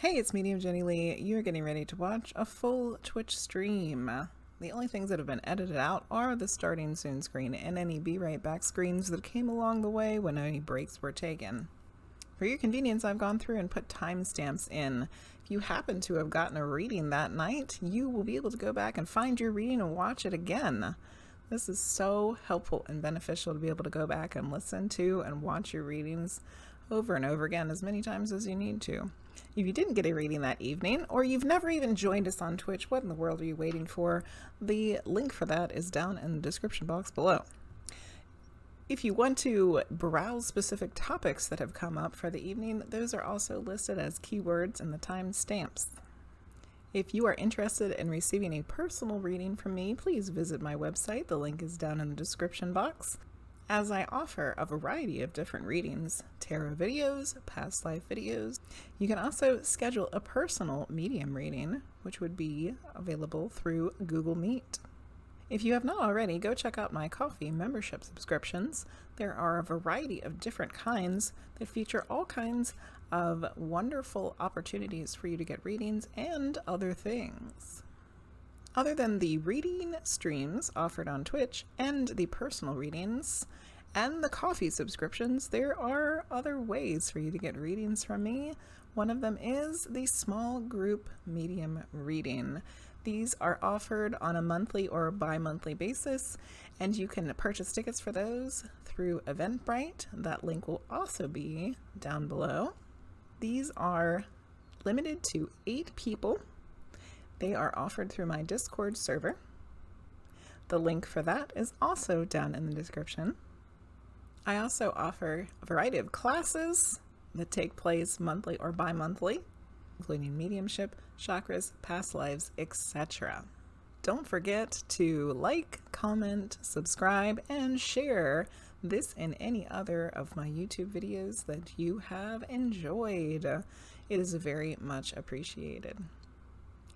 Hey, it's Medium Jenny Lee. You're getting ready to watch a full Twitch stream. The only things that have been edited out are the starting soon screen and any be right back screens that came along the way when any breaks were taken. For your convenience, I've gone through and put timestamps in. If you happen to have gotten a reading that night, you will be able to go back and find your reading and watch it again. This is so helpful and beneficial to be able to go back and listen to and watch your readings over and over again as many times as you need to. If you didn't get a reading that evening, or you've never even joined us on Twitch, what in the world are you waiting for? The link for that is down in the description box below. If you want to browse specific topics that have come up for the evening, those are also listed as keywords in the timestamps. If you are interested in receiving a personal reading from me, please visit my website. The link is down in the description box. As I offer a variety of different readings, tarot videos, past life videos, you can also schedule a personal medium reading, which would be available through Google Meet. If you have not already, go check out my coffee membership subscriptions. There are a variety of different kinds that feature all kinds of wonderful opportunities for you to get readings and other things. Other than the reading streams offered on Twitch and the personal readings and the coffee subscriptions, there are other ways for you to get readings from me. One of them is the small group medium reading. These are offered on a monthly or bi-monthly basis, and you can purchase tickets for those through Eventbrite. That link will also be down below. These are limited to 8 people. They are offered through my Discord server. The link for that is also down in the description. I also offer a variety of classes that take place monthly or bi-monthly, including mediumship, chakras, past lives, etc. Don't forget to like, comment, subscribe, and share this and any other of my YouTube videos that you have enjoyed. It is very much appreciated.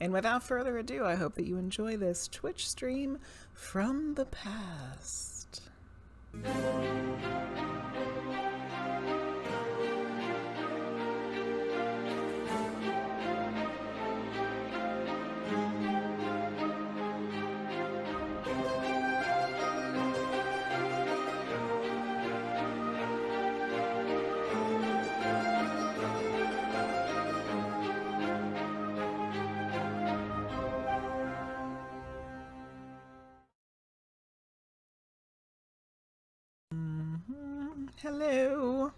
And without further ado, I hope that you enjoy this Twitch stream from the past. Hello.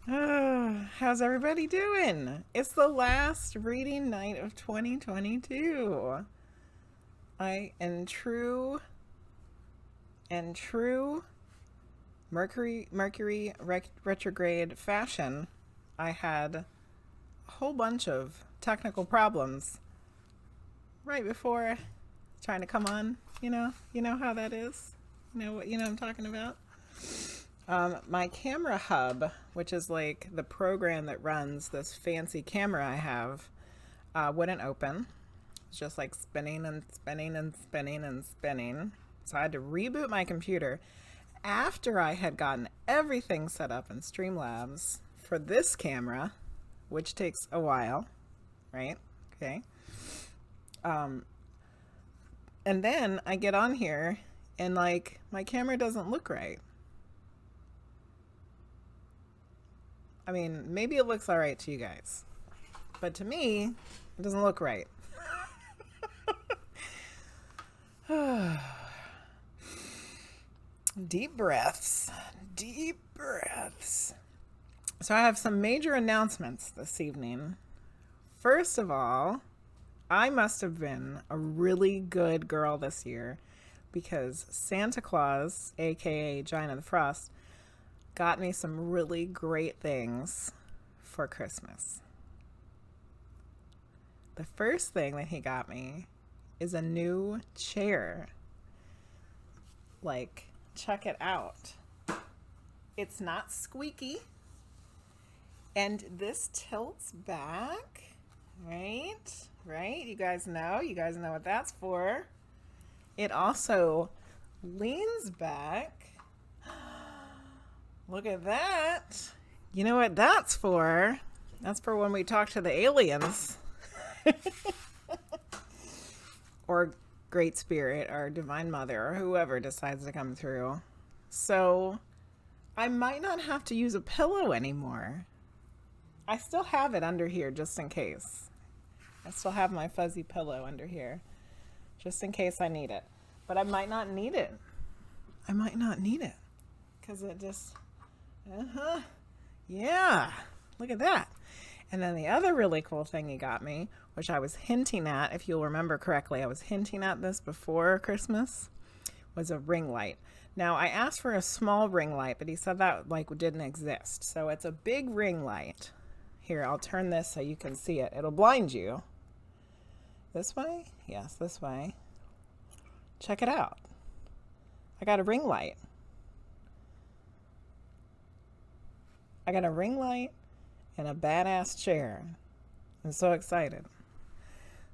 How's everybody doing? It's the last reading night of 2022. In true Mercury retrograde fashion, I had a whole bunch of technical problems right before trying to come on. You know how that is. You know what I'm talking about? My camera hub, which is like the program that runs this fancy camera I have, wouldn't open. It's just like spinning and spinning and spinning and spinning. So I had to reboot my computer after I had gotten everything set up in Streamlabs for this camera, which takes a while, right? Okay. And then I get on here and like my camera doesn't look right. I mean, maybe it looks all right to you guys, but to me, it doesn't look right. Deep breaths, deep breaths. So I have some major announcements this evening. First of all, I must have been a really good girl this year, because Santa Claus, aka Giant of the Frost, got me some really great things for Christmas. The first thing that he got me is a new chair. Like, check it out. It's not squeaky, and this tilts back, right? You guys know what that's for. It also leans back. Look at that. You know what that's for? That's for when we talk to the aliens. Or Great Spirit or Divine Mother or whoever decides to come through. So I might not have to use a pillow anymore. I still have it under here just in case. I still have my fuzzy pillow under here just in case I need it. But I might not need it. I might not need it because it just, yeah, look at that. And then the other really cool thing he got me, which I was hinting at, if you'll remember correctly, I was hinting at this before Christmas, was a ring light. Now I asked for a small ring light, but he said that like didn't exist. So it's a big ring light. Here, I'll turn this so you can see it. It'll blind you. This way? Yes, this way. Check it out. I got a ring light. I got a ring light and a badass chair. I'm so excited.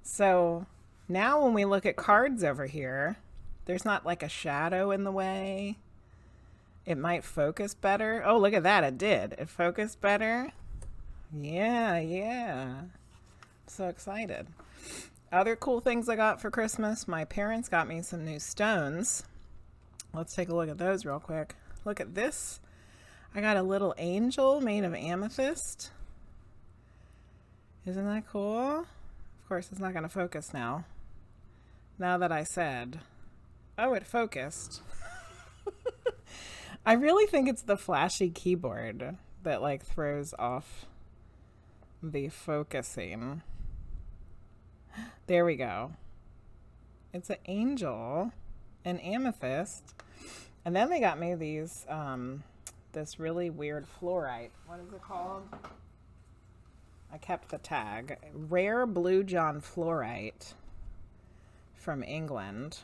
So now when we look at cards over here, there's not like a shadow in the way. It might focus better. Oh, look at that. It did. It focused better. Yeah, yeah. So excited. Other cool things I got for Christmas. My parents got me some new stones. Let's take a look at those real quick. Look at this. I got a little angel made of amethyst. Isn't that cool? Of course, it's not going to focus now. Now that I said, oh, it focused. I really think it's the flashy keyboard that like throws off the focusing. There we go. It's an angel, an amethyst. And then they got me these, this really weird fluorite. What is it called? I kept the tag. Rare Blue John fluorite from England.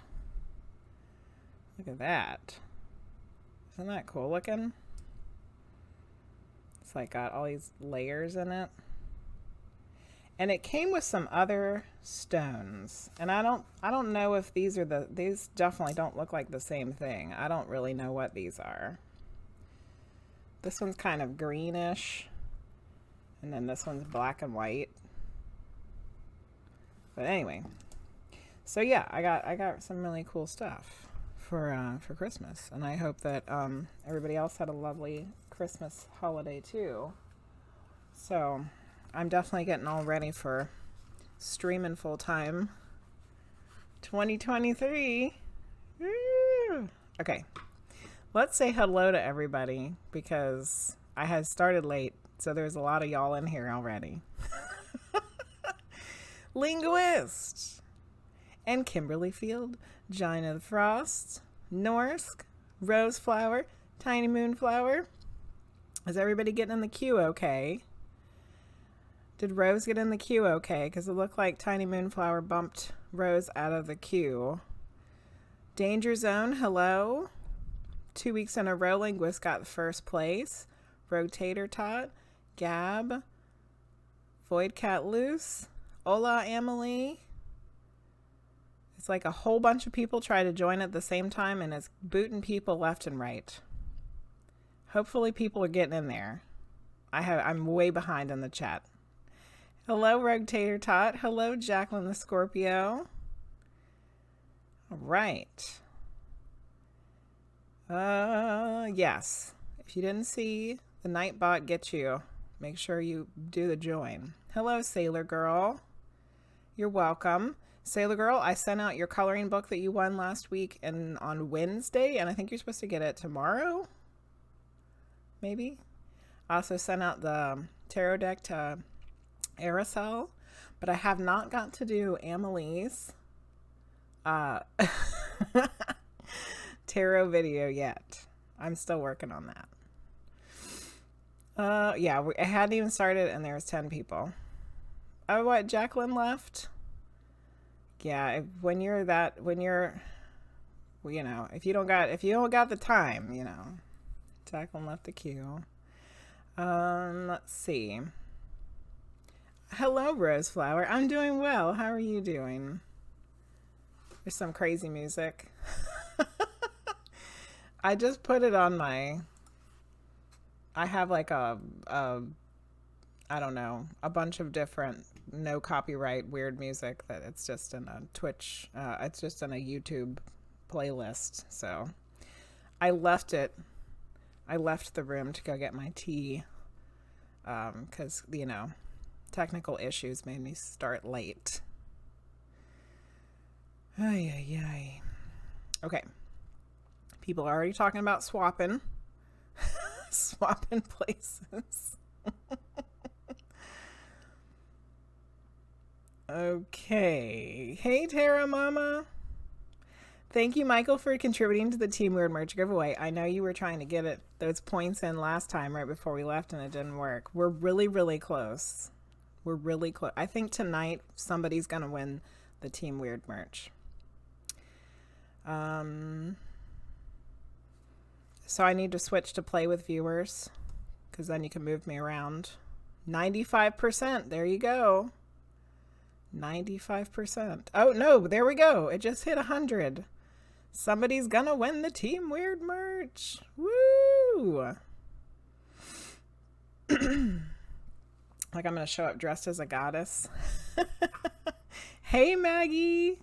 Look at that. Isn't that cool looking? It's like got all these layers in it. And it came with some other stones. And I don't know if these are these definitely don't look like the same thing. I don't really know what these are. This one's kind of greenish. And then this one's black and white. But anyway. So yeah, I got some really cool stuff for Christmas. And I hope that everybody else had a lovely Christmas holiday too. So I'm definitely getting all ready for streaming full time 2023. Woo! Okay, let's say hello to everybody because I had started late, so there's a lot of y'all in here already. Linguizt and Kimberly Field, Gina the Frost, Norsk, RoseFlower, TinyMoonFlower. Is everybody getting in the queue okay? Did Rose get in the queue okay? Because it looked like TinyMoonFlower bumped Rose out of the queue. DangerZone, hello. 2 weeks in a row, Linguizt got first place. RogueTaterTot, Gab, VoidCatLuce, Hola Amelie. It's like a whole bunch of people try to join at the same time and it's booting people left and right. Hopefully people are getting in there. I'm way behind in the chat. Hello, RogueTaterTot. Hello, Jacqueline the Scorpio. All right. Yes. If you didn't see the Nightbot get you, make sure you do the join. Hello, Sailor Girl. You're welcome. Sailor Girl, I sent out your coloring book that you won last week and on Wednesday, and I think you're supposed to get it tomorrow. Maybe. I also sent out the tarot deck to Aerosol, but I have not got to do Amelie's tarot video yet. I'm still working on that. Yeah, I hadn't even started and there's 10 people. Oh, what? Jacqueline left? Yeah, when you're, you know, if you don't got the time, you know. Jacqueline left the queue. Let's see. Hello, RoseFlower. I'm doing well. How are you doing? There's some crazy music. I just put it on my I have like I don't know, a bunch of different no copyright weird music that it's just in a Twitch, it's just in a YouTube playlist. So I left it. I left the room to go get my tea because, you know, technical issues made me start late. Ay, ay, ay. Okay. People are already talking about swapping. Swapping places. Okay. Hey, TarotMama. Thank you, Michael, for contributing to the Team Weird merch giveaway. I know you were trying to get those points in last time right before we left and it didn't work. We're really, really close. We're really close. I think tonight somebody's going to win the Team Weird merch. So I need to switch to play with viewers because then you can move me around. 95%. There you go. 95%. Oh, no, there we go. It just hit 100. Somebody's gonna win the Team Weird merch. Woo! Like I'm gonna show up dressed as a goddess. Hey, Maggie.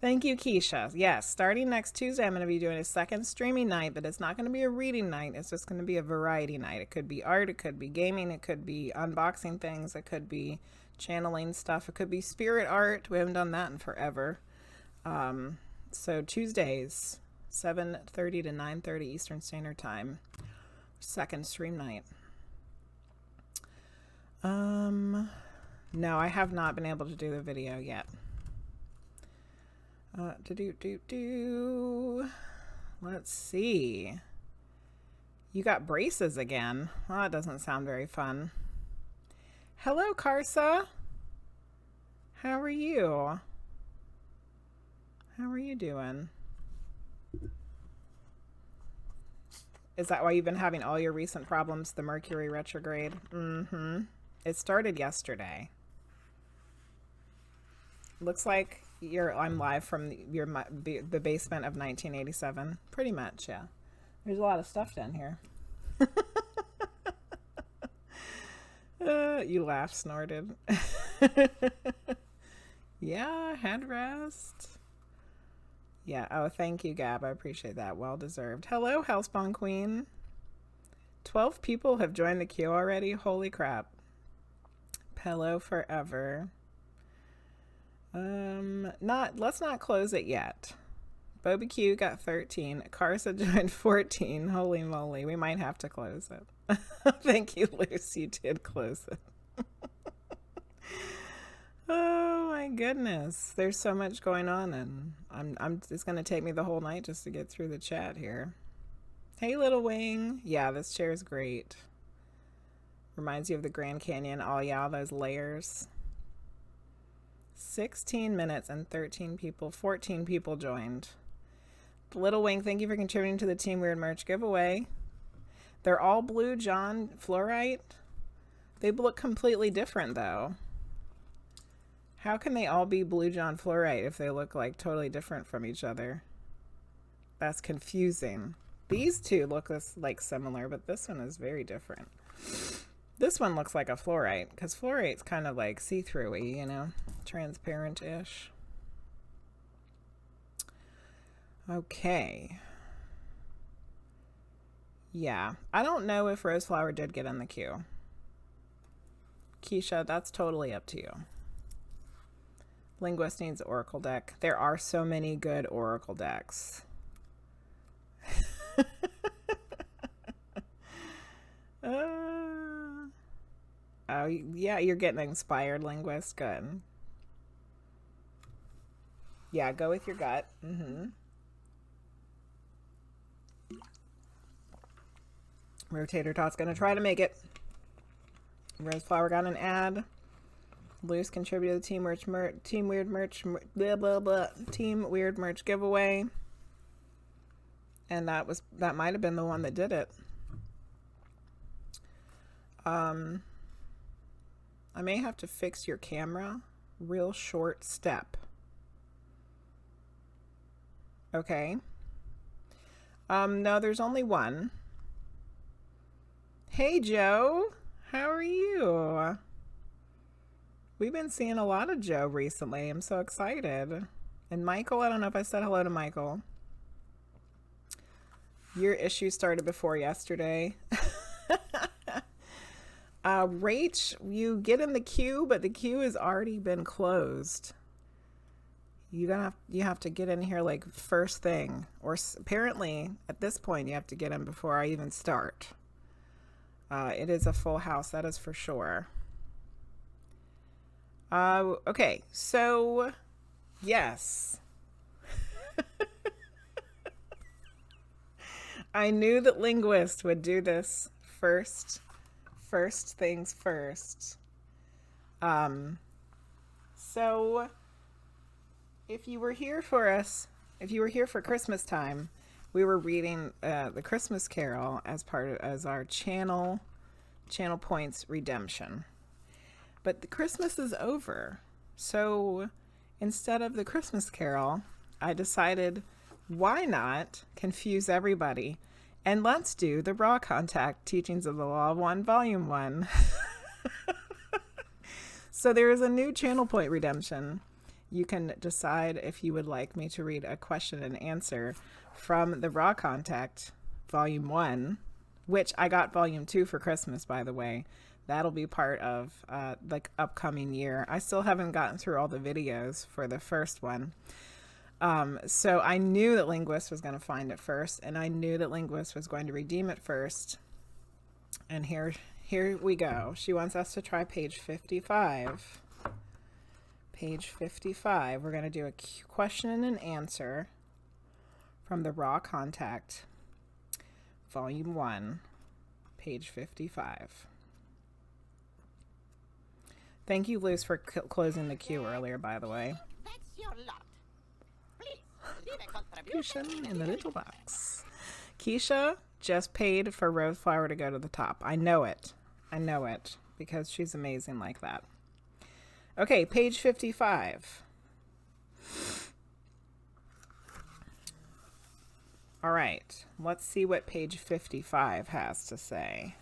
Thank you, Keisha. Yes, starting next Tuesday, I'm going to be doing a second streaming night, but it's not going to be a reading night. It's just going to be a variety night. It could be art, it could be gaming, it could be unboxing things, it could be channeling stuff, it could be spirit art. We haven't done that in forever. So Tuesdays, 7:30 to 9:30 Eastern Standard Time, second stream night. No, I have not been able to do the video yet. Let's see. You got braces again. Well, that doesn't sound very fun. Hello, Karsa. How are you? How are you doing? Is that why you've been having all your recent problems, the Mercury retrograde? Mm-hmm. It started yesterday. Looks like I'm live from the basement of 1987. Pretty much, yeah. There's a lot of stuff down here. You laugh, snorted. Yeah, headrest. Yeah, oh, thank you, Gab. I appreciate that. Well deserved. Hello, HellSpawnQueen. 12 people have joined the queue already. Holy crap. Pillow forever. Let's not close it yet. BobaQi got 13. Karsa joined 14. Holy moly, we might have to close it. Thank you, Luce. You did close it. Oh my goodness, there's so much going on, and it's gonna take me the whole night just to get through the chat here. Hey, Little Wing. Yeah, this chair is great. Reminds you of the Grand Canyon. Oh yeah, those layers. 16 minutes and 13 people, 14 people joined. Little Wing, thank you for contributing to the Team Weird merch giveaway. They're all blue John fluorite. They look completely different though. How can they all be blue John fluorite if they look like totally different from each other? That's confusing. These two look like similar, but this one is very different. This one looks like a fluorite because fluorite's kind of like see-through-y, you know, transparent-ish. Okay. Yeah, I don't know if RoseFlower did get in the queue. Keisha, that's totally up to you. Linguizt needs Oracle deck. There are so many good Oracle decks. Oh, yeah, you're getting inspired, Linguizt. Good. Yeah, go with your gut. Mm-hmm. RogueTaterTot's gonna try to make it. RoseFlower got an ad. Luce contributed to the Team Weird merch, blah blah blah. Team Weird merch giveaway, and that might have been the one that did it. I may have to fix your camera. Real short step. Okay. No, there's only one. Hey, Joe. How are you? We've been seeing a lot of Joe recently. I'm so excited. And Michael, I don't know if I said hello to Michael. Your issue started before yesterday. Rach, you get in the queue, but the queue has already been closed. You have to get in here like first thing, or apparently at this point you have to get in before I even start. It is a full house, that is for sure. Okay, so yes. I knew that Linguizt would do this first things first. So if you were here for Christmas time, we were reading the Christmas Carol as our channel points redemption. But the Christmas is over. So instead of the Christmas Carol, I decided, why not confuse everybody? And let's do the Raw Contact Teachings of the Law of One, Volume 1. So there is a new channel point redemption. You can decide if you would like me to read a question and answer from the Raw Contact Volume 1, which I got Volume 2 for Christmas, by the way. That'll be part of the upcoming year. I still haven't gotten through all the videos for the first one. So I knew that Linguizt was going to find it first, and I knew that Linguizt was going to redeem it first. And here we go. She wants us to try page 55. Page 55. We're going to do a question and answer from the Raw Contact, Volume 1, page 55. Thank you, Luce, for closing the queue earlier, by the way. That's your lot. Please, leave a contribution In the little box. Keisha just paid for RoseFlower to go to the top. I know it. I know it, because she's amazing like that. Okay, page 55. All right, let's see what page 55 has to say.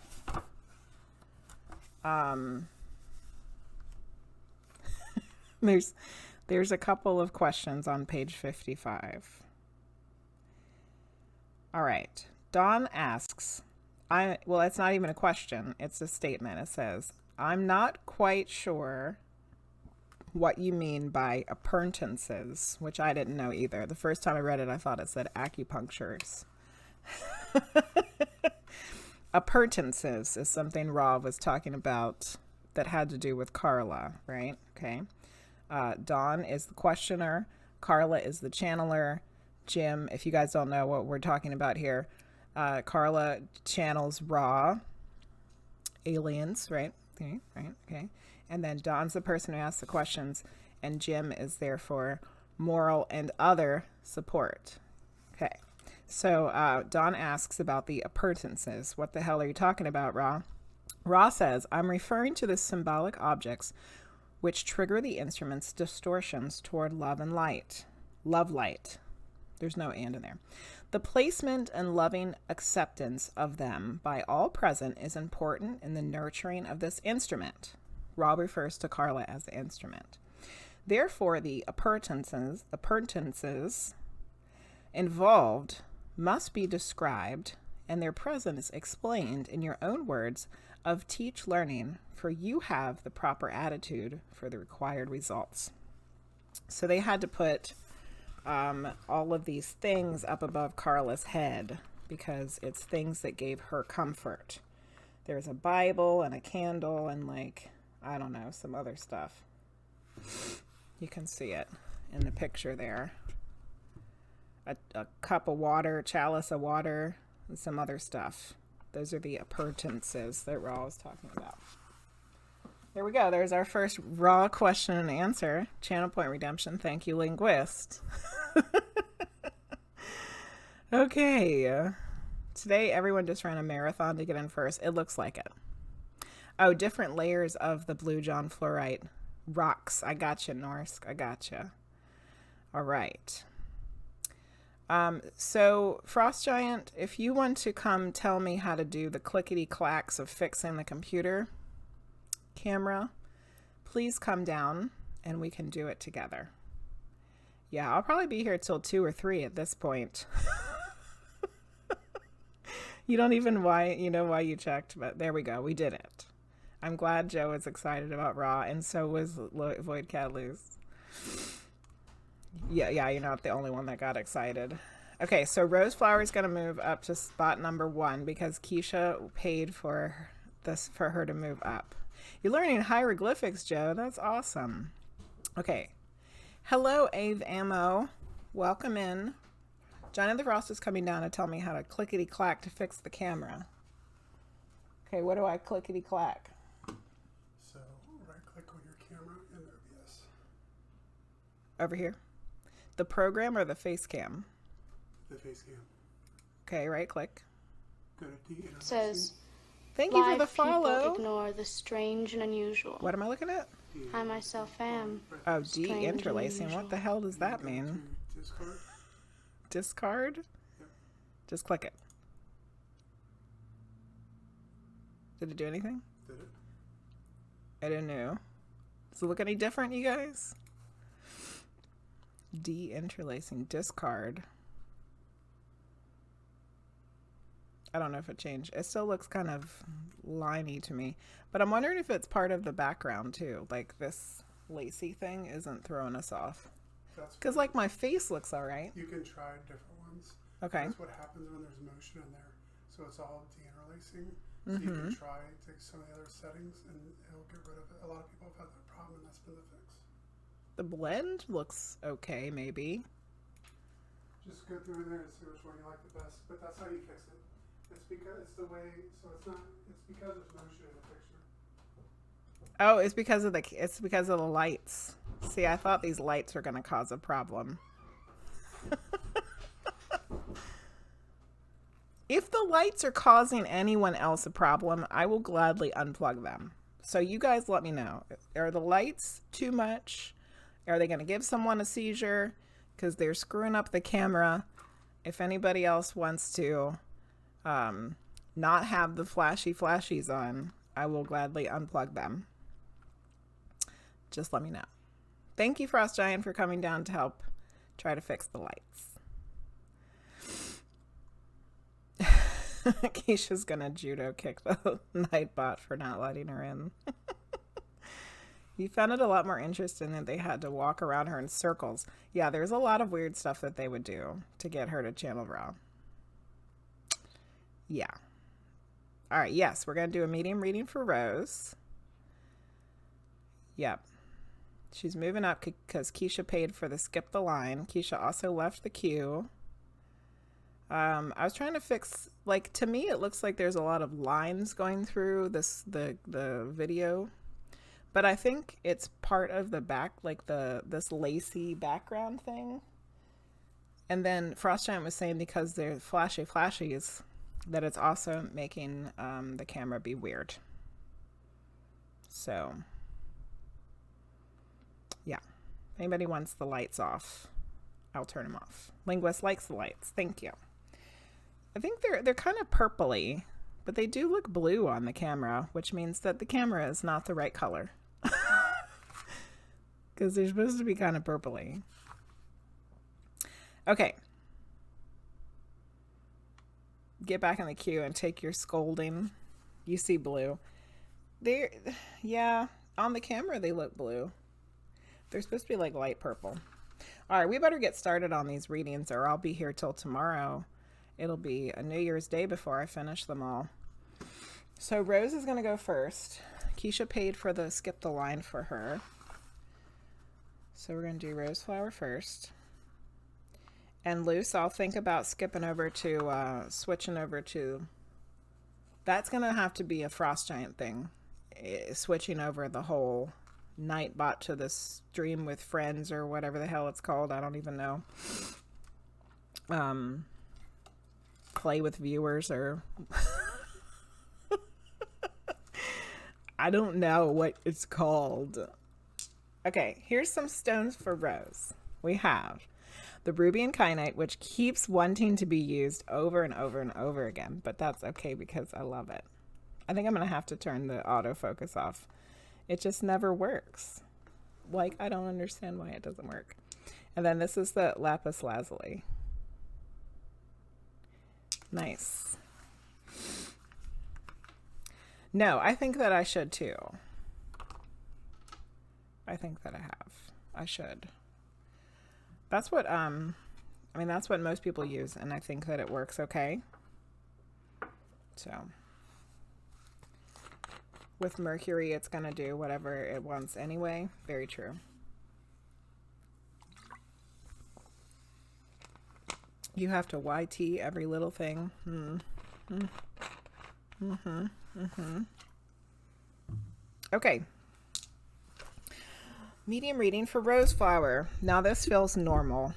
There's a couple of questions on page 55. All right. Dawn asks, well, it's not even a question. It's a statement. It says, I'm not quite sure what you mean by appurtenances, which I didn't know either. The first time I read it, I thought it said acupunctures. Appurtenances is something Rob was talking about that had to do with Carla, right? Okay. Dawn is the questioner. Carla is the channeler. Jim, if you guys don't know what we're talking about here, Carla channels raw aliens, right? Okay, right, okay. And then Dawn's the person who asks the questions, and Jim is there for moral and other support. Okay. So Dawn asks about the appurtenances. What the hell are you talking about, Ra? Ra says, I'm referring to the symbolic objects which trigger the instrument's distortions toward love and light. Love light. There's no and in there. The placement and loving acceptance of them by all present is important in the nurturing of this instrument. Rob refers to Carla as the instrument. Therefore, the appurtenances involved must be described and their presence explained in your own words of teach learning, for you have the proper attitude for the required results. So they had to put all of these things up above Carla's head because it's things that gave her comfort. There's a Bible and a candle and, like, I don't know, some other stuff. You can see it in the picture there. A cup of water, chalice of water, and some other stuff. Those are the appurtenances that Ra was talking about. There we go. There's our first Raw question and answer. Channel point redemption. Thank you, Linguizt. Okay. Today, everyone just ran a marathon to get in first. It looks like it. Oh, different layers of the blue John fluorite rocks. I gotcha, Norsk. I gotcha. All right. So Frost Giant, if you want to come tell me how to do the clickety clacks of fixing the computer camera, please come down and we can do it together. Yeah, I'll probably be here till 2 or 3 at this point. You don't even why you checked, but there we go. We did it. I'm glad Joe was excited about Raw, and so was VoidCatLuce. Yeah, you're not the only one that got excited. Okay, so RoseFlower is going to move up to spot number 1 because Keisha paid for her to move up. You're learning hieroglyphics, Joe. That's awesome. Okay. Hello, Ave Ammo. Welcome in. Johnny the Frost is coming down to tell me how to clickety-clack to fix the camera. Okay, what do I clickety-clack? So, right-click on your camera in OBS. Over here? The program or the face cam? The face cam. Okay, right-click. Go to D. It says, thank you for the live follow. people ignore the strange and unusual. What am I looking at? I myself am. Oh, strange de-interlacing. and What the hell does that mean? Discard. Discard? Yep. Just click it. Did it do anything? Did it? I don't know. Does it look any different, you guys? De-interlacing. Discard. I don't know if it changed. It still looks kind of liney to me. But I'm wondering if it's part of the background too. Like this lacy thing isn't throwing us off. Because like my face looks alright. You can try different ones. Okay. That's what happens when there's motion in there. So it's all de-interlacing. So you can try take some of the other settings and it'll get rid of it. A lot of people have had that problem and that's been the fix. The blend looks okay, maybe. Just go through in there and see which one you like the best. But that's how you fix it. It's because it's the way. So it's not. It's because there's motion in the picture. Oh, it's because of the lights. See, I thought these lights were going to cause a problem. If the lights are causing anyone else a problem, I will gladly unplug them. So you guys let me know. Are the lights too much? Are they going to give someone a seizure? Because they're screwing up the camera. If anybody else wants to not have the flashies on, I will gladly unplug them. Just let me know. Thank you, Frost Giant, for coming down to help try to fix the lights. Keisha's gonna judo kick the Nightbot for not letting her in. You found it a lot more interesting that they had to walk around her in circles. Yeah, there's a lot of weird stuff that they would do to get her to channel Raw. Yeah. All right, yes, we're gonna do a medium reading for Rose. Yep. She's moving up because Keisha paid for the skip the line. Keisha also left the queue. I was trying to fix, like, to me it looks like there's a lot of lines going through the video, but I think it's part of the back, like this lacy background thing. And then Frost Giant was saying because they're flashies that it's also making the camera be weird. So yeah, if anybody wants the lights off, I'll turn them off. Linguizt likes the lights. Thank you. I think they're kind of purpley, but they do look blue on the camera, which means that the camera is not the right color. Because they're supposed to be kind of purpley. Okay. Get back in the queue and take your scolding. You see blue. Yeah, on the camera they look blue. They're supposed to be like light purple. All right, we better get started on these readings or I'll be here till tomorrow. It'll be a New Year's Day before I finish them all. So Rose is going to go first. Keisha paid for the skip the line for her. So we're going to do RoseFlower first. And Luce, I'll think about skipping over to, switching over to, that's going to have to be a Frost Giant thing. Switching over the whole Nightbot to the stream with friends or whatever the hell it's called. I don't even know. Play with viewers or I don't know what it's called. Okay, here's some stones for Rose. We have The ruby and kyanite, which keeps wanting to be used over and over and over again, but that's okay because I love it. I think I'm going to have to turn the autofocus off. It just never works. Like, I don't understand why it doesn't work. And then this is the lapis lazuli. Nice. No, I think that I should too. I think that I should. That's what, I mean, that's what most people use, and I think that it works okay. So, with Mercury, it's going to do whatever it wants anyway. Very true. You have to YT every little thing. Okay. Medium reading for RoseFlower. Now this feels normal.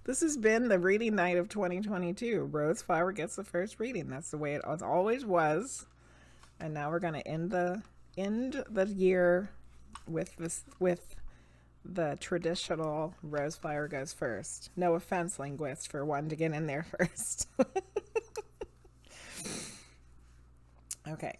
This has been the reading night of 2022. RoseFlower gets the first reading. That's the way it always was. And now we're going to end the year with the traditional RoseFlower goes first. No offense, Linguizt, for wanting to get in there first. Okay.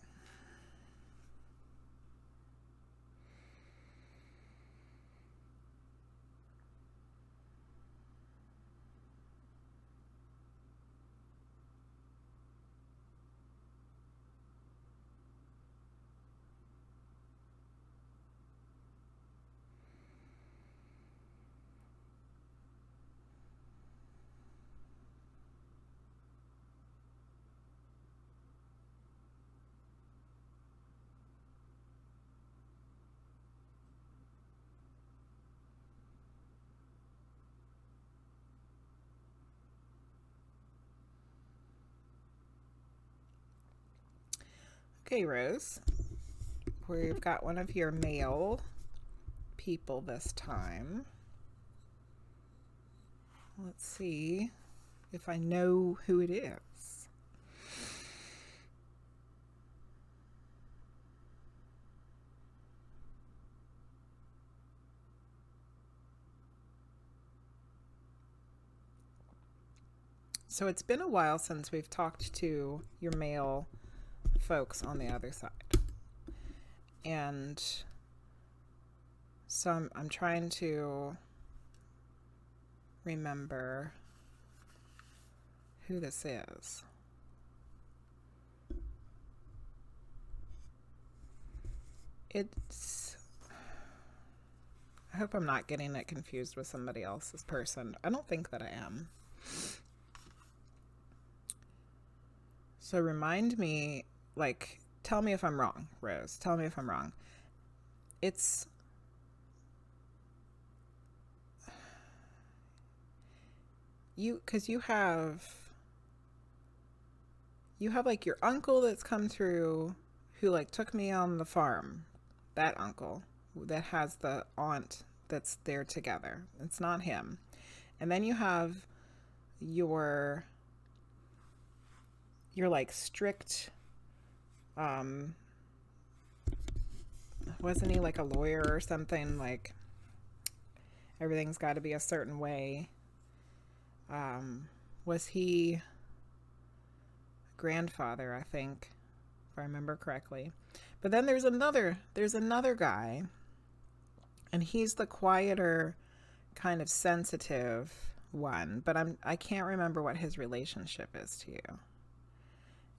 Okay, Rose, we've got one of your male people this time. Let's see if I know who it is. So it's been a while since we've talked to your male folks on the other side, and so I'm trying to remember who this is. It's, I hope I'm not getting it confused with somebody else's person. I don't think that I am. So remind me, like, tell me if I'm wrong, Rose. Tell me if I'm wrong. It's you, because you have like your uncle that's come through who like took me on the farm. That uncle that has the aunt that's there together. It's not him. And then you have your like strict, wasn't he like a lawyer or something? Like everything's got to be a certain way. Was he grandfather, I think, if I remember correctly. But then there's another guy, and he's the quieter, kind of sensitive one, but I can't remember what his relationship is to you.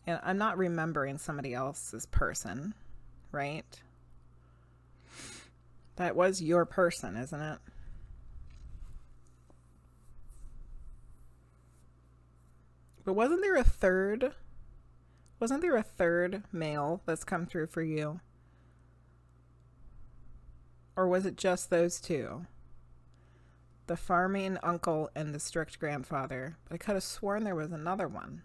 And I'm not remembering somebody else's person, right? That was your person, isn't it? But wasn't there a third male that's come through for you? Or was it just those two? The farming uncle and the strict grandfather. But I could have sworn there was another one.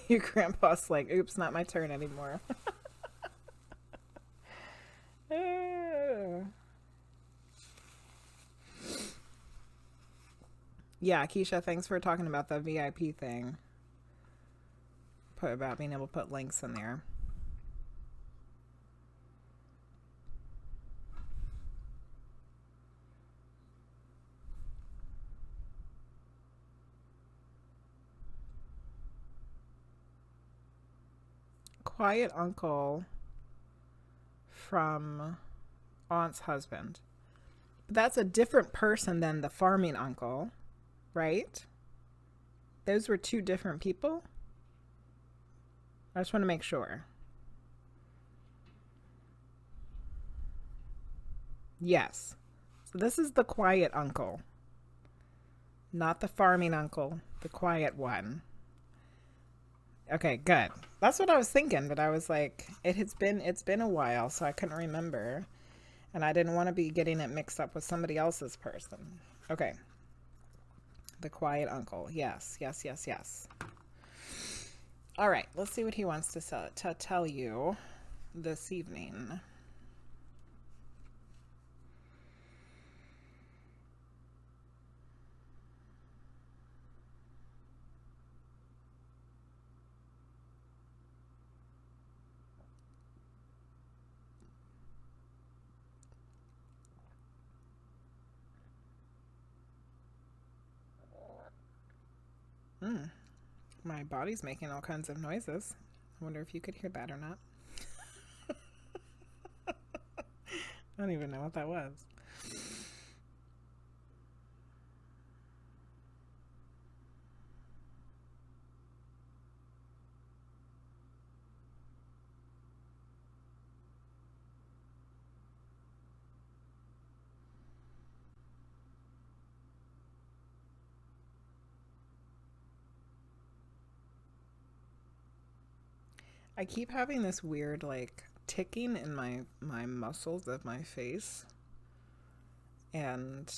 Your grandpa's like, oops, not my turn anymore. Yeah, Keisha, thanks for talking about the VIP thing. About being able to put links in there. quiet uncle from aunt's husband. But that's a different person than the farming uncle, right? Those were two different people. I just want to make sure. Yes. So this is the quiet uncle. Not the farming uncle, the quiet one. Okay, good. That's what I was thinking, but I was like, it's been a while, so I couldn't remember. And I didn't want to be getting it mixed up with somebody else's person. Okay. The quiet uncle. Yes, yes, yes, yes. All right, let's see what he wants to tell you this evening. My body's making all kinds of noises. I wonder if you could hear that or not. I don't even know what that was. I keep having this weird like ticking in my muscles of my face, and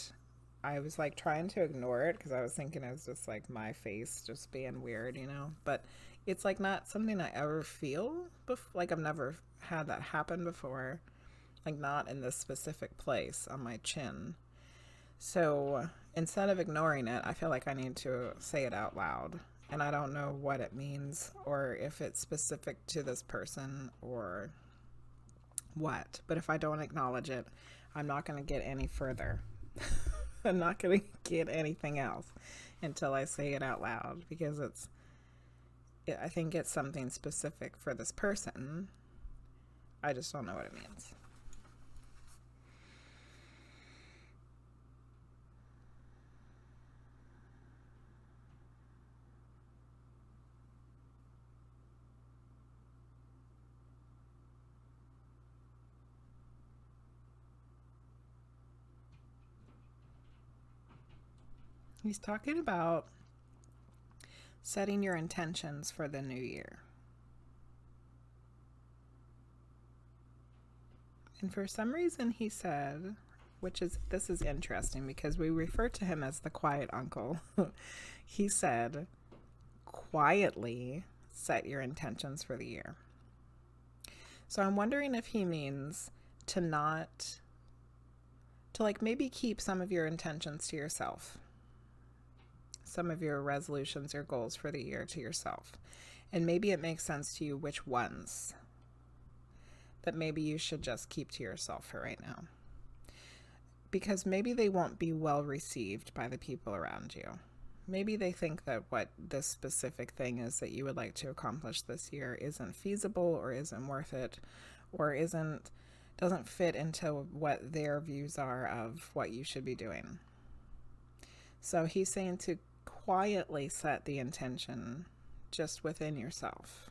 I was like trying to ignore it because I was thinking it was just like my face just being weird, you know, but it's like not something I ever feel like I've never had that happen before, like not in this specific place on my chin. So instead of ignoring it, I feel like I need to say it out loud. And I don't know what it means or if it's specific to this person or what. But if I don't acknowledge it, I'm not going to get any further. I'm not going to get anything else until I say it out loud, because I think it's something specific for this person. I just don't know what it means. He's talking about setting your intentions for the new year. And for some reason he said, this is interesting because we refer to him as the quiet uncle. He said, quietly set your intentions for the year. So I'm wondering if he means to like maybe keep some of your intentions to yourself. Some of your resolutions or goals for the year to yourself. And maybe it makes sense to you which ones that maybe you should just keep to yourself for right now. Because maybe they won't be well received by the people around you. Maybe they think that what this specific thing is that you would like to accomplish this year isn't feasible or isn't worth it or doesn't fit into what their views are of what you should be doing. So he's saying to quietly set the intention just within yourself.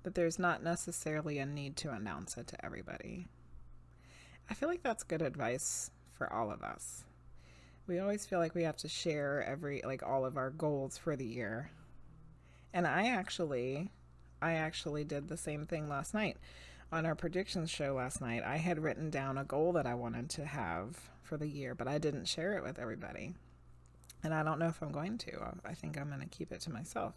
That there's not necessarily a need to announce it to everybody. I feel like that's good advice for all of us. We always feel like we have to share all of our goals for the year. And I actually did the same thing last night. On our predictions show last night, I had written down a goal that I wanted to have for the year, but I didn't share it with everybody. And I don't know if I'm going to. I think I'm going to keep it to myself.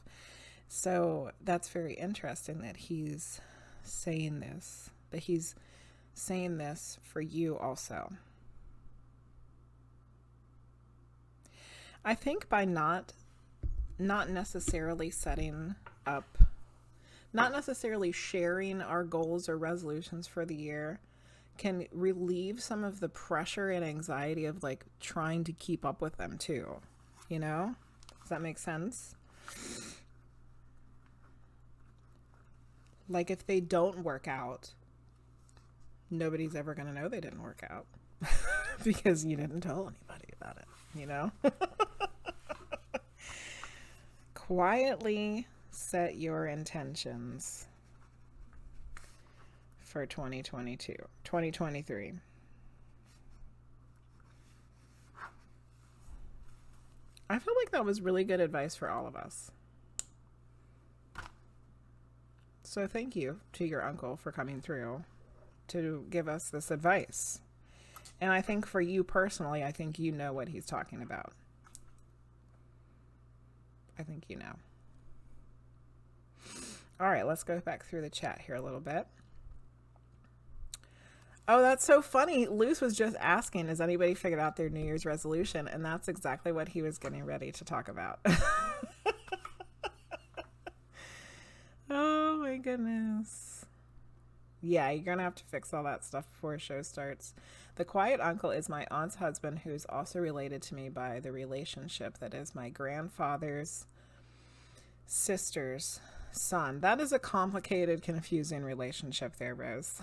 So that's very interesting that he's saying this, for you also. I think by not necessarily setting up, not necessarily sharing our goals or resolutions for the year can relieve some of the pressure and anxiety of like trying to keep up with them too. You know? Does that make sense? Like, if they don't work out, nobody's ever going to know they didn't work out because you didn't tell anybody about it, you know? Quietly set your intentions for 2023. I feel like that was really good advice for all of us. So thank you to your uncle for coming through to give us this advice. And I think for you personally, I think you know what he's talking about. I think you know. All right, let's go back through the chat here a little bit. Oh, that's so funny. Luce was just asking, has anybody figured out their New Year's resolution? And that's exactly what he was getting ready to talk about. Oh my goodness. Yeah, you're gonna have to fix all that stuff before a show starts. The quiet uncle is my aunt's husband, who is also related to me by the relationship that is my grandfather's sister's son. That is a complicated, confusing relationship there, Rose.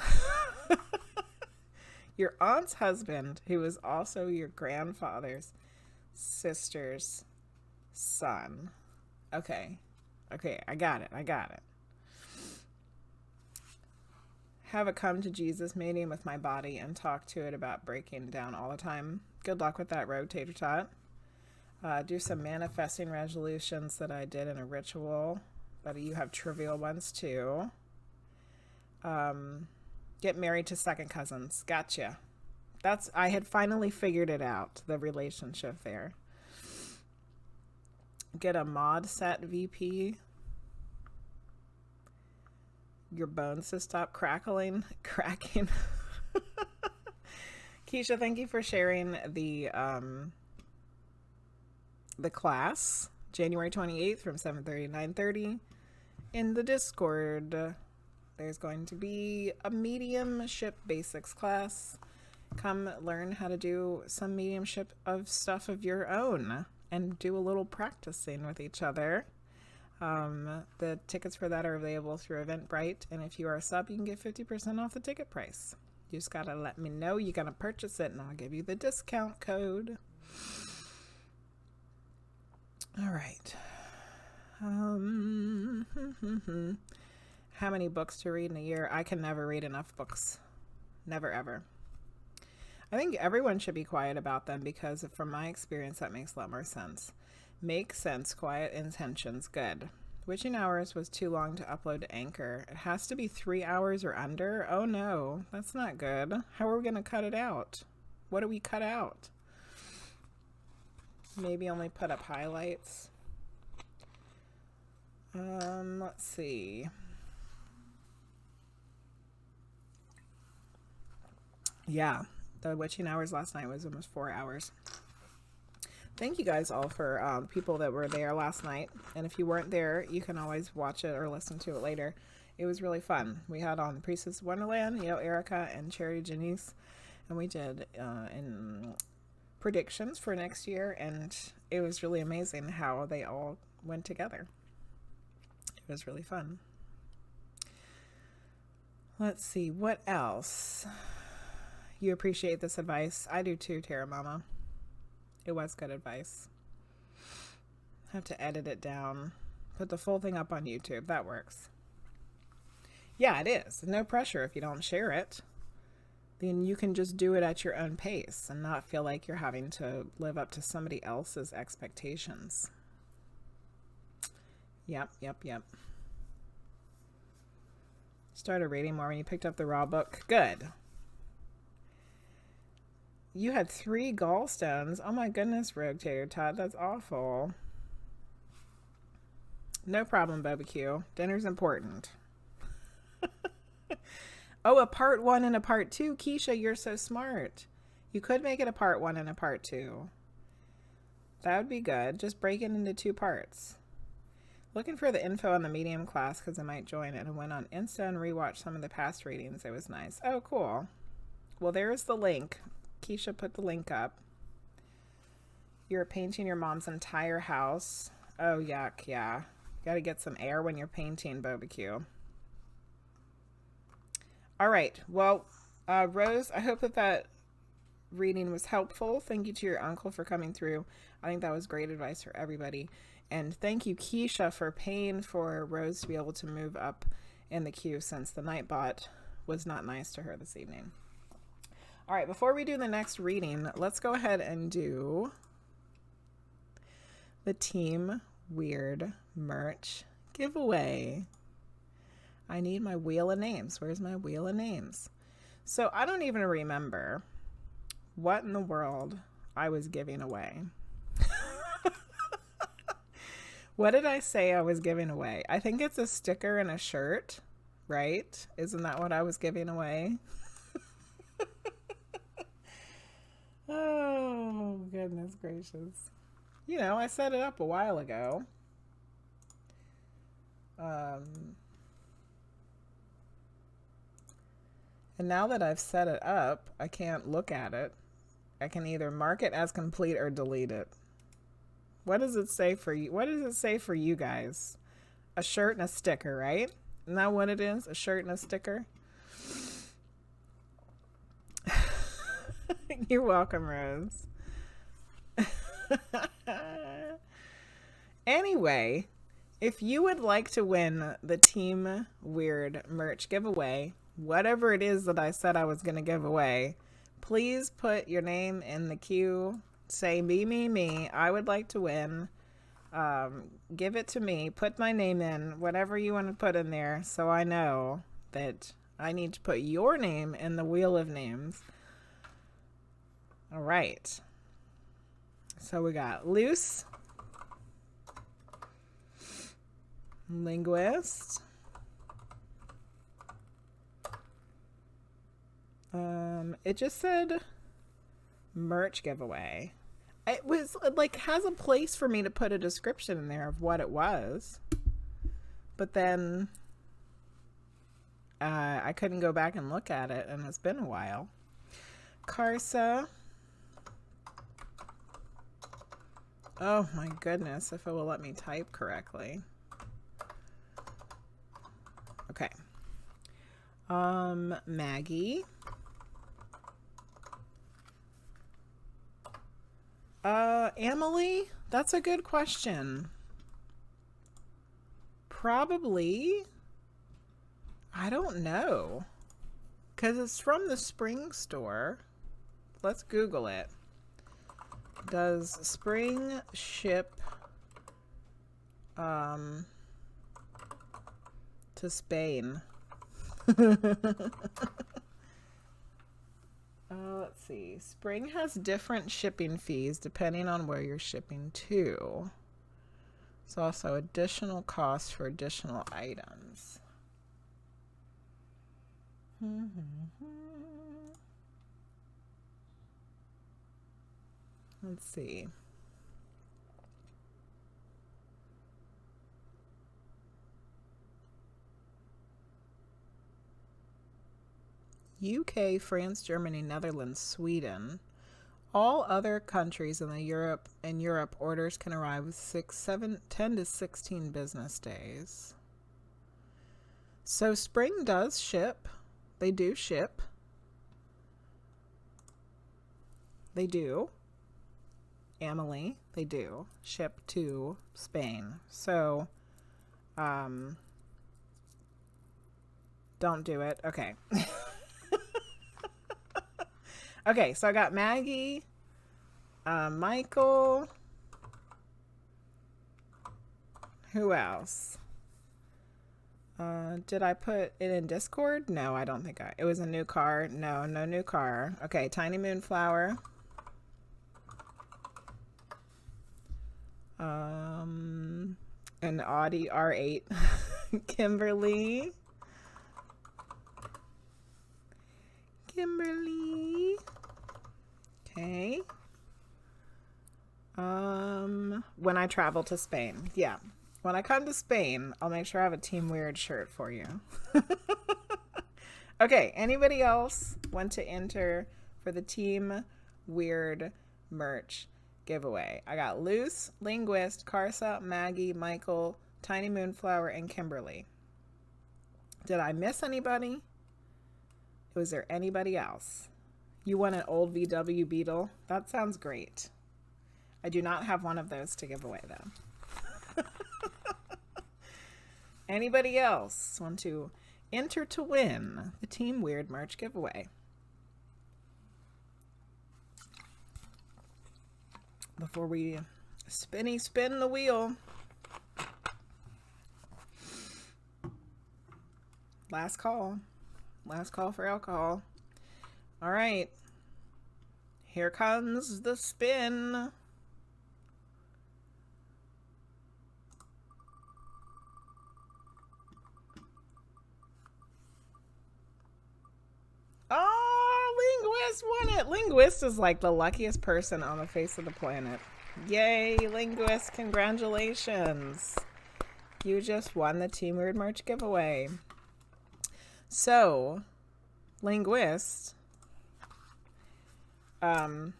Your aunt's husband, who is also your grandfather's sister's son. Okay. Okay, I got it. Have a come to Jesus meeting with my body and talk to it about breaking down all the time. Good luck with that, RogueTaterTot. Do some manifesting resolutions that I did in a ritual, but you have trivial ones too. Get married to second cousins. Gotcha. I had finally figured it out, the relationship there. Get a mod set VP. Your bones to stop cracking. Keisha, thank you for sharing the class, January 28th from 7:30 to 9:30 in the Discord. There's going to be a mediumship basics class. Come learn how to do some mediumship of stuff of your own and do a little practicing with each other. The tickets for that are available through Eventbrite, and if you are a sub, you can get 50% off the ticket price. You just gotta let me know you're gonna purchase it, and I'll give you the discount code. All right. How many books to read in a year? I can never read enough books. Never, ever. I think everyone should be quiet about them because from my experience, that makes a lot more sense. Make sense, quiet intentions, good. Witching hours was too long to upload to Anchor. It has to be 3 hours or under? Oh no, that's not good. How are we going to cut it out? What do we cut out? Maybe only put up highlights. Let's see. Yeah, the witching hours last night was almost 4 hours. Thank you guys all for people that were there last night. And if you weren't there, you can always watch it or listen to it later. It was really fun. We had on Priestess Wonderland, Erica, and Charity Janice. And we did in predictions for next year. And it was really amazing how they all went together. It was really fun. Let's see, what else? You appreciate this advice? I do too, TarotMama. It was good advice. Have to edit it down. Put the full thing up on YouTube. That works. Yeah, it is. No pressure if you don't share it. Then you can just do it at your own pace and not feel like you're having to live up to somebody else's expectations. Yep. Started reading more when you picked up the raw book. Good. You had 3 gallstones. Oh my goodness, RogueTaterTot. That's awful. No problem, BobaQi. Dinner's important. Oh, a part 1 and a part 2. Keisha, you're so smart. You could make it a part 1 and a part 2. That would be good. Just break it into 2 parts. Looking for the info on the medium class because I might join it. And went on Insta and rewatched some of the past readings. It was nice. Oh, cool. Well, there's the link. Keisha put the link up. You're painting your mom's entire house. Oh, yuck, yeah. You gotta get some air when you're painting, BobaQi. All right. Well, Rose, I hope that that reading was helpful. Thank you to your uncle for coming through. I think that was great advice for everybody. And thank you, Keisha, for paying for Rose to be able to move up in the queue since the Nightbot was not nice to her this evening. All right, before we do the next reading, let's go ahead and do the Team Weird merch giveaway. I need my wheel of names. Where's my wheel of names? So I don't even remember what in the world I was giving away. What did I say I was giving away? I think it's a sticker and a shirt, right? Isn't that what I was giving away? Oh, goodness gracious. You know, I set it up a while ago. And now that I've set it up, I can't look at it. I can either mark it as complete or delete it. What does it say for you? What does it say for you guys? A shirt and a sticker, right? Isn't that what it is? A shirt and a sticker? You're welcome, Rose. Anyway, if you would like to win the Team Weird merch giveaway, whatever it is that I said I was going to give away, please put your name in the queue. Say me. I would like to win. Give it to me. Put my name in. Whatever you want to put in there so I know that I need to put your name in the wheel of names. All right. So we got Luce, Linguizt, it just said merch giveaway. It was like has a place for me to put a description in there of what it was, but then I couldn't go back and look at it, and it's been a while. Karsa. Oh my goodness, if it will let me type correctly. Okay. Maggie. Amelie? That's a good question. Probably. I don't know. 'Cause it's from the spring store. Let's Google it. Does spring ship to Spain? Let's see. Spring has different shipping fees depending on where you're shipping to. There's also additional costs for additional items. Let's see. UK, France, Germany, Netherlands, Sweden. All other countries in Europe orders can arrive with 10 to 16 business days. So spring does ship. They do ship. They do. Amelie, they do ship to Spain. So, don't do it. Okay. Okay, so I got Maggie, Michael. Who else? Did I put it in Discord? No, I don't think it was a new car. No new car. Okay, TinyMoonFlower. An Audi R8. Kimberly. Okay. When I travel to Spain. Yeah. When I come to Spain, I'll make sure I have a Team Weird shirt for you. Okay. Anybody else want to enter for the Team Weird merch giveaway? I got Luce, Linguizt, Karsa, Maggie, Michael, TinyMoonFlower, and Kimberly. Did I miss anybody? Was there anybody else? You want an old VW Beetle? That sounds great. I do not have one of those to give away though. Anybody else want to enter to win the Team Weird merch giveaway? Before we spin the wheel. Last call. Last call for alcohol. All right. Here comes the spin. Oh, Linguizt won it. Linguizt is like the luckiest person on the face of the planet. Yay, Linguizt. Congratulations. You just won the Team Weird merch giveaway. So, Linguizt, I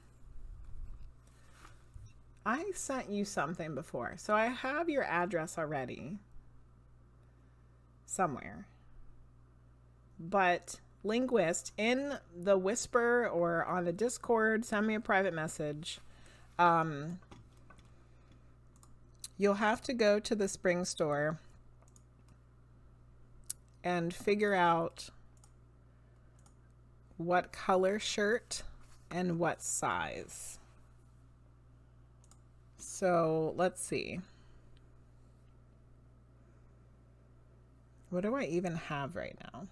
sent you something before. So I have your address already somewhere. But Linguizt, in the Whisper or on the Discord, send me a private message. You'll have to go to the spring store and figure out what color shirt and what size. So let's see. What do I even have right now?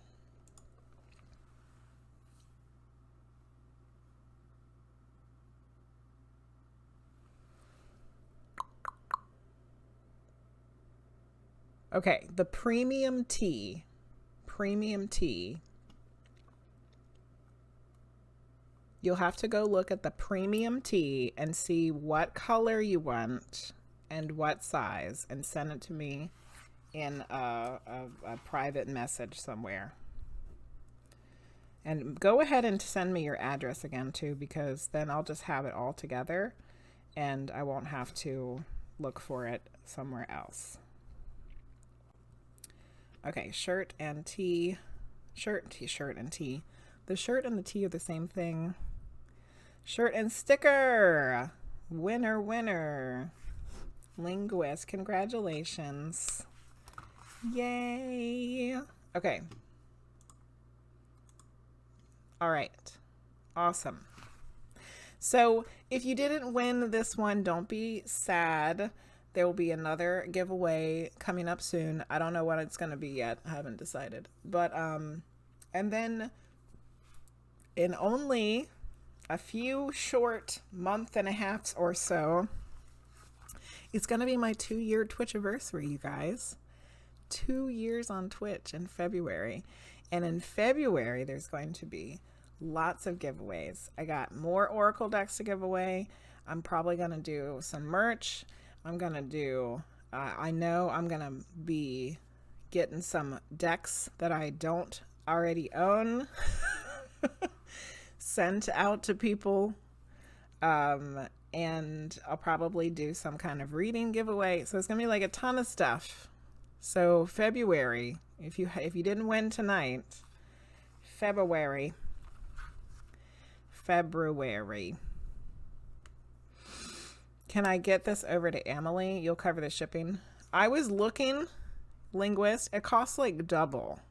Okay, the premium tea. You'll have to go look at the premium tea and see what color you want and what size, and send it to me in a private message somewhere. And go ahead and send me your address again too, because then I'll just have it all together and I won't have to look for it somewhere else. Okay, shirt and tee. Shirt, t-shirt, and tee. The shirt and the tee are the same thing. Shirt and sticker. Winner, winner. Linguizt, congratulations. Yay. Okay. All right. Awesome. So if you didn't win this one, don't be sad. There will be another giveaway coming up soon. I don't know what it's going to be yet. I haven't decided. But, and then in only a few short month and a half or so, it's going to be my 2-year Twitch anniversary, you guys. 2 years on Twitch in February. And in February, there's going to be lots of giveaways. I got more Oracle decks to give away. I'm probably going to do some merch. I'm going to do, I know I'm going to be getting some decks that I don't already own sent out to people. And I'll probably do some kind of reading giveaway. So it's going to be like a ton of stuff. So February, if you didn't win tonight, February. Can I get this over to Amelie? You'll cover the shipping. I was looking, Linguizt, it costs like double.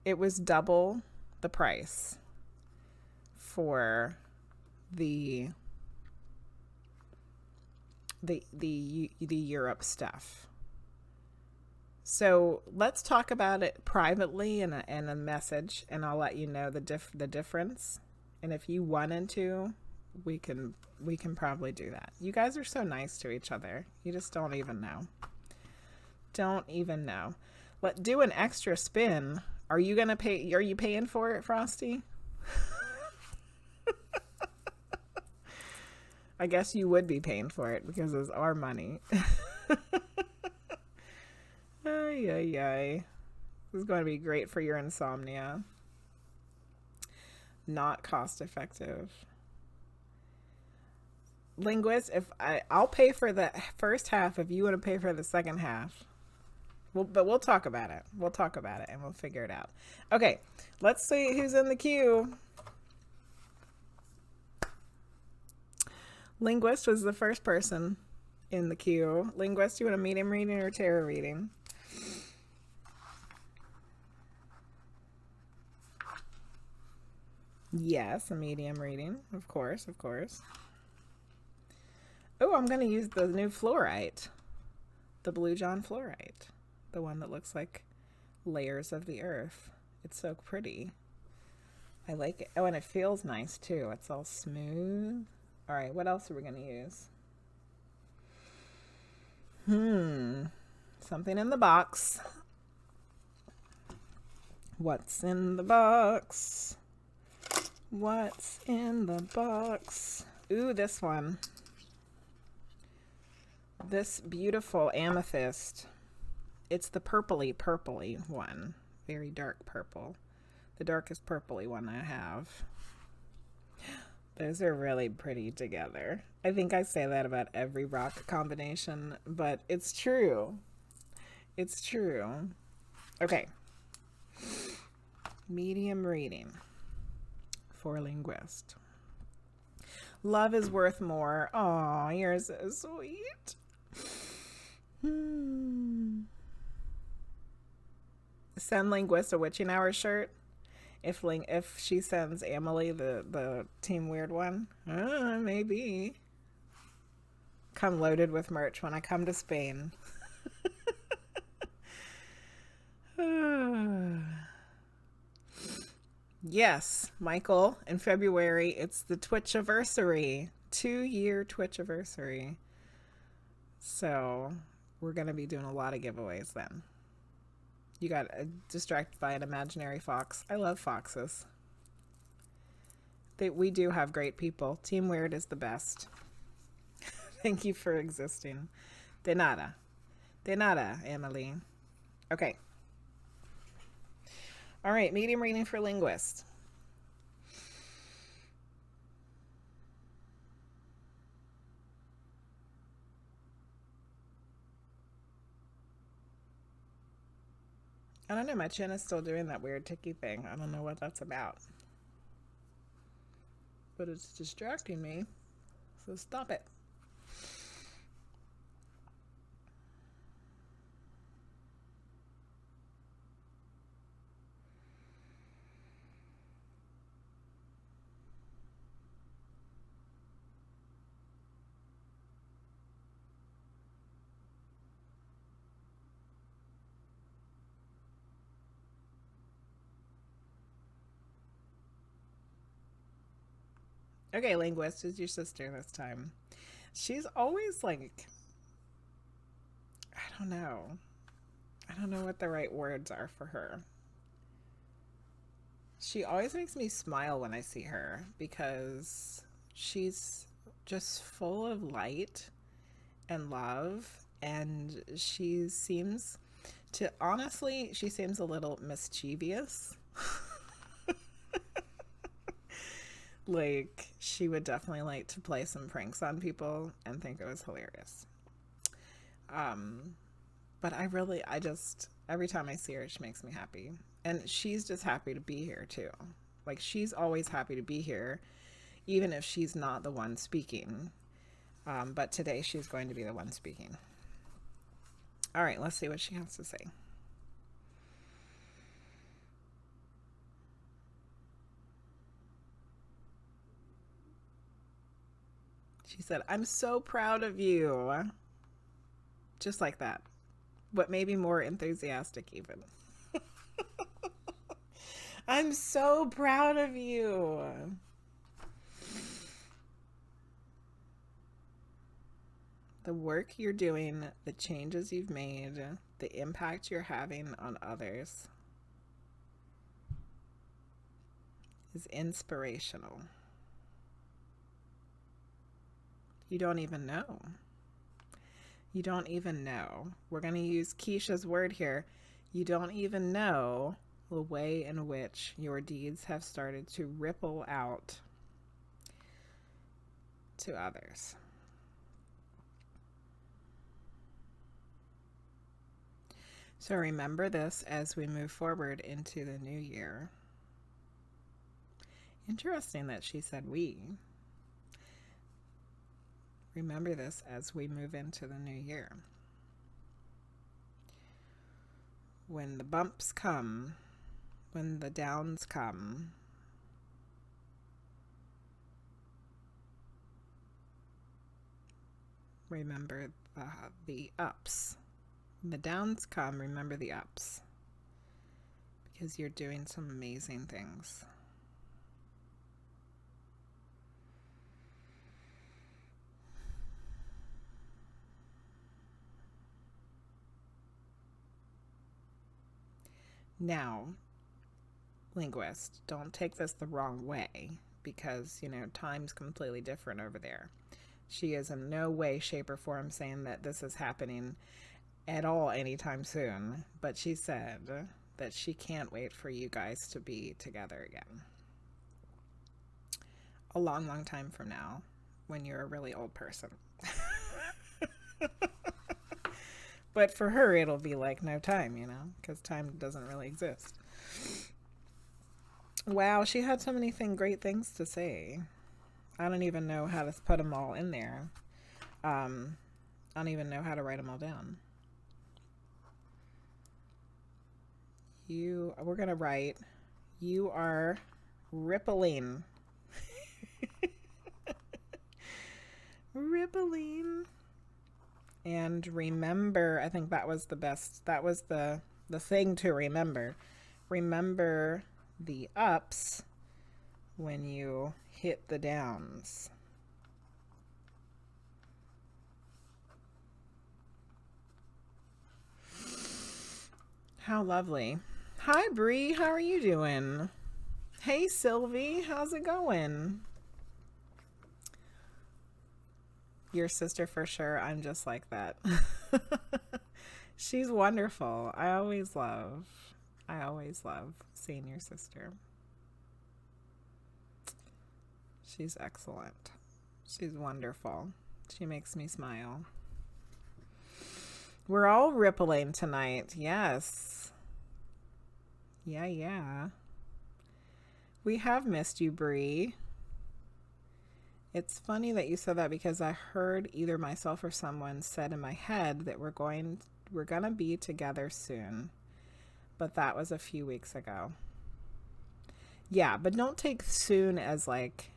It was double the price for the Europe stuff. So let's talk about it privately in a message, and I'll let you know the difference. And if you wanted to, we can probably do that. You guys are so nice to each other. You just don't even know. Don't even know. Let's do an extra spin. Are you gonna pay? Are you paying for it, Frosty? I guess you would be paying for it because it's our money. Ay, ay, ay. This is going to be great for your insomnia. Not cost effective. Linguizt, if I'll pay for the first half if you want to pay for the second half. But we'll talk about it. We'll talk about it and we'll figure it out. Okay, let's see who's in the queue. Linguizt was the first person in the queue. Linguizt, you want a medium reading or tarot reading? Yes, a medium reading. Of course, of course. Oh, I'm going to use the new fluorite. The Blue John fluorite. The one that looks like layers of the earth. It's so pretty. I like it. Oh, and it feels nice too. It's all smooth. All right, what else are we going to use? Something in the box. What's in the box? What's in the box? Ooh, this one. This beautiful amethyst. It's the purpley one. Very dark purple. The darkest purpley one I have. Those are really pretty together. I think I say that about every rock combination, but it's true. It's true. Okay. Medium reading for Linguizt. Love is worth more. Aw, you're so sweet. Send Linguizt a witching hour shirt. If she sends Amelie the Team Weird one, maybe. Come loaded with merch when I come to Spain. Yes, Michael, in February, it's the Twitchiversary. 2-year Twitchiversary. So we're going to be doing a lot of giveaways then. You got distracted by an imaginary fox. I love foxes. We do have great people. Team Weird is the best. Thank you for existing. De nada. De nada, Amelie. Okay. All right, medium reading for Linguizt. I don't know, my chin is still doing that weird ticky thing. I don't know what that's about. But it's distracting me, so stop it. Okay, Linguizt is your sister this time. She's always like, I don't know. I don't know what the right words are for her. She always makes me smile when I see her because she's just full of light and love, and she seems to, honestly, she seems a little mischievous. Like, she would definitely like to play some pranks on people and think it was hilarious. But I just, every time I see her, she makes me happy. And she's just happy to be here too. Like, she's always happy to be here, even if she's not the one speaking. But today she's going to be the one speaking. All right, let's see what she has to say. She said, I'm so proud of you. Just like that. But maybe more enthusiastic even. I'm so proud of you. The work you're doing, the changes you've made, the impact you're having on others is inspirational. You don't even know. You don't even know. We're going to use Keisha's word here. You don't even know the way in which your deeds have started to ripple out to others. So remember this as we move forward into the new year. Interesting that she said we. Remember this as we move into the new year. When the bumps come, when the downs come, remember the ups. When the downs come, remember the ups. Because you're doing some amazing things. Now, Linguizt, don't take this the wrong way, because, you know, time's completely different over there. She is in no way, shape, or form saying that this is happening at all anytime soon, but she said that she can't wait for you guys to be together again. A long, long time from now, when you're a really old person. But for her, it'll be like no time, you know, because time doesn't really exist. Wow, she had so many great things to say. I don't even know how to put them all in there. I don't even know how to write them all down. We're going to write, you are rippling. Rippling. And remember, I think that was the best. That was the thing to remember. Remember the ups when you hit the downs. How lovely. Hi, Briii. How are you doing? Hey, Sylvie. How's it going? Your sister for sure. I'm just like that. She's wonderful. I always love seeing your sister. She's excellent. She's wonderful. She makes me smile. We're all rippling tonight. Yes. Yeah. We have missed you, Briii. It's funny that you said that, because I heard either myself or someone said in my head that we're gonna be together soon. But that was a few weeks ago. Yeah, but don't take soon as like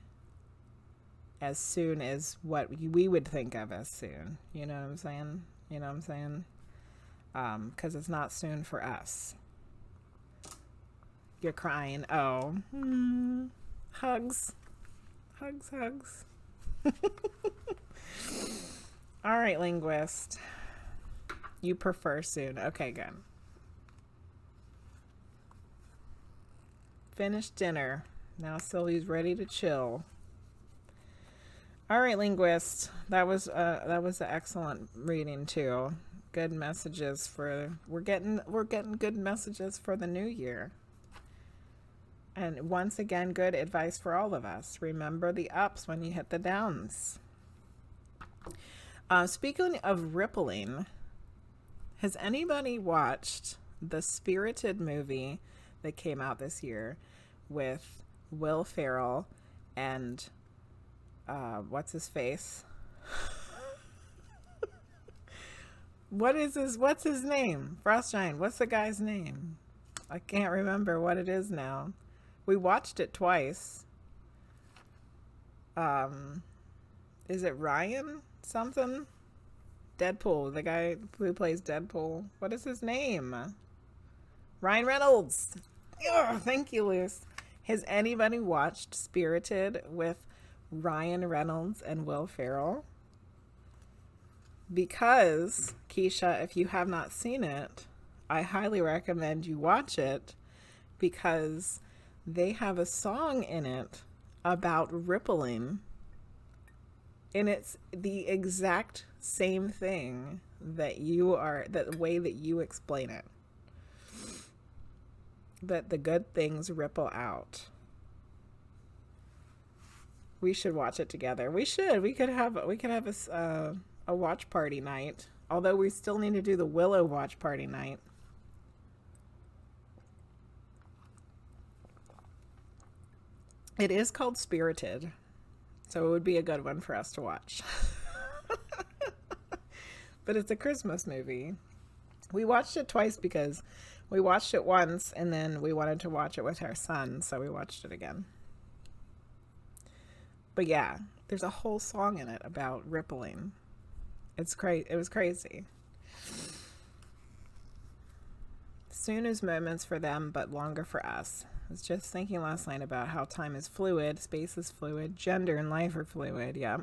as soon as what we would think of as soon. You know what I'm saying? You know what I'm saying? Because it's not soon for us. You're crying. Oh. Hugs. Hugs. All right, Linguizt. You prefer soon. Okay, good. Finished dinner. Now Sylvie's ready to chill. All right, Linguizt. That was an excellent reading too. Good messages for we're getting good messages for the new year. And once again, good advice for all of us. Remember the ups when you hit the downs. Speaking of rippling, has anybody watched the Spirited movie that came out this year with Will Ferrell and what's his face? What's his name? Frostshine. What's the guy's name? I can't remember what it is now. We watched it twice. Is it Ryan something? Deadpool, the guy who plays Deadpool. What is his name? Ryan Reynolds. Ugh, thank you, Luce. Has anybody watched Spirited with Ryan Reynolds and Will Ferrell? Because, Keisha, if you have not seen it, I highly recommend you watch it, because they have a song in it about rippling, and it's the exact same thing that the way that you explain it, that the good things ripple out. We should watch it together. We could have a watch party night, although we still need to do the Willow watch party night. It is called Spirited, so it would be a good one for us to watch. But it's a Christmas movie. We watched it twice because we watched it once and then we wanted to watch it with our son, so we watched it again. But yeah, there's a whole song in it about rippling. It's crazy. It was crazy. Soon is moments for them, but longer for us. I was just thinking last night about how time is fluid, space is fluid, gender and life are fluid. Yeah.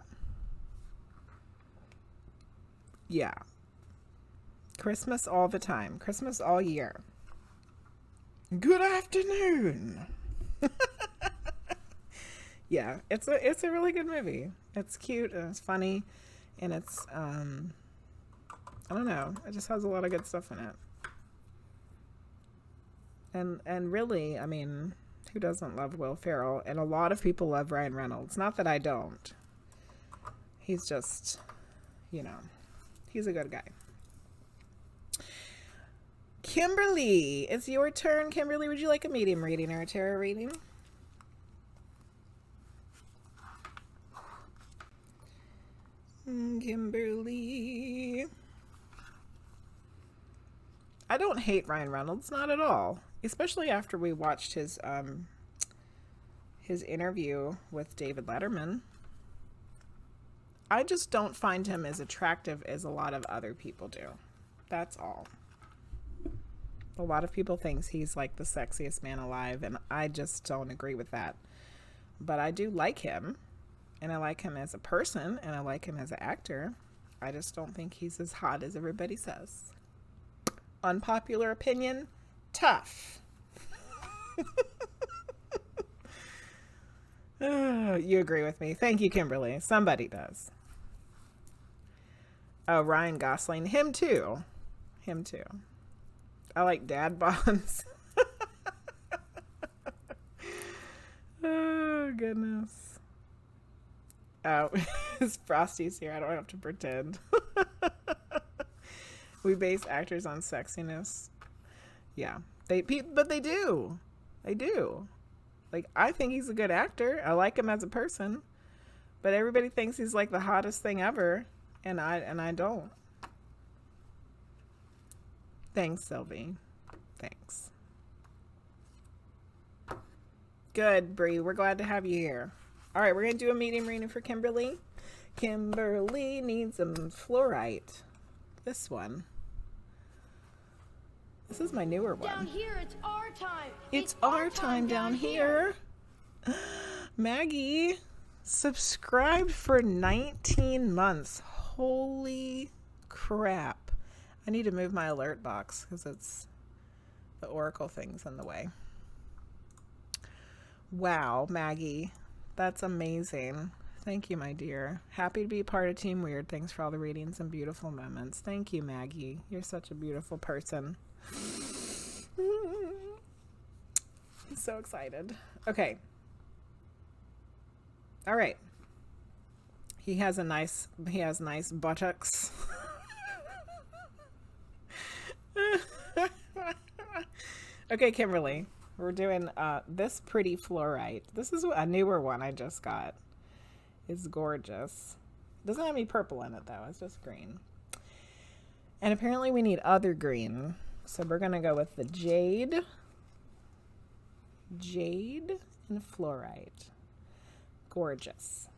Yeah. Christmas all the time. Christmas all year. Good afternoon. Yeah, it's a really good movie. It's cute and it's funny and it's I don't know, it just has a lot of good stuff in it. And really, I mean, who doesn't love Will Ferrell? And a lot of people love Ryan Reynolds. Not that I don't. He's just, you know, he's a good guy. Kimberly, it's your turn. Kimberly, would you like a medium reading or a tarot reading? Kimberly. I don't hate Ryan Reynolds, not at all. Especially after we watched his interview with David Letterman. I just don't find him as attractive as a lot of other people do. That's all. A lot of people think he's like the sexiest man alive, and I just don't agree with that. But I do like him, and I like him as a person, and I like him as an actor. I just don't think he's as hot as everybody says. Unpopular opinion, tough. You agree with me. Thank you, Kimberly. Somebody does. Oh, Ryan Gosling. Him too. Him too. I like dad bods. Oh, goodness. Oh, Frosty's here. I don't have to pretend. We base actors on sexiness. Yeah. But they do. They do. Like, I think he's a good actor. I like him as a person. But everybody thinks he's like the hottest thing ever. And I don't. Thanks, Sylvie. Thanks. Good, Bree. We're glad to have you here. All right, we're going to do a medium reading for Kimberly. Kimberly needs some fluorite. This one. This is my newer one. Down here, it's our time. It's our time down here. Maggie subscribed for 19 months. Holy crap. I need to move my alert box because it's the Oracle thing's in the way. Wow, Maggie. That's amazing. Thank you, my dear. Happy to be part of Team Weird. Thanks for all the readings and beautiful moments. Thank you, Maggie. You're such a beautiful person. I'm so excited. Okay. All right. He has nice buttocks. Okay, Kimberly. We're doing this pretty fluorite. This is a newer one I just got. It's gorgeous. It doesn't have any purple in it though. It's just green. And apparently we need other green. So we're going to go with the jade and fluorite. Gorgeous.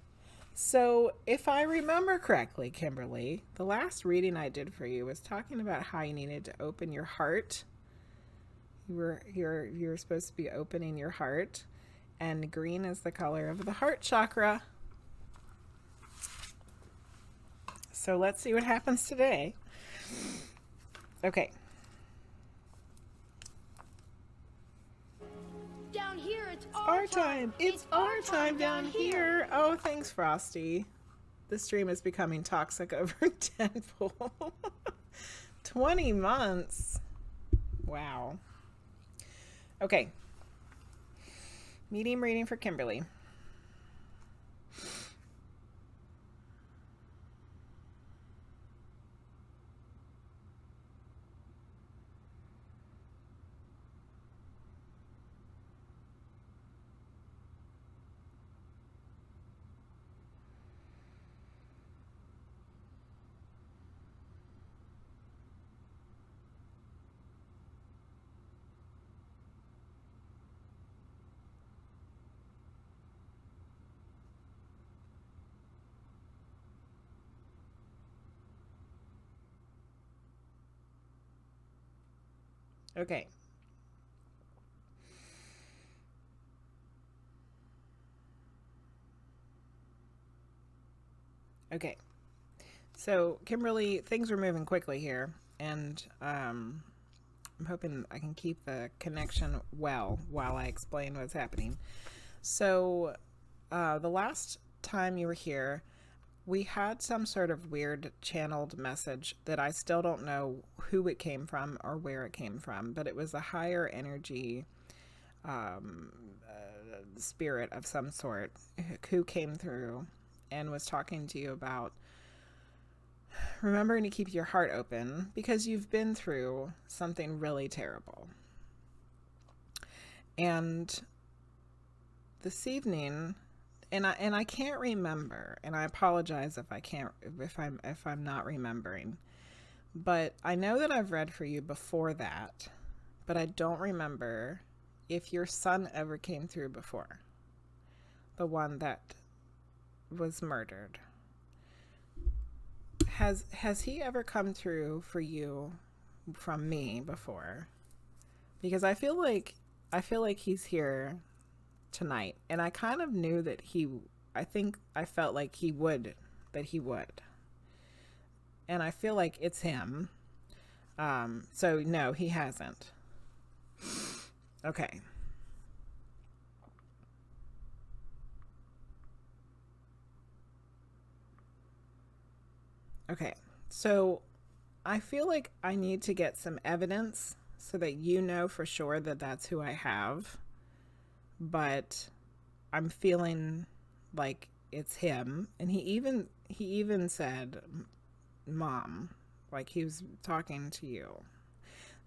So if I remember correctly, Kimberly, the last reading I did for you was talking about how you needed to open your heart. You're supposed to be opening your heart, and green is the color of the heart chakra. So let's see what happens today. Okay. Down here, it's Our time. It's our time down here. Oh, thanks, Frosty. This stream is becoming toxic over tenfold. 20 months. Wow. Okay. Medium reading for Kimberly. Okay. Okay. So, Kimberly, things are moving quickly here, and I'm hoping I can keep the connection well while I explain what's happening. So, the last time you were here, we had some sort of weird channeled message that I still don't know who it came from or where it came from, but it was a higher energy spirit of some sort who came through and was talking to you about remembering to keep your heart open because you've been through something really terrible. And this evening, and I can't remember, and I apologize if I'm not remembering, but I know that I've read for you before that, but I don't remember if your son ever came through before, the one that was murdered. Has he ever come through for you from me before? Because I feel like he's here tonight, and I kind of knew that I felt like he would, and I feel like it's him. So no, he hasn't. Okay. Okay, so I feel like I need to get some evidence so that you know for sure that that's who I have. But I'm feeling like it's him. And he even said, Mom, like he was talking to you.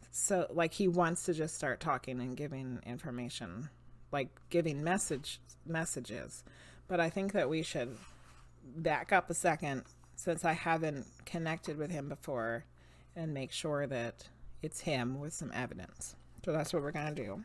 So like he wants to just start talking and giving information, like giving messages. But I think that we should back up a second, since I haven't connected with him before, and make sure that it's him with some evidence. So that's what we're going to do.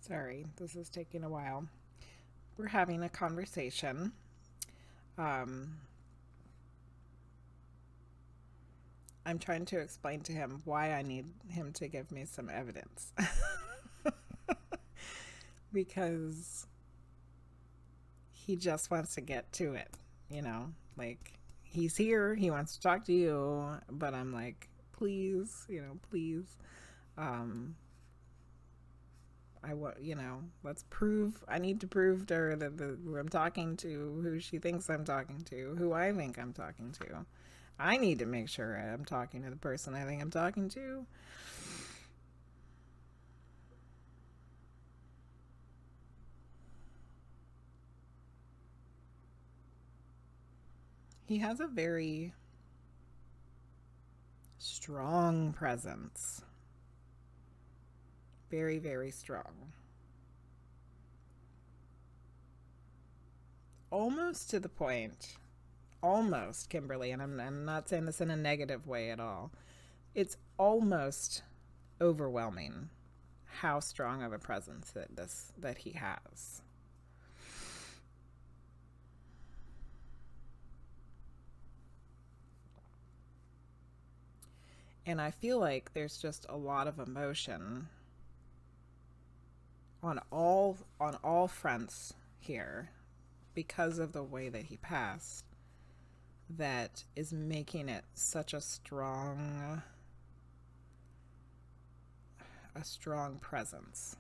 Sorry, this is taking a while. We're having a conversation. I'm trying to explain to him why I need him to give me some evidence. Because he just wants to get to it, like he's here, he wants to talk to you, but I'm like, please, please. Let's prove, I need to prove to her that who I'm talking to, who she thinks I'm talking to, who I think I'm talking to. I need to make sure I'm talking to the person I think I'm talking to. He has a very strong presence. Very, very strong. Almost to the point, almost, Kimberly, and I'm not saying this in a negative way at all. It's almost overwhelming how strong of a presence that he has. And I feel like there's just a lot of emotion on all fronts here because of the way that he passed. that is making it such a strong presence.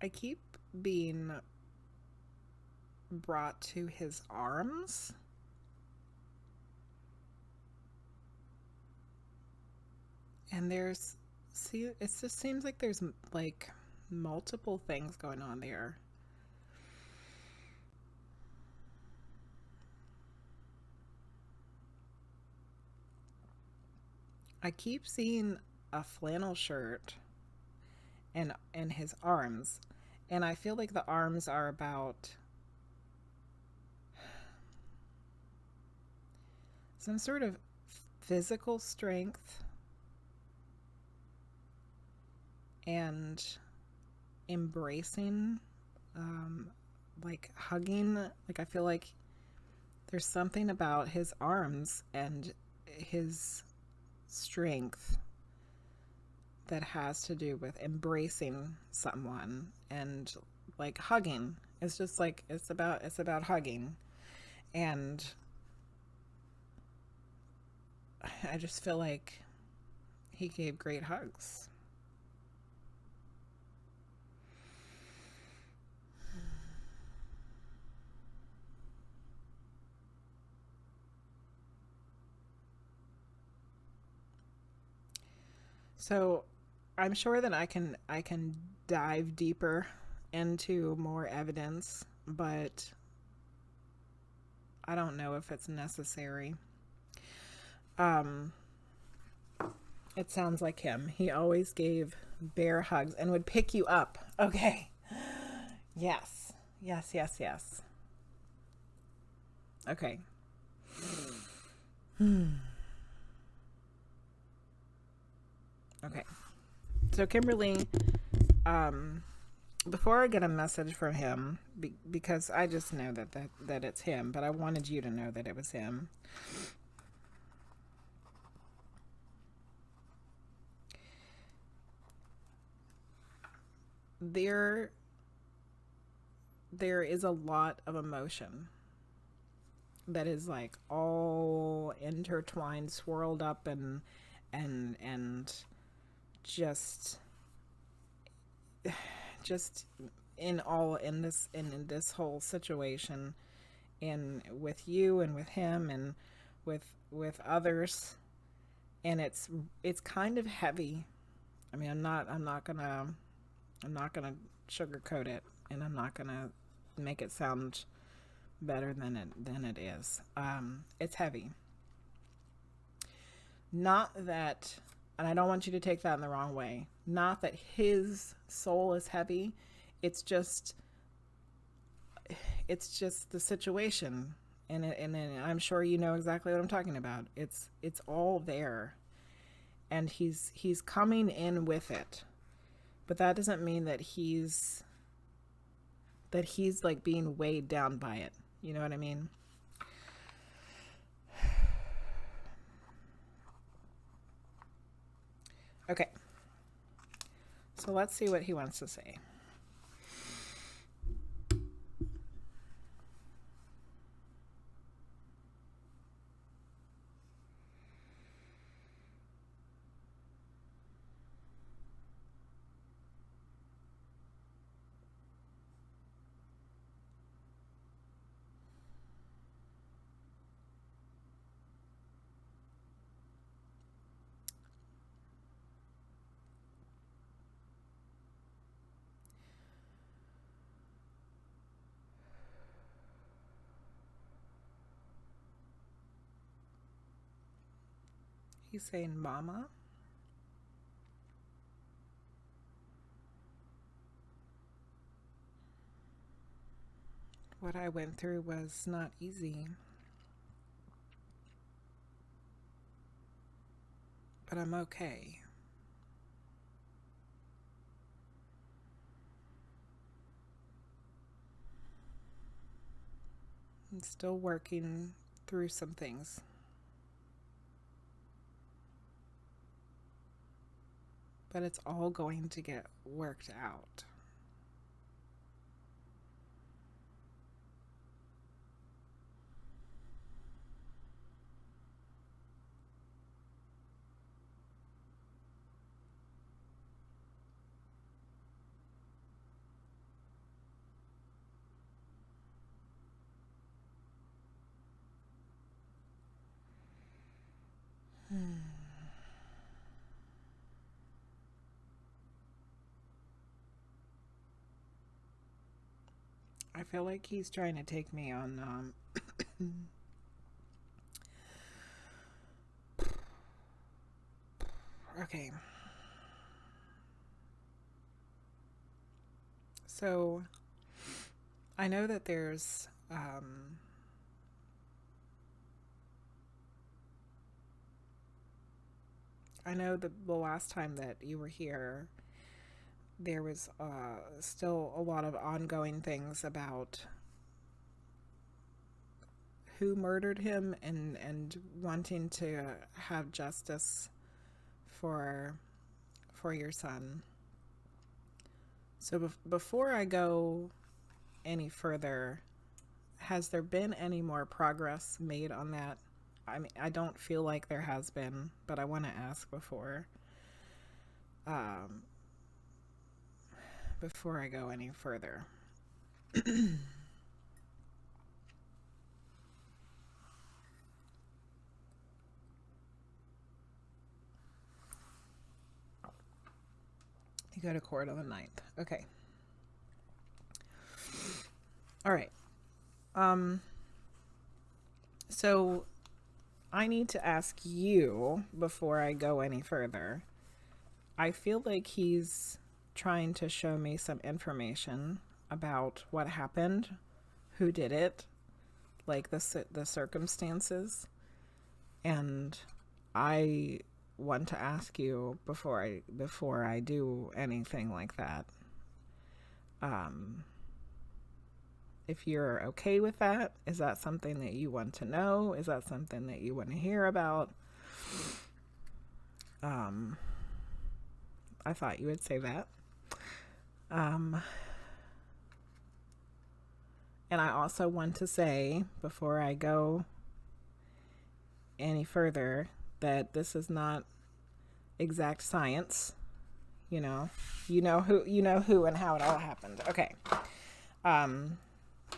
I keep being brought to his arms. And it just seems like there's like multiple things going on there. I keep seeing a flannel shirt and his arms. And I feel like the arms are about some sort of physical strength and embracing, like hugging. Like I feel like there's something about his arms and his strength that has to do with embracing someone and like hugging. It's just like it's about hugging. And I just feel like he gave great hugs. So I'm sure that I can dive deeper into more evidence, but I don't know if it's necessary. It sounds like him. He always gave bear hugs and would pick you up. Okay. Yes. Yes, yes, yes. Okay. Okay. So Kimberly, before I get a message from him, because I just know that it's him, but I wanted you to know that it was him. There is a lot of emotion that is like all intertwined, swirled up, and just in this whole situation, with you and with him and with others, and it's kind of heavy. I mean, I'm not gonna sugarcoat it, and I'm not gonna make it sound better than it is. It's heavy. Not that, and I don't want you to take that in the wrong way, not that his soul is heavy. It's just the situation, and I'm sure you know exactly what I'm talking about. It's all there, and he's coming in with it, but that doesn't mean that he's like being weighed down by it. You know what I mean? Okay. So let's see what he wants to say. He's saying, Mama. What I went through was not easy. But I'm okay. I'm still working through some things. But it's all going to get worked out. I feel like he's trying to take me on, okay. So, I know that there's, I know that the last time that you were here, there was still a lot of ongoing things about who murdered him and wanting to have justice for your son. So before I go any further, has there been any more progress made on that? I mean, I don't feel like there has been, but I want to ask before I go any further. You go to court on the 9th. Okay. All right. So I need to ask you before I go any further. I feel like he's trying to show me some information about what happened, who did it, like the circumstances, and I want to ask you before I do anything like that, if you're okay with that. Is that something that you want to know? Is that something that you want to hear about? I thought you would say that. And I also want to say, before I go any further, that this is not exact science. You know who and how it all happened. Okay.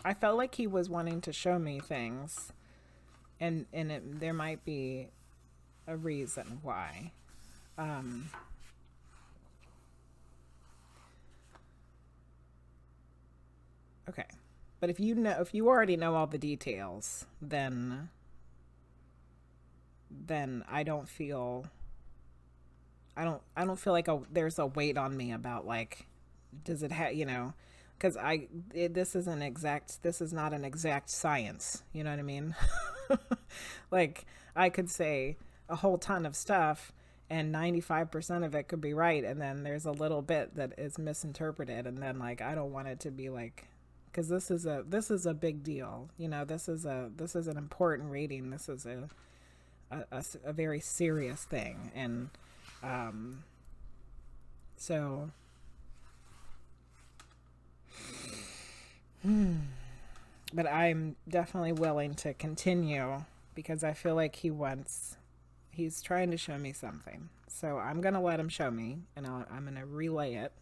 I felt like he was wanting to show me things, and there might be a reason why. Okay, but if you already know all the details, then I don't feel like there's a weight on me about, like, does it have, because this is not an exact science, you know what I mean? Like, I could say a whole ton of stuff and 95% of it could be right, and then there's a little bit that is misinterpreted, and then, like, I don't want it to be like, because this is a big deal, this is an important reading, this is a very serious thing, and so but I'm definitely willing to continue, because I feel like he's trying to show me something. So I'm gonna let him show me, and I'm gonna relay it,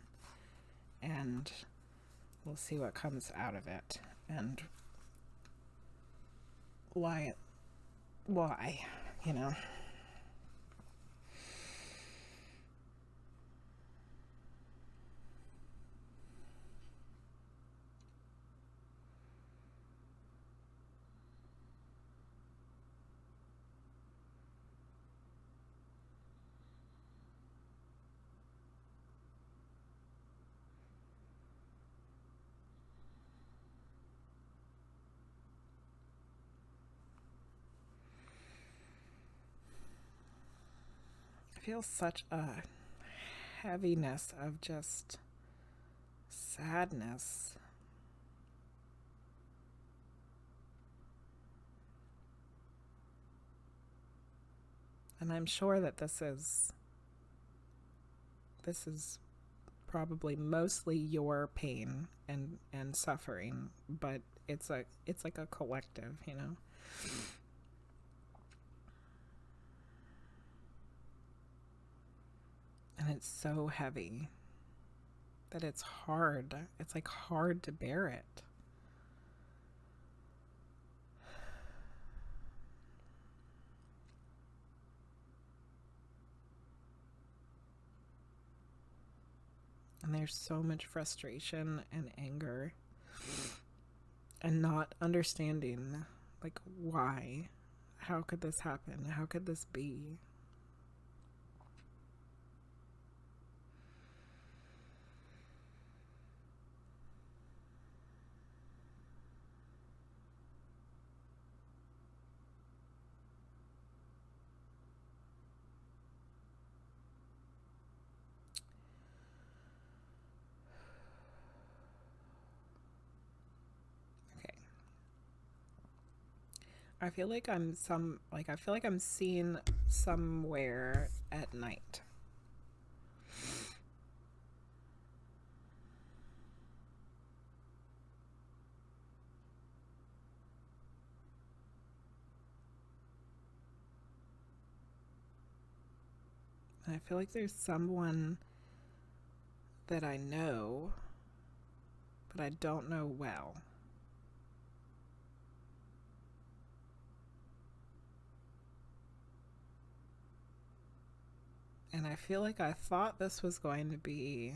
and we'll see what comes out of it, and why, I feel such a heaviness of just sadness. And I'm sure that this is probably mostly your pain and suffering, but it's like a collective, you know. And it's so heavy that it's hard. It's like hard to bear it. And there's so much frustration and anger and not understanding, like, why? How could this happen? How could this be? I feel like I'm seen somewhere at night. And I feel like there's someone that I know, but I don't know well. And I feel like I thought this was going to be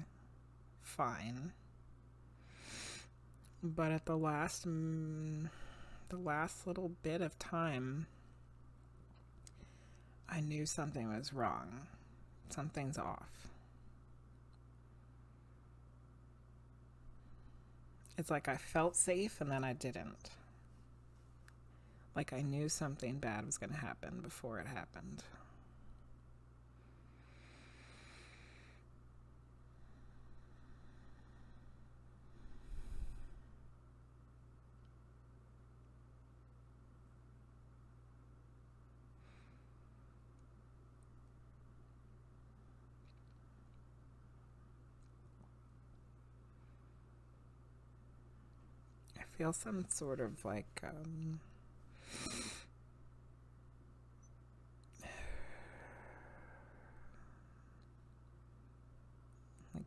fine. But at the last little bit of time, I knew something was wrong. Something's off. It's like I felt safe and then I didn't. Like I knew something bad was going to happen before it happened. I feel some sort of like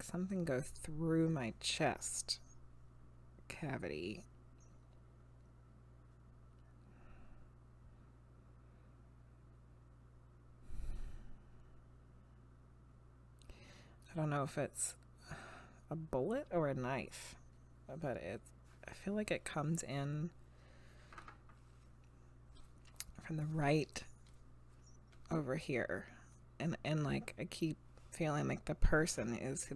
something go through my chest cavity. I don't know if it's a bullet or a knife, but I feel like it comes in from the right over here, and like I keep feeling like the person is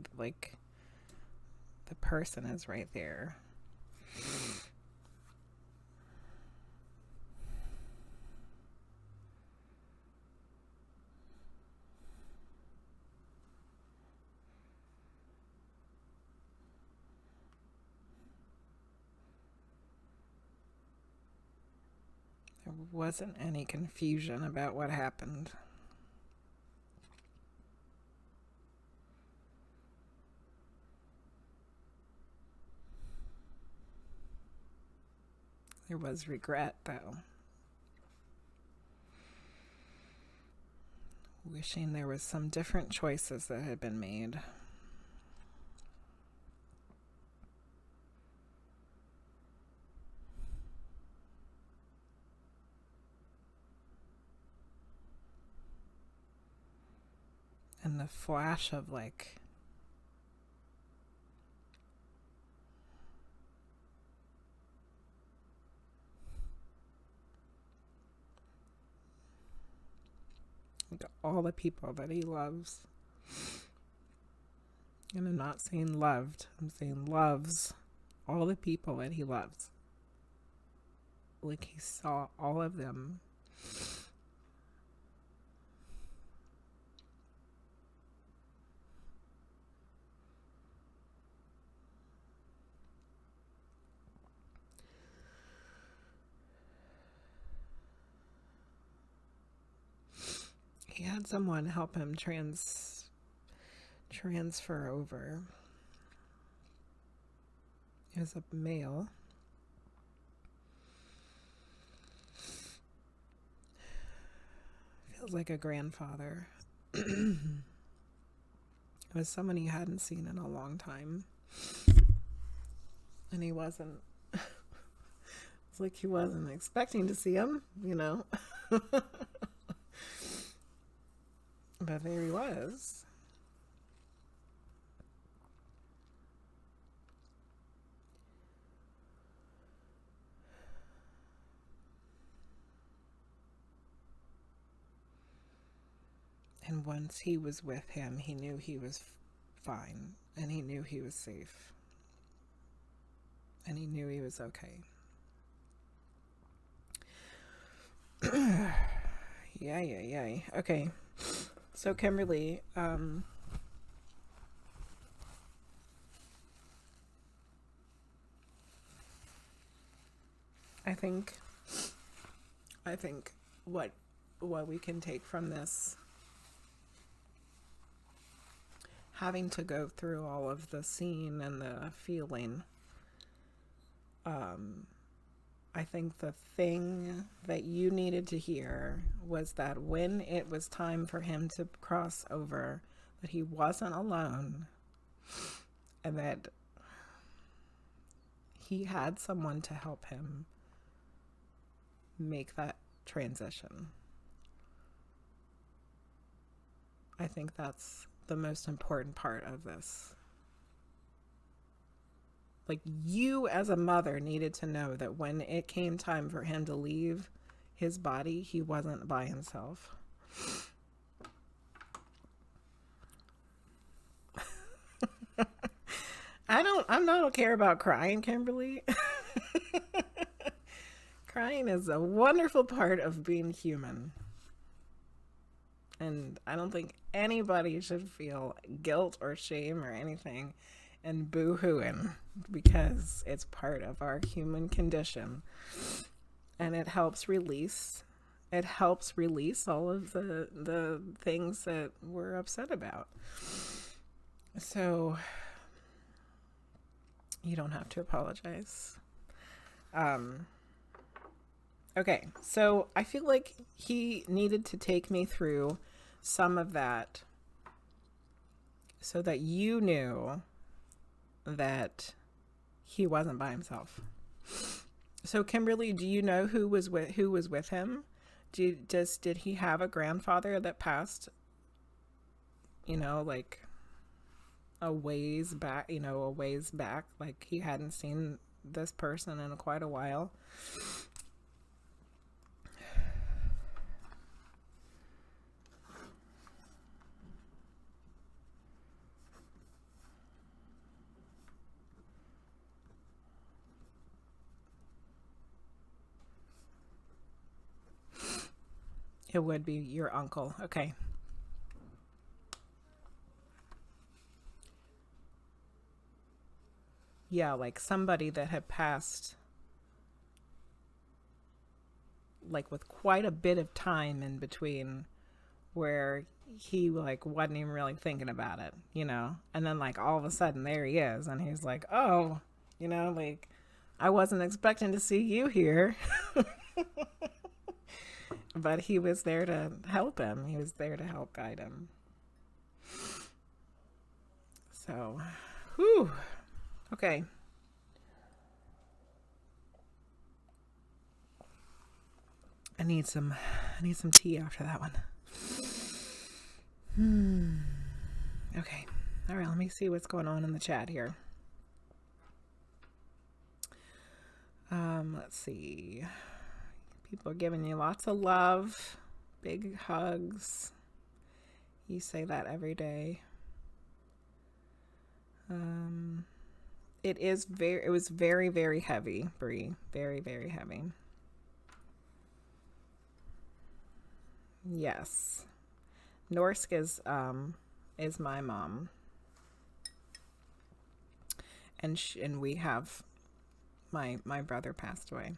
right there. There wasn't any confusion about what happened. There was regret, though. Wishing there was some different choices that had been made. And the flash of like all the people that he loves. And I'm not saying loved, I'm saying loves all the people that he loves. Like he saw all of them. He had someone help him transfer over. It was a male. Feels like a grandfather. It was someone he hadn't seen in a long time. And he wasn't, it's like he wasn't expecting to see him, you know. But there he was. And once he was with him, he knew he was fine, and he knew he was safe, and he knew he was okay. Yeah. Okay, so Kimberly, I think what we can take from this, having to go through all of the scene and the feeling, I think the thing that you needed to hear was that when it was time for him to cross over, that he wasn't alone, and that he had someone to help him make that transition. I think that's the most important part of this. Like, you as a mother needed to know that when it came time for him to leave his body, he wasn't by himself. I don't care about crying, Kimberly. Crying is a wonderful part of being human. And I don't think anybody should feel guilt or shame or anything and boo-hooing, because it's part of our human condition. And it helps release all of the things that we're upset about. So you don't have to apologize. Okay, so I feel like he needed to take me through some of that so that you knew that he wasn't by himself. So Kimberly, do you know who was with him? Did he have a grandfather that passed, like a ways back, like he hadn't seen this person in quite a while? It would be your uncle. Okay. Yeah, like somebody that had passed, like with quite a bit of time in between, where he like wasn't even really thinking about it, and then like all of a sudden there he is, and he's like, oh, like I wasn't expecting to see you here. But he was there to help him. He was there to help guide him. So, whew. Okay. I need some tea after that one. Okay. All right, let me see what's going on in the chat here. Let's see. People are giving you lots of love, big hugs. You say that every day. It was very, very heavy, Briii. Very, very heavy. Yes. Norsk is my mom. And we have my brother passed away.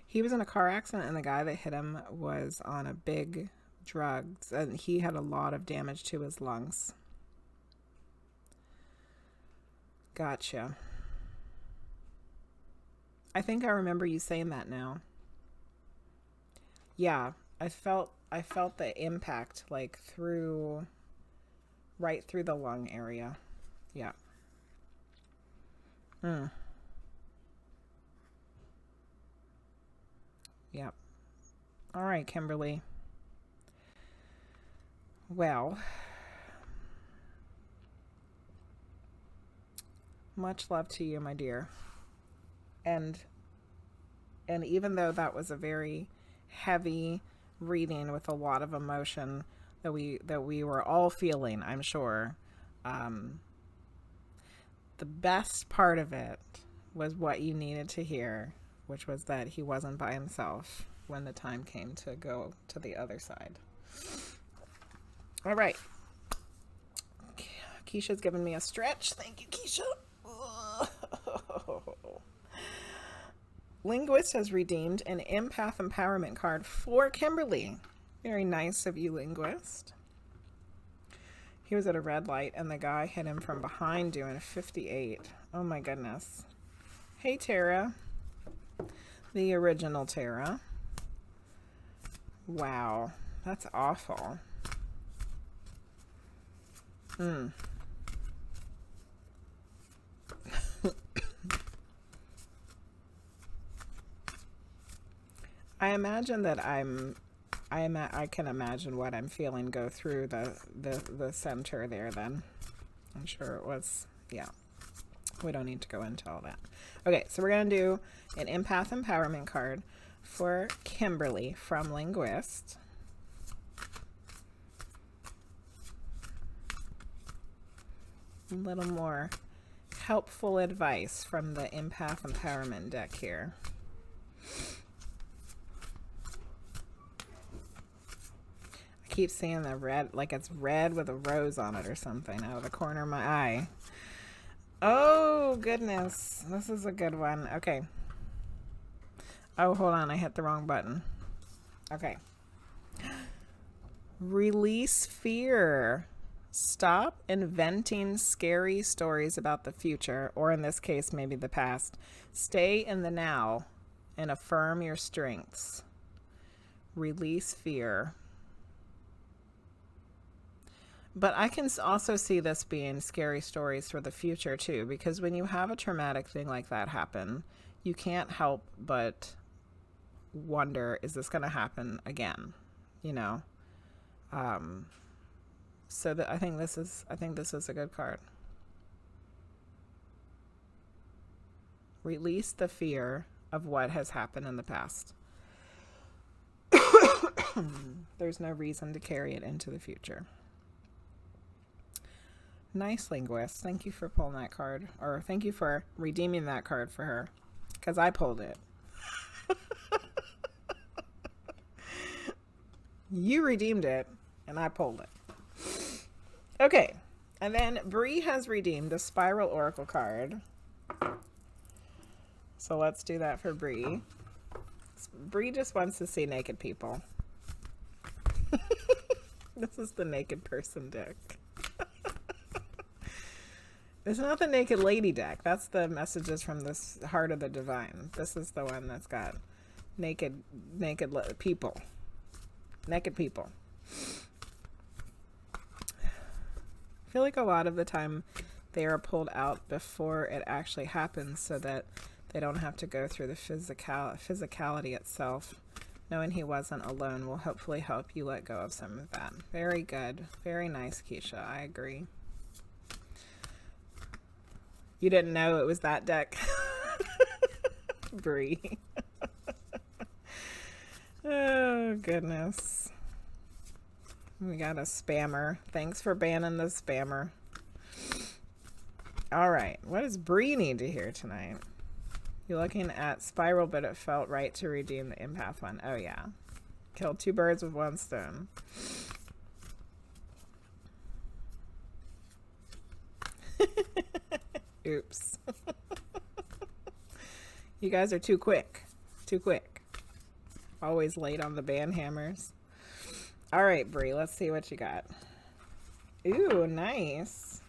He was in a car accident, and the guy that hit him was on a big drugs, and he had a lot of damage to his lungs. Gotcha. I think I remember you saying that now. Yeah, I felt the impact like right through the lung area. Yeah. Yep. All right, Kimberly. Well, much love to you, my dear. And even though that was a very heavy reading with a lot of emotion that we were all feeling, I'm sure, the best part of it was what you needed to hear, which was that he wasn't by himself when the time came to go to the other side. All right. Keisha's giving me a stretch. Thank you, Keisha. Linguizt has redeemed an empath empowerment card for Kimberly. Very nice of you, Linguizt. He was at a red light and the guy hit him from behind doing a 58. Oh my goodness. Hey, Tara. The original Tara. Wow. That's awful. I imagine that I can imagine what I'm feeling go through the center there then. I'm sure it was, yeah. We don't need to go into all that. Okay, so we're going to do an empath empowerment card for Kimberly from Linguizt. A little more helpful advice from the empath empowerment deck here. I keep seeing the red, like it's red with a rose on it or something out of the corner of my eye. Oh, goodness. This is a good one. Okay. Oh, hold on. I hit the wrong button. Okay. Release fear. Stop inventing scary stories about the future, or in this case, maybe the past. Stay in the now and affirm your strengths. Release fear. But I can also see this being scary stories for the future too, because when you have a traumatic thing like that happen, you can't help but wonder, is this going to happen again? You know? So that I think this is a good card. Release the fear of what has happened in the past. There's no reason to carry it into the future. Nice, Linguizt. Thank you for pulling that card. Or thank you for redeeming that card for her. Because I pulled it. You redeemed it, and I pulled it. Okay. And then Briii has redeemed the Spiral Oracle card. So let's do that for Briii. Briii just wants to see naked people. This is the naked person deck. It's not the naked lady deck. That's the messages from this Heart of the Divine. This is the one that's got naked people. Naked people. I feel like a lot of the time they are pulled out before it actually happens so that they don't have to go through the physicality itself. Knowing he wasn't alone will hopefully help you let go of some of that. Very good. Very nice, Keisha. I agree. You didn't know it was that deck? Briii. Oh, goodness. We got a spammer. Thanks for banning the spammer. All right. What does Briii need to hear tonight? You're looking at Spiral, but it felt right to redeem the empath one. Oh, yeah. Killed two birds with one stone. Oops. You guys are too quick. Too quick. Always late on the ban hammers. All right, Briii, let's see what you got. Ooh, nice.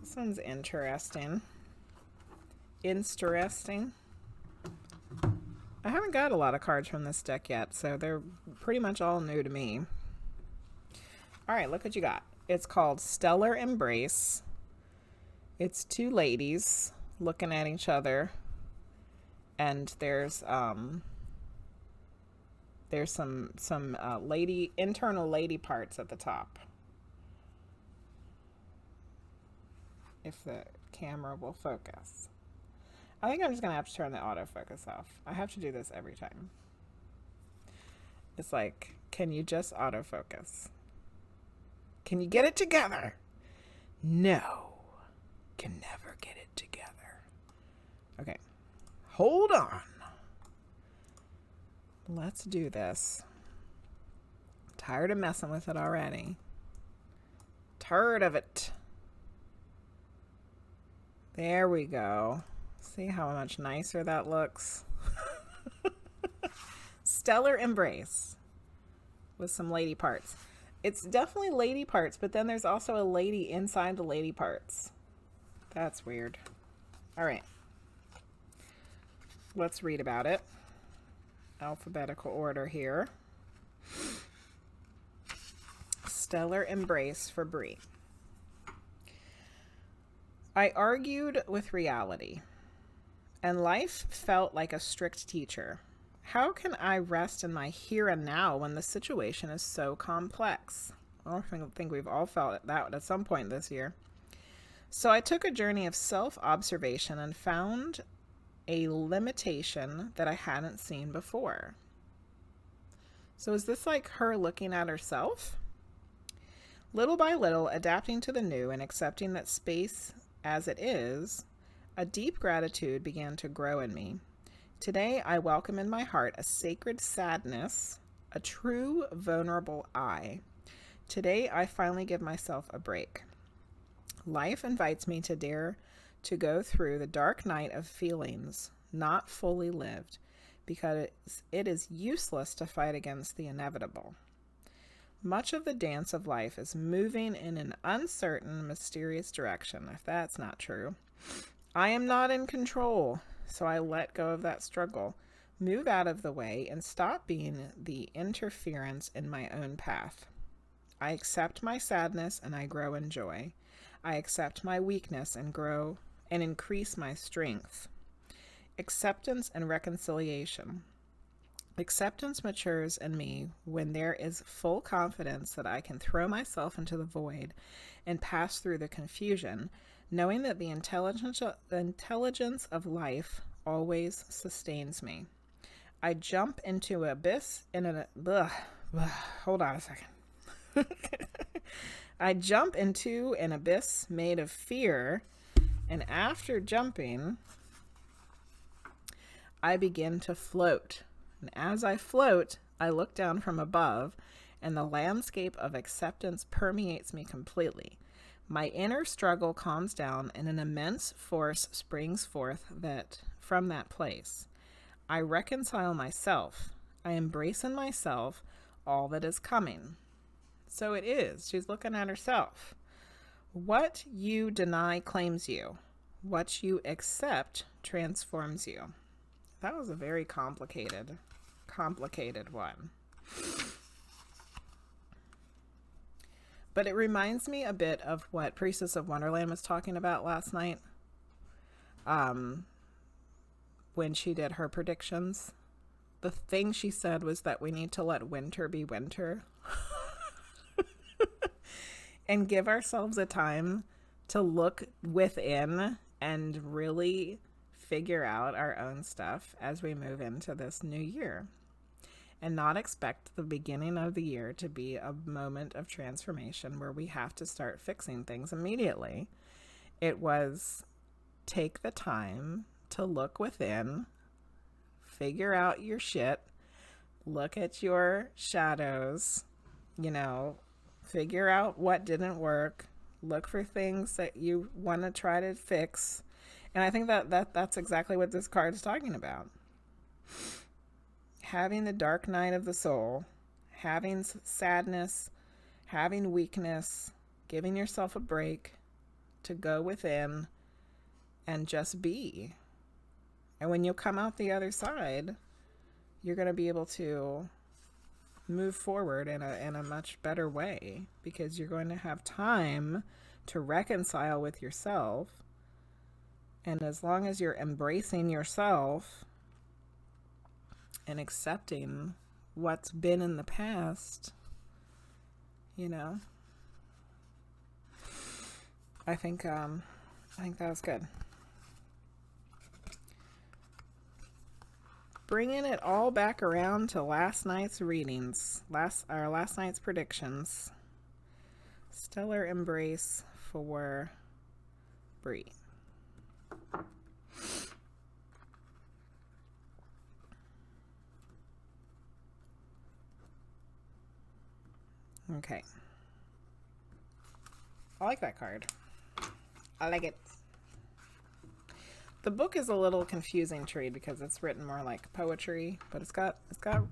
This one's interesting. Interesting. I haven't got a lot of cards from this deck yet, so they're pretty much all new to me. All right, look what you got. It's called Stellar Embrace. It's two ladies looking at each other, and there's some internal lady parts at the top. If the camera will focus. I think I'm just gonna have to turn the autofocus off. I have to do this every time. It's like, can you just autofocus? Can you get it together? No. Can never get it together. Okay. Hold on. Let's do this. Tired of messing with it already. Tired of it. There we go. See how much nicer that looks? Stellar Embrace with some lady parts. It's definitely lady parts, but then there's also a lady inside the lady parts. That's weird. All right. Let's read about it. Alphabetical order here. Stellar Embrace for Briii. I argued with reality, and life felt like a strict teacher. How can I rest in my here and now when the situation is so complex? I think we've all felt that at some point this year. So I took a journey of self-observation and found a limitation that I hadn't seen before. So is this like her looking at herself? Little by little, adapting to the new and accepting that space as it is, a deep gratitude began to grow in me. Today, I welcome in my heart a sacred sadness, a true vulnerable I. Today, I finally give myself a break. Life invites me to dare to go through the dark night of feelings not fully lived, because it is useless to fight against the inevitable. Much of the dance of life is moving in an uncertain, mysterious direction, if that's not true. I am not in control, so I let go of that struggle, move out of the way, and stop being the interference in my own path. I accept my sadness and I grow in joy. I accept my weakness and grow and increase my strength. Acceptance and reconciliation. Acceptance matures in me when there is full confidence that I can throw myself into the void and pass through the confusion, knowing that the intelligence of life always sustains me. I jump into an abyss hold on a second. I jump into an abyss made of fear, and after jumping, I begin to float. And as I float, I look down from above, and the landscape of acceptance permeates me completely. My inner struggle calms down, and an immense force springs forth from that place. I reconcile myself. I embrace in myself all that is coming. So it is. She's looking at herself. What you deny claims you. What you accept transforms you. That was a very complicated one. But it reminds me a bit of what Priestess of Wonderland was talking about last night. When she did her predictions. The thing she said was that we need to let winter be winter. And give ourselves a time to look within and really figure out our own stuff as we move into this new year. And not expect the beginning of the year to be a moment of transformation where we have to start fixing things immediately. It was take the time to look within, figure out your shit, look at your shadows, figure out what didn't work, look for things that you want to try to fix. And I think that's exactly what this card is talking about. Having the dark night of the soul, having sadness, having weakness, giving yourself a break to go within and just be. And when you come out the other side, you're going to be able to move forward in a much better way, because you're going to have time to reconcile with yourself. And as long as you're embracing yourself and accepting what's been in the past, you know, I think that was good. Bringing it all back around to last night's readings, our last night's predictions. Stellar embrace for Briii. Okay. I like that card. I like it. The book is a little confusing to read because it's written more like poetry, but it's got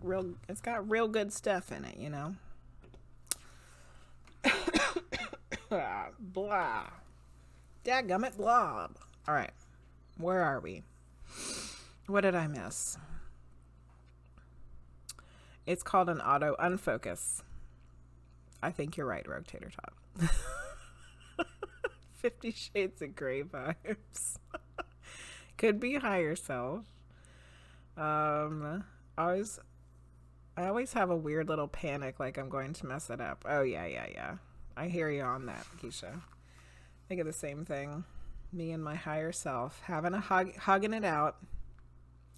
real good stuff in it, you know. Blah. Dadgummit blob. All right. Where are we? What did I miss? It's called an auto unfocus. I think you're right, RogueTaterTot. 50 Shades of Grey vibes. Could be higher self. I always have a weird little panic, like I'm going to mess it up. Oh yeah. I hear you on that, Keisha. Think of the same thing. Me and my higher self having a hugging it out.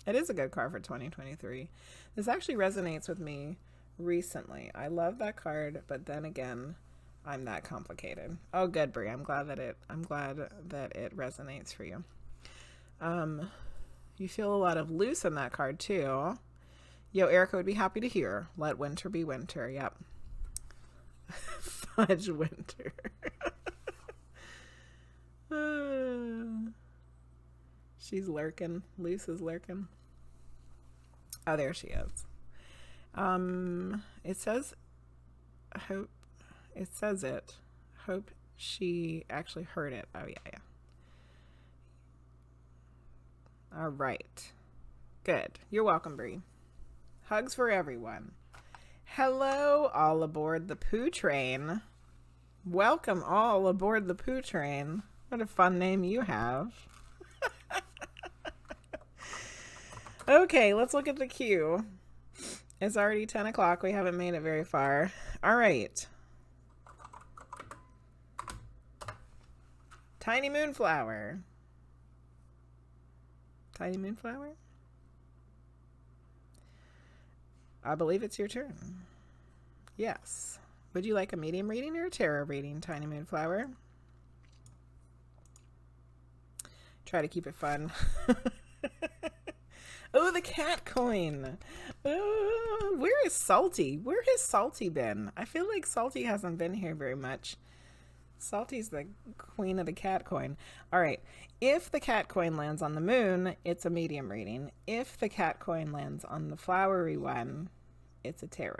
It is a good card for 2023. This actually resonates with me recently. I love that card, but then again, I'm that complicated. Oh, good, Briii. I'm glad that it resonates for you. You feel a lot of loose in that card too. Yo, Erica would be happy to hear. Let winter be winter. Yep. Fudge winter. She's lurking. Loose is lurking. Oh, there she is. It says, hope she actually heard it. Oh, yeah. All right. Good. You're welcome, Briii. Hugs for everyone. Hello, all aboard the poo train. Welcome all aboard the poo train. What a fun name you have. Okay, let's look at the queue. It's already 10 o'clock. We haven't made it very far. All right. TinyMoonFlower. TinyMoonFlower? I believe it's your turn. Yes. Would you like a medium reading or a tarot reading, TinyMoonFlower? Try to keep it fun. Oh, the cat coin. Where is Salty? Where has Salty been? I feel like Salty hasn't been here very much. Salty's the queen of the cat coin. All right. If the cat coin lands on the moon, it's a medium reading. If the cat coin lands on the flowery one, it's a tarot.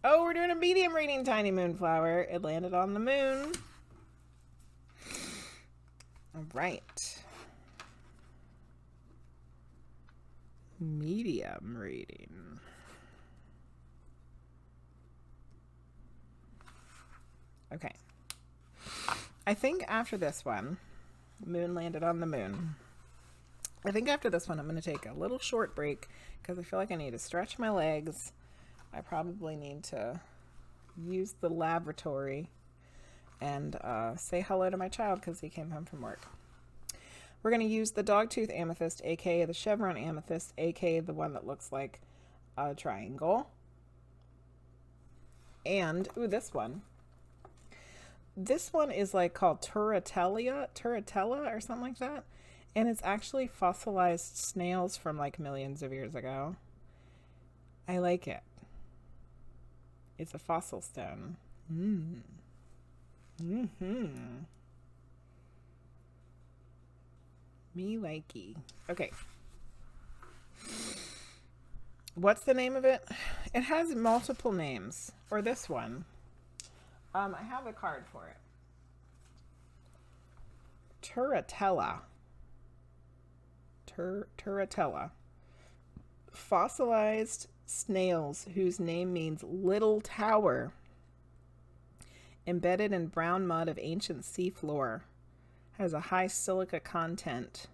Oh, we're doing a medium reading, TinyMoonFlower. It landed on the moon. All right. Medium reading. Okay. I think after this one, moon landed on the moon. I think after this one, I'm going to take a little short break because I feel like I need to stretch my legs. I probably need to use the lavatory and say hello to my child because he came home from work. We're going to use the Dogtooth Amethyst, aka the Chevron Amethyst, aka the one that looks like a triangle. And, ooh, this one. This one is like called Turritella or something like that. And it's actually fossilized snails from like millions of years ago. I like it. It's a fossil stone. Me likey. Okay. What's the name of it? It has multiple names. Or this one. I have a card for it. Turritella. Turritella. Fossilized snails whose name means little tower. Embedded in brown mud of ancient seafloor. Has a high silica content.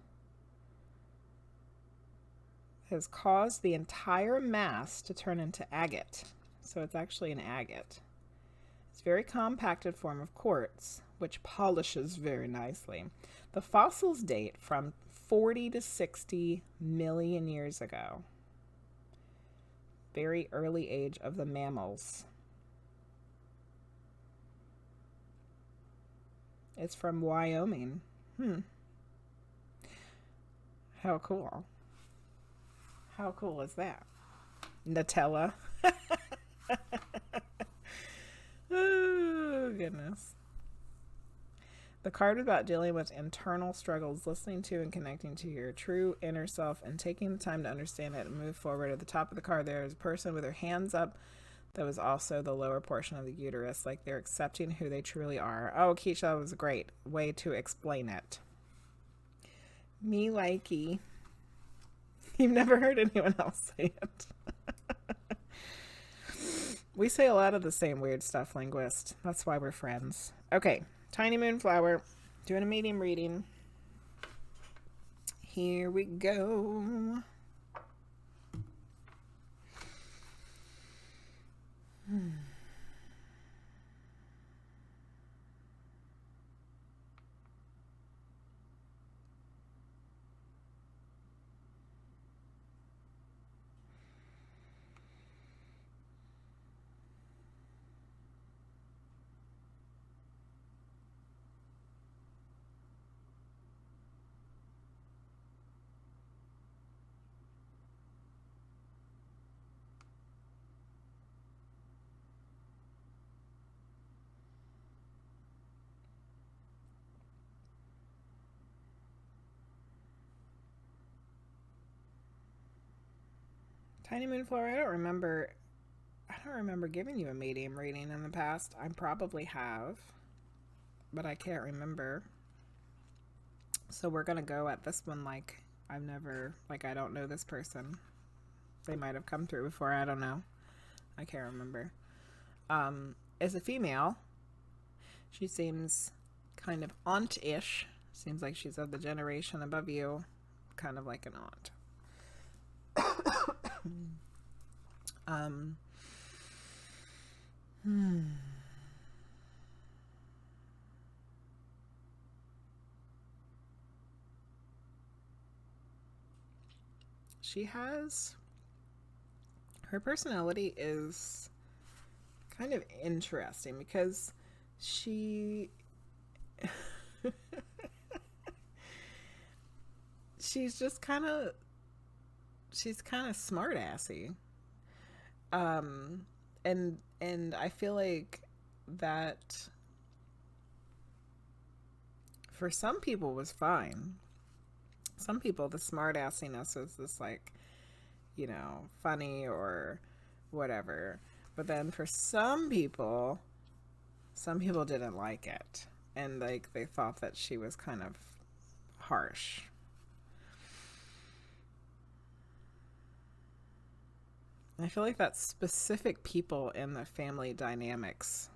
Has caused the entire mass to turn into agate. So it's actually an agate. It's a very compacted form of quartz, which polishes very nicely. The fossils date from 40 to 60 million years ago. Very early age of the mammals. It's from Wyoming. How cool. How cool is that? Nutella. Oh, goodness. The card about dealing with internal struggles, listening to and connecting to your true inner self, and taking the time to understand it and move forward. At the top of the card, there is a person with their hands up. That was also the lower portion of the uterus, like they're accepting who they truly are. Oh, Keisha, that was a great way to explain it. Me likey. You've never heard anyone else say it. We say a lot of the same weird stuff, Linguizt. That's why we're friends. Okay, TinyMoonFlower, doing a medium reading. Here we go. TinyMoonFlower, I don't remember giving you a medium reading in the past. I probably have, but I can't remember. So we're gonna go at this one like I don't know this person. They might have come through before, I don't know. I can't remember. Is a female. She seems kind of aunt-ish. Seems like she's of the generation above you. Kind of like an aunt. Her personality is kind of interesting because she's kind of smart-assy. And I feel like that for some people was fine. Some people, the smart-assiness is just like, funny or whatever. But then for some people didn't like it. And like they thought that she was kind of harsh. I feel like that's specific people in the family dynamics.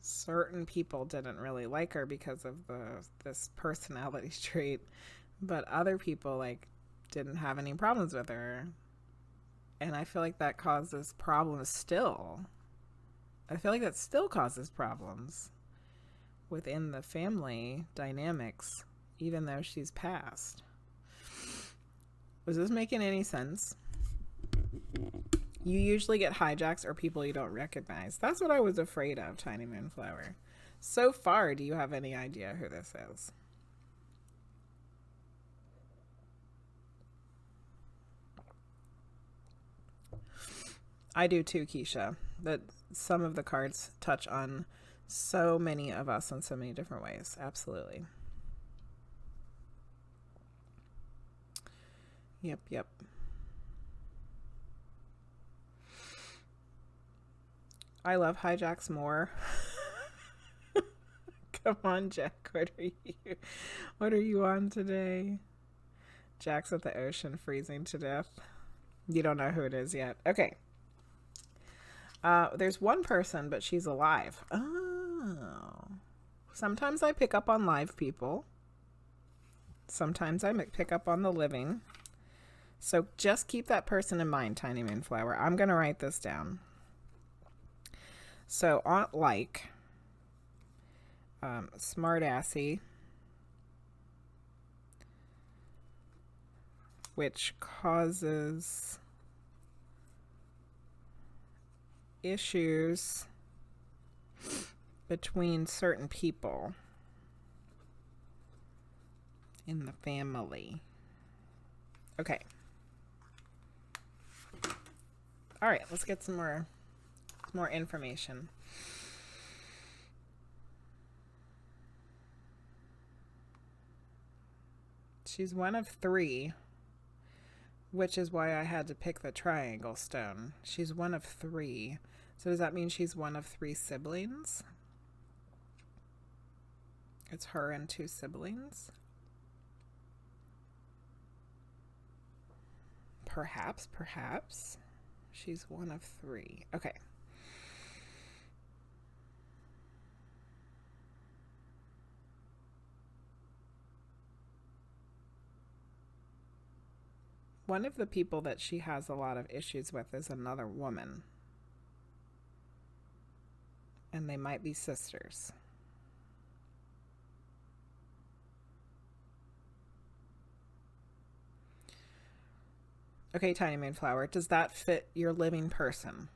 Certain people didn't really like her because of this personality trait, but other people didn't have any problems with her. And I feel like that causes problems still. I feel like that still causes problems within the family dynamics, even though she's passed. Was this making any sense? You usually get hijacks or people you don't recognize. That's what I was afraid of, TinyMoonFlower. So far, do you have any idea who this is? I do too, Keisha. That some of the cards touch on so many of us in so many different ways. Absolutely. Yep. I love hijacks more. Come on, Jack. What are you on today? Jack's at the ocean freezing to death. You don't know who it is yet. Okay. There's one person, but she's alive. Oh. Sometimes I pick up on live people. Sometimes I pick up on the living. So just keep that person in mind, TinyMoonFlower. I'm going to write this down. So, smartassy, which causes issues between certain people in the family. Okay. All right, let's get some more information. She's one of 3, which is why I had to pick the triangle stone. She's one of 3. So does that mean she's one of 3 siblings? It's her and 2 siblings? Perhaps. She's one of 3. Okay. One of the people that she has a lot of issues with is another woman. And they might be sisters. Okay, TinyMoonFlower, does that fit your living person?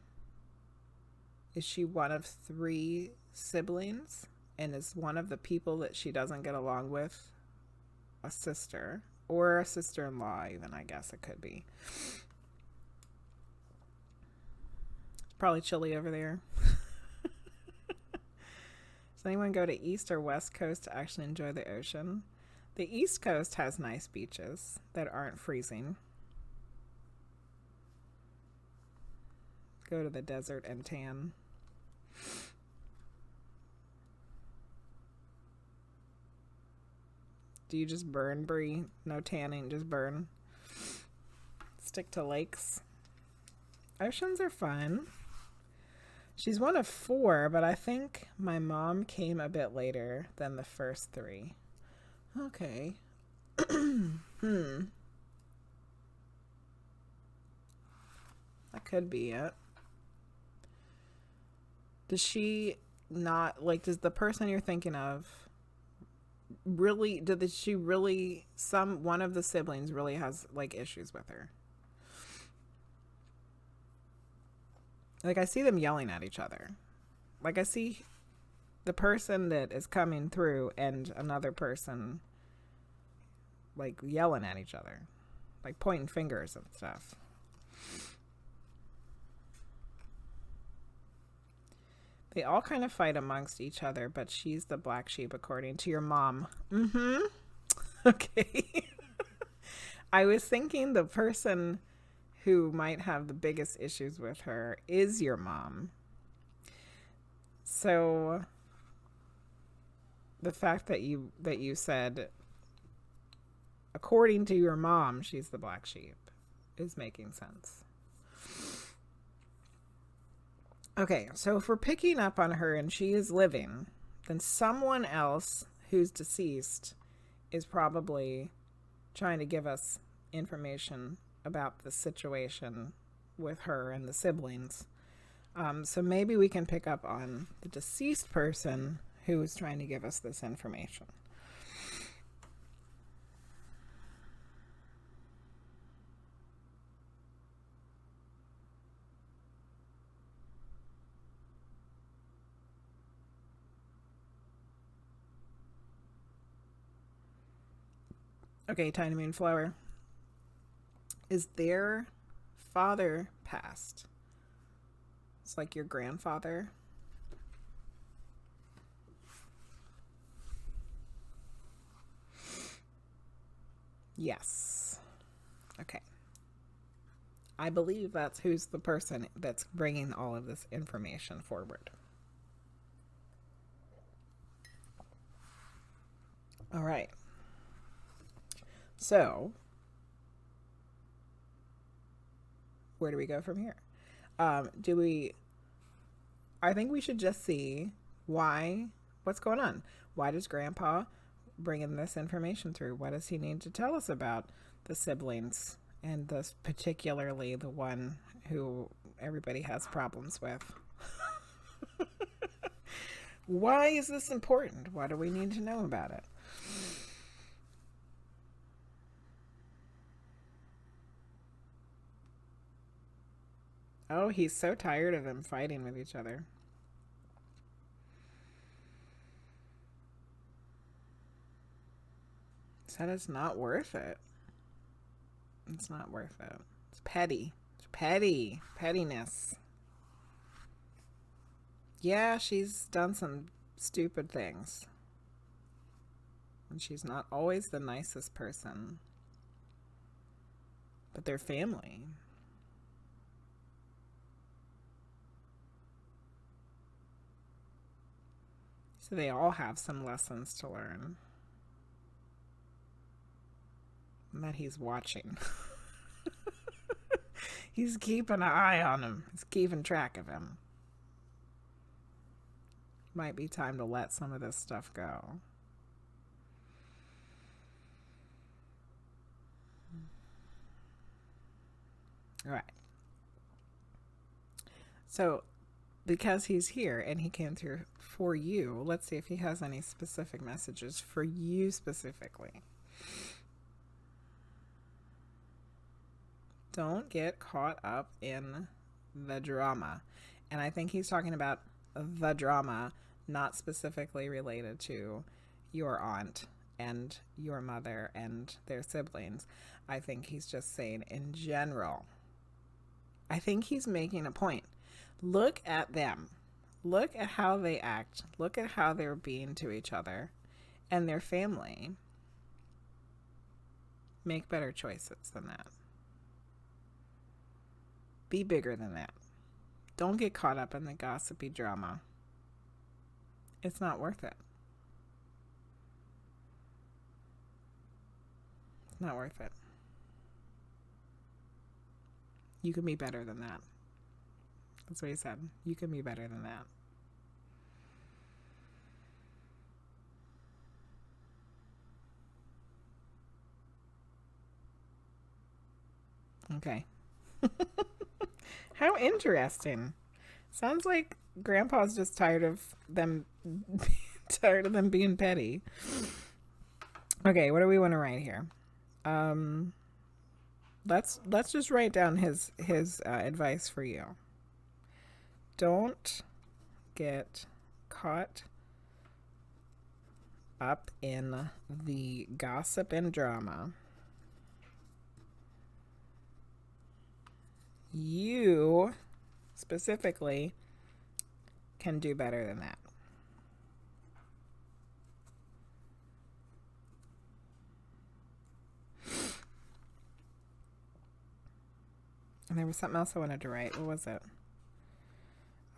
Is she one of 3 siblings? And is one of the people that she doesn't get along with a sister? Or a sister-in-law, even, I guess it could be. It's probably chilly over there. Does anyone go to East or West Coast to actually enjoy the ocean? The East Coast has nice beaches that aren't freezing. Go to the desert and tan. Do you just burn, Briii? No tanning, just burn. Stick to lakes. Oceans are fun. She's one of 4, but I think my mom came a bit later than the first 3. Okay. That could be it. Does she not, like, does the person you're thinking of really, one of the siblings really has, like, issues with her? Like, I see them yelling at each other. Like, I see the person that is coming through and another person, like, yelling at each other. Like, pointing fingers and stuff. They all kind of fight amongst each other, but she's the black sheep, according to your mom. Okay. I was thinking the person who might have the biggest issues with her is your mom. So the fact that you said, according to your mom, she's the black sheep, is making sense. Okay, so if we're picking up on her and she is living, then someone else who's deceased is probably trying to give us information about the situation with her and the siblings. So maybe we can pick up on the deceased person who is trying to give us this information. Okay, TinyMoonFlower. Is their father passed? It's like your grandfather. Yes. Okay. I believe that's who's the person that's bringing all of this information forward. All right. So, where do we go from here? I think we should just see what's going on. Why does Grandpa bring in this information through? What does he need to tell us about the siblings, and this particularly the one who everybody has problems with? Why is this important? Why do we need to know about it? Oh, he's so tired of them fighting with each other. Said it's not worth it. It's not worth it. It's petty. It's petty. Pettiness. Yeah, she's done some stupid things. And she's not always the nicest person. But they're family. So they all have some lessons to learn. And that he's watching. He's keeping an eye on him. He's keeping track of him. Might be time to let some of this stuff go. All right. So, because he's here and he came through for you, let's see if he has any specific messages for you specifically. Don't get caught up in the drama. And I think he's talking about the drama, not specifically related to your aunt and your mother and their siblings. I think he's just saying in general. I think he's making a point. Look at them. Look at how they act. Look at how they're being to each other and their family. Make better choices than that. Be bigger than that. Don't get caught up in the gossipy drama. It's not worth it. It's not worth it. You can be better than that. That's what he said. You can be better than that. Okay. How interesting. Sounds like Grandpa's just tired of them being petty. Okay, what do we want to write here? Let's just write down his advice for you. Don't get caught up in the gossip and drama. You specifically can do better than that. And there was something else I wanted to write. What was it?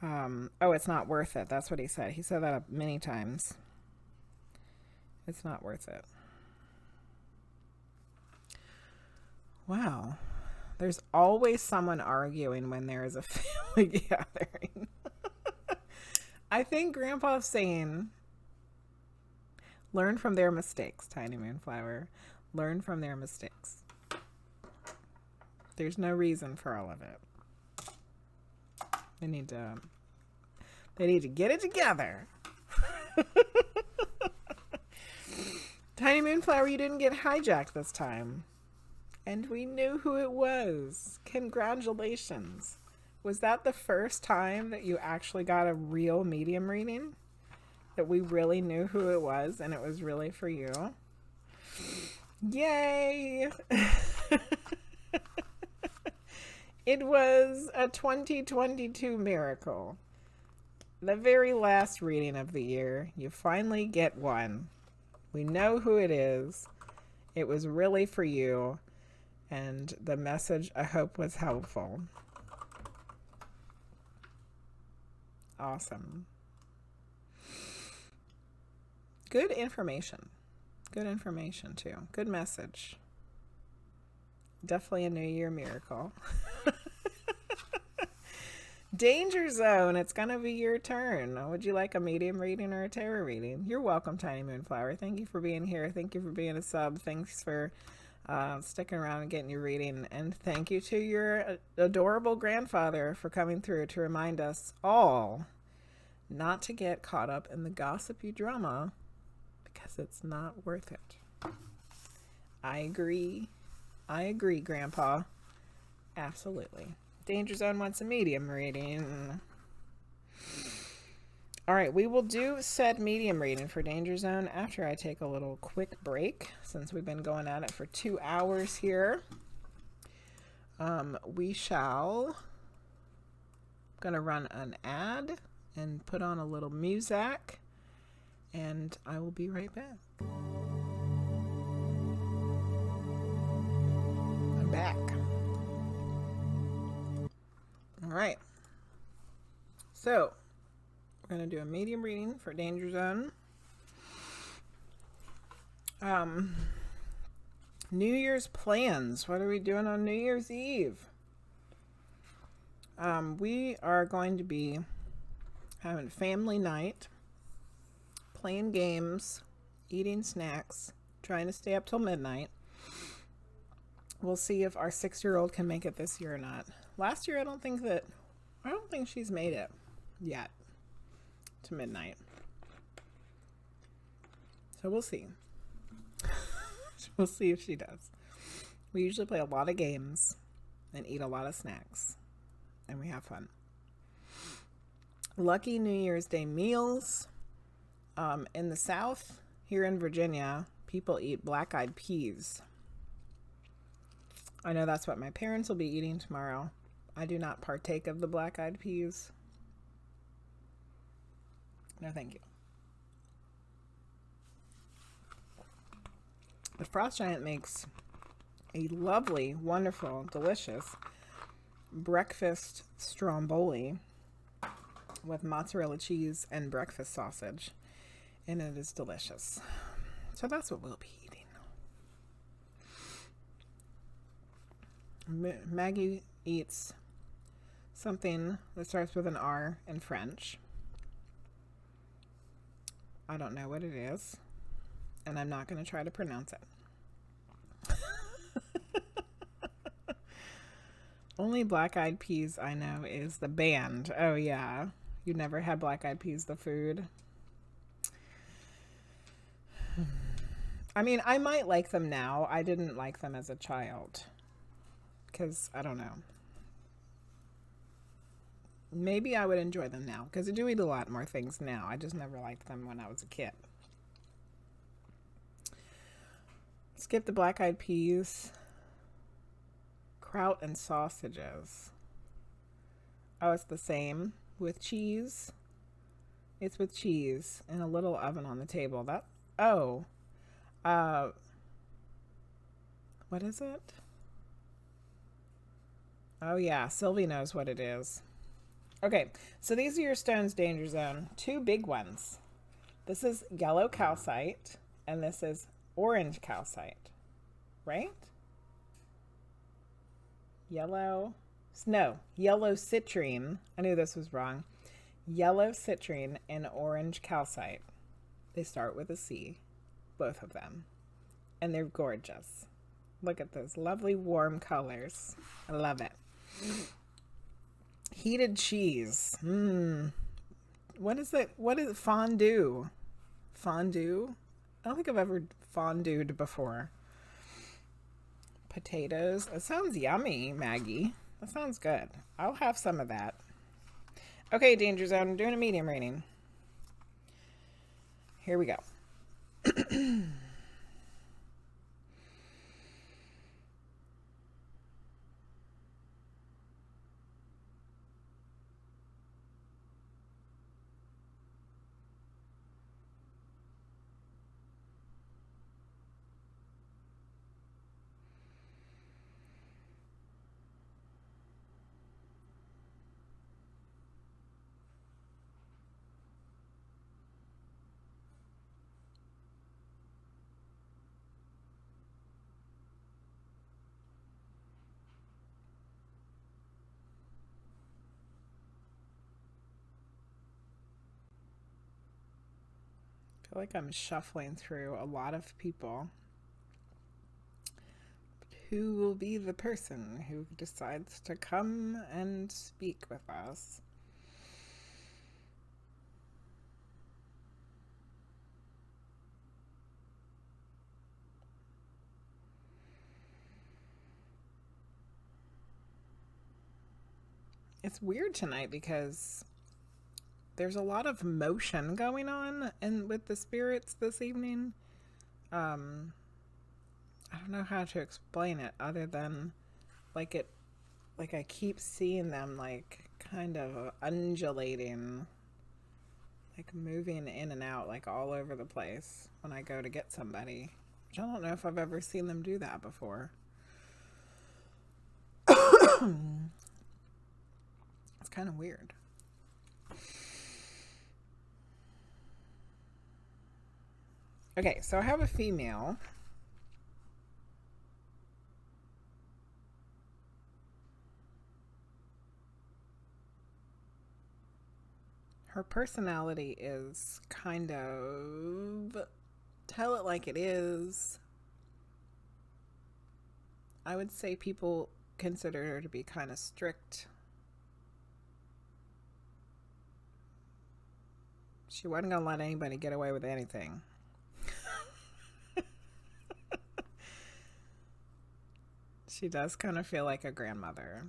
Oh, it's not worth it. That's what he said. He said that many times. It's not worth it. Wow. There's always someone arguing when there is a family gathering. I think Grandpa's saying, learn from their mistakes, TinyMoonFlower. Learn from their mistakes. There's no reason for all of it. They need to get it together. TinyMoonFlower, you didn't get hijacked this time. And we knew who it was. Congratulations. Was that the first time that you actually got a real medium reading? That we really knew who it was and it was really for you? Yay! It was a 2022 miracle. The very last reading of the year. You finally get one. We know who it is. It was really for you. And the message, I hope, was helpful. Awesome. Good information. Good information, too. Good message. Definitely a New Year miracle. Danger Zone, it's going to be your turn. Would you like a medium reading or a tarot reading? You're welcome, TinyMoonFlower. Thank you for being here. Thank you for being a sub. Thanks for sticking around and getting your reading. And thank you to your adorable grandfather for coming through to remind us all not to get caught up in the gossipy drama because it's not worth it. I agree. I agree, Grandpa. Absolutely. Danger Zone wants a medium reading. All right, we will do said medium reading for Danger Zone after I take a little quick break, since we've been going at it for 2 hours here. We shall gonna run an ad and put on a little music, and I will be right back. I'm back. All right. So, we're going to do a medium reading for Danger Zone. New Year's plans. What are we doing on New Year's Eve? We are going to be having family night, playing games, eating snacks, trying to stay up till midnight. We'll see if our 6-year-old can make it this year or not. Last year, I don't think she's made it yet to midnight. So we'll see. We'll see if she does. We usually play a lot of games and eat a lot of snacks, and we have fun. Lucky New Year's Day meals. In the South, here in Virginia, people eat black-eyed peas. I know that's what my parents will be eating tomorrow. I do not partake of the black-eyed peas. No, thank you. The Frost Giant makes a lovely, wonderful, delicious breakfast stromboli with mozzarella cheese and breakfast sausage, and it is delicious. So that's what we'll be eating. Maggie eats something that starts with an R in French. I don't know what it is, and I'm not going to try to pronounce it. Only black-eyed peas I know is the band. Oh yeah, you never had black-eyed peas, the food. I mean, I might like them now. I didn't like them as a child. Because, I don't know. Maybe I would enjoy them now. Because I do eat a lot more things now. I just never liked them when I was a kid. Skip the black-eyed peas. Kraut and sausages. Oh, it's the same. With cheese. It's with cheese. And a little oven on the table. That... Oh. What is it? Oh yeah, Sylvie knows what it is. Okay, so these are your stones, Danger Zone. 2 big ones. This is yellow calcite, and this is orange calcite, right? Yellow citrine. I knew this was wrong. Yellow citrine and orange calcite. They start with a C, both of them, and they're gorgeous. Look at those lovely warm colors. I love it. Heated cheese. What is it? What is fondue? Fondue? I don't think I've ever fondued before. Potatoes. It sounds yummy, Maggie. That sounds good. I'll have some of that. Okay, Danger Zone. I'm doing a medium rating. Here we go. feel like I'm shuffling through a lot of people. Who will be the person who decides to come and speak with us? It's weird tonight because there's a lot of motion going on with the spirits this evening. I don't know how to explain it other than like I keep seeing them like kind of undulating, like moving in and out like all over the place when I go to get somebody, which I don't know if I've ever seen them do that before. It's kind of weird. Okay, so I have a female. Her personality is kind of tell it like it is. I would say people consider her to be kind of strict. She wasn't going to let anybody get away with anything. She does kind of feel like a grandmother.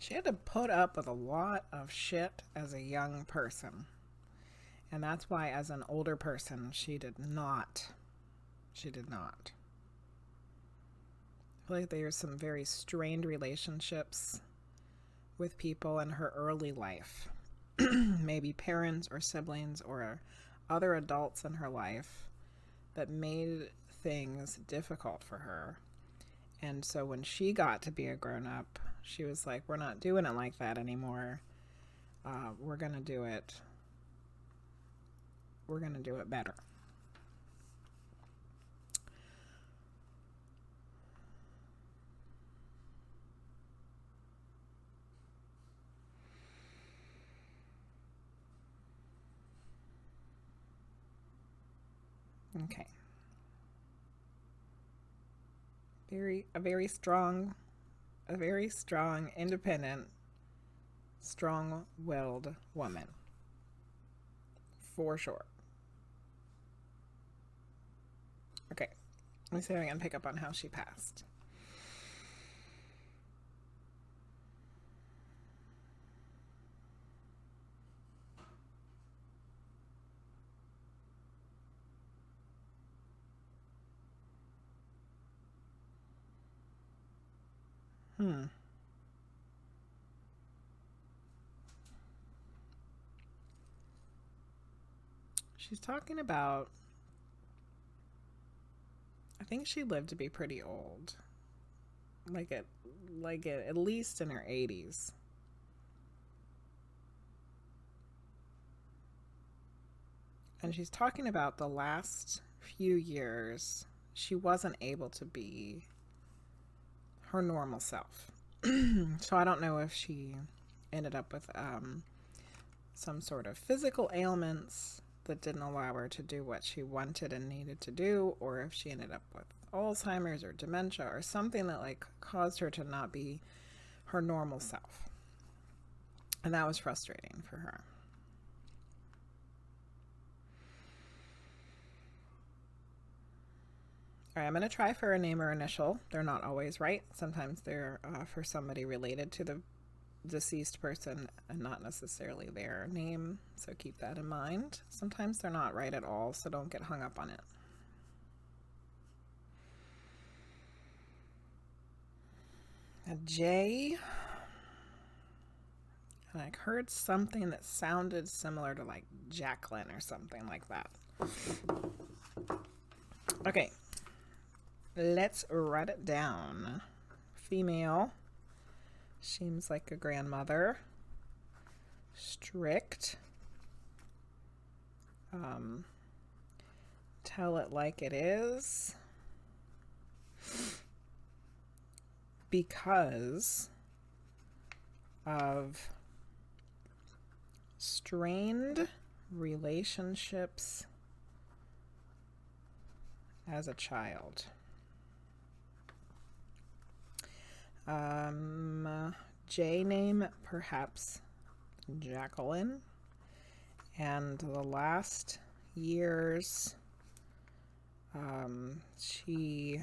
She had to put up with a lot of shit as a young person. And that's why as an older person, she did not. I feel like there's some very strained relationships with people in her early life. Maybe parents or siblings or other adults in her life that made things difficult for her. And so when she got to be a grown-up, she was like, we're not doing it like that anymore. We're going to do it. We're going to do it better. Okay. A very strong, independent, strong-willed woman. For sure. Okay. Let me see if I can pick up on how she passed. She's talking about, I think she lived to be pretty old. Like at least in her 80s. And she's talking about the last few years she wasn't able to be her normal self. So I don't know if she ended up with some sort of physical ailments that didn't allow her to do what she wanted and needed to do, or if she ended up with Alzheimer's or dementia or something that like caused her to not be her normal self. And that was frustrating for her. All right, I'm going to try for a name or initial. They're not always right. Sometimes they're for somebody related to the deceased person and not necessarily their name. So keep that in mind. Sometimes they're not right at all, so don't get hung up on it. A J. And I heard something that sounded similar to like Jacqueline or something like that. Okay. Let's write it down. Female. Seems like a grandmother. Strict. Tell it like it is. Because of strained relationships as a child. J name, perhaps Jacqueline. And the last years, she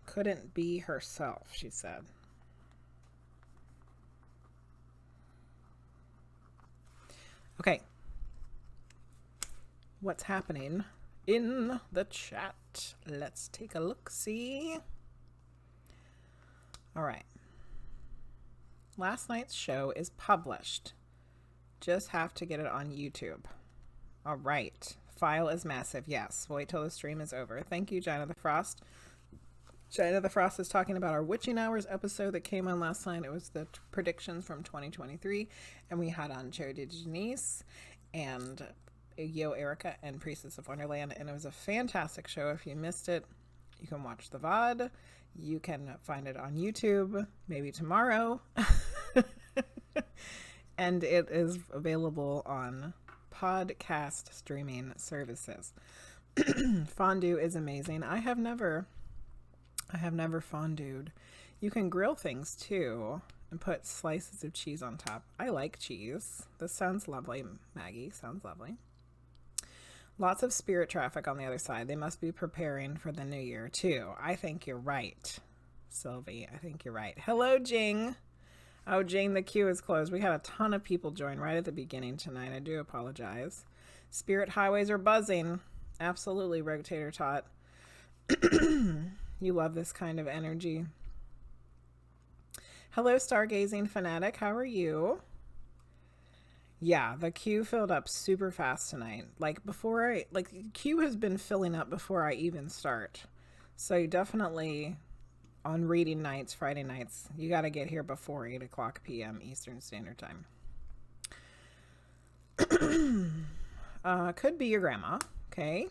couldn't be herself, she said. Okay. What's happening in the chat? Let's take a look-see. All right. Last night's show is published. Just have to get it on YouTube. All right. File is massive. Yes. Wait till the stream is over. Thank you, Gina the Frost. Gina the Frost is talking about our Witching Hours episode that came on last night. It was the predictions from 2023. And we had on Charity Denise and Yo Erica and Priestess of Wonderland. And it was a fantastic show. If you missed it, you can watch the VOD. You can find it on YouTube, maybe tomorrow. And it is available on podcast streaming services. Fondue is amazing. I have never fondued. You can grill things too and put slices of cheese on top. I like cheese. This sounds lovely, Maggie. Sounds lovely. Lots of spirit traffic on the other side. They must be preparing for the new year too. I think you're right, Sylvie. I think you're right. Hello, Jing. Oh, Jane, the queue is closed. We had a ton of people join right at the beginning tonight. I do apologize. Spirit highways are buzzing. Absolutely, RogueTaterTot. You love this kind of energy. Hello, stargazing fanatic. How are you? Yeah, the queue filled up super fast tonight. Queue has been filling up before I even start. So you definitely, on reading nights, Friday nights, you got to get here before 8 o'clock p.m. Eastern Standard Time. Could be your grandma. Okay.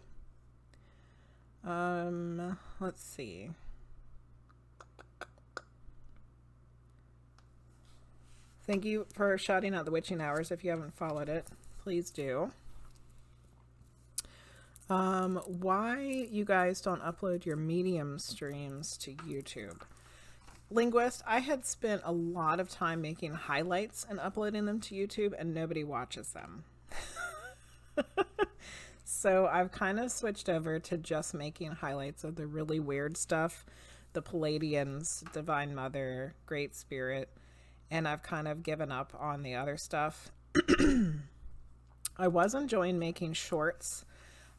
Let's see. Thank you for shouting out the Witching Hours. If you haven't followed it, please do. Why you guys don't upload your Medium streams to YouTube? Linguizt, I had spent a lot of time making highlights and uploading them to YouTube, and nobody watches them. So I've kind of switched over to just making highlights of the really weird stuff, the Pleiadians, Divine Mother, Great Spirit, and I've kind of given up on the other stuff. I was enjoying making shorts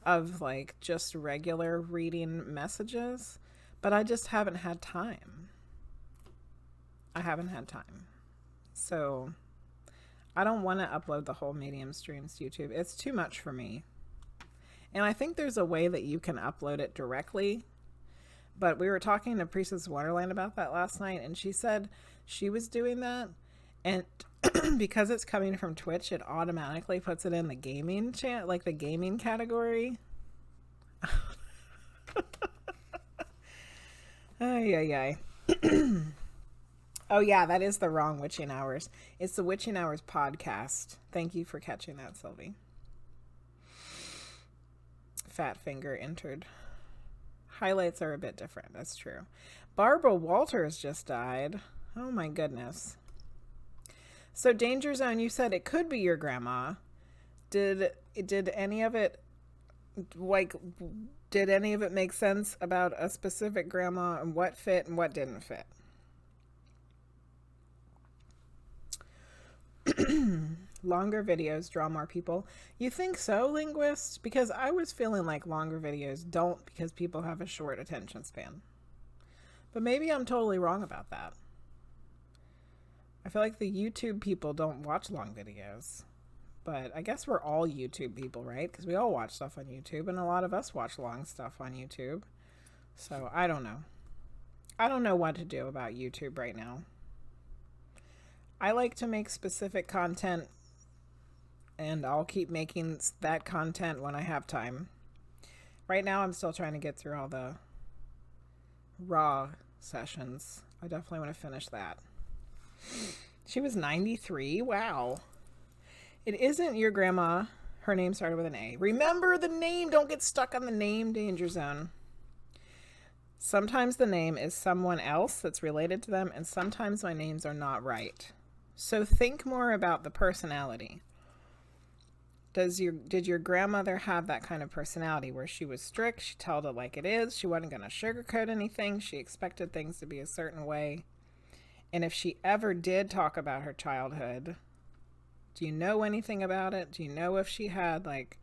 of like just regular reading messages, but I just haven't had time. I haven't had time. So I don't want to upload the whole Medium streams to YouTube. It's too much for me. And I think there's a way that you can upload it directly. But we were talking to Priestess of Wonderland about that last night, and she said she was doing that. And because it's coming from Twitch, it automatically puts it in the gaming chat, like the gaming category. Ay. Oh yeah, that is the wrong Witching Hours. It's the Witching Hours podcast. Thank you for catching that, Sylvie. Fat Finger entered. Highlights are a bit different. That's true. Barbara Walters just died. Oh my goodness. So DangerZone, you said it could be your grandma. Did any of it, like, did any of it make sense about a specific grandma and what fit and what didn't fit? Longer videos draw more people. You think so, Linguizt? Because I was feeling like longer videos don't, because people have a short attention span. But maybe I'm totally wrong about that. I feel like the YouTube people don't watch long videos. But I guess we're all YouTube people, right? Because we all watch stuff on YouTube, and a lot of us watch long stuff on YouTube. So I don't know. I don't know what to do about YouTube right now. I like to make specific content, and I'll keep making that content when I have time. Right now, I'm still trying to get through all the raw sessions. I definitely want to finish that. She was 93. Wow. It isn't your grandma. Her name started with an A. Remember the name. Don't get stuck on the name, Danger Zone. Sometimes the name is someone else that's related to them, and sometimes my names are not right. So think more about the personality. Did your grandmother have that kind of personality where she was strict, she told it like it is, she wasn't going to sugarcoat anything, she expected things to be a certain way? And if she ever did talk about her childhood, do you know anything about it? Do you know if she had like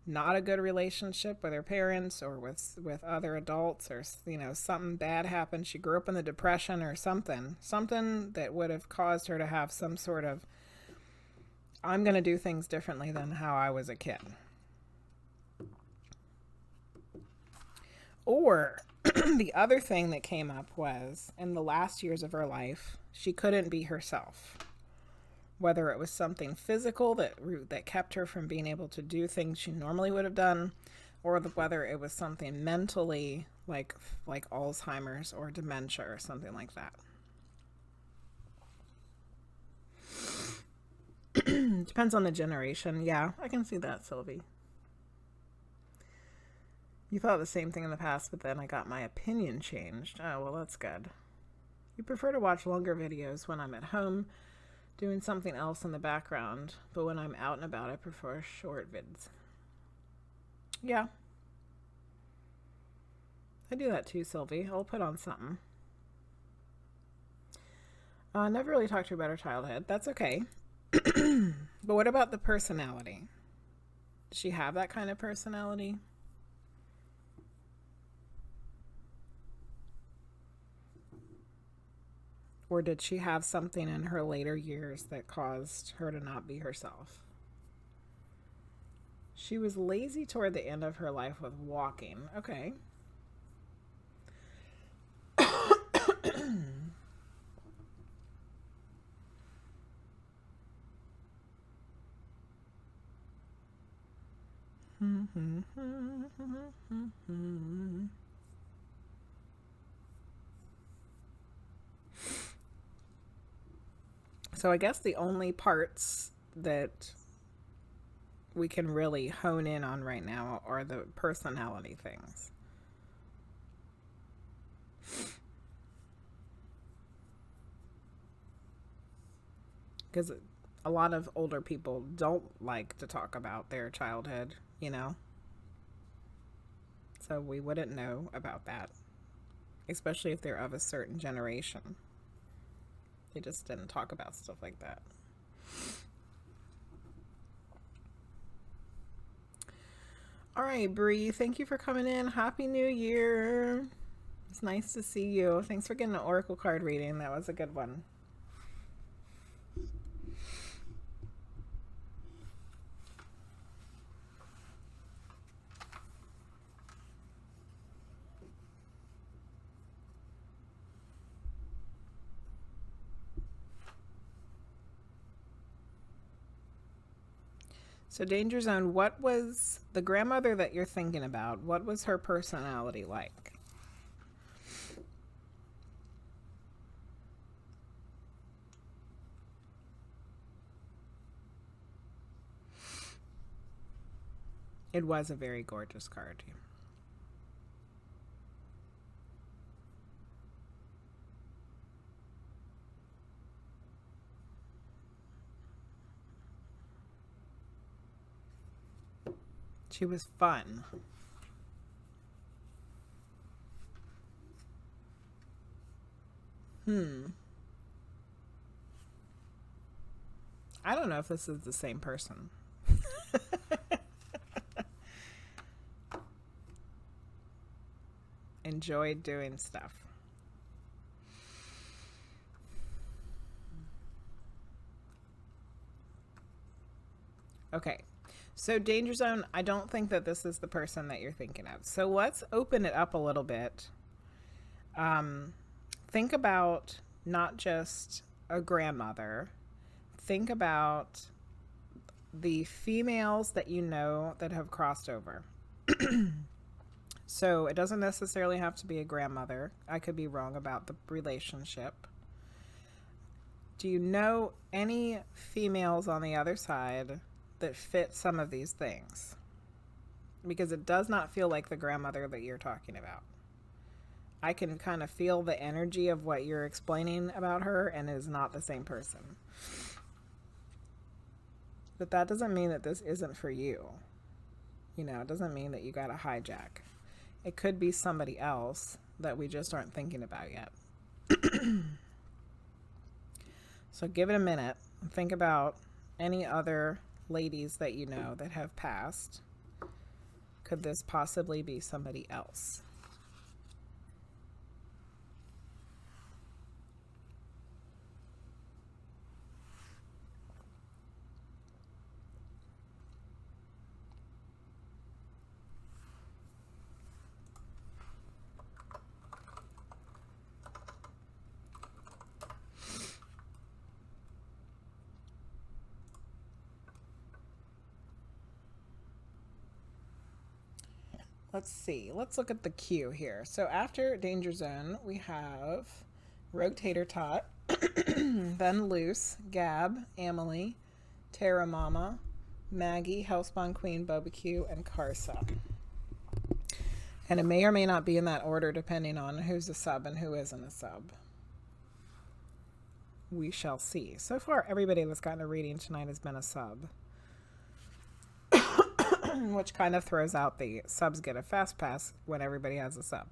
not a good relationship with her parents or with other adults, or, you know, something bad happened? She grew up in the Depression or something that would have caused her to have some sort of, I'm going to do things differently than how I was a kid. Or the other thing that came up was in the last years of her life, she couldn't be herself. Whether it was something physical that kept her from being able to do things she normally would have done, or whether it was something mentally like Alzheimer's or dementia or something like that. Depends on the generation. Yeah, I can see that, Sylvie. You thought the same thing in the past, but then I got my opinion changed. Oh, well, that's good. You prefer to watch longer videos when I'm at home doing something else in the background, but when I'm out and about, I prefer short vids. Yeah. I do that too, Sylvie. I'll put on something. Never really talked to her about her childhood. That's okay. But what about the personality? Does she have that kind of personality? Or did she have something in her later years that caused her to not be herself? She was lazy toward the end of her life with walking. Okay. So I guess the only parts that we can really hone in on right now are the personality things. Because a lot of older people don't like to talk about their childhood, you know? So we wouldn't know about that, especially if they're of a certain generation. They just didn't talk about stuff like that. All right, Briii, thank you for coming in. Happy New Year. It's nice to see you. Thanks for getting an oracle card reading. That was a good one. So Danger Zone, what was the grandmother that you're thinking about? What was her personality like? It was a very gorgeous card. She was fun. I don't know if this is the same person. Enjoyed doing stuff. Okay. So Danger Zone, I don't think that this is the person that you're thinking of. So let's open it up a little bit. Think about not just a grandmother. Think about the females that you know that have crossed over. So it doesn't necessarily have to be a grandmother. I could be wrong about the relationship. Do you know any females on the other side that fit some of these things? Because it does not feel like the grandmother that you're talking about. I can kind of feel the energy of what you're explaining about her, and it is not the same person. But that doesn't mean that this isn't for you. You know, it doesn't mean that you got a hijack. It could be somebody else that we just aren't thinking about yet. So give it a minute and think about any other ladies that you know that have passed. Could this possibly be somebody else? Let's see. Let's look at the queue here. So after Danger Zone, we have RogueTaterTot, then Luce, Gab, Amelie, TarotMama, Maggie, HellSpawnQueen, BobaQi, and Karsa. And it may or may not be in that order depending on who's a sub and who isn't a sub. We shall see. So far, everybody that's gotten a reading tonight has been a sub. Which kind of throws out the subs get a fast pass when everybody has a sub.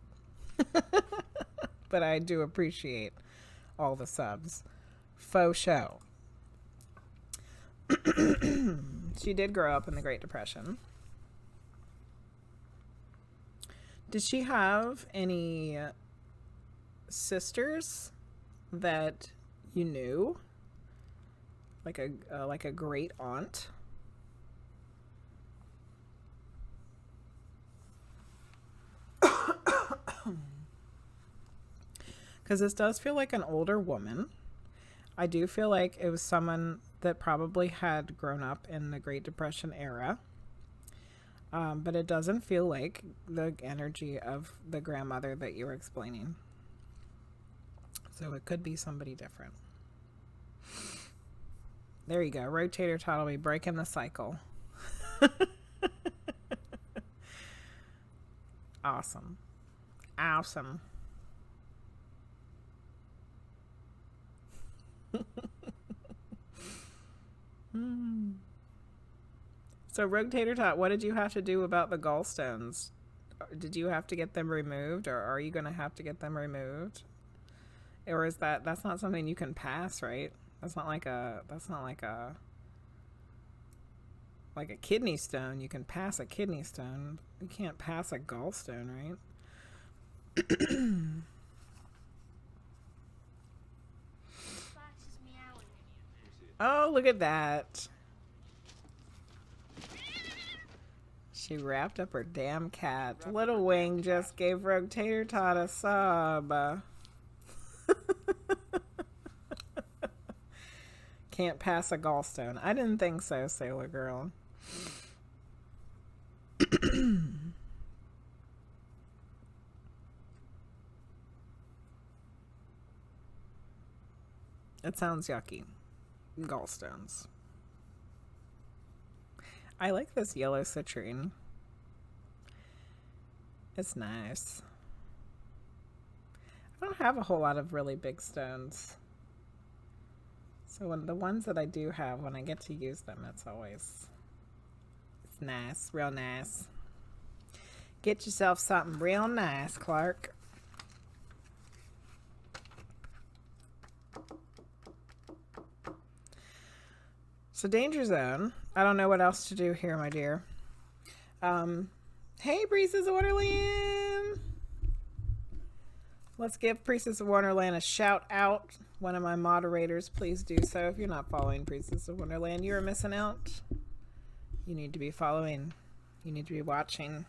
But I do appreciate all the subs. Faux show. She did grow up in the Great Depression. Did she have any sisters that you knew? Like a great aunt? Because this does feel like an older woman. I do feel like it was someone that probably had grown up in the Great Depression era. But it doesn't feel like the energy of the grandmother that you were explaining. So it could be somebody different. There you go. RogueTaterTot will be breaking the cycle. Awesome. Awesome. So RogueTaterTot, what did you have to do about the gallstones? Did you have to get them removed, or are you going to have to get them removed? Or is that's not something you can pass, right? That's not like a kidney stone. You can pass a kidney stone. You can't pass a gallstone, right? Oh, look at that. She wrapped up her damn cat. Little Wing just gave RogueTaterTot a sub. Can't pass a gallstone. I didn't think so, Sailor Girl. It sounds yucky. Gallstones. I like this yellow citrine. It's nice. I don't have a whole lot of really big stones. So when the ones that I do have, when I get to use them, it's nice, real nice. Get yourself something real nice, Clark. So Danger Zone. I don't know what else to do here, my dear. Hey, Priestess of Wonderland. Let's give Priestess of Wonderland a shout out. One of my moderators, please do so. If you're not following Priestess of Wonderland, you are missing out. You need to be following. You need to be watching,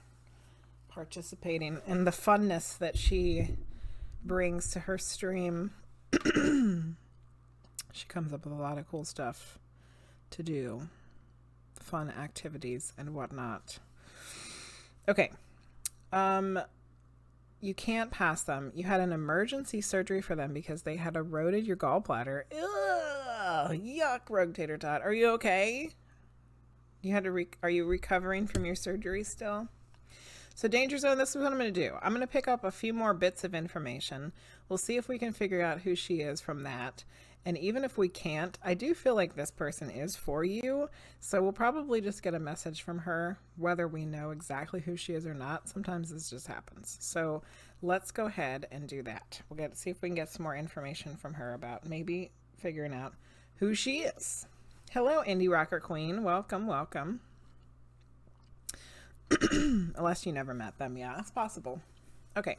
participating in the funness that she brings to her stream. She comes up with a lot of cool stuff to do, fun activities and whatnot. Okay, you can't pass them. You had an emergency surgery for them because they had eroded your gallbladder. Ugh. yuck, RogueTaterTot. Are you okay? You had to are you recovering from your surgery still? So DangerZone, this is what I'm going to do. I'm going to pick up a few more bits of information. We'll see if we can figure out who she is from that. And even if we can't, I do feel like this person is for you. So we'll probably just get a message from her, whether we know exactly who she is or not. Sometimes this just happens. So let's go ahead and do that. We'll see if we can get some more information from her about maybe figuring out who she is. Hello, Indie Rocker Queen. Welcome, welcome. Unless you never met them. Yeah, it's possible. Okay.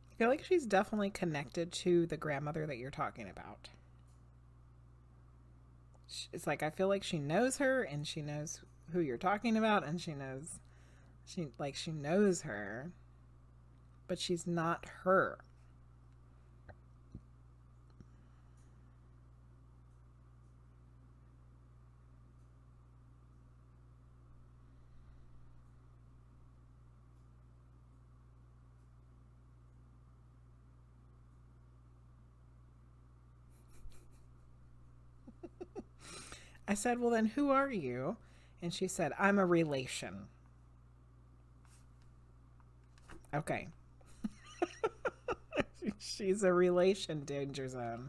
I feel like she's definitely connected to the grandmother that you're talking about. It's like I feel like she knows her and she knows who you're talking about and she knows her, but she's not her. I said, well, then who are you? And she said, I'm a relation. Okay. She's a relation, DangerZone.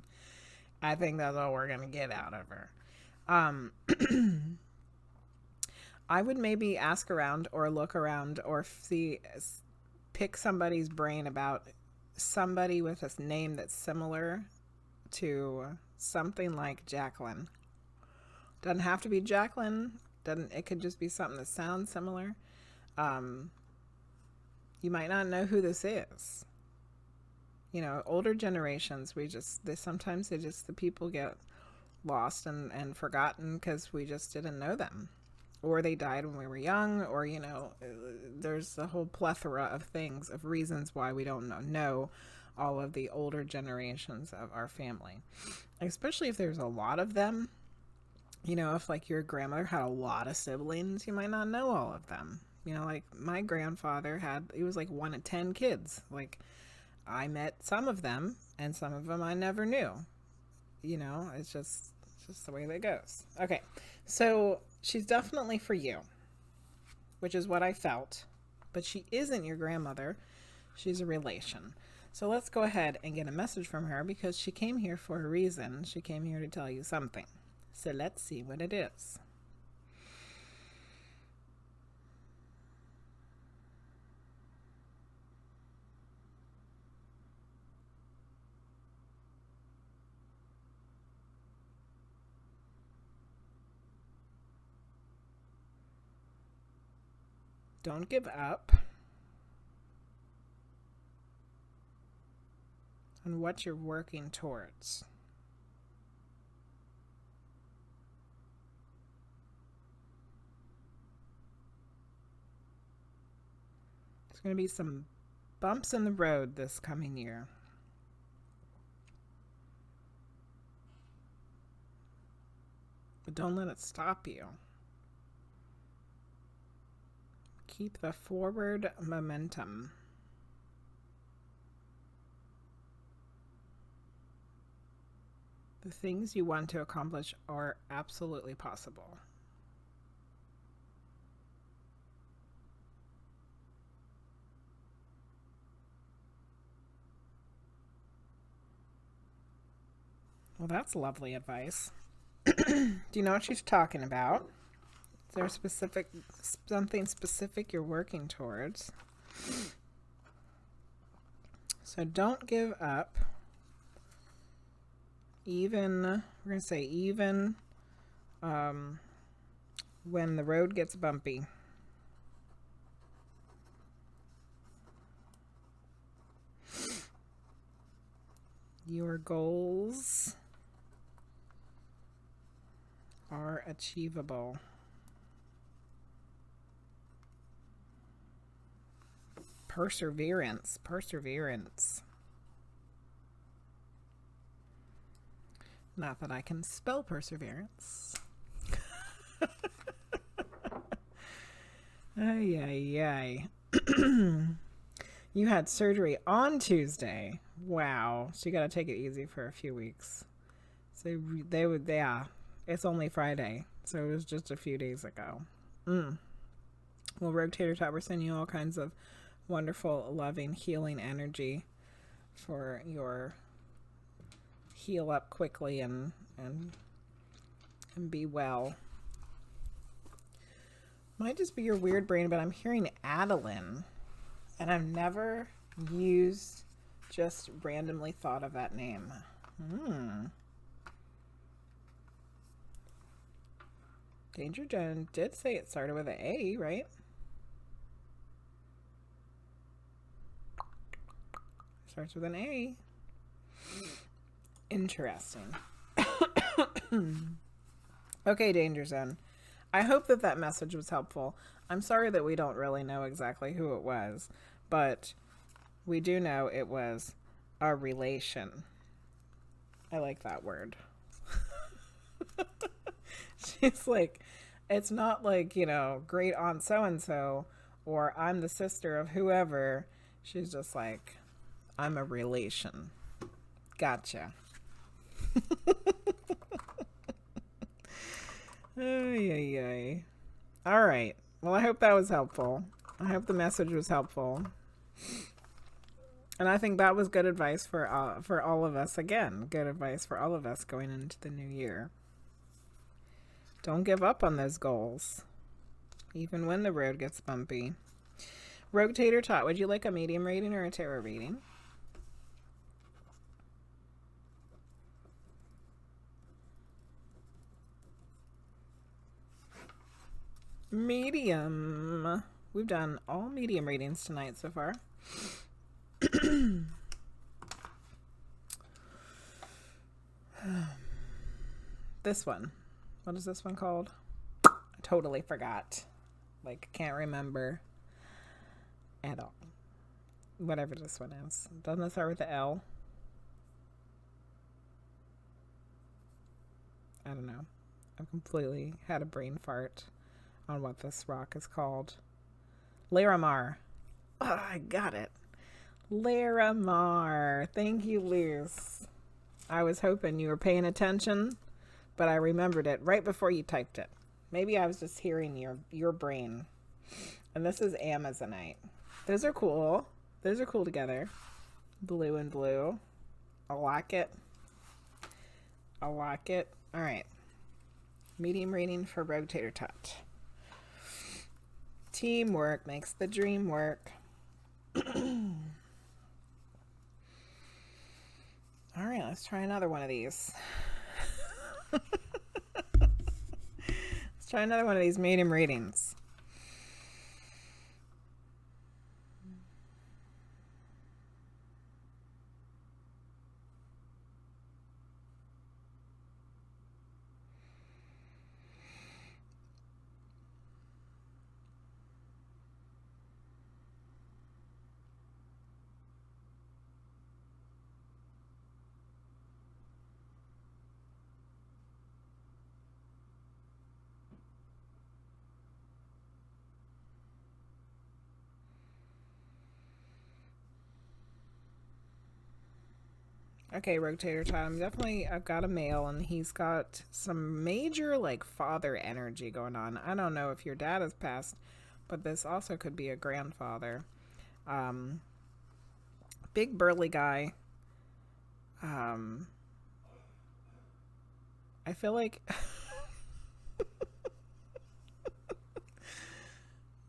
I think that's all we're going to get out of her. I would maybe ask around or look around or pick somebody's brain about somebody with a name that's similar to something like Jacqueline. Doesn't have to be Jacqueline. It could just be something that sounds similar. You might not know who this is. You know, older generations, sometimes the people get lost and forgotten because we just didn't know them. Or they died when we were young, or, you know, there's a whole plethora of things, of reasons why we don't know all of the older generations of our family. Especially if there's a lot of them. You know, if like your grandmother had a lot of siblings, you might not know all of them. You know, like my grandfather he was like 1 of 10 kids. Like I met some of them and some of them I never knew. You know, it's just the way that goes. Okay. So she's definitely for you, which is what I felt, but she isn't your grandmother. She's a relation. So let's go ahead and get a message from her because she came here for a reason. She came here to tell you something. So let's see what it is. Don't give up on what you're working towards. There's going to be some bumps in the road this coming year. But don't let it stop you. Keep the forward momentum. The things you want to accomplish are absolutely possible. Well, that's lovely advice. Do you know what she's talking about? Is there something specific you're working towards? So don't give up. We're going to say even when the road gets bumpy. Your goals are achievable. Perseverance. Perseverance. Not that I can spell perseverance. Ay, ay, ay. You had surgery on Tuesday. Wow. So you got to take it easy for a few weeks. So they would, yeah. It's only Friday. So it was just a few days ago. Well, RogueTaterTot, we're sending you all kinds of wonderful, loving, healing energy for your heal up quickly and be well. Might just be your weird brain, but I'm hearing Adeline, and I've never just randomly thought of that name. DangerZone did say it started with an A, right? Starts with an A. Interesting. Okay, DangerZone. I hope that that message was helpful. I'm sorry that we don't really know exactly who it was, but we do know it was a relation. I like that word. She's like, it's not like, you know, great aunt so-and-so, or I'm the sister of whoever. She's just like, I'm a relation. Gotcha. Ay, ay, ay. All right. Well, I hope that was helpful. I hope the message was helpful. And I think that was good advice for all of us. Again, good advice for all of us going into the new year. Don't give up on those goals, even when the road gets bumpy. RogueTaterTot, would you like a medium reading or a tarot reading? Medium. We've done all medium readings tonight so far. This one. What is this one called? I totally forgot. Like, can't remember at all. Whatever this one is. Doesn't it start with the L? I don't know. I've completely had a brain fart on what this rock is called. Larimar. Oh, I got it. Larimar. Thank you, Luce. I was hoping you were paying attention, but I remembered it right before you typed it. Maybe I was just hearing your brain. And this is Amazonite. Those are cool. Those are cool together. Blue and blue. I like it. I like it. All right. Medium reading for RogueTaterTot. Teamwork makes the dream work. All right, let's try another one of these. Let's try another one of these medium readings. Okay, RogueTaterTot, I've got a male, and he's got some major, like, father energy going on. I don't know if your dad has passed, but this also could be a grandfather. Big burly guy. I feel like...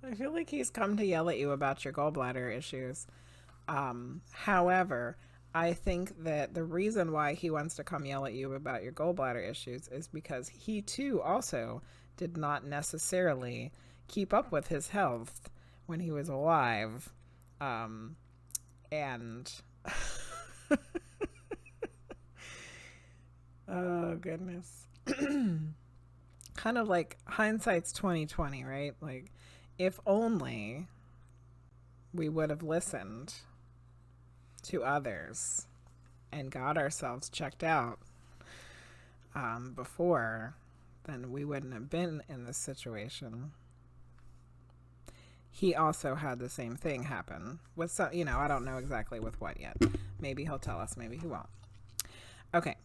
I feel like he's come to yell at you about your gallbladder issues. However... I think that the reason why he wants to come yell at you about your gallbladder issues is because he too also did not necessarily keep up with his health when he was alive. And oh goodness. Kind of like hindsight's 20/20, right? Like, if only we would have listened to others and got ourselves checked out before, then we wouldn't have been in this situation. He also had the same thing happen with some, you know, I don't know exactly with what yet. Maybe he'll tell us, maybe he won't. Okay.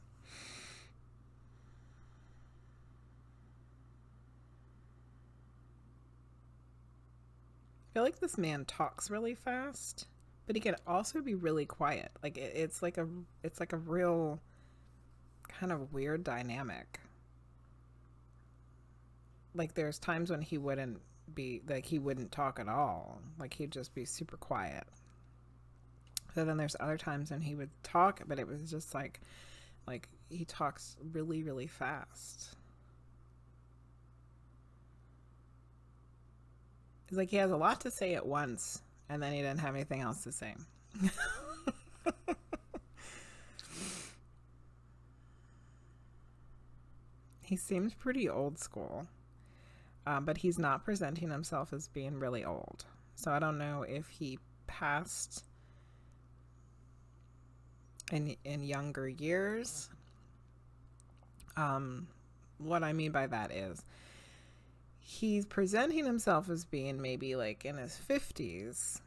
I feel like this man talks really fast, but he can also be really quiet. Like it's like a real kind of weird dynamic. Like there's times when he wouldn't be like, he wouldn't talk at all. Like he'd just be super quiet. But then there's other times when he would talk, but it was just like he talks really, really fast. It's like he has a lot to say at once, and then he didn't have anything else to say. He seems pretty old school, but he's not presenting himself as being really old. So I don't know if he passed in younger years. What I mean by that is he's presenting himself as being maybe like in his 50s,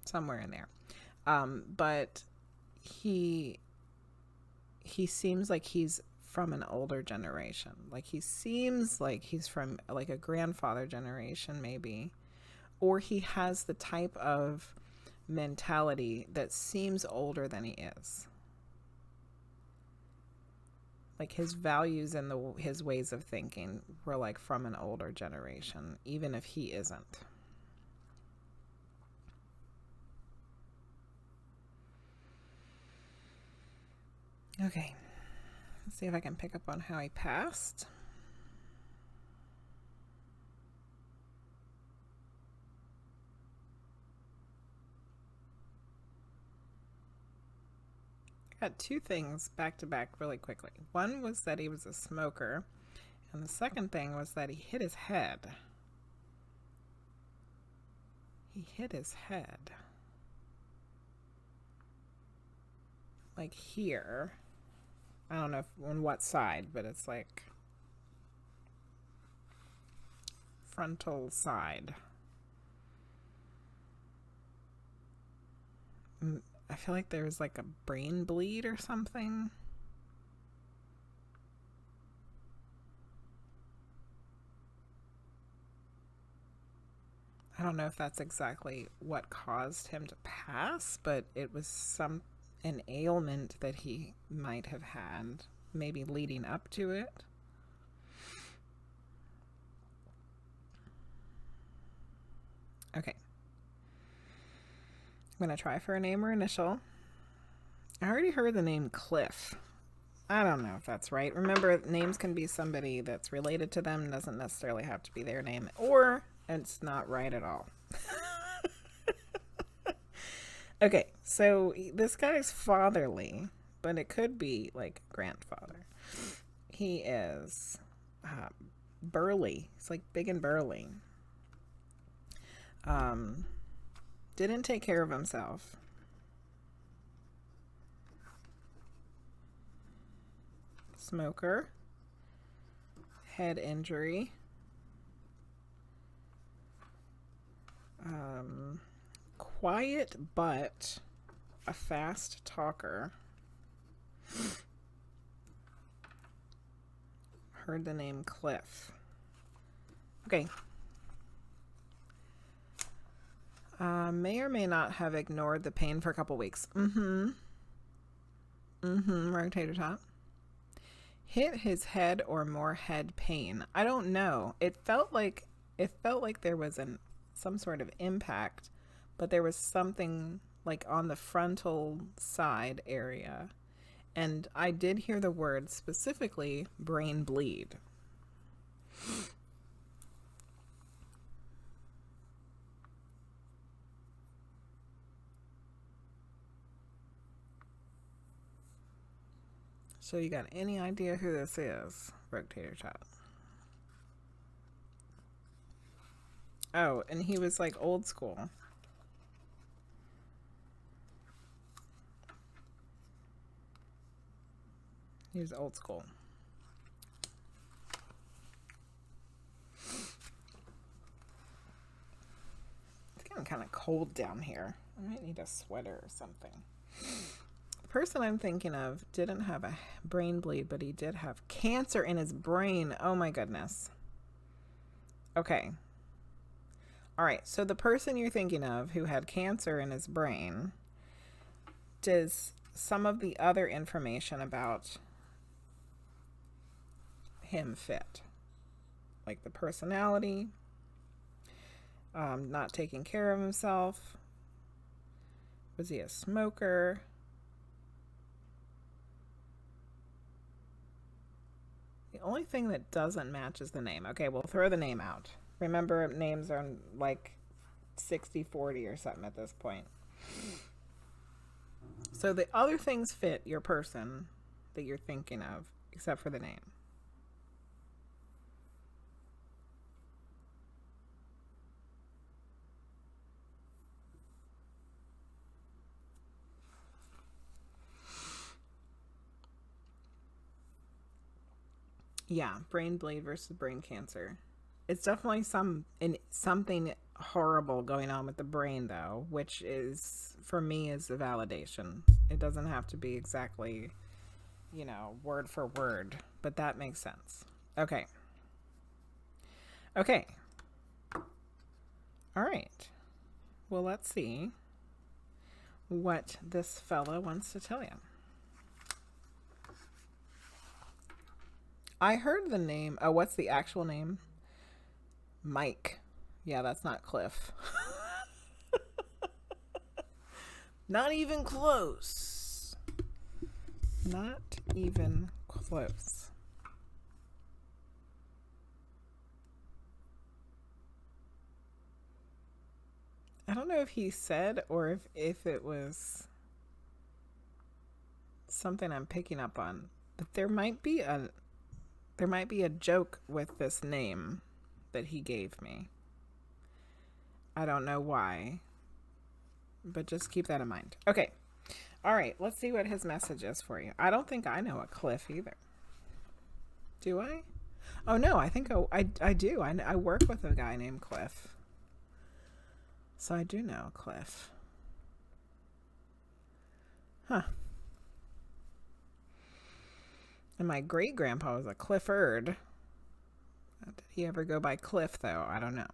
somewhere in there. But he seems like he's from an older generation. Like he seems like he's from like a grandfather generation maybe, or he has the type of mentality that seems older than he is. Like his values and his ways of thinking were like from an older generation, even if he isn't. Okay, let's see if I can pick up on how he passed. Got two things back to back really quickly. One was that he was a smoker, and the second thing was that he hit his head. He hit his head. Like here. I don't know on what side, but it's like frontal side. I feel like there was like a brain bleed or something. I don't know if that's exactly what caused him to pass, but it was an ailment that he might have had, maybe leading up to it. Okay. I'm going to try for a name or initial. I already heard the name Cliff. I don't know if that's right. Remember, names can be somebody that's related to them. Doesn't necessarily have to be their name. Or it's not right at all. Okay, so this guy's fatherly, but it could be like grandfather. He is burly. He's like big and burly. Didn't take care of himself. Smoker. Head injury. Quiet but a fast talker. Heard the name Cliff. Okay. May or may not have ignored the pain for a couple weeks. RogueTaterTot. Hit his head or more head pain. I don't know. It felt like there was some sort of impact, but there was something like on the frontal side area. And I did hear the word specifically brain bleed. So you got any idea who this is, RogueTaterTot? Oh, and he was like old school. He was old school. It's getting kind of cold down here. I might need a sweater or something. The person I'm thinking of didn't have a brain bleed, but he did have cancer in his brain. Oh my goodness. Okay. All right. So the person you're thinking of who had cancer in his brain, does some of the other information about him fit? Like the personality, not taking care of himself. Was he a smoker? The only thing that doesn't match is the name. Okay, we'll throw the name out. Remember, names are like 60-40 or something at this point. So the other things fit your person that you're thinking of, except for the name. Yeah, brain bleed versus brain cancer. It's definitely something horrible going on with the brain, though, which is, for me, is the validation. It doesn't have to be exactly, you know, word for word, but that makes sense. Okay. Okay. All right. Well, let's see what this fella wants to tell you. I heard the name. Oh, what's the actual name? Mike. Yeah, that's not Cliff. Not even close. Not even close. I don't know if he said or if it was something I'm picking up on, but there might be a joke with this name that he gave me. I don't know why, but just keep that in mind. Okay. All right. Let's see what his message is for you. I don't think I know a Cliff either. Do I? Oh, no. I think I do. I work with a guy named Cliff. So I do know a Cliff. Huh. And my great-grandpa was a Clifford. Did he ever go by Cliff, though? I don't know.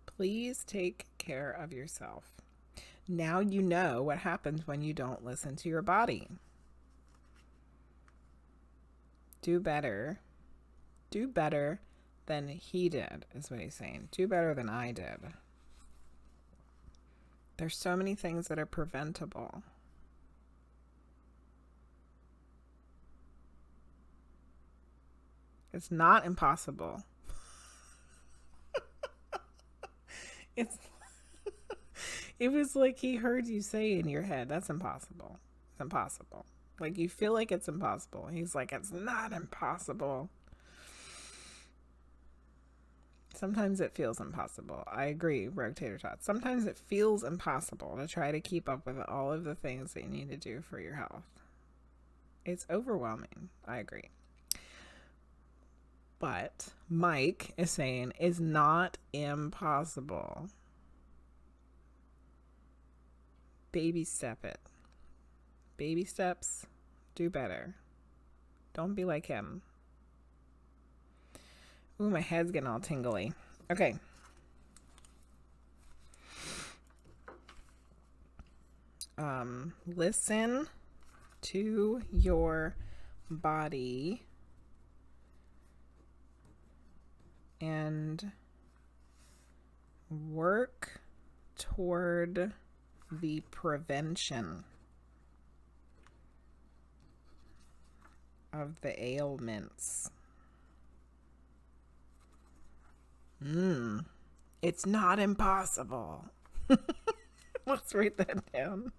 Please take care of yourself. Now you know what happens when you don't listen to your body. Do better. Do better than he did, is what he's saying. Do better than I did. There's so many things that are preventable. It's not impossible. It was like he heard you say in your head, that's impossible. It's impossible. Like you feel like it's impossible. He's like, it's not impossible. Sometimes it feels impossible. I agree, RogueTaterTot. Sometimes it feels impossible to try to keep up with all of the things that you need to do for your health. It's overwhelming. I agree. But Mike is saying it's not impossible. Baby step it. Baby steps. Do better. Don't be like him. Ooh, my head's getting all tingly. Okay. Listen to your body and work toward the prevention of the ailments. It's not impossible. Let's write that down.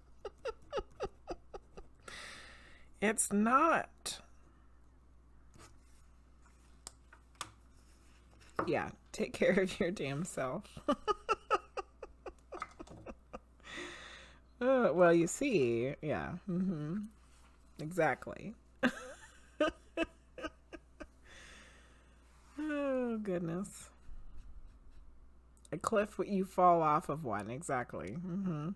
It's not. Yeah, take care of your damn self. Well, you see, yeah. Exactly. Oh, goodness. A cliff, you fall off of one, exactly. And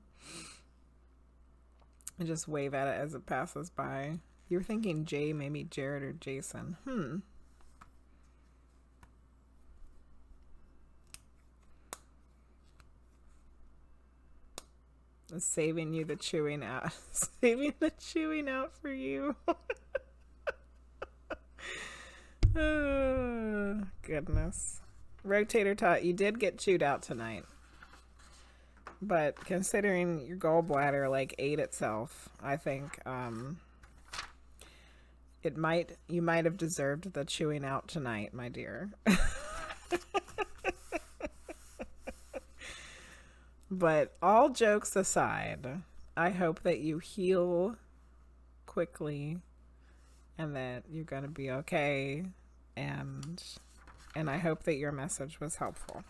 just wave at it as it passes by. You were thinking Jay, maybe Jared or Jason. Saving you the chewing out. Saving the chewing out for you. Oh, goodness. RogueTaterTot, you did get chewed out tonight. But considering your gallbladder like ate itself, I think you might have deserved the chewing out tonight, my dear. But all jokes aside, I hope that you heal quickly and that you're going to be okay. And I hope that your message was helpful.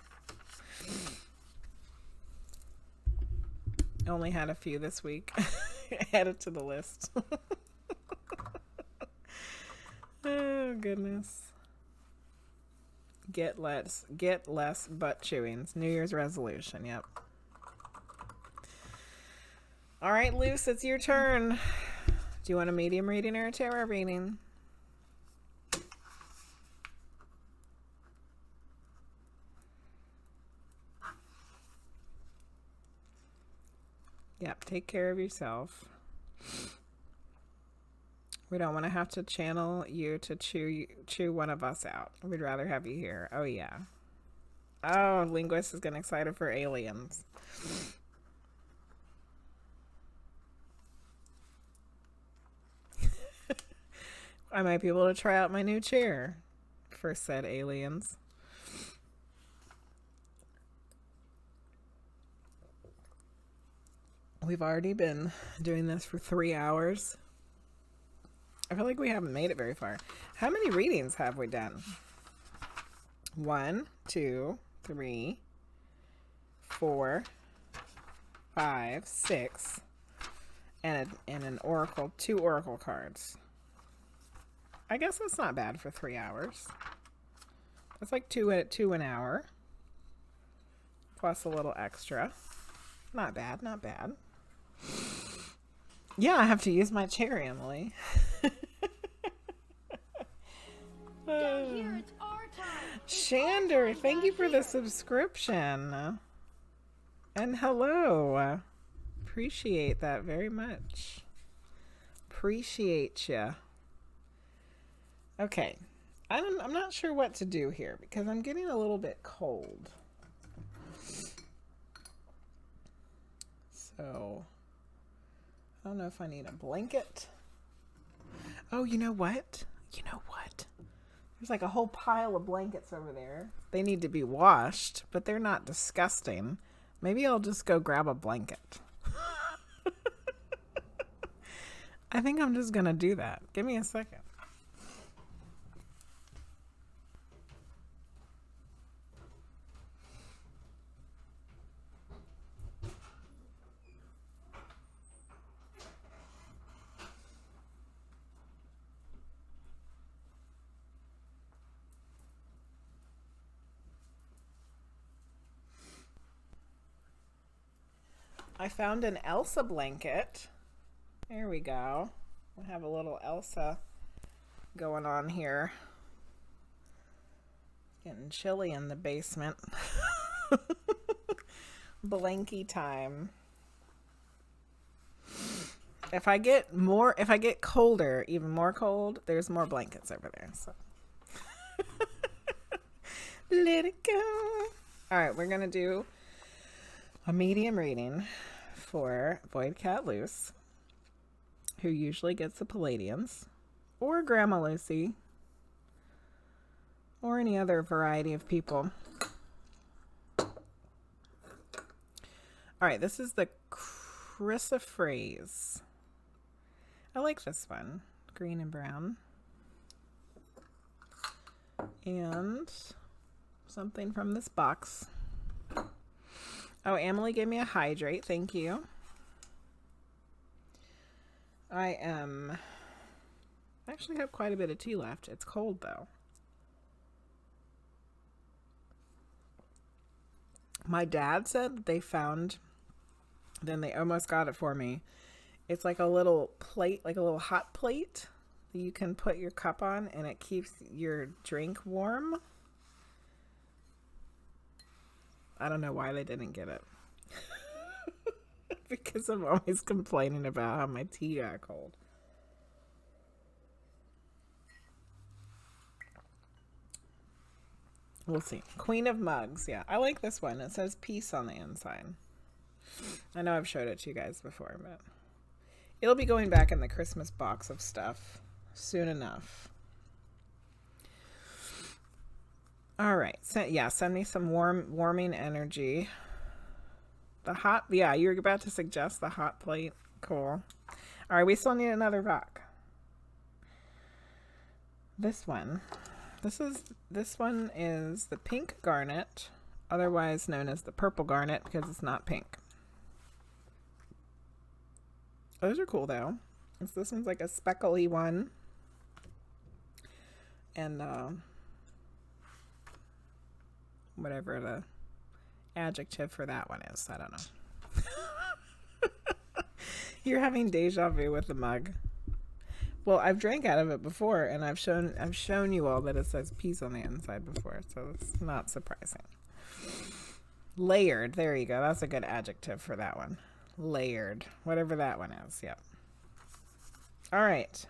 Only had a few this week. Added to the list. Oh, goodness. Get less butt chewings. New Year's resolution. Yep. All right, Luce, it's your turn. Do you want a medium reading or a tarot reading? Yep, take care of yourself. We don't want to have to channel you to chew one of us out. We'd rather have you here. Oh, yeah. Oh, Linguizt is getting excited for aliens. I might be able to try out my new chair for said aliens. We've already been doing this for 3 hours. I feel like we haven't made it very far. How many readings have we done? 1, 2, 3, 4, 5, 6, and an oracle, 2 oracle cards. I guess that's not bad for 3 hours. That's like two an hour. Plus a little extra. Not bad, not bad. Yeah, I have to use my chair, Amelie. Down here, it's our time. Shander, thank you for the subscription. And hello. Appreciate that very much. Appreciate ya. Okay. I'm not sure what to do here because I'm getting a little bit cold. So, I don't know if I need a blanket. Oh, you know what? You know what? There's like a whole pile of blankets over there. They need to be washed, but they're not disgusting. Maybe I'll just go grab a blanket. I think I'm just going to do that. Give me a second. I found an Elsa blanket. There we go. We have a little Elsa going on here. Getting chilly in the basement. Blankie time. If I get colder, even more cold, there's more blankets over there. So let it go. All right, we're gonna do a medium reading for VoidCatLuce, who usually gets the Pleiadians, or Grandma Lucy, or any other variety of people All right, this is the chrysoprase. I like this one. Green and brown. And something from this box. Oh, Amelie gave me a hydrate. Thank you. I actually have quite a bit of tea left. It's cold though. My dad said that they found, then they almost got it for me. It's like a little plate, like a little hot plate that you can put your cup on and it keeps your drink warm. I don't know why they didn't get it. Because I'm always complaining about how my tea got cold. We'll see. Queen of Mugs. Yeah, I like this one. It says peace on the inside. I know I've showed it to you guys before, but it'll be going back in the Christmas box of stuff soon enough. All right. So, yeah, send me some warming energy. The hot, yeah, you're about to suggest the hot plate. Cool. All right, we still need another rock. This one. This one is the pink garnet, otherwise known as the purple garnet because it's not pink. Those are cool though. This one's like a speckly one. And whatever the adjective for that one is, I don't know. You're having deja vu with the mug. Well, I've drank out of it before, and I've shown you all that it says peace on the inside before, so it's not surprising. Layered, there you go. That's a good adjective for that one. Layered, whatever that one is. Yep. All right,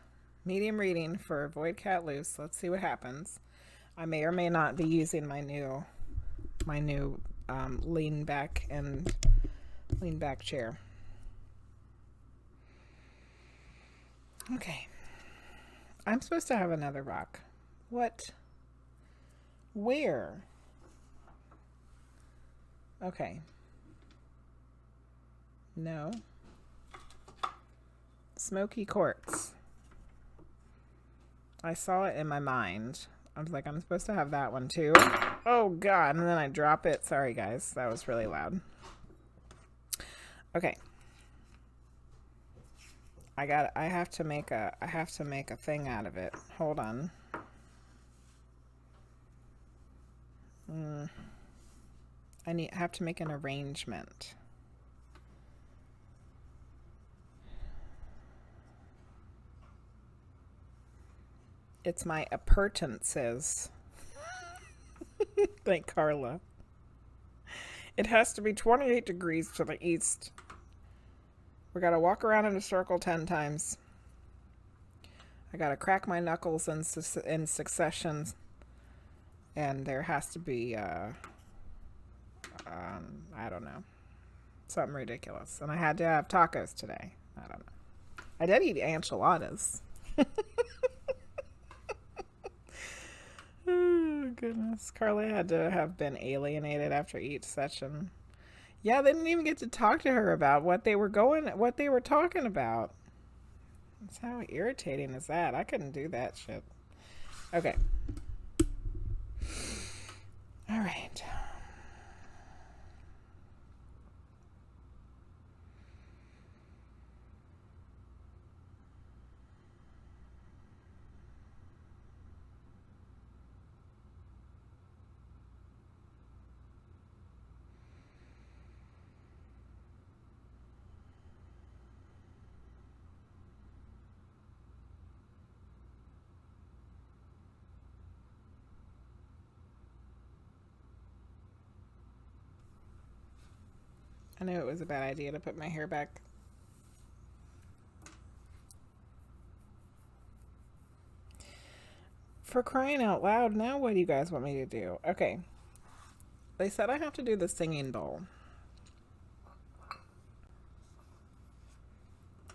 medium reading for VoidCatLuce. Let's see what happens. I may or may not be using my new lean back chair. Okay. I'm supposed to have another rock. What? Where? Okay. No. Smoky quartz. I saw it in my mind. I was like, I'm supposed to have that one too. Oh God, and then I drop it. Sorry guys, that was really loud. Okay. I have to make a thing out of it. Hold on. I have to make an arrangement. It's my appurtenances. Thank Carla. It has to be 28 degrees to the east. We gotta walk around in a circle 10 times. I gotta crack my knuckles in succession. And there has to be, I don't know, something ridiculous. And I had to have tacos today. I don't know. I did eat enchiladas. Oh, goodness. Carly had to have been alienated after each session. Yeah, they didn't even get to talk to her about what they were talking about. That's how irritating is that? I couldn't do that shit. Okay. All right. I knew it was a bad idea to put my hair back. For crying out loud, now what do you guys want me to do? Okay. They said I have to do the singing bowl.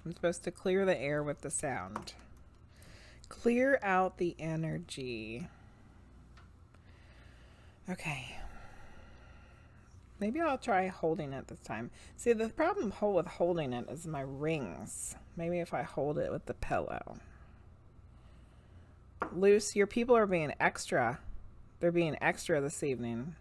I'm supposed to clear the air with the sound. Clear out the energy. Okay. Maybe I'll try holding it this time. See, the problem with holding it is my rings. Maybe if I hold it with the pillow. Luce, your people are being extra. They're being extra this evening.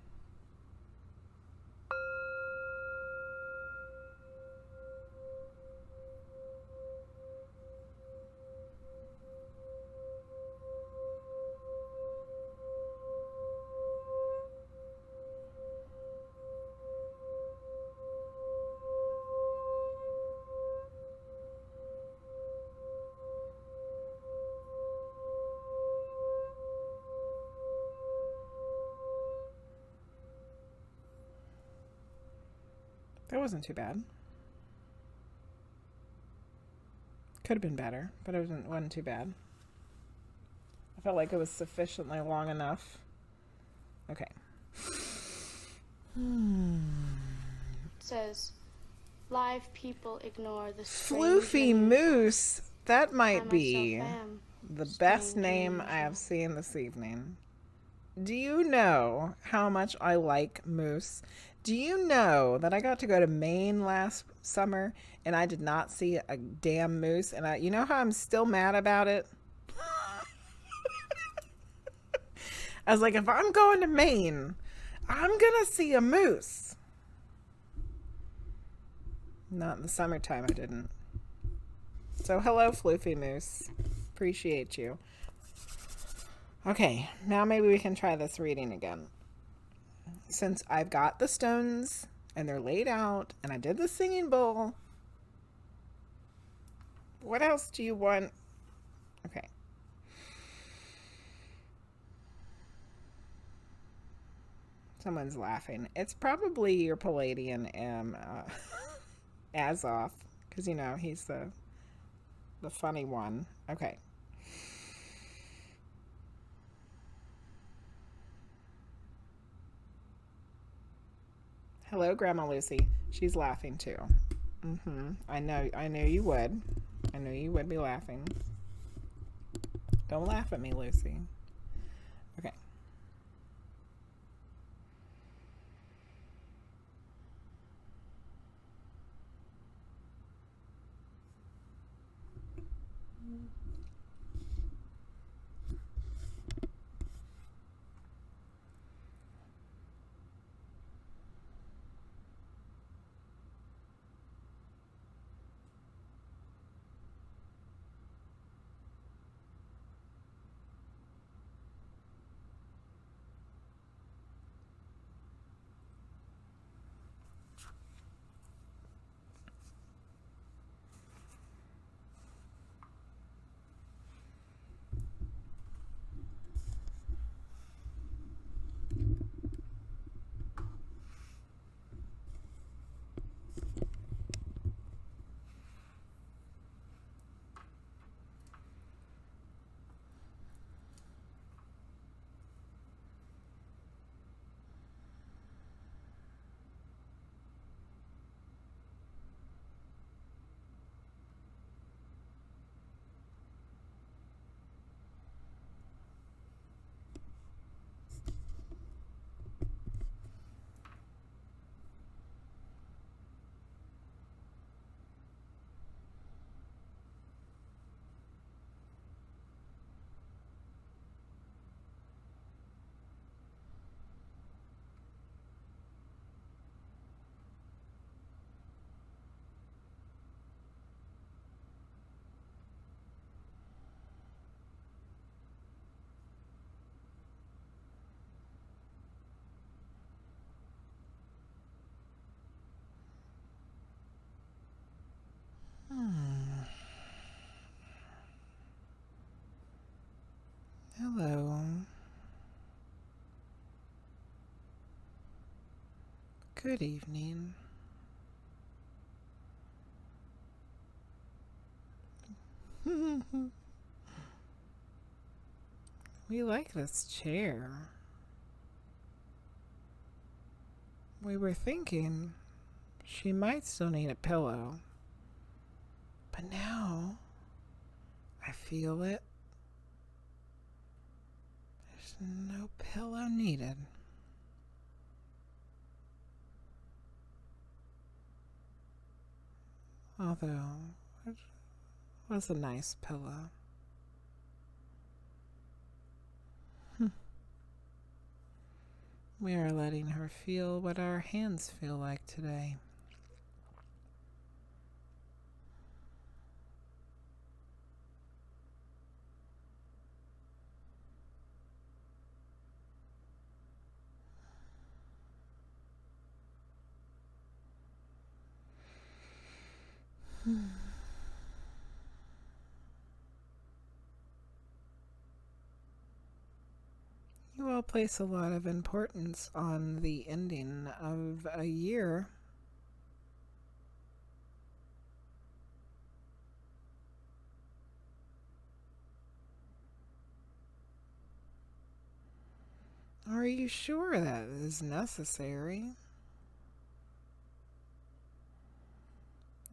That wasn't too bad. Could have been better, but it wasn't too bad. I felt like it was sufficiently long enough. Okay. Says, live people ignore the Floofy Moose. That might be the best strange name and I have seen this evening. Do you know how much I like moose? Do you know that I got to go to Maine last summer and I did not see a damn moose? And you know how I'm still mad about it? I was like, if I'm going to Maine, I'm gonna see a moose. Not in the summertime, I didn't. So hello, Floofy Moose. Appreciate you. Okay, now maybe we can try this reading again. Since I've got the stones and they're laid out and I did the singing bowl, what else do you want? Okay. Someone's laughing. It's probably your Pleiadian Azoth, because you know he's the funny one. Okay. Hello, Grandma Lucy. She's laughing too. I know you would. I know you would be laughing. Don't laugh at me, Lucy. Okay. Hello. Good evening. We like this chair. We were thinking she might still need a pillow. But now I feel it. There's no pillow needed. Although, it was a nice pillow. We are letting her feel what our hands feel like today. You all place a lot of importance on the ending of a year. Are you sure that is necessary?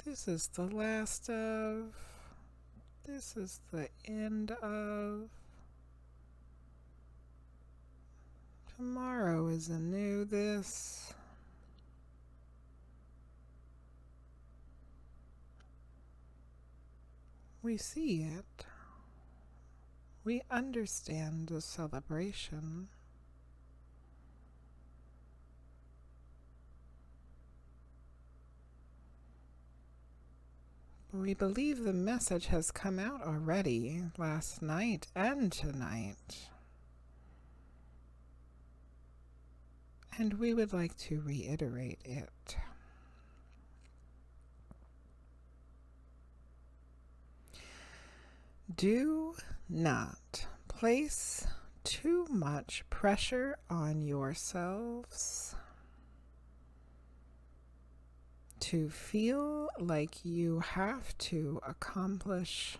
This is the last of. This is the end of. Tomorrow is a new this. We see it. We understand the celebration. We believe the message has come out already last night and tonight. And we would like to reiterate it. Do not place too much pressure on yourselves to feel like you have to accomplish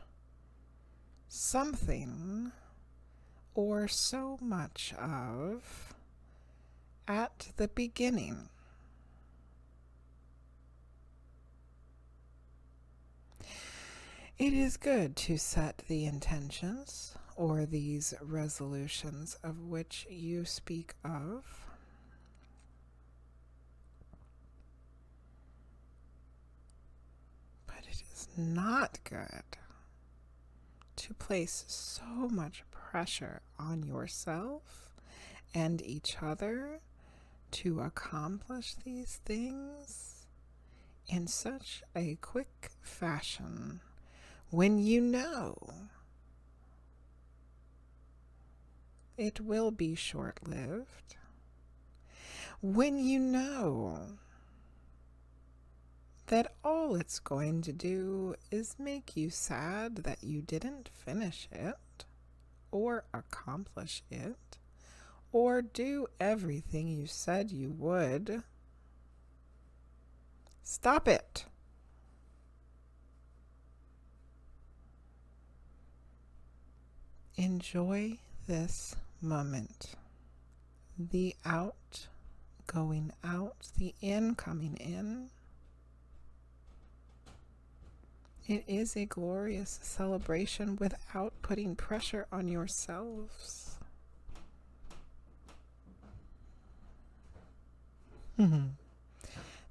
something or so much of at the beginning. It is good to set the intentions or these resolutions of which you speak of. But it is not good to place so much pressure on yourself and each other to accomplish these things in such a quick fashion when you know it will be short-lived, when you know that all it's going to do is make you sad that you didn't finish it or accomplish it or do everything you said you would. Stop it. Enjoy this moment. The out going out, the in coming in. It is a glorious celebration without putting pressure on yourselves.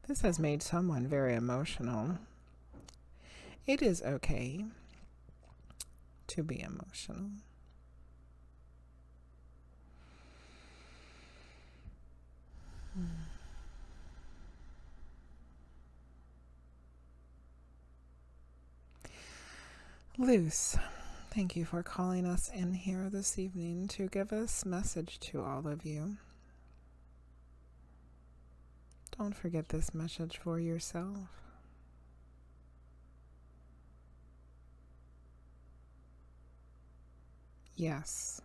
This has made someone very emotional. It is okay to be emotional. Luce, thank you for calling us in here this evening to give us message to all of you. Don't forget this message for yourself. Yes,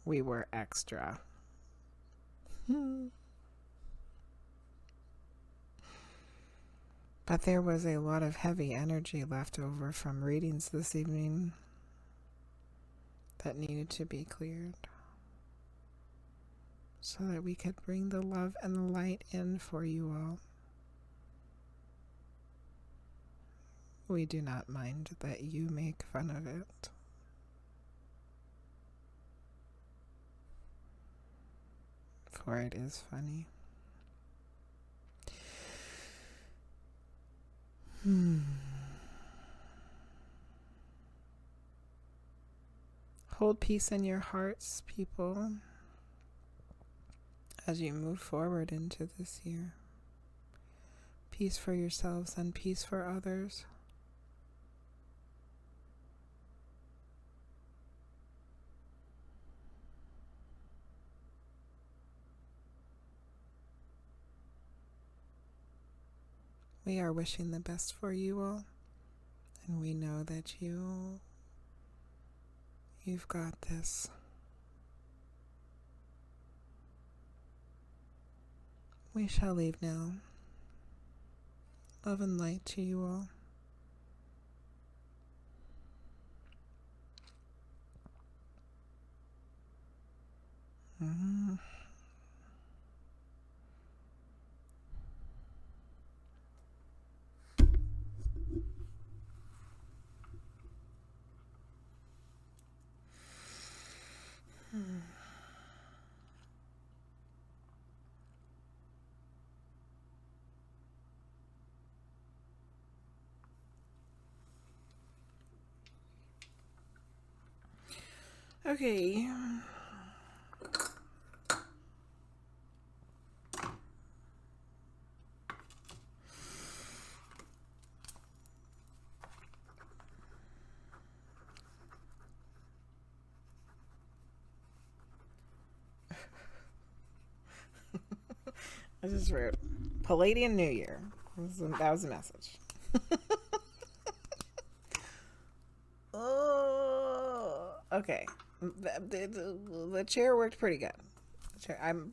we were extra. But there was a lot of heavy energy left over from readings this evening that needed to be cleared so that we could bring the love and the light in for you all. We do not mind that you make fun of it. For it is funny. Hold peace in your hearts, people, as you move forward into this year. Peace for yourselves and peace for others. We are wishing the best for you all, and we know that you've got this. We shall leave now. Love and light to you all. Okay. I just wrote Pleiadian New Year. That was a message. Oh, okay. The chair worked pretty good.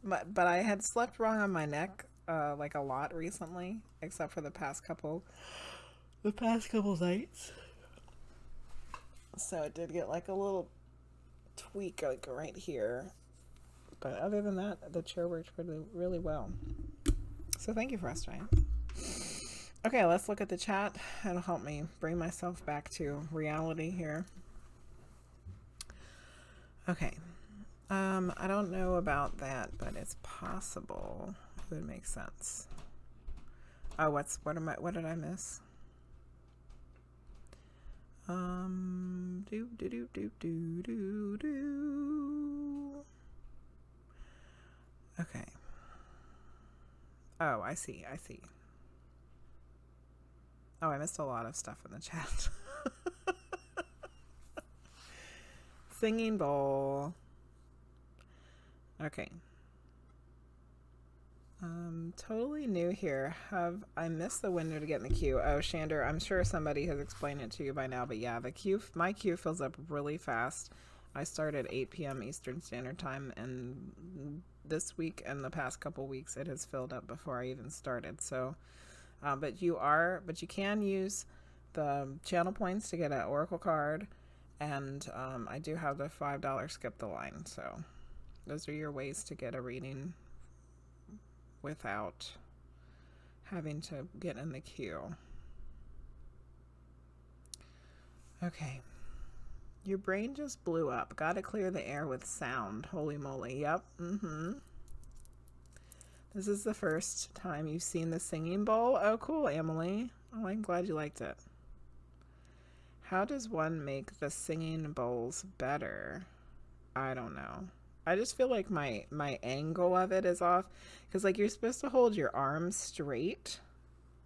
But I had slept wrong on my neck like a lot recently, except for the past couple nights. So it did get like a little tweak like right here. But other than that, the chair worked really well. So thank you for resting. Okay, let's look at the chat. It'll help me bring myself back to reality here. Okay. I don't know about that, but it's possible. It would make sense. Oh, what did I miss? Okay. Oh, I see. Oh, I missed a lot of stuff in the chat. Singing bowl. Okay. Totally new here. Have I missed the window to get in the queue? Oh, Shander, I'm sure somebody has explained it to you by now, but yeah, my queue fills up really fast. I start at 8 p.m. Eastern Standard Time, and this week and the past couple weeks it has filled up before I even started. So, but you can use the channel points to get an Oracle card, and I do have the $5 skip the line. So those are your ways to get a reading without having to get in the queue. Okay. Your brain just blew up. Gotta clear the air with sound. Holy moly. Yep. This is the first time you've seen the singing bowl. Oh, cool, Amelie. Oh, I'm glad you liked it. How does one make the singing bowls better? I don't know. I just feel like my angle of it is off. Because, like, you're supposed to hold your arms straight.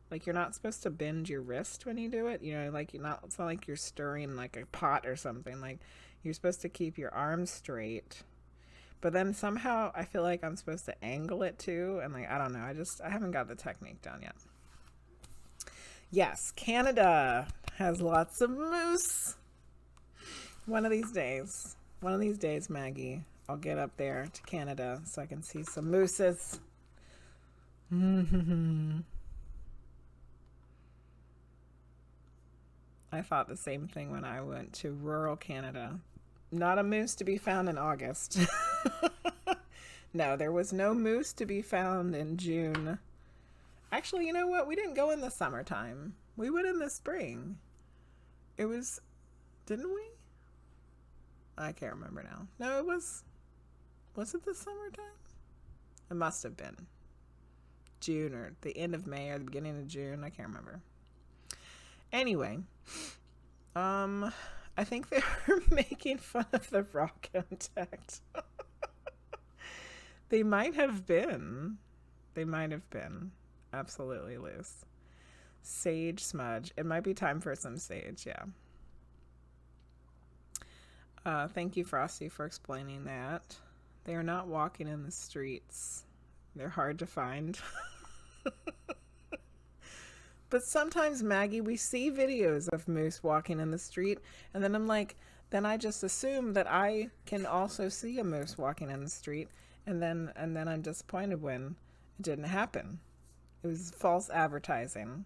Like, you're not supposed to bend your wrist when you do it. You know, like, it's not like you're stirring, like, a pot or something. Like, you're supposed to keep your arms straight. But then somehow I feel like I'm supposed to angle it, too. And, like, I don't know. I haven't got the technique down yet. Yes, Canada has lots of moose. One of these days, Maggie, I'll get up there to Canada so I can see some mooses. I thought the same thing when I went to rural Canada. Not a moose to be found in August. No, there was no moose to be found in June. Actually, you know what? We didn't go in the summertime. We went in the spring. It was, didn't we? I can't remember now. No, was it the summertime? It must have been June or the end of May or the beginning of June. I can't remember. Anyway, I think they were making fun of the raw contact. They might have been. They might have been. Absolutely loose. Sage smudge. It might be time for some sage, yeah. Thank you, Frosty, for explaining that. They are not walking in the streets. They're hard to find. But sometimes, Maggie, we see videos of moose walking in the street, and then I'm like, then I just assume that I can also see a moose walking in the street, and then I'm disappointed when it didn't happen. It was false advertising.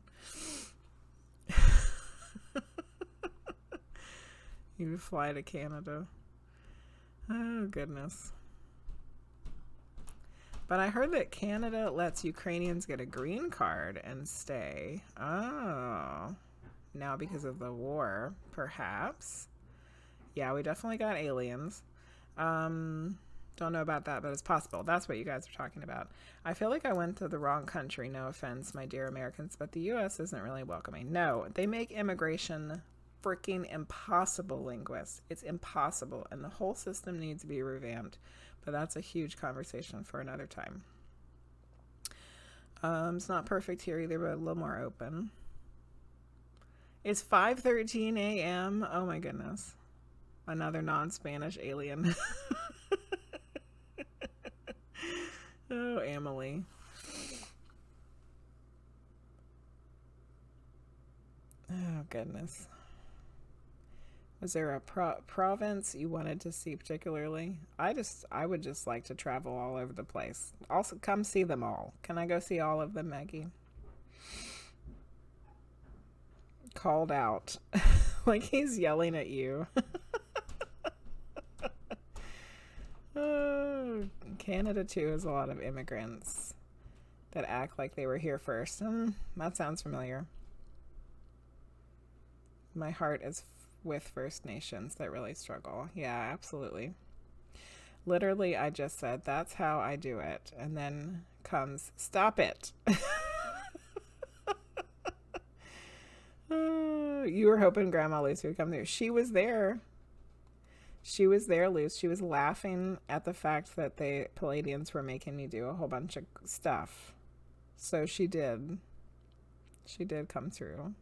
You would fly to Canada. Oh, goodness. But I heard that Canada lets Ukrainians get a green card and stay. Oh. Now because of the war, perhaps. Yeah, we definitely got aliens. Don't know about that, but it's possible. That's what you guys are talking about. I feel like I went to the wrong country. No offense, my dear Americans, but the U.S. isn't really welcoming. No, they make immigration freaking impossible, Linguizt. It's impossible, and the whole system needs to be revamped. But that's a huge conversation for another time. It's not perfect here either, but a little more open. It's 5:13 a.m. Oh my goodness. Another non-Spanish alien. Oh, Amelie. Oh, goodness. Was there a province you wanted to see particularly? I would just like to travel all over the place. Also, come see them all. Can I go see all of them, Maggie? Called out. Like he's yelling at you. Oh, Canada, too, has a lot of immigrants that act like they were here first. That sounds familiar. My heart is with First Nations that really struggle. Yeah, absolutely. Literally, I just said, that's how I do it. And then comes, stop it. You were hoping Grandma Lucy would come through. She was there. She was there, Luce. She was laughing at the fact that the Pleiadians were making me do a whole bunch of stuff. So she did. She did come through.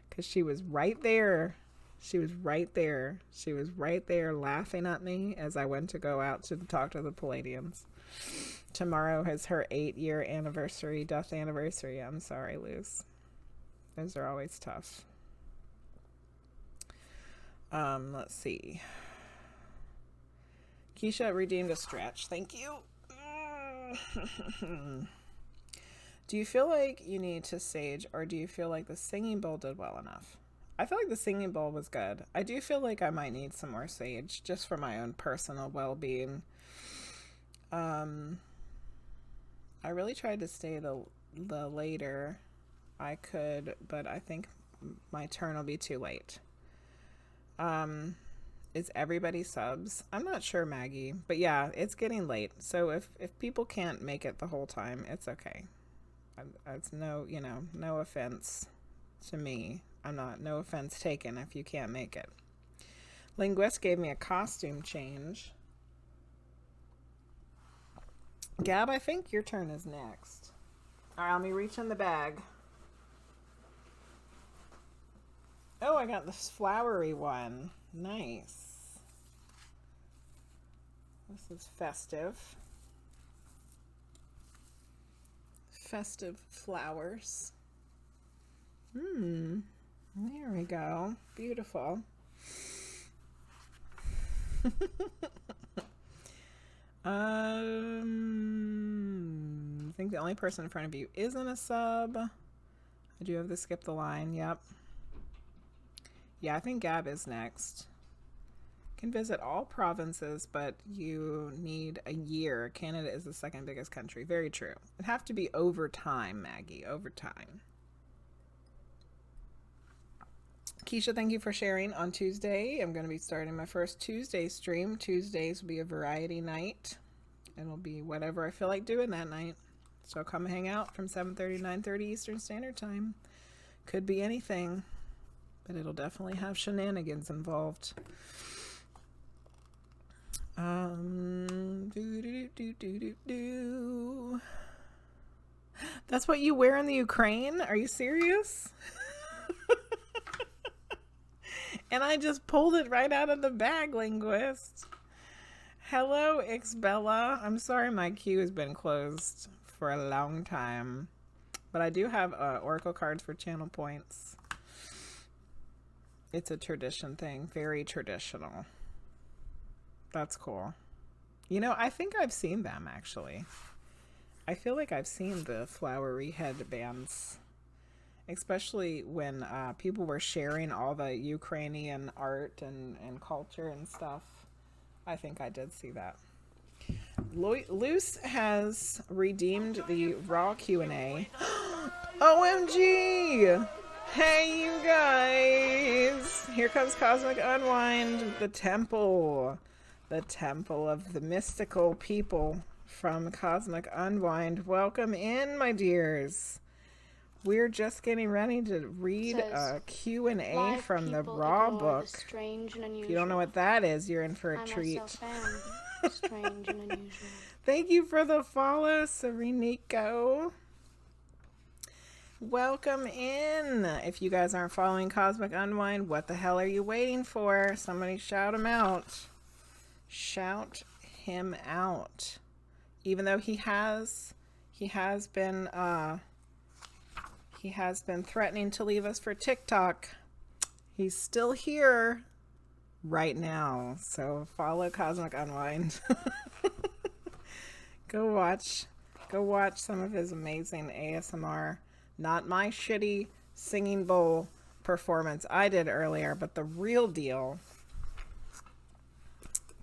Because she was right there. She was right there. She was right there laughing at me as I went to go out to talk to the Pleiadians. Tomorrow is her 8-year anniversary, death anniversary. I'm sorry, Luce. Those are always tough. Let's see. Keisha redeemed a stretch. Thank you. Do you feel like you need to sage, or do you feel like the singing bowl did well enough? I feel like the singing bowl was good. I do feel like I might need some more sage just for my own personal well-being. I really tried to stay the later I could, but I think my turn will be too late. Is everybody subs? I'm not sure, Maggie, but yeah, it's getting late. So if people can't make it the whole time, it's okay. It's no offense to me. No offense taken if you can't make it. Linguizt gave me a costume change. Gab, I think your turn is next. All right, let me reach in the bag. Oh, I got this flowery one. Nice. This is festive. Festive flowers. There we go. Beautiful. I think the only person in front of you isn't a sub. I do have to skip the line. Yep. Yeah, I think Gab is next. Can visit all provinces, but you need a year. Canada is the second biggest country. Very true. It'd have to be over time, Maggie. Over time. Keisha, thank you for sharing on Tuesday. I'm going to be starting my first Tuesday stream. Tuesdays will be a variety night. It'll be whatever I feel like doing that night. So come hang out from 7:30 to 9:30 Eastern Standard Time. Could be anything. but it'll definitely have shenanigans involved. That's what you wear in the Ukraine? Are you serious? And I just pulled it right out of the bag, Linguizt. Hello, Ixbella. I'm sorry my queue has been closed for a long time. But I do have Oracle cards for channel points. It's a tradition thing. Very traditional. That's cool. You know, I think I've seen them, actually. I feel like I've seen the flowery headbands. Especially when people were sharing all the Ukrainian art and culture and stuff. I think I did see that. Luce has redeemed the Raw Q&A. OMG! Hey, you guys! Here comes Cosmic Unwind, the temple. The temple of the mystical people from Cosmic Unwind. Welcome in, my dears. We're just getting ready to read a Q&A from the Raw book. If you don't know what that is, you're in for a treat. Strange and unusual. Thank you for the follow, Serenico. Welcome in. If you guys aren't following Cosmic Unwind, what the hell are you waiting for? Somebody shout him out. Shout him out. Even though he has been threatening to leave us for TikTok, he's still here right now. So follow Cosmic Unwind. Go watch some of his amazing ASMR. Not my shitty singing bowl performance I did earlier, but the real deal.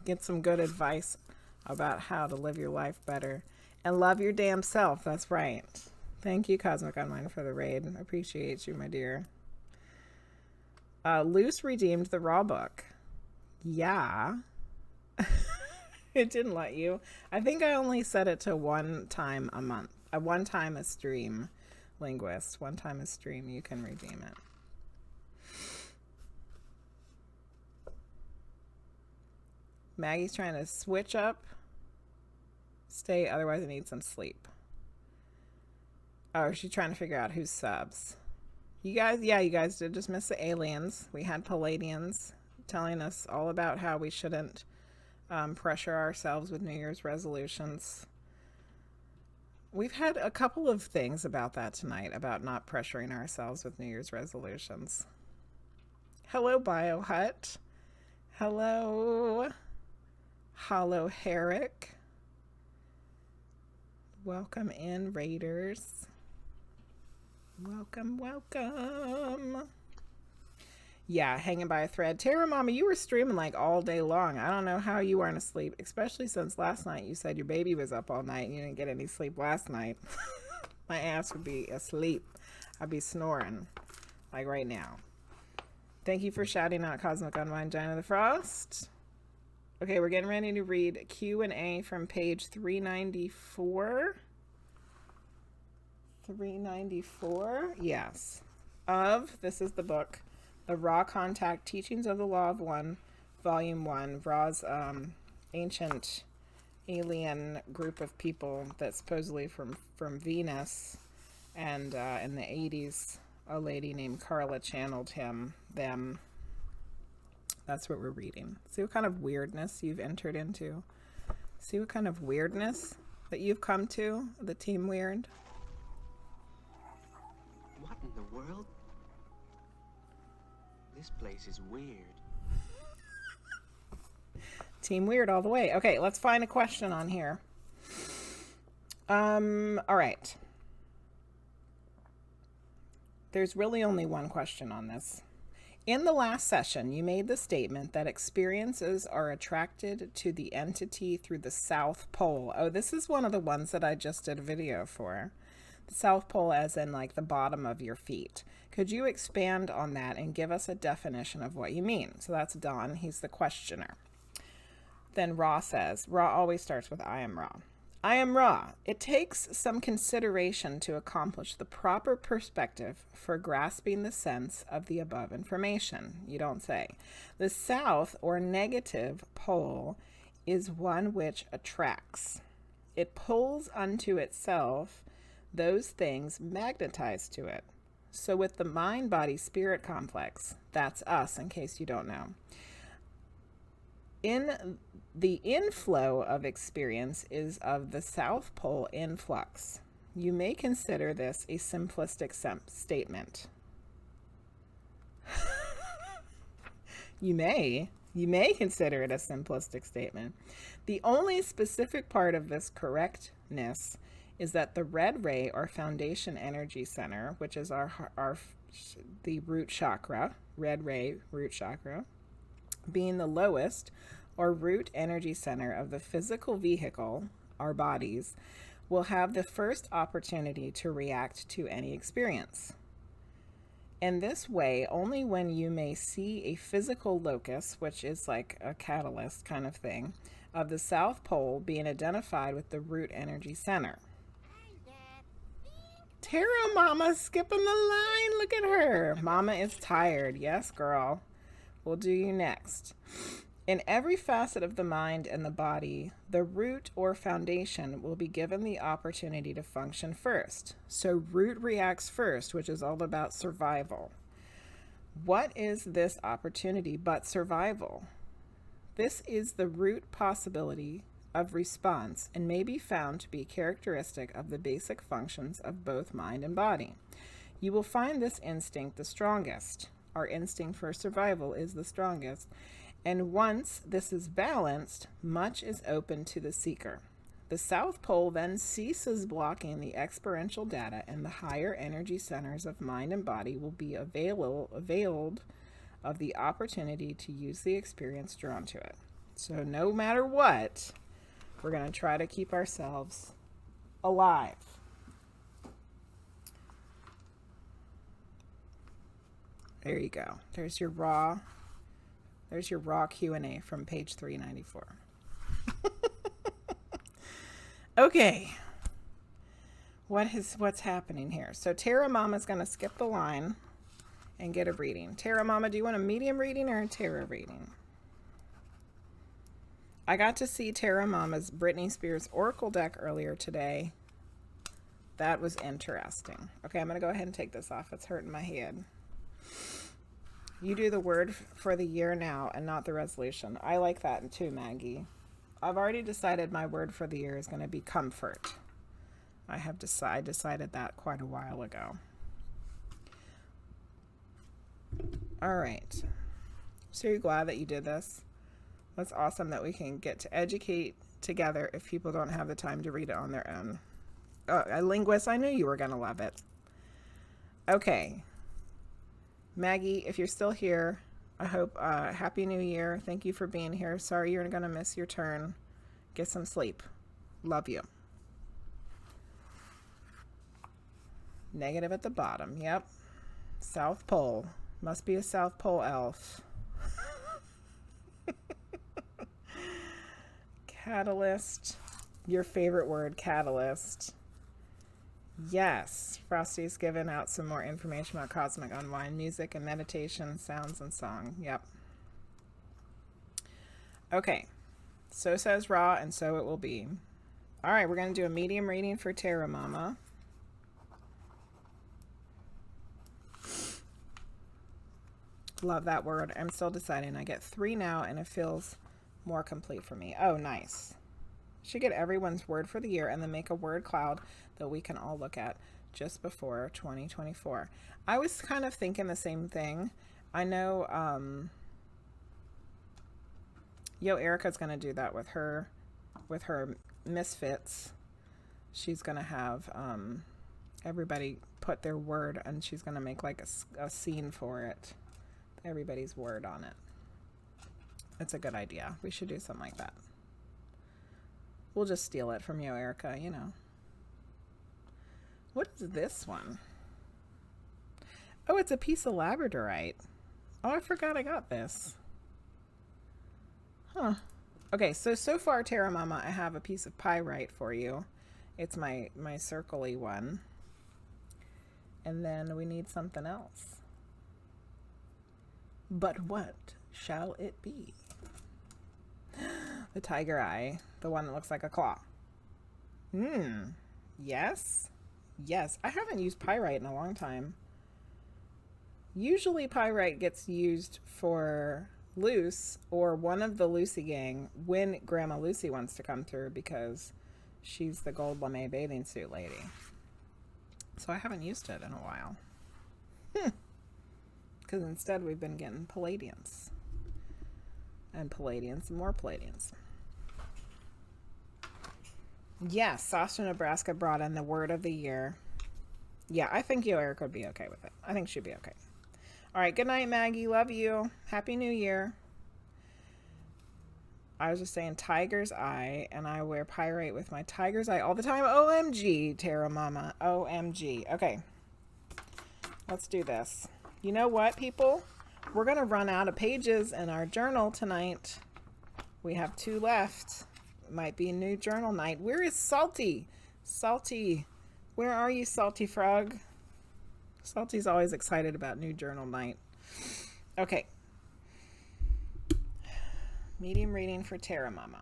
Get some good advice about how to live your life better and love your damn self. That's right. Thank you, Cosmic Unwind, for the raid. I appreciate you, my dear. Luce redeemed the Raw book. Yeah. It didn't let you. I think I only set it to one time a month. One time a stream, Linguizt. One time a stream, you can redeem it. Maggie's trying to switch up. Stay, otherwise I need some sleep. Oh, she's trying to figure out who's subs. You guys, yeah, you guys did just miss the aliens. We had Pleiadians telling us all about how we shouldn't pressure ourselves with New Year's resolutions. We've had a couple of things about that tonight, about not pressuring ourselves with New Year's resolutions. Hello, BioHut. Hello, Hollow Herrick. Welcome in, Raiders. Welcome, welcome. Yeah, hanging by a thread. TarotMama, you were streaming like all day long. I don't know how you weren't asleep, especially since last night you said your baby was up all night and you didn't get any sleep last night. My ass would be asleep. I'd be snoring, like right now. Thank you for shouting out Cosmic Unwind, Giant of the Frost. Okay, we're getting ready to read Q&A from page 394. 394, yes. This is the book, The Raw Contact Teachings of the Law of One, Volume 1, Raw's ancient alien group of people that's supposedly from Venus. And in the 80s, a lady named Carla channeled them. That's what we're reading. See what kind of weirdness you've entered into. See what kind of weirdness that you've come to, the Team Weird. What in the world? This place is weird. Team Weird all the way. Okay, let's find a question on here. All right. There's really only one question on this. In the last session, you made the statement that experiences are attracted to the entity through the South Pole. Oh, this is one of the ones that I just did a video for. The South Pole as in like the bottom of your feet. Could you expand on that and give us a definition of what you mean? So that's Don. He's the questioner. Then Ra says, Ra always starts with I am Ra. I am Ra. It takes some consideration to accomplish the proper perspective for grasping the sense of the above information. You don't say. The south or negative pole is one which attracts. It pulls unto itself those things magnetized to it. So with the mind-body-spirit complex, that's us in case you don't know. In the inflow of experience is of the South Pole influx. You may consider this a simplistic statement. You may consider it a simplistic statement. The only specific part of this correctness is that the red ray or foundation energy center, which is the root chakra, red ray root chakra, being the lowest or root energy center of the physical vehicle, our bodies, will have the first opportunity to react to any experience. In this way, only when you may see a physical locus, which is like a catalyst kind of thing, of the South Pole being identified with the root energy center. TarotMama skipping the line. Look at her. Mama is tired. Yes, girl. We'll do you next. In every facet of the mind and the body, the root or foundation will be given the opportunity to function first. So root reacts first, which is all about survival. What is this opportunity but survival? This is the root possibility of response and may be found to be characteristic of the basic functions of both mind and body. You will find this instinct the strongest. Our instinct for survival is the strongest. And once this is balanced, much is open to the seeker. The South Pole then ceases blocking the experiential data, and the higher energy centers of mind and body will be availed of the opportunity to use the experience drawn to it. So no matter what, we're going to try to keep ourselves alive. There you go. There's your raw Q&A from page 394. Okay. What's happening here? So TarotMama's going to skip the line and get a reading. TarotMama, do you want a medium reading or a tarot reading? I got to see TarotMama's Britney Spears Oracle deck earlier today. That was interesting. Okay, I'm going to go ahead and take this off. It's hurting my head. You do the word for the year now and not the resolution. I like that too, Maggie. I've already decided my word for the year is going to be comfort. I decided that quite a while ago. All right. So you're glad that you did this? That's awesome that we can get to educate together if people don't have the time to read it on their own. Linguizt, I knew you were going to love it. Okay. Maggie, if you're still here, I hope Happy New Year. Thank you for being here. Sorry you're going to miss your turn. Get some sleep. Love you. Negative at the bottom. Yep. South Pole. Must be a South Pole elf. Catalyst. Your favorite word, catalyst. Yes. Frosty's given out some more information about cosmic unwind, music and meditation, sounds and song. Yep. Okay. So says Ra, and so it will be. All right, we're going to do a medium reading for TarotMama. Love that word. I'm still deciding. I get 3 now, and it feels more complete for me. Oh, nice. Should get everyone's word for the year and then make a word cloud that we can all look at just before 2024. I was kind of thinking the same thing. I know Erica's going to do that with her misfits. She's going to have everybody put their word, and she's going to make like a scene for it. Everybody's word on it. It's a good idea. We should do something like that. We'll just steal it from Erica, you know. What is this one? Oh, it's a piece of labradorite. Oh, I forgot I got this. Huh. Okay, so far, TarotMama, I have a piece of pyrite for you. It's my circle-y one. And then we need something else. But what shall it be? The tiger eye, the one that looks like a claw. Yes. Yes, I haven't used pyrite in a long time. Usually pyrite gets used for Luce or one of the Lucy gang when Grandma Lucy wants to come through because she's the gold lame bathing suit lady. So I haven't used it in a while. Because instead we've been getting Pleiadians. And Pleiadians and more Pleiadians. Yes, Sasha, Nebraska brought in the word of the year. Yeah, I think you, Eric, would be okay with it. I think she'd be okay. All right, good night, Maggie. Love you. Happy New Year. I was just saying tiger's eye, and I wear pyrite with my tiger's eye all the time. OMG, TarotMama. OMG. Okay, let's do this. You know what, people? We're going to run out of pages in our journal tonight. We have 2 left. Might be a new journal night. Where is Salty? Salty. Where are you, Salty Frog? Salty's always excited about new journal night. Okay. Medium reading for TarotMama.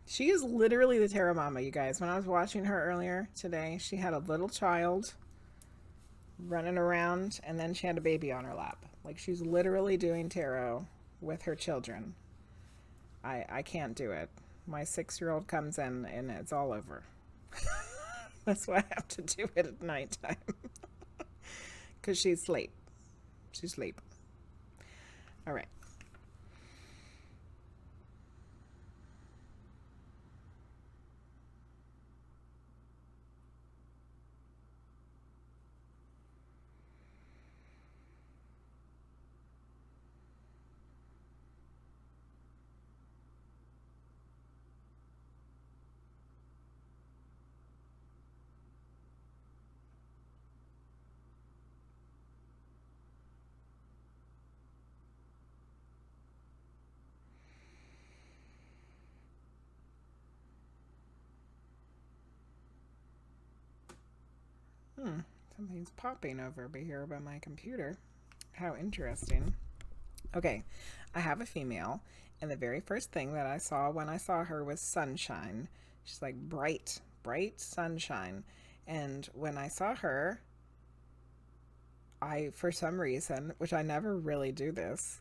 She is literally the TarotMama, you guys. When I was watching her earlier today, she had a little child running around, and then she had a baby on her lap. Like, she's literally doing tarot with her children. I can't do it. My 6-year-old comes in and it's all over. That's why I have to do it at nighttime. Because she's asleep. She's asleep. All right. Something's popping over here by my computer. How interesting. Okay, I have a female, and the very first thing that I saw when I saw her was sunshine. She's like bright, bright sunshine. And when I saw her, for some reason, which I never really do this,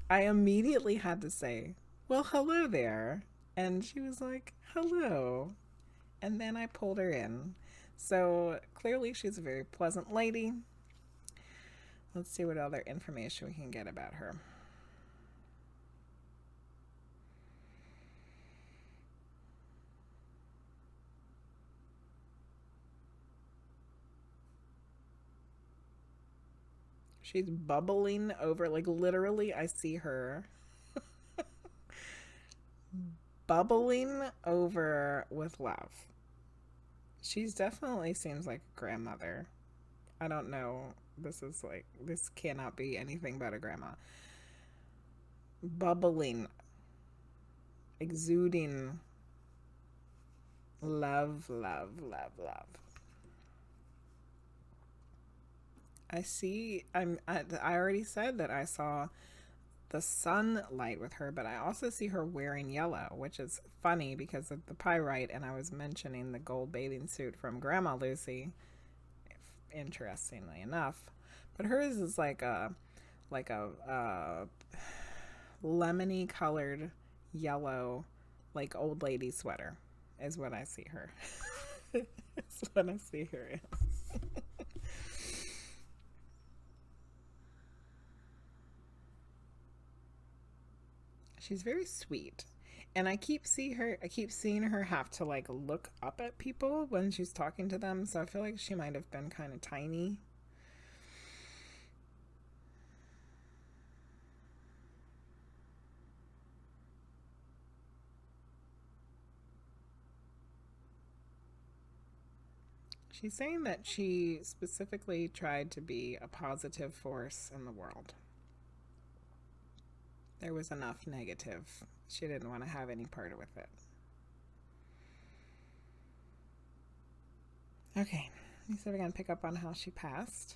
I immediately had to say, well, hello there. And she was like, hello. And then I pulled her in. So clearly she's a very pleasant lady. Let's see what other information we can get about her. She's bubbling over, like literally I see her bubbling over with love. She's definitely seems like a grandmother. I don't know. This cannot be anything but a grandma. Bubbling, exuding love, love, love, love. I already said that I saw the sunlight with her, but I also see her wearing yellow, which is funny because of the pyrite, and I was mentioning the gold bathing suit from Grandma Lucy, interestingly enough. But hers is like a lemony colored yellow, like old lady sweater is what I see her. That's what I see her in. She's very sweet, and I keep seeing her have to like look up at people when she's talking to them, so I feel like she might have been kind of tiny. She's saying that she specifically tried to be a positive force in the world. There was enough negative. She didn't want to have any part with it. Okay, so we're going to pick up on how she passed.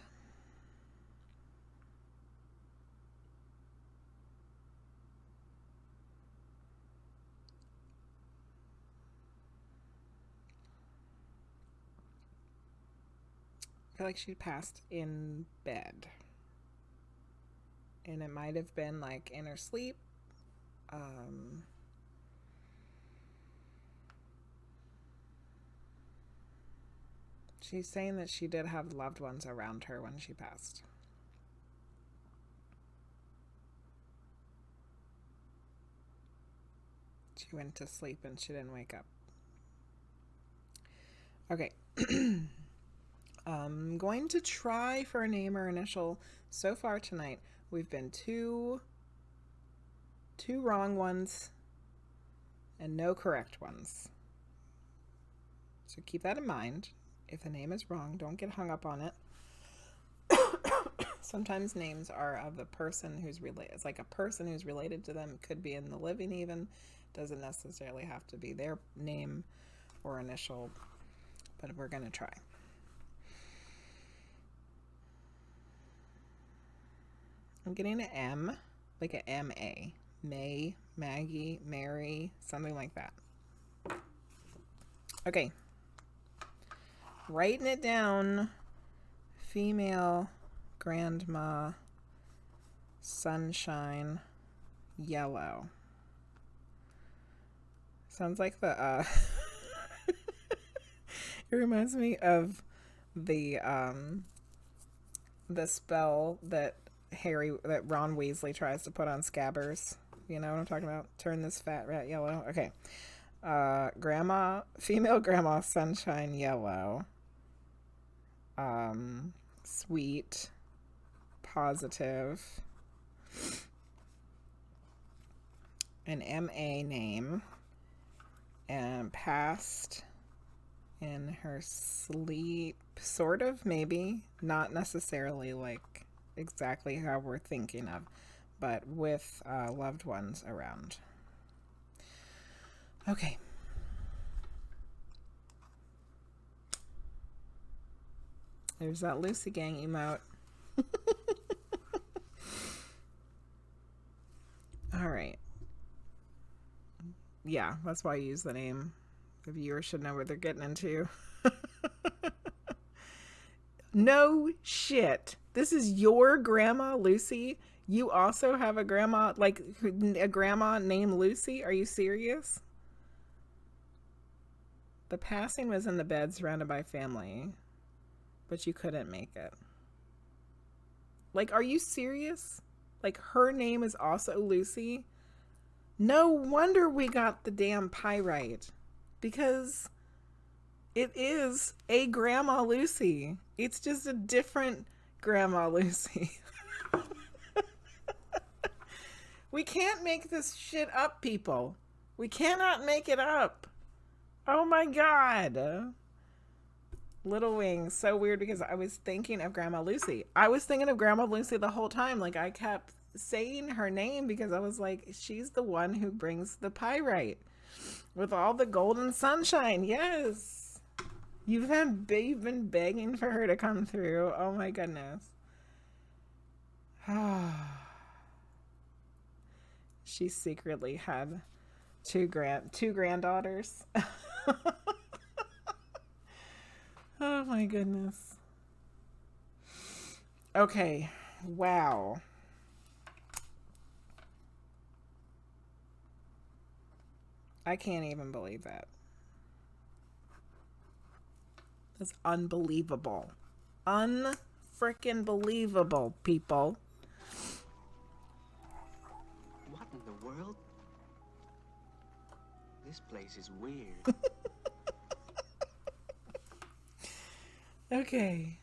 I feel like she passed in bed. And it might have been like in her sleep. She's saying that she did have loved ones around her when she passed. She went to sleep and she didn't wake up. Okay. I'm going to try for a name or initial. So far tonight, we've been two wrong ones and no correct ones. So keep that in mind. If a name is wrong, don't get hung up on it. Sometimes names are of a person who's related. It's like a person who's related to them. Could be in the living even. Doesn't necessarily have to be their name or initial. But we're going to try. I'm getting an M, like a M-A. May, Maggie, Mary, something like that. Okay. Writing it down. Female, grandma, sunshine, yellow. Sounds like the, it reminds me of the spell that Ron Weasley tries to put on Scabbers. You know what I'm talking about? Turn this fat rat yellow. Okay. Grandma, female grandma, sunshine, yellow. Sweet, positive. An M.A. name. And passed in her sleep. Sort of, maybe. Not necessarily like exactly how we're thinking of, but with loved ones around. Okay. There's that Lucy Gang emote. All right. Yeah, that's why I use the name. The viewers should know what they're getting into. No shit. This is your grandma, Lucy? You also have a grandma, like a grandma named Lucy? Are you serious? The passing was in the bed surrounded by family, but you couldn't make it. Like, are you serious? Like, her name is also Lucy? No wonder we got the damn pyrite. Because it is a Grandma Lucy. It's just a different Grandma Lucy. We can't make this shit up, people. We cannot make it up. Oh my god. Little Wings. So weird because I was thinking of Grandma Lucy. I was thinking of Grandma Lucy the whole time. Like, I kept saying her name because I was like, she's the one who brings the pyrite with all the golden sunshine. Yes. You've been begging for her to come through. Oh my goodness. She secretly had two granddaughters. Oh my goodness. Okay. Wow. I can't even believe that. That's unbelievable. Unfrickin' believable, people. What in the world? This place is weird. Okay.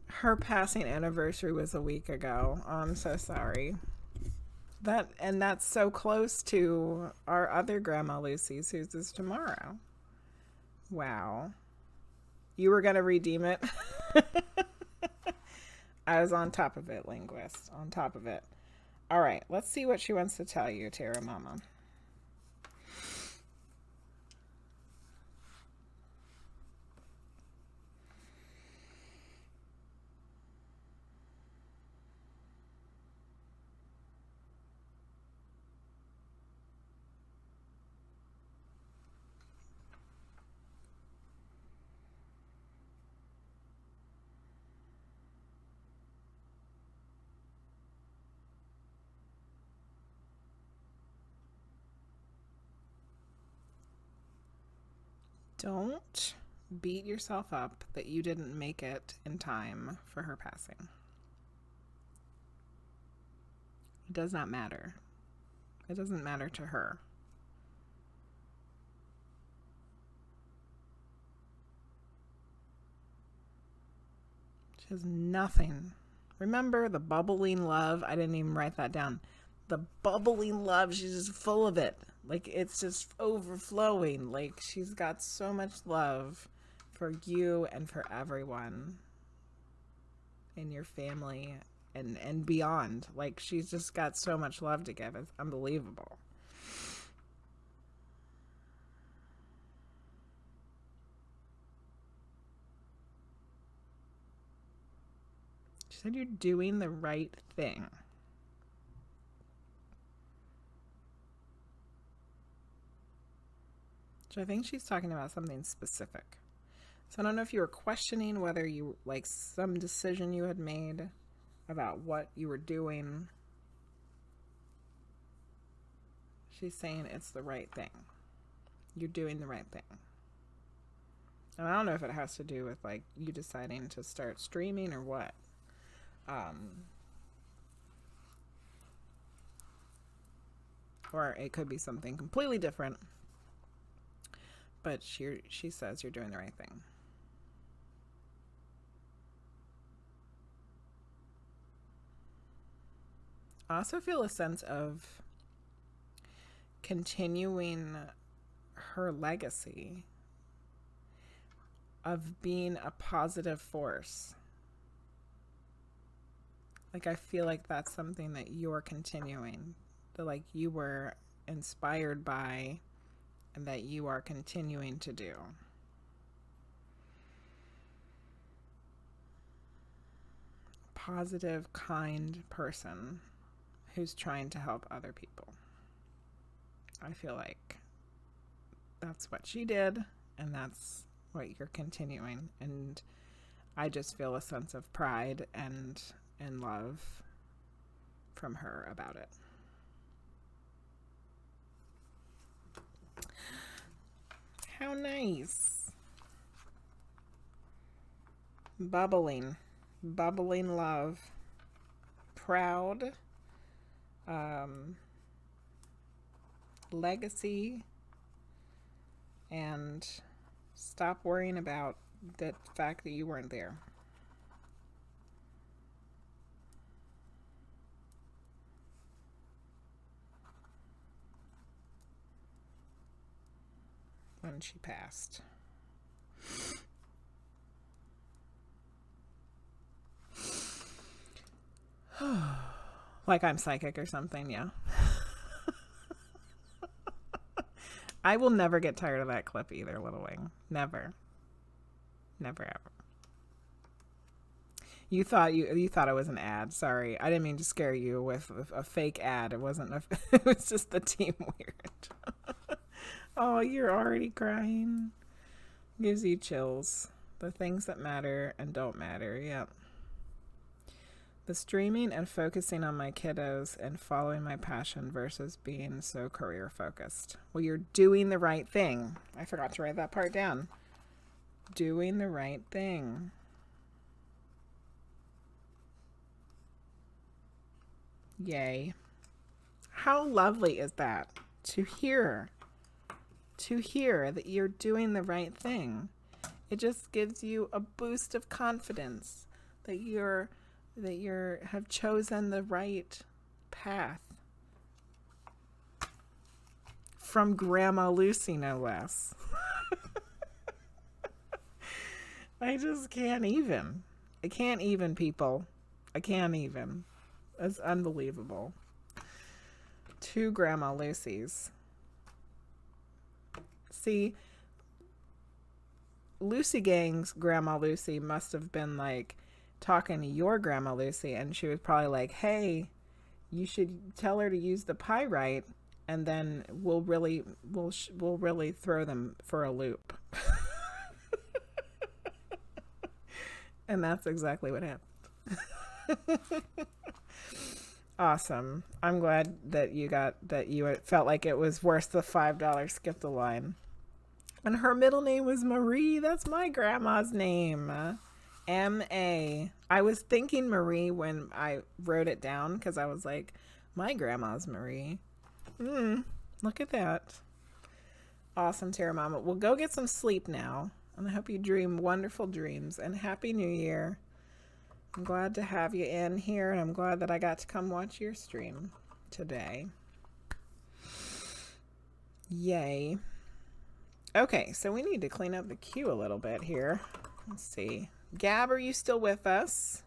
Her passing anniversary was a week ago. Oh, I'm so sorry. That's so close to our other Grandma Lucy's, whose is tomorrow. Wow. You were gonna redeem it? I was on top of it, Linguizt. On top of it. All right, let's see what she wants to tell you, TarotMama. Don't beat yourself up that you didn't make it in time for her passing. It does not matter. It doesn't matter to her. She has nothing. Remember the bubbling love? I didn't even write that down. The bubbling love, she's just full of it. Like, it's just overflowing. Like, she's got so much love for you and for everyone in your family and beyond. Like, she's just got so much love to give. It's unbelievable. She said you're doing the right thing. So I think she's talking about something specific. So I don't know if you were questioning whether you, like, some decision you had made about what you were doing. She's saying it's the right thing. You're doing the right thing. And I don't know if it has to do with, like, you deciding to start streaming or what. Or it could be something completely different. But she says you're doing the right thing. I also feel a sense of continuing her legacy of being a positive force. Like, I feel like that's something that you're continuing, that, like, you were inspired by and that you are continuing to do. Positive, kind person who's trying to help other people. I feel like that's what she did, and that's what you're continuing. And I just feel a sense of pride and love from her about it. How nice. Bubbling love, proud, legacy, and stop worrying about the fact that you weren't there. When she passed. Like I'm psychic or something, yeah. I will never get tired of that clip either, Little Wing. Never. Never ever. You thought it was an ad. Sorry. I didn't mean to scare you with a fake ad. It wasn't it was just the team weird. Oh, you're already crying. Gives you chills. The things that matter and don't matter. Yep. The streaming and focusing on my kiddos and following my passion versus being so career focused. Well, you're doing the right thing. I forgot to write that part down. Doing the right thing. Yay. How lovely is that to hear? To hear that you're doing the right thing. It just gives you a boost of confidence that you have chosen the right path. From Grandma Lucy, no less. I just can't even. I can't even, people. I can't even. It's unbelievable. 2 Grandma Lucys. See, Lucy Gang's Grandma Lucy must have been like talking to your Grandma Lucy, and she was probably like, hey, you should tell her to use the pyrite, and then we'll really throw them for a loop. And that's exactly what happened. Awesome. I'm glad that you felt like it was worth the $5 skip the line. And her middle name was Marie. That's my grandma's name. M-A. I was thinking Marie when I wrote it down because I was like, my grandma's Marie. Look at that. Awesome, TarotMama. Well, go get some sleep now. And I hope you dream wonderful dreams. And Happy New Year. I'm glad to have you in here. And I'm glad that I got to come watch your stream today. Yay. Okay, so we need to clean up the queue a little bit here. Let's see. Gab, are you still with us?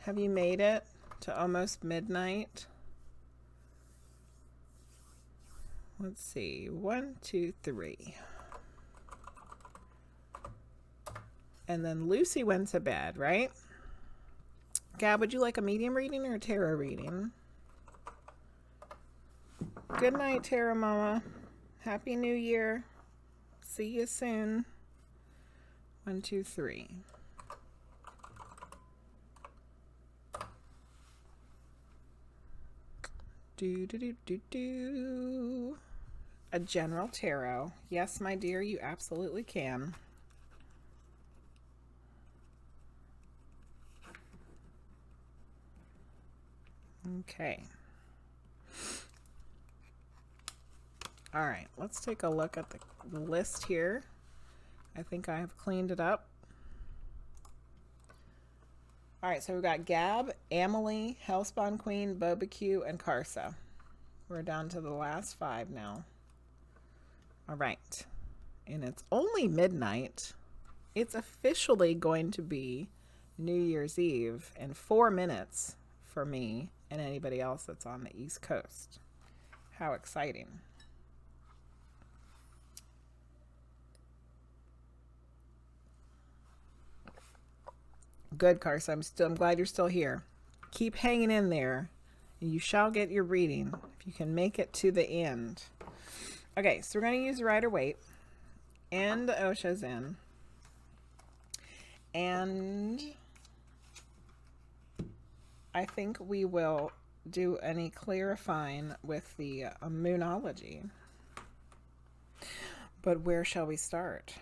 Have you made it to almost midnight? Let's see. 1, 2, 3. And then Lucy went to bed, right? Gab, would you like a medium reading or a tarot reading? Good night, TarotMama. Happy New Year. See you soon. 1, 2, 3. Do. A general tarot. Yes, my dear, you absolutely can. Okay. All right, let's take a look at the list here. I think I have cleaned it up. All right, so we've got Gab, Amelie, HellSpawnQueen, BobaQi, and Karsa. We're down to the last 5 now. All right, and it's only midnight. It's officially going to be New Year's Eve in 4 minutes for me and anybody else that's on the East Coast. How exciting. Good, Karsa. I'm glad you're still here. Keep hanging in there. You shall get your reading if you can make it to the end. Okay, so we're going to use Rider-Waite and the Osha's in. And I think we will do any clarifying with the Moonology. But where shall we start?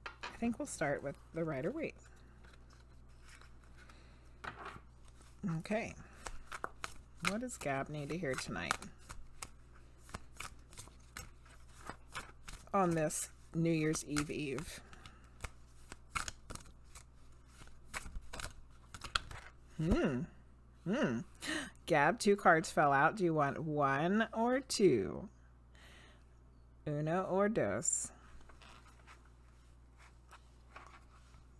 I think we'll start with the Rider-Waite. Okay. What does Gab need to hear tonight? On this New Year's Eve. Gab, 2 cards fell out. Do you want 1 or 2? Uno or dos?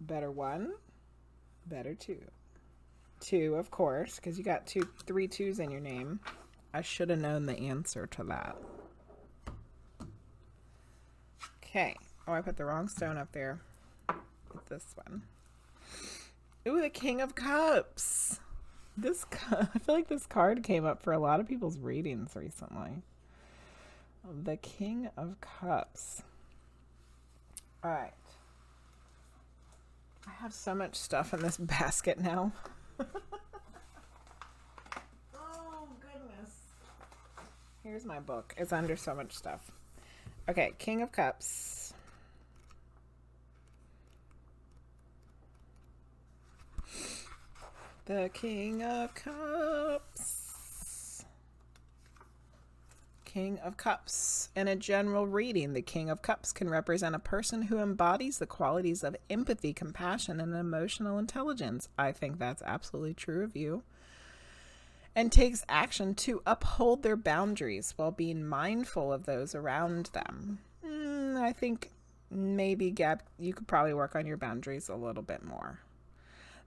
Better 1, better 2. 2, of course, because you got 3 2s in your name. I should have known the answer to that. Okay. Oh, I put the wrong stone up there. With this one. Ooh, the King of Cups. I feel like this card came up for a lot of people's readings recently. The King of Cups. All right. I have so much stuff in this basket now. Oh, goodness. Here's my book. It's under so much stuff. Okay, King of Cups. The King of Cups. King of Cups. In a general reading, the King of Cups can represent a person who embodies the qualities of empathy, compassion, and emotional intelligence. I think that's absolutely true of you. And takes action to uphold their boundaries while being mindful of those around them. I think maybe, Gab, you could probably work on your boundaries a little bit more.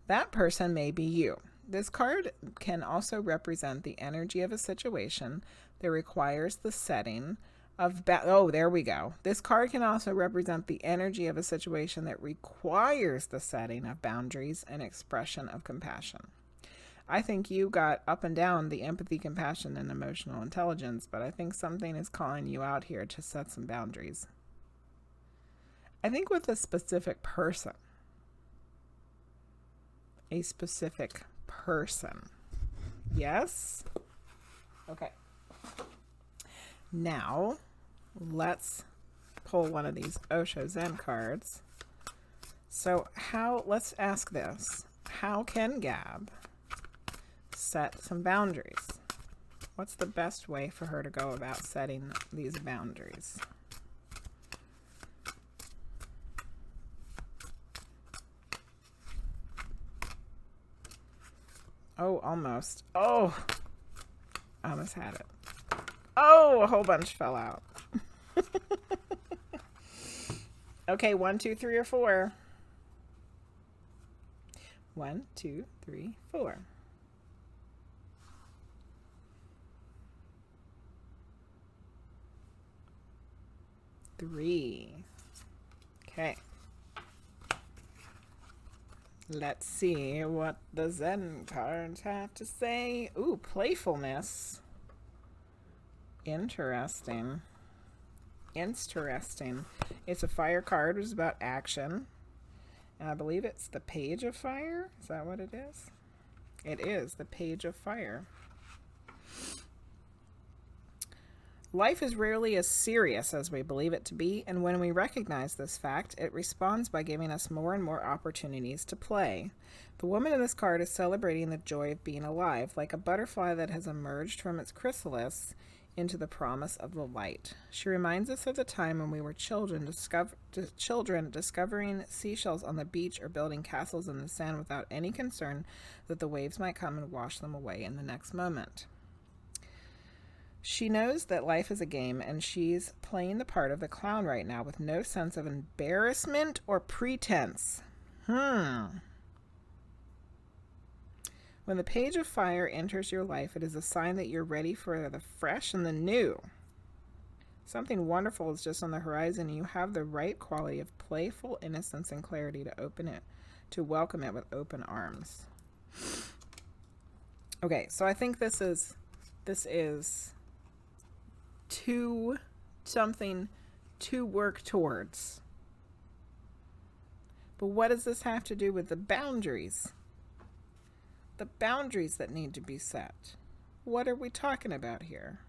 That person may be you. This card can also represent the energy of a situation that requires the setting of oh, there we go. This card can also represent the energy of a situation that requires the setting of boundaries and expression of compassion. I think you got up and down the empathy, compassion, and emotional intelligence, but I think something is calling you out here to set some boundaries. I think with a specific person. A specific person. Yes? Okay. Now, let's pull one of these Osho Zen cards. So let's ask this. How can Gab set some boundaries? What's the best way for her to go about setting these boundaries? Oh, almost. Oh, I almost had it. Oh, a whole bunch fell out. Okay, 1, 2, 3, or 4. 1, 2, 3, 4. Three. Okay. Let's see what the Zen cards have to say. Ooh, playfulness. Interesting. Interesting. It's a fire card, which is about action. And I believe it's the Page of Fire. Is that what it is? It is the Page of Fire. Life is rarely as serious as we believe it to be, and when we recognize this fact, it responds by giving us more and more opportunities to play. The woman in this card is celebrating the joy of being alive, like a butterfly that has emerged from its chrysalis into the promise of the light. She reminds us of the time when we were children discovering seashells on the beach or building castles in the sand without any concern that the waves might come and wash them away in the next moment. She knows that life is a game, and she's playing the part of the clown right now with no sense of embarrassment or pretense. When the Page of Fire enters your life, it is a sign that you're ready for the fresh and the new. Something wonderful is just on the horizon, and you have the right quality of playful innocence and clarity to welcome it with open arms. Okay, so I think this is something to work towards. But what does this have to do with the boundaries? The boundaries that need to be set. What are we talking about here?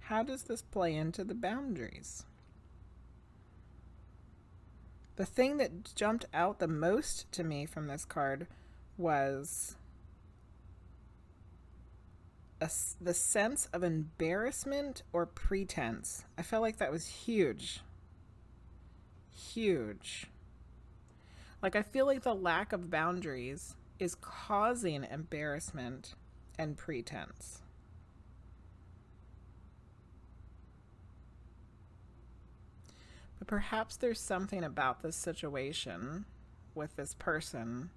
How does this play into the boundaries? The thing that jumped out the most to me from this card was the sense of embarrassment or pretense. I felt like that was huge. Huge. Like, I feel like the lack of boundaries is causing embarrassment and pretense. But perhaps there's something about this situation with this person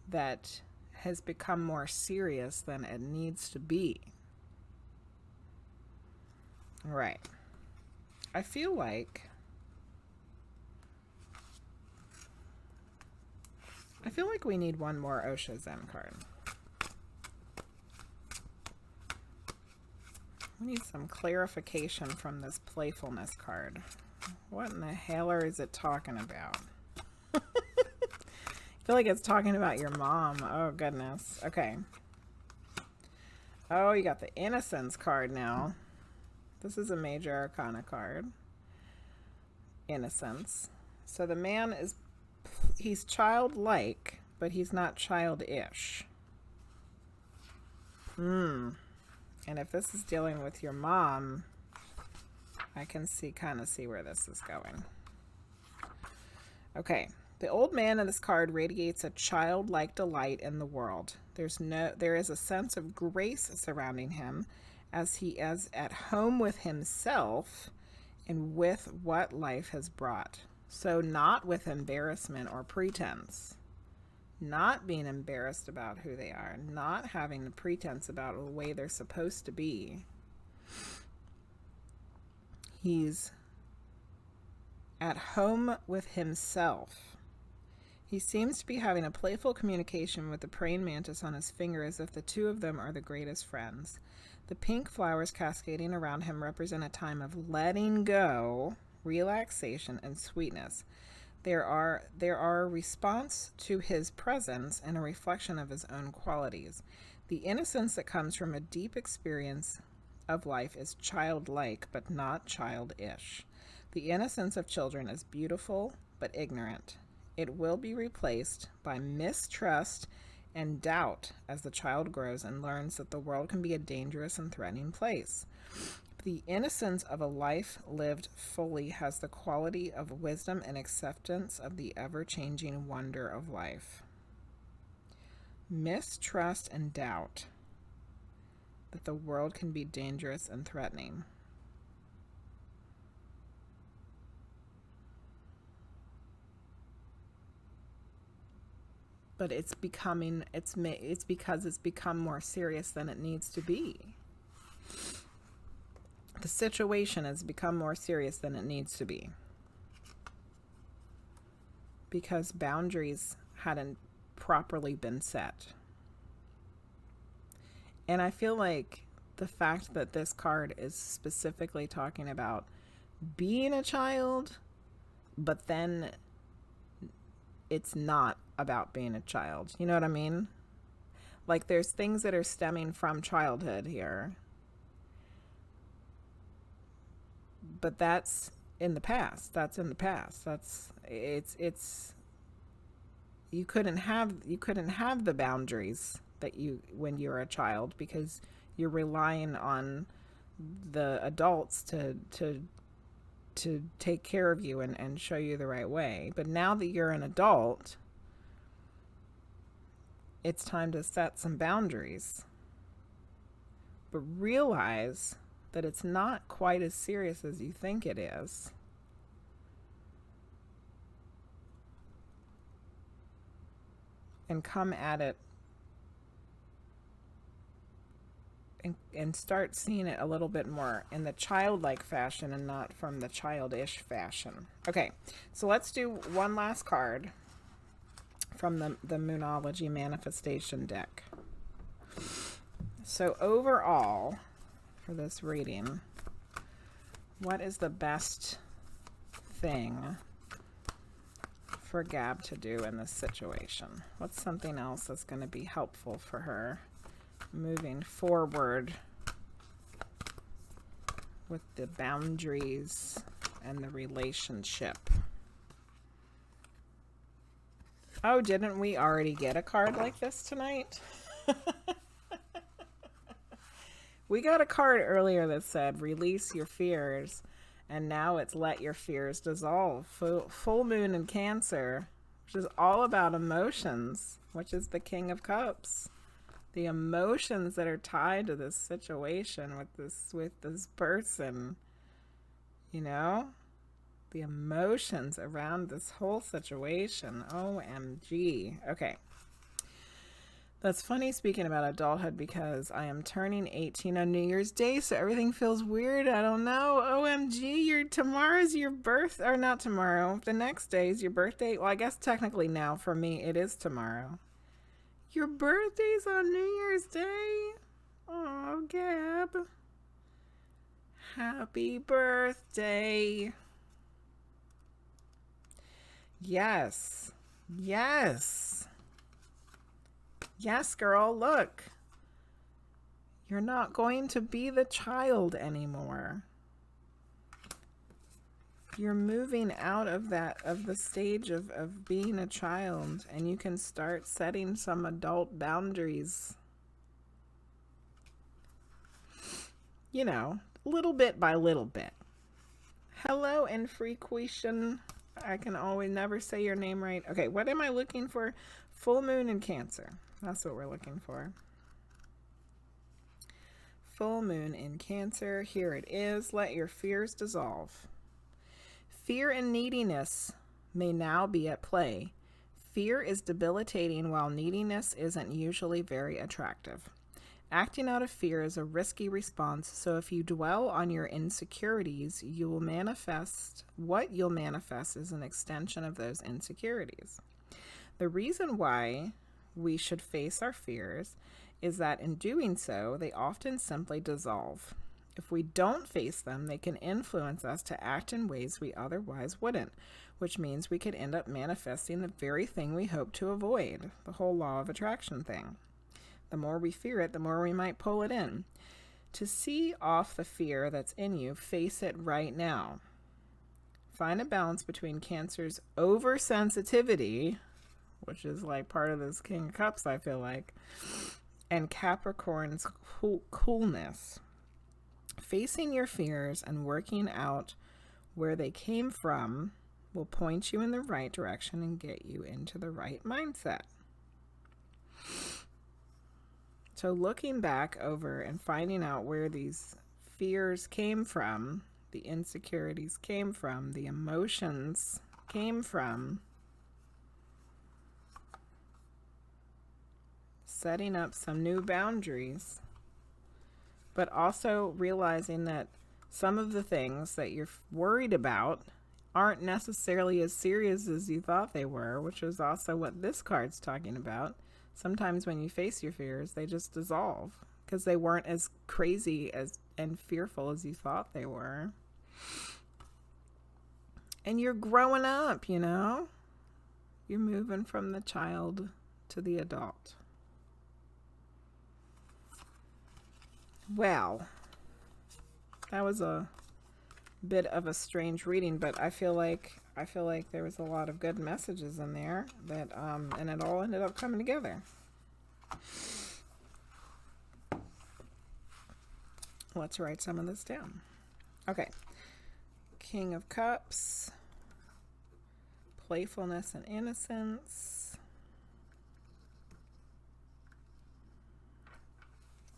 that has become more serious than it needs to be. Right. I feel like we need one more Osho Zen card. We need some clarification from this playfulness card. What in the hell is it talking about? I feel like it's talking about your mom. Oh, goodness. Okay. Oh, you got the Innocence card now. This is a major arcana card. Innocence. So the man he's childlike, but he's not childish. And if this is dealing with your mom, I can kind of see where this is going. Okay. The old man in this card radiates a childlike delight in the world. There is a sense of grace surrounding him as he is at home with himself and with what life has brought. So not with embarrassment or pretense. not being embarrassed about who they are, not having the pretense about the way they're supposed to be. He's at home with himself. He seems to be having a playful communication with the praying mantis on his finger, as if the two of them are the greatest friends. The pink flowers cascading around him represent a time of letting go, relaxation, and sweetness. There are a response to his presence and a reflection of his own qualities. The innocence that comes from a deep experience of life is childlike, but not childish. The innocence of children is beautiful, but ignorant. It will be replaced by mistrust and doubt as the child grows and learns that the world can be a dangerous and threatening place. The innocence of a life lived fully has the quality of wisdom and acceptance of the ever-changing wonder of life. Mistrust and doubt that the world can be dangerous and threatening. But it's because it's become more serious than it needs to be. The situation has become more serious than it needs to be. Because boundaries hadn't properly been set. And I feel like the fact that this card is specifically talking about being a child, but then it's not about being a child. You know what I mean? Like, there's things that are stemming from childhood here. But that's in the past. That's in the past. It's you couldn't have the boundaries that you when you're a child, because you're relying on the adults to take care of you and show you the right way. But now that you're an adult, it's time to set some boundaries. But realize that it's not quite as serious as you think it is. And come at it and start seeing it a little bit more in the childlike fashion and not from the childish fashion. Okay, so let's do one last card from the Moonology Manifestation deck. So overall, for this reading, what is the best thing for Gab to do in this situation? What's something else that's going to be helpful for her moving forward with the boundaries and the relationship? Oh, didn't we already get a card like this tonight? We got a card earlier that said, release your fears. And now it's let your fears dissolve. Full moon in Cancer, which is all about emotions, which is the King of Cups. The emotions that are tied to this situation with this person, you know? The emotions around this whole situation. OMG. Okay. That's funny speaking about adulthood, because I am turning 18 on New Year's Day, so everything feels weird. I don't know. OMG, tomorrow's your birth, or not tomorrow. The next day is your birthday. Well, I guess technically now for me it is tomorrow. Your birthday's on New Year's Day? Oh, Gab. Happy birthday. Yes. Yes. Yes, girl, look. You're not going to be the child anymore. You're moving out of the stage of being a child, and you can start setting some adult boundaries. You know, little bit by little bit. Hello, Infrequation. I can always never say your name right. Okay, what am I looking for? Full moon in Cancer. That's what we're looking for. Full moon in Cancer. Here it is. Let your fears dissolve. Fear and neediness may now be at play. Fear is debilitating while neediness isn't usually very attractive. Acting out of fear is a risky response, so if you dwell on your insecurities, you will manifest what you'll manifest is an extension of those insecurities. The reason why we should face our fears is that in doing so, they often simply dissolve. If we don't face them, they can influence us to act in ways we otherwise wouldn't, which means we could end up manifesting the very thing we hope to avoid, the whole law of attraction thing. The more we fear it, the more we might pull it in. To see off the fear that's in you, face it right now. Find a balance between Cancer's oversensitivity, which is like part of this King of Cups, I feel like, and Capricorn's coolness. Facing your fears and working out where they came from will point you in the right direction and get you into the right mindset. So looking back over and finding out where these fears came from, the insecurities came from, the emotions came from, setting up some new boundaries, but also realizing that some of the things that you're worried about aren't necessarily as serious as you thought they were, which is also what this card's talking about. Sometimes when you face your fears, they just dissolve because they weren't as crazy as and fearful as you thought they were. And you're growing up, you know? You're moving from the child to the adult. Well, that was a bit of a strange reading, but I feel like there was a lot of good messages in there that and it all ended up coming together. Let's write some of this down. Okay. King of Cups, playfulness and innocence.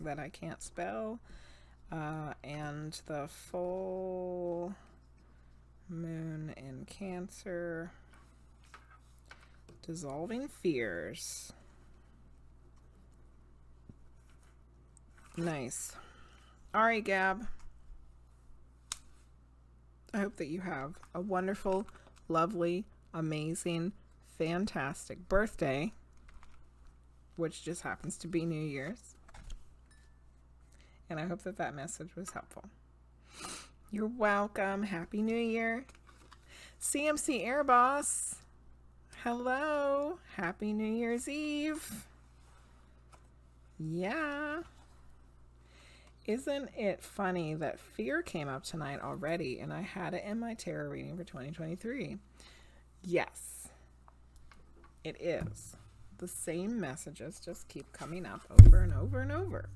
That I can't spell. And the full moon in Cancer. Dissolving fears. Nice. All right, Gab. I hope that you have a wonderful, lovely, amazing, fantastic birthday, which just happens to be New Year's. And I hope that that message was helpful. You're welcome. Happy New Year. CMC Air Boss. Hello. Happy New Year's Eve. Yeah. Isn't it funny that fear came up tonight already and I had it in my tarot reading for 2023? Yes. It is. The same messages just keep coming up over and over and over.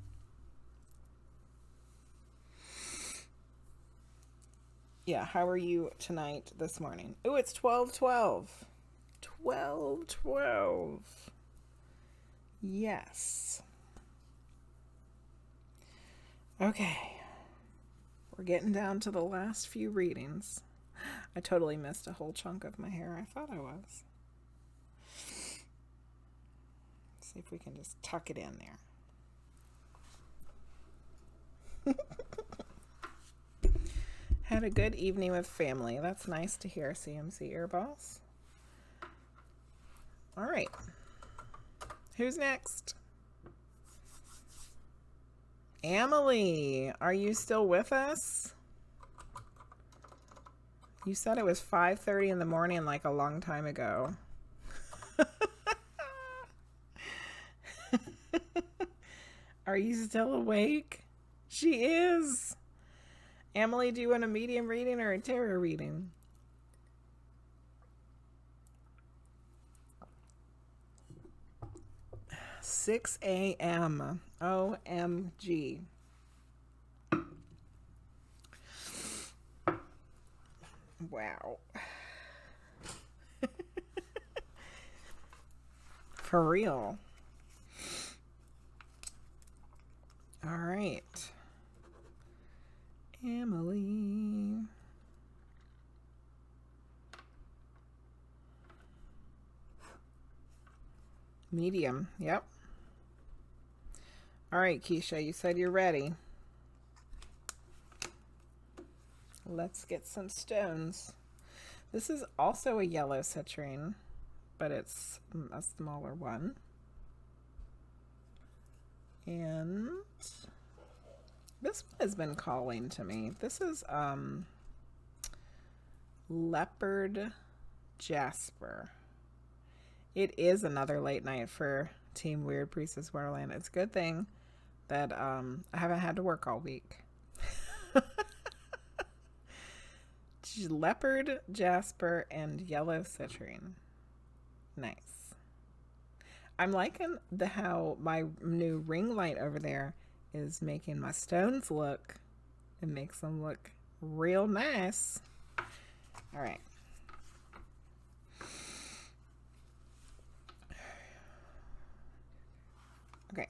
Yeah, how are you tonight, this morning? Oh, it's 12:12. 12:12. Yes. Okay. We're getting down to the last few readings. I totally missed a whole chunk of my hair. I thought I was. Let's see if we can just tuck it in there. Had a good evening with family. That's nice to hear, CMC Air Boss. All right. Who's next? Amelie, are you still with us? You said it was 5:30 in the morning like a long time ago. Are you still awake? She is. Amelie, do you want a medium reading or a tarot reading? "6 a.m. OMG. Wow. For real. All right. Amelie. Medium, yep. All right, Keisha, you said you're ready. Let's get some stones. This is also a yellow citrine, but it's a smaller one. And this one has been calling to me. This is Leopard Jasper. It is another late night for Team Weird Priestess Wonderland. It's a good thing that I haven't had to work all week. Leopard Jasper and yellow citrine. Nice. I'm liking how my new ring light over there is making my stones look. It makes them look real nice. All right. Okay.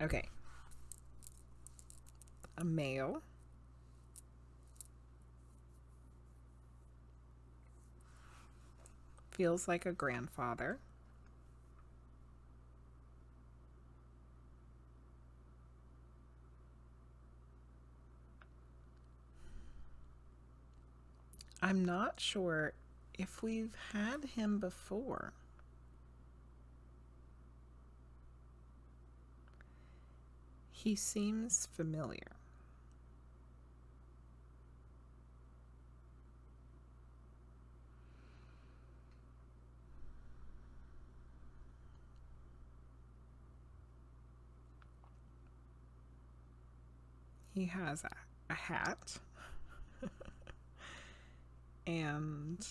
Okay. A male. Feels like a grandfather. I'm not sure if we've had him before. He seems familiar. He has a hat and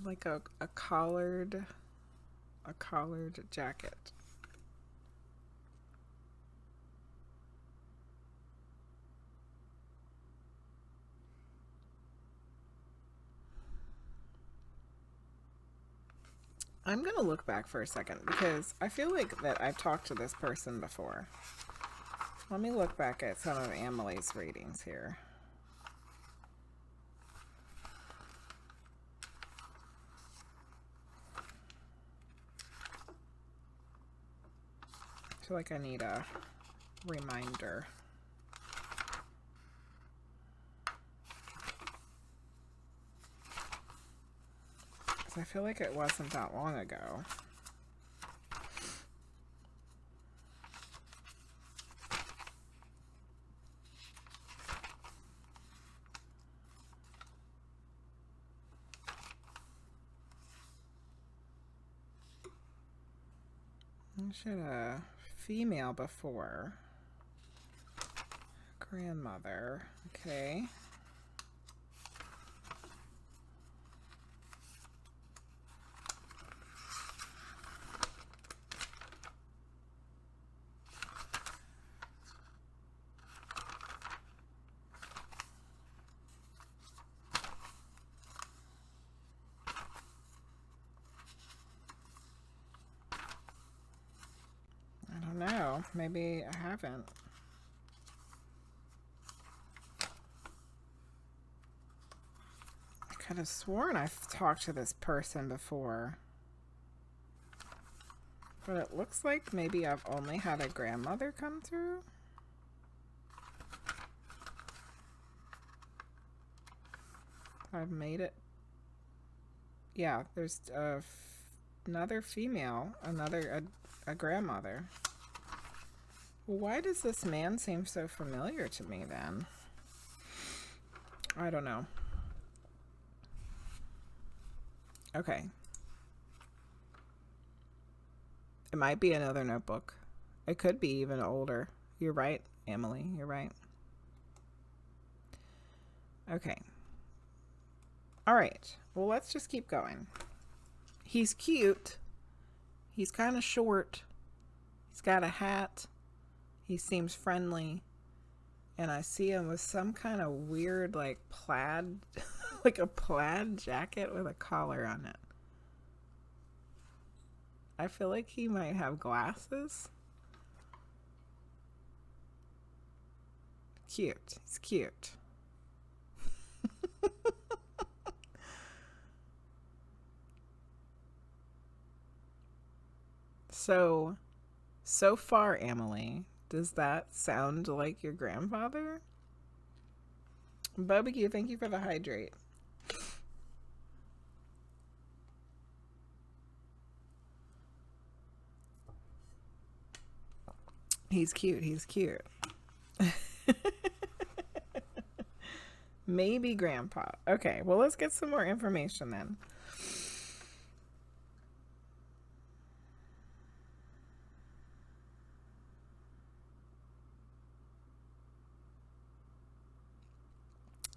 like a collared jacket. I'm gonna look back for a second because I feel like that I've talked to this person before. Let me look back at some of Amelie's readings here. I feel like I need a reminder. I feel like it wasn't that long ago. I should have female before. Grandmother. Okay. Maybe I haven't. I could have sworn I've talked to this person before. But it looks like maybe I've only had a grandmother come through. I've made it. Yeah, there's Another female, a grandmother. Why does this man seem so familiar to me then? I don't know. Okay. It might be another notebook. It could be even older. You're right, Amelie. You're right. Okay. All right. Well, let's just keep going. He's cute. He's kind of short. He's got a hat. He seems friendly. And I see him with some kind of weird, like, plaid, like a plaid jacket with a collar on it. I feel like he might have glasses. Cute. He's cute. So far, Amelie, does that sound like your grandfather? BobaQi, thank you for the hydrate. He's cute. He's cute. Maybe grandpa. Okay, well, let's get some more information then.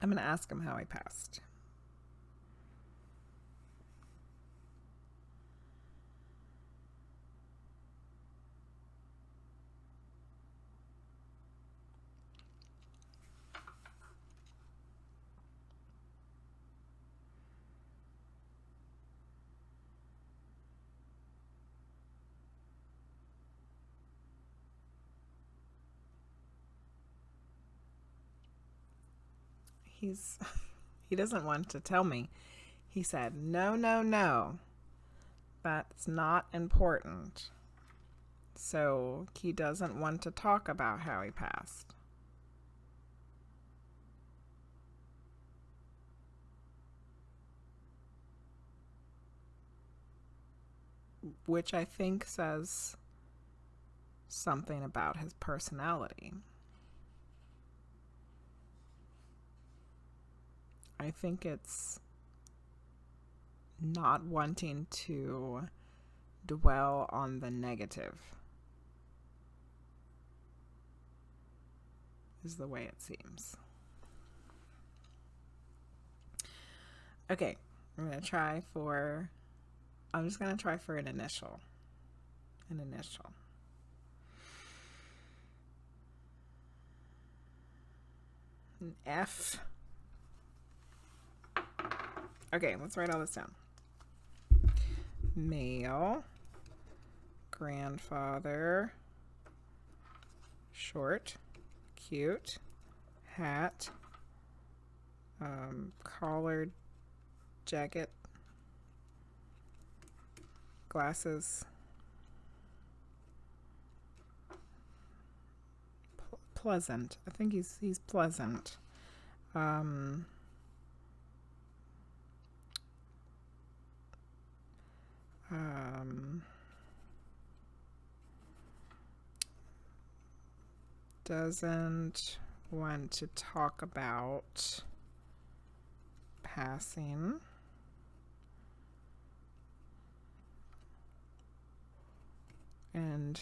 I'm going to ask him how he passed. He doesn't want to tell me. He said, no, no, no. That's not important. So he doesn't want to talk about how he passed. Which I think says something about his personality. I think it's not wanting to dwell on the negative is the way it seems. Okay, I'm just gonna try for an initial. An F. Okay, let's write all this down. Male, grandfather, short, cute, hat, collared jacket, glasses, pleasant. I think he's pleasant. Doesn't want to talk about passing. And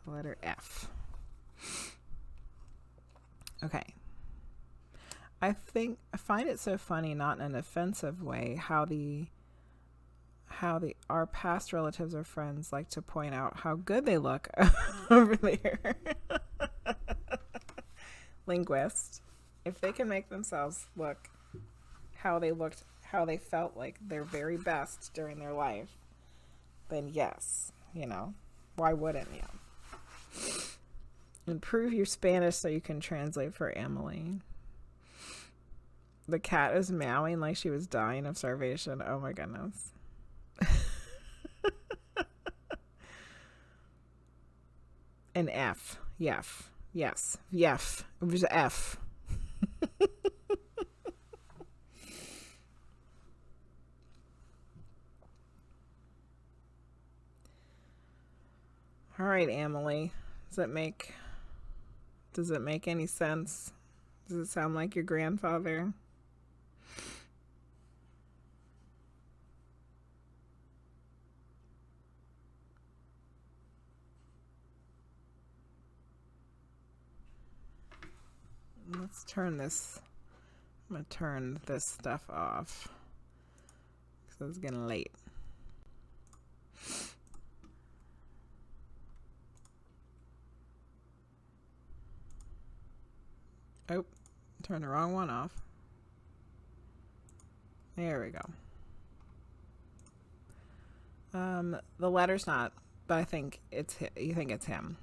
the letter F. Okay. I find it so funny, not in an offensive way, how our past relatives or friends like to point out how good they look over there. Linguizt, if they can make themselves look how they felt like their very best during their life, then yes, why wouldn't you? Improve your Spanish so you can translate for Amelie. The cat is meowing like she was dying of starvation. Oh my goodness. An F. Yef. Yes. Yef. It was F. All right, Amelie. Does it make any sense? Does it sound like your grandfather? Let's turn this. I'm gonna turn this stuff off because it's getting late. Oh, turn the wrong one off. There we go. The letter's not, but I think it's you think it's him.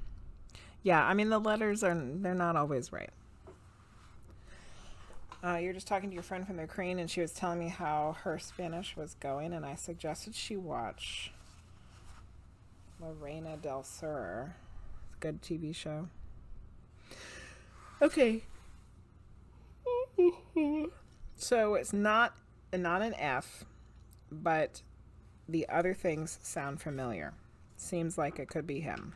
Yeah, I mean the letters they're not always right. You're just talking to your friend from the Ukraine, and she was telling me how her Spanish was going, and I suggested she watch La Reina del Sur. It's a good TV show. Okay. So it's not an F, but the other things sound familiar. Seems like it could be him.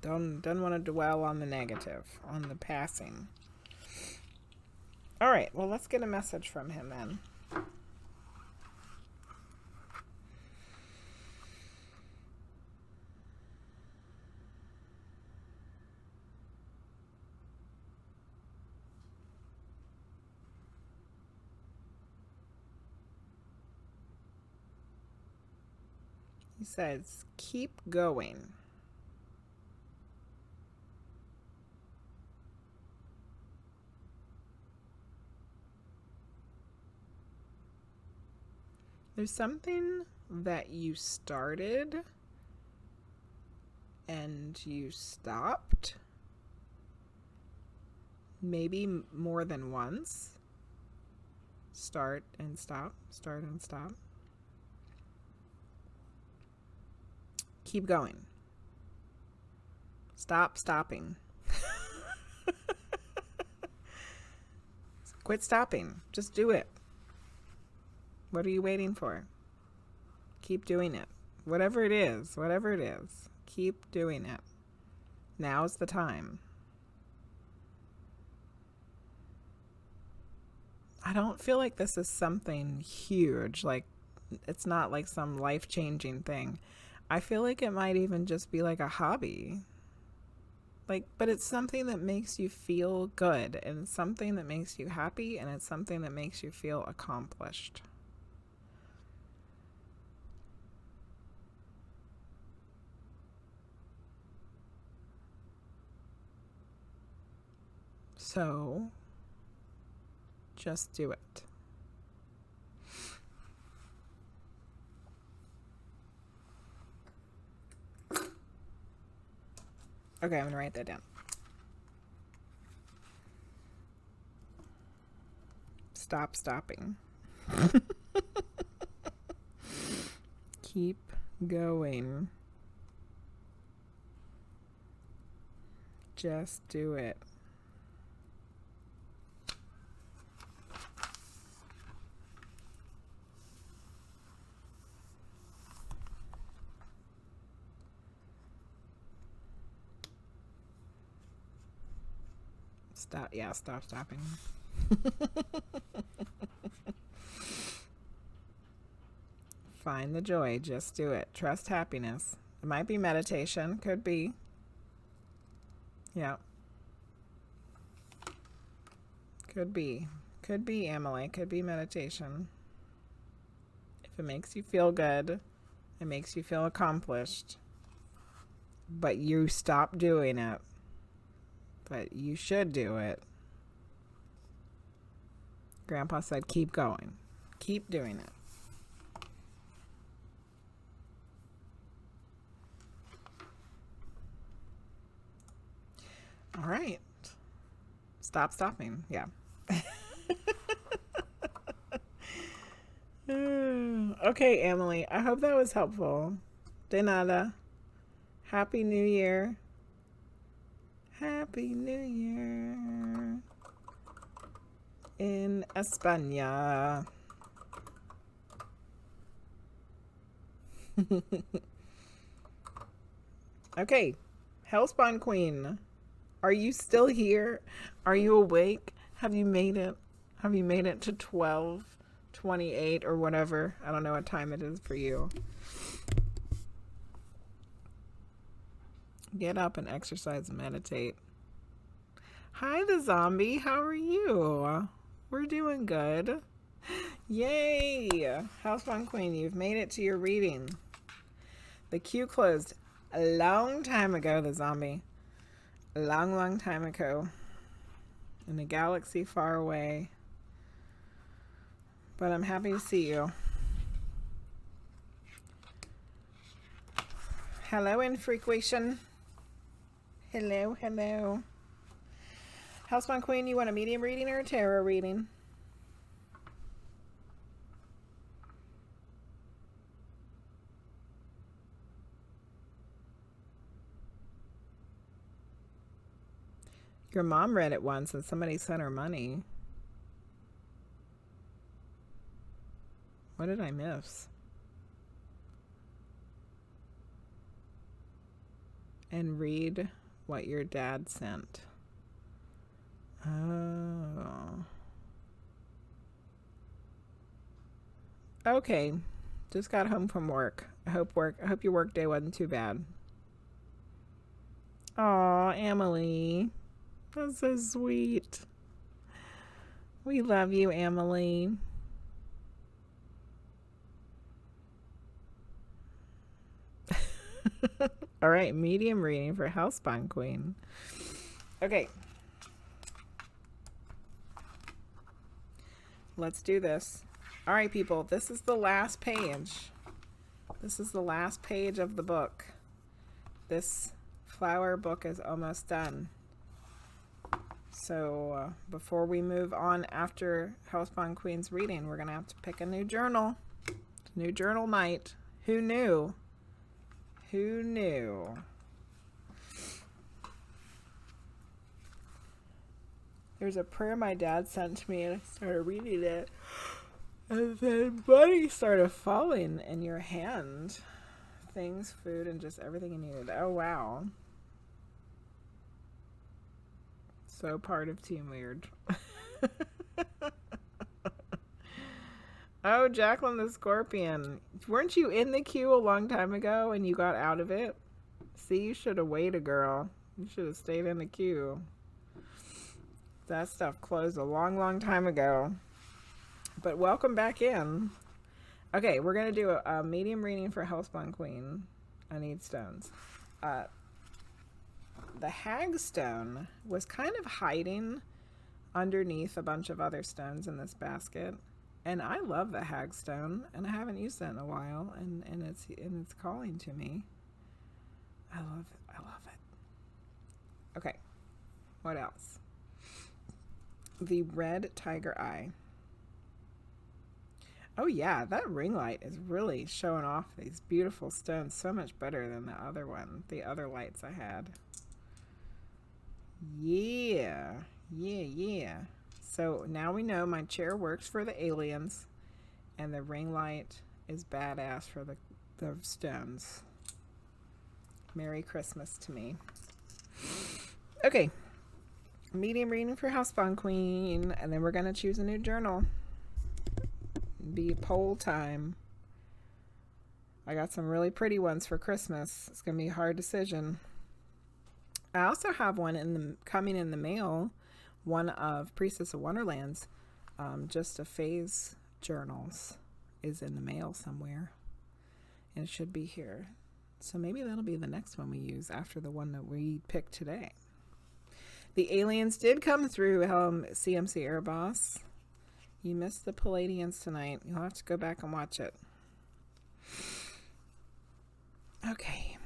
Don't want to dwell on the negative, on the passing. All right, well, let's get a message from him then. He says, keep going. There's something that you started and you stopped. Maybe more than once. Start and stop, start and stop. Keep going. Stop stopping. Quit stopping. Just do it. What are you waiting for? Keep doing it. Whatever it is, keep doing it. Now's the time. I don't feel like this is something huge. Like, it's not like some life-changing thing. I feel like it might even just be like a hobby. Like, but it's something that makes you feel good, and it's something that makes you happy, and it's something that makes you feel accomplished. So, just do it. Okay, I'm gonna write that down. Stop stopping. Keep going. Just do it. Stop, yeah, stop stopping. Find the joy, just do it. Trust happiness. It might be meditation, could be. Yeah. Could be, Amelie, could be meditation. If it makes you feel good, it makes you feel accomplished, but you stop doing it. But you should do it. Grandpa said, keep going. Keep doing it. All right. Stop stopping. Yeah. Okay, Amelie. I hope that was helpful. De nada. Happy New Year. Happy New Year in España. Okay, HellSpawnQueen, are you still here? Are you awake? Have you made it? Have you made it to 12:28 or whatever? I don't know what time it is for you. Get up and exercise and meditate. Hi, the zombie. How are you? We're doing good. Yay! HellSpawnQueen, you've made it to your reading. The queue closed a long time ago, the zombie. A long, long time ago. In a galaxy far away. But I'm happy to see you. Hello, Infrequation. Hello, hello. HellSpawnQueen, you want a medium reading or a tarot reading? Your mom read it once and somebody sent her money. What did I miss? And read what your dad sent. Oh. Okay. Just got home from work. I hope your work day wasn't too bad. Aw, Amelie. That's so sweet. We love you, Amelie. All right, medium reading for HellSpawnQueen. Okay. Let's do this. All right, people, this is the last page. This is the last page of the book. This flower book is almost done. So before we move on after HellSpawnQueen's reading, we're going to have to pick a new journal. It's new journal night. Who knew? Who knew? There's a prayer my dad sent to me and I started reading it. And then money started falling in your hand. Things, food, and just everything you needed. Oh, wow. So part of Team Weird. Oh, Jacqueline the Scorpion. Weren't you in the queue a long time ago and you got out of it? See, you should have waited, girl. You should have stayed in the queue. That stuff closed a long, long time ago. But welcome back in. Okay, we're going to do a medium reading for HellSpawnQueen. I need stones. The hag stone was kind of hiding underneath a bunch of other stones in this basket. And I love the hag stone, and I haven't used that in a while, and it's calling to me. I love it. I love it. Okay. What else? The red tiger eye. Oh yeah, that ring light is really showing off these beautiful stones so much better than the other one, the other lights I had. Yeah. Yeah, yeah. So now we know my chair works for the aliens and the ring light is badass for the stones. Merry Christmas to me. Okay. Medium reading for HellSpawnQueen, and then we're going to choose a new journal. Be poll time. I got some really pretty ones for Christmas. It's going to be a hard decision. I also have one coming in the mail. One of Priestess of Wonderland's just a phase journals is in the mail somewhere, and it should be here. So maybe that'll be the next one we use after the one that we picked today. The aliens did come through, CMC Air Boss. You missed the Pleiadians tonight. You'll have to go back and watch it. Okay.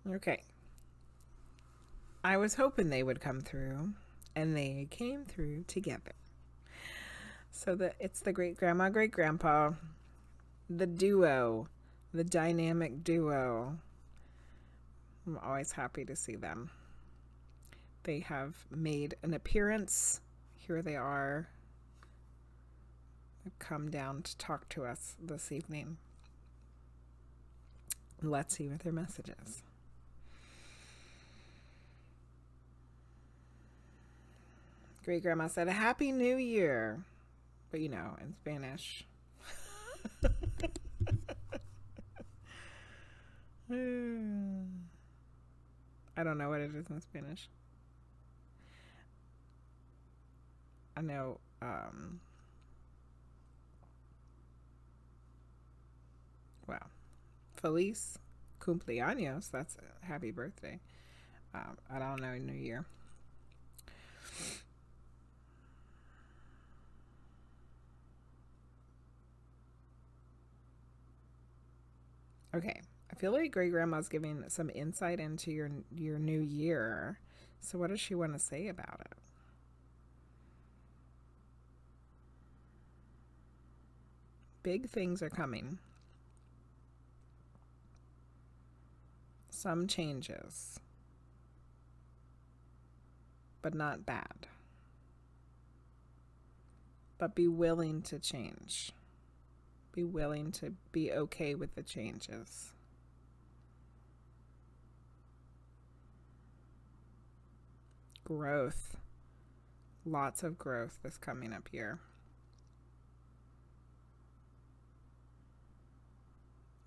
Okay. I was hoping they would come through, and they came through together. So it's the great grandma, great grandpa, the duo, the dynamic duo. I'm always happy to see them. They have made an appearance. Here they are. They've come down to talk to us this evening. Let's see what their message is. Great grandma said, "A Happy New Year." But you know, in Spanish. I don't know what it is in Spanish. I know, wow. Feliz cumpleaños. That's a happy birthday. I don't know, New Year. Okay. I feel like great grandma's giving some insight into your new year. So what does she want to say about it? Big things are coming. Some changes. But not bad. But be willing to change. Be willing to be okay with the changes. Growth. Lots of growth is coming up here.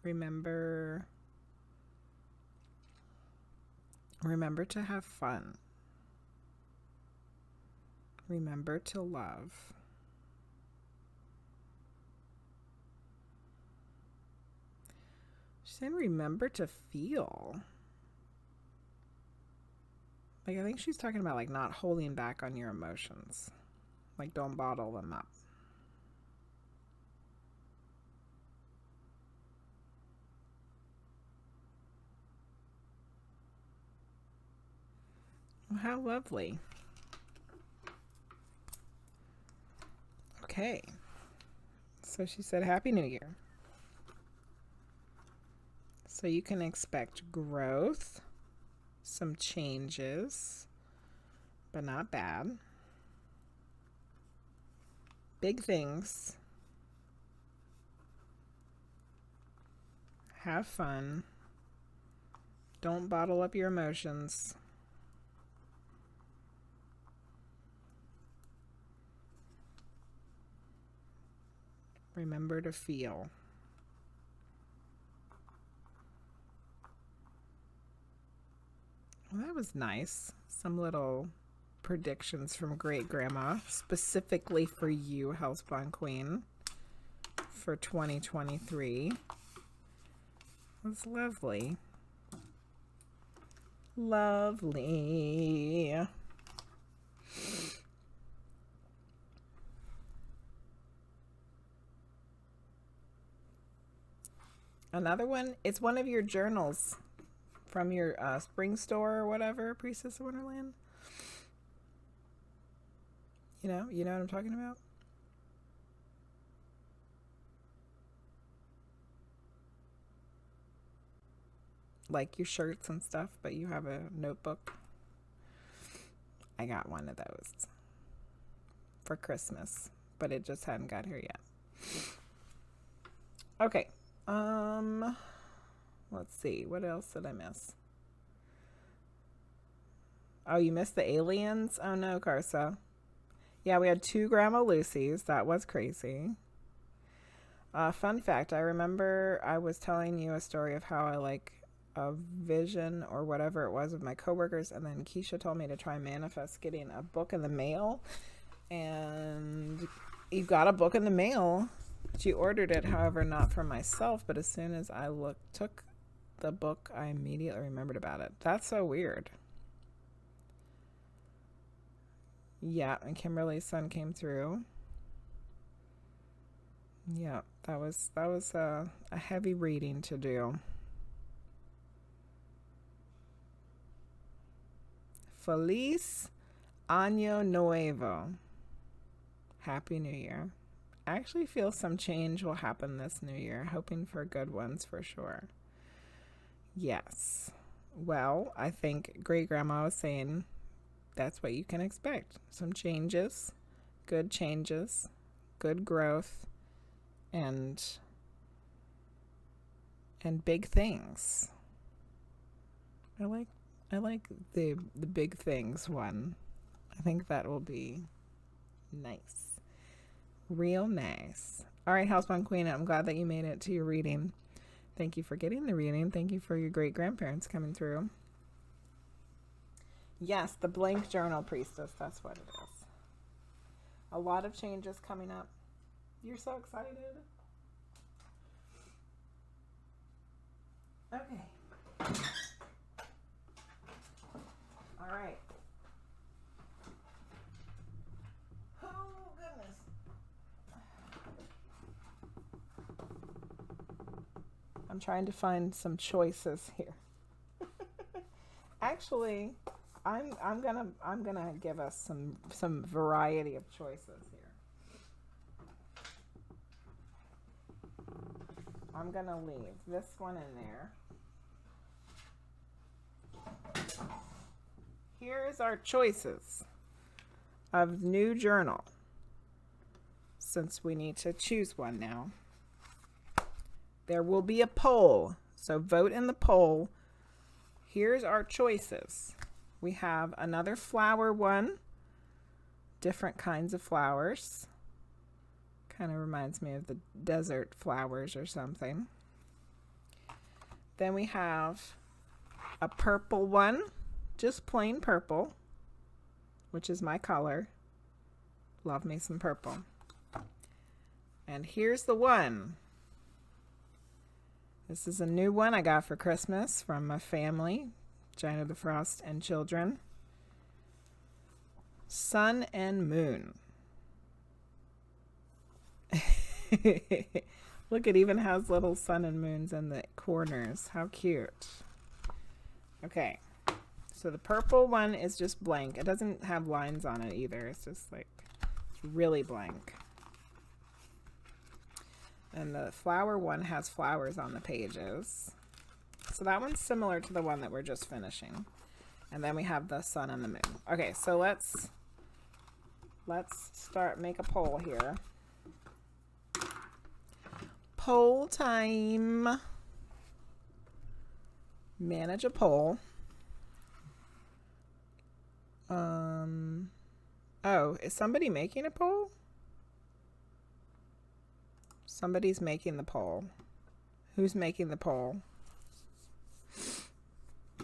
Remember to have fun. Remember to love. She's saying remember to feel. Like, I think she's talking about, like, not holding back on your emotions. Like, don't bottle them up. Well, how lovely. Okay. So she said, Happy New Year. So you can expect growth. Some changes, but not bad. Big things. Have fun. Don't bottle up your emotions. Remember to feel. Well, that was nice. Some little predictions from Great Grandma, specifically for you, HellSpawnQueen, for 2023. That's lovely. Lovely. Another one, it's one of your journals from your spring store or whatever, Priestess of Wonderland. You know what I'm talking about? Like your shirts and stuff, but you have a notebook. I got one of those for Christmas, but it just hadn't got here yet. Okay. Let's see. What else did I miss? Oh, you missed the aliens? Oh no, Karsa. Yeah, we had 2 Grandma Lucy's. That was crazy. Fun fact, I remember I was telling you a story of how I like a vision or whatever it was of my coworkers, and then Keisha told me to try manifest getting a book in the mail, and you got a book in the mail. She ordered it, however, not for myself, but as soon as I took the book, I immediately remembered about it. That's so weird. Yeah, and Kimberly's son came through. Yeah, that was a heavy reading to do. Feliz Año Nuevo. Happy New Year. I actually feel some change will happen this new year, hoping for good ones for sure. Yes. Well, I think Great Grandma was saying that's what you can expect. Some changes, good growth, and big things. I like the big things one. I think that will be nice. Real nice. All right, HellSpawnQueen, I'm glad that you made it to your reading. Thank you for getting the reading. Thank you for your great-grandparents coming through. Yes, the blank journal priestess. That's what it is. A lot of changes coming up. You're so excited. Okay. All right. Oh, goodness. I'm trying to find some choices here. Actually, I'm gonna give us some variety of choices here. I'm gonna leave this one in there. Here's our choices of new journal, since we need to choose one now. There will be a poll, so vote in the poll. Here's our choices. We have another flower one, different kinds of flowers. Kind of reminds me of the desert flowers or something. Then we have a purple one, just plain purple, which is my color. Love me some purple. And here's the one. This is a new one I got for Christmas from my family, Gina the Frost and children. Sun and Moon. Look, it even has little sun and moons in the corners. How cute. Okay, so the purple one is just blank. It doesn't have lines on it either. It's just like, it's really blank. And the flower one has flowers on the pages. So that one's similar to the one that we're just finishing. And then we have the sun and the moon. Okay, so let's make a poll here. Poll time. Manage a poll. Oh, is somebody making a poll? Somebody's making the poll. Who's making the poll?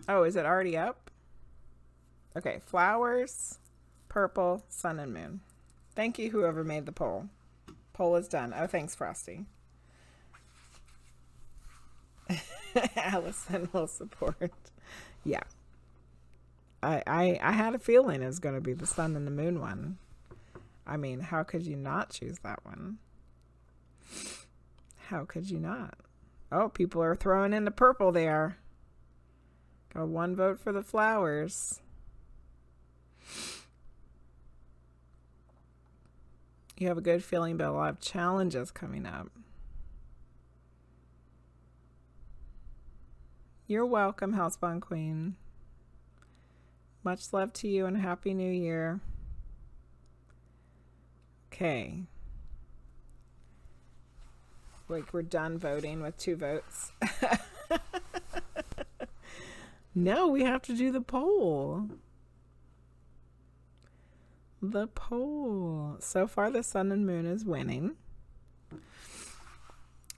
Oh, is it already up? Okay, flowers, purple, sun and moon. Thank you, whoever made the poll. Poll is done. Oh, thanks, Frosty. Allison will support. Yeah. I had a feeling it was going to be the sun and the moon one. I mean, how could you not choose that one? How could you not? Oh, people are throwing in the purple there. Got one vote for the flowers. You have a good feeling about a lot of challenges coming up. You're welcome, HellSpawnQueen. Much love to you and Happy New Year. Okay. Like we're done voting with 2 votes. No, we have to do the poll. The poll. So far, the sun and moon is winning.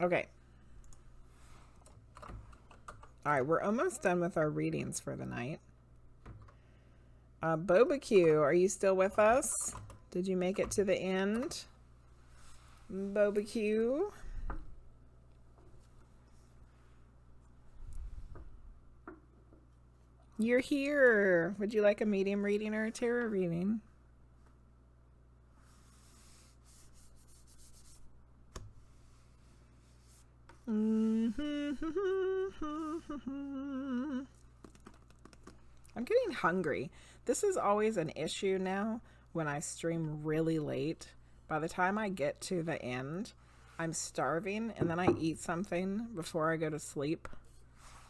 Okay. All right, we're almost done with our readings for the night. BobaQi, are you still with us? Did you make it to the end? BobaQi. You're here. Would you like a medium reading or a tarot reading? I'm getting hungry. This is always an issue now when I stream really late. By the time I get to the end, I'm starving, and then I eat something before I go to sleep.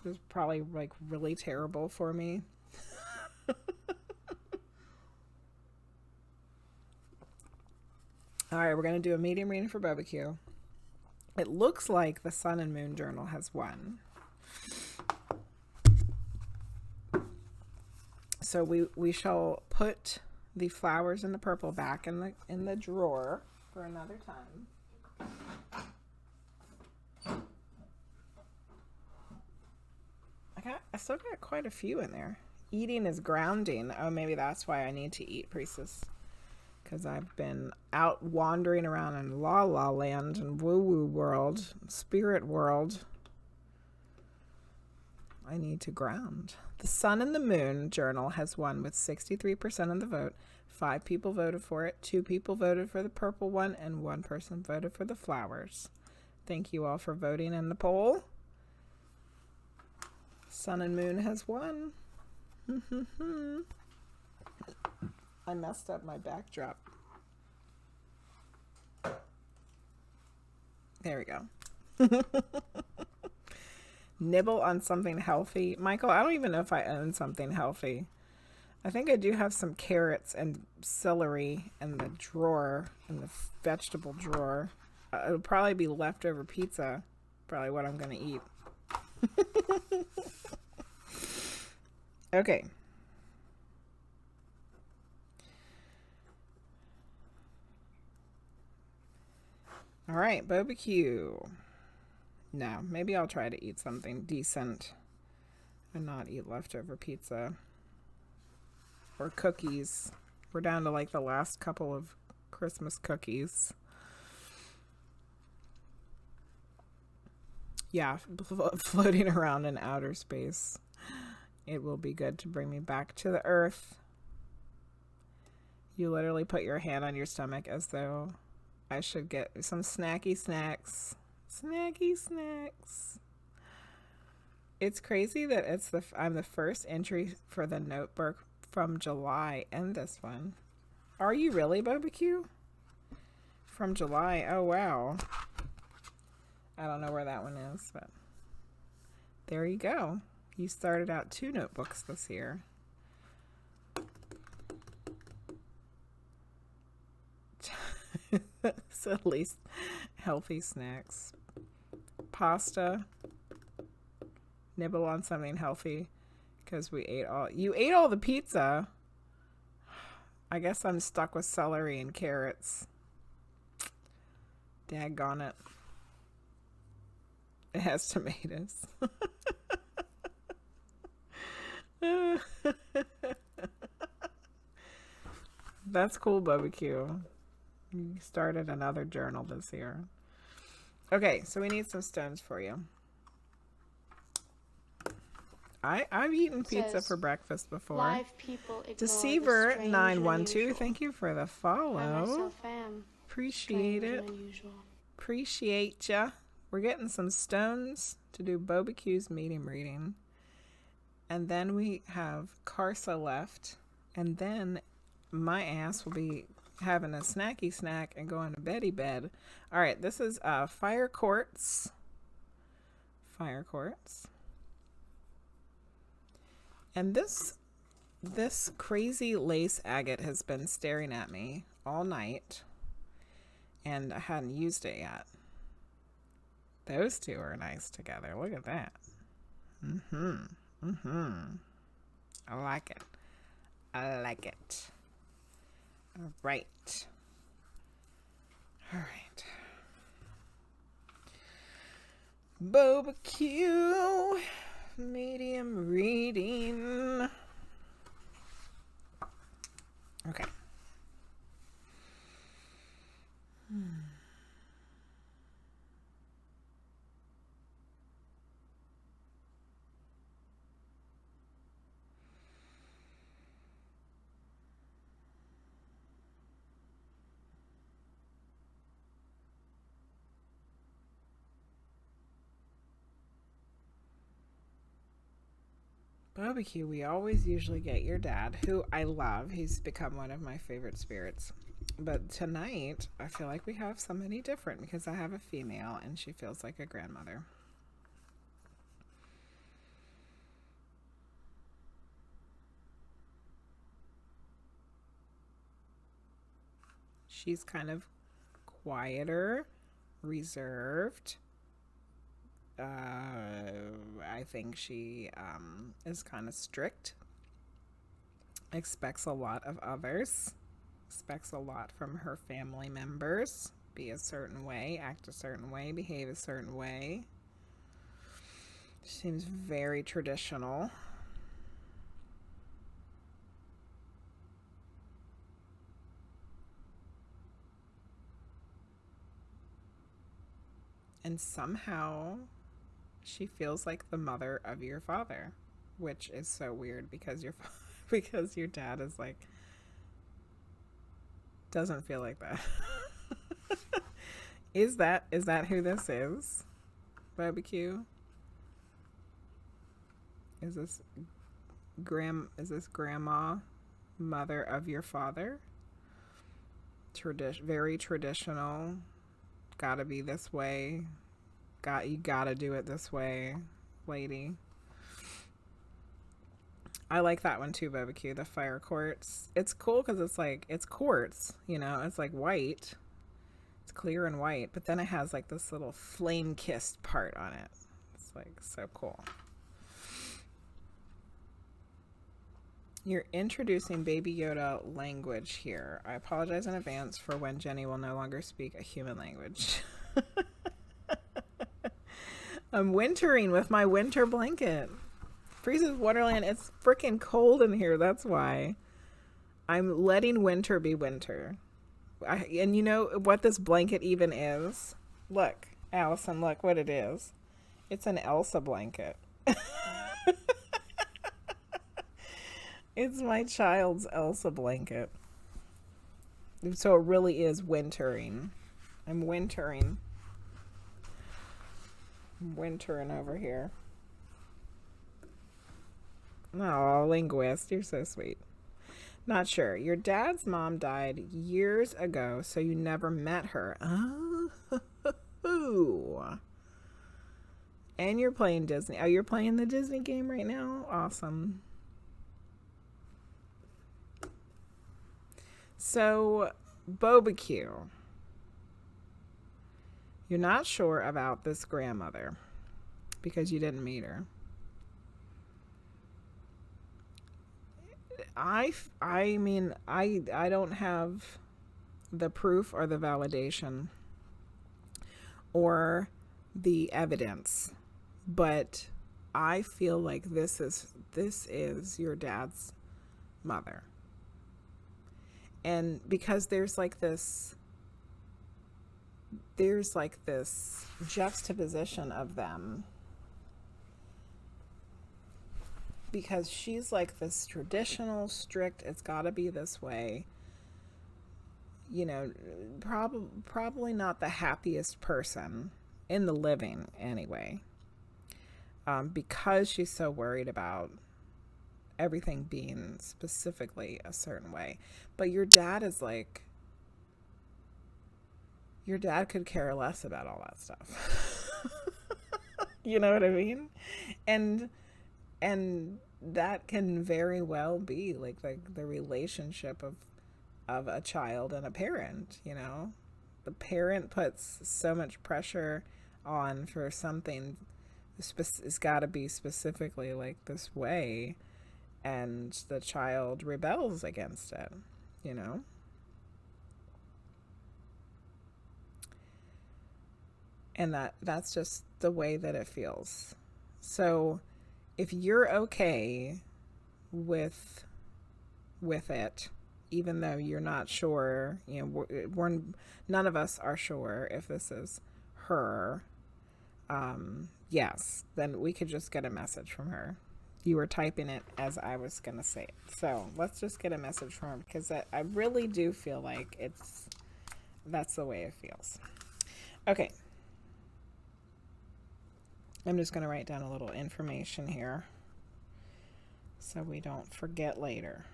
It's probably like really terrible for me. All right, we're going to do a medium reading for BobaQi. It looks like the Sun and Moon journal has won. So we shall put the flowers in the purple back in the drawer for another time. I still got quite a few in there. Eating is grounding. Oh, maybe that's why I need to eat, Priestess. Because I've been out wandering around in La La Land and Woo Woo World, Spirit World. I need to ground. The Sun and the Moon journal has won with 63% of the vote. 5 people voted for it. 2 people voted for the purple one, and 1 person voted for the flowers. Thank you all for voting in the poll. Sun and Moon has won. I messed up my backdrop. There we go. Nibble on something healthy. Michael, I don't even know if I own something healthy. I think I do have some carrots and celery in the drawer, in the vegetable drawer. It'll probably be leftover pizza. Probably what I'm going to eat. Okay. All right, BobaQi. No, maybe I'll try to eat something decent and not eat leftover pizza or cookies. We're down to like the last couple of Christmas cookies. Yeah, floating around in outer space. It will be good to bring me back to the earth. You literally put your hand on your stomach as though I should get some snacky snacks. Snacky snacks. It's crazy that I'm the first entry for the notebook from July and this one. Are you really, BobaQi? From July. Oh, wow. I don't know where that one is, but there you go. You started out 2 notebooks this year. So at least healthy snacks. Pasta. Nibble on something healthy because you ate all the pizza. I guess I'm stuck with celery and carrots. Daggone it. It has tomatoes. That's cool, BobaQi. You started another journal this year. Okay, so we need some stones for you. I've eaten pizza for breakfast before. Live people Deceiver 912, thank you for the follow. Appreciate it. Appreciate ya. We're getting some stones to do BobaQi's medium reading. And then we have Karsa left. And then my ass will be having a snacky snack and going to beddy bed. All right, this is fire quartz. Fire quartz. And this crazy lace agate has been staring at me all night. And I hadn't used it yet. Those two are nice together. Look at that. I like it. I like it. All right. All right. BobaQi medium reading. Okay. BobaQi, we always usually get your dad, who I love. He's become one of my favorite spirits. But tonight, I feel like we have somebody different because I have a female and she feels like a grandmother. She's kind of quieter, reserved. I think she is kind of strict, expects a lot of others, expects a lot from her family members, be a certain way, act a certain way, behave a certain way. She seems very traditional. And somehow she feels like the mother of your father, which is so weird because your dad is like, doesn't feel like that. Is that who this is? BobaQi? Is this grandma, mother of your father? Very traditional. Gotta be this way. You gotta do it this way, lady. I like that one too, BobaQi. The fire quartz. It's cool because it's like, it's quartz, you know, it's like white. It's clear and white, but then it has like this little flame-kissed part on it. It's like so cool. You're introducing Baby Yoda language here. I apologize in advance for when Jenny will no longer speak a human language. I'm wintering with my winter blanket. Freezes Wonderland. It's freaking cold in here. That's why. I'm letting winter be winter. And you know what this blanket even is? Look, Allison, look what it is. It's an Elsa blanket. It's my child's Elsa blanket. So it really is wintering. I'm wintering. I'm wintering over here. Oh, Linguizt, you're so sweet. Not sure. Your dad's mom died years ago, so you never met her. Oh. And you're playing Disney. Oh, you're playing the Disney game right now? Awesome. So, BobaQi, you're not sure about this grandmother because you didn't meet her. I mean, I don't have the proof or the validation or the evidence, but I feel like this is your dad's mother. And because there's like this juxtaposition of them, because she's like this traditional, strict, it's got to be this way, you know, probably not the happiest person in the living anyway, because she's so worried about everything being specifically a certain way. But your dad is like, your dad could care less about all that stuff. You know what I mean? And that can very well be like the relationship of a child and a parent, you know? The parent puts so much pressure on for something. It's got to be specifically like this way, and the child rebels against it, you know? And that's just the way that it feels. So if you're okay with it, even though you're not sure, you know, none of us are sure if this is her, yes, then we could just get a message from her. You were typing it as I was going to say it. So let's just get a message from her, because I really do feel like that's the way it feels. Okay. I'm just going to write down a little information here. so we don't forget later.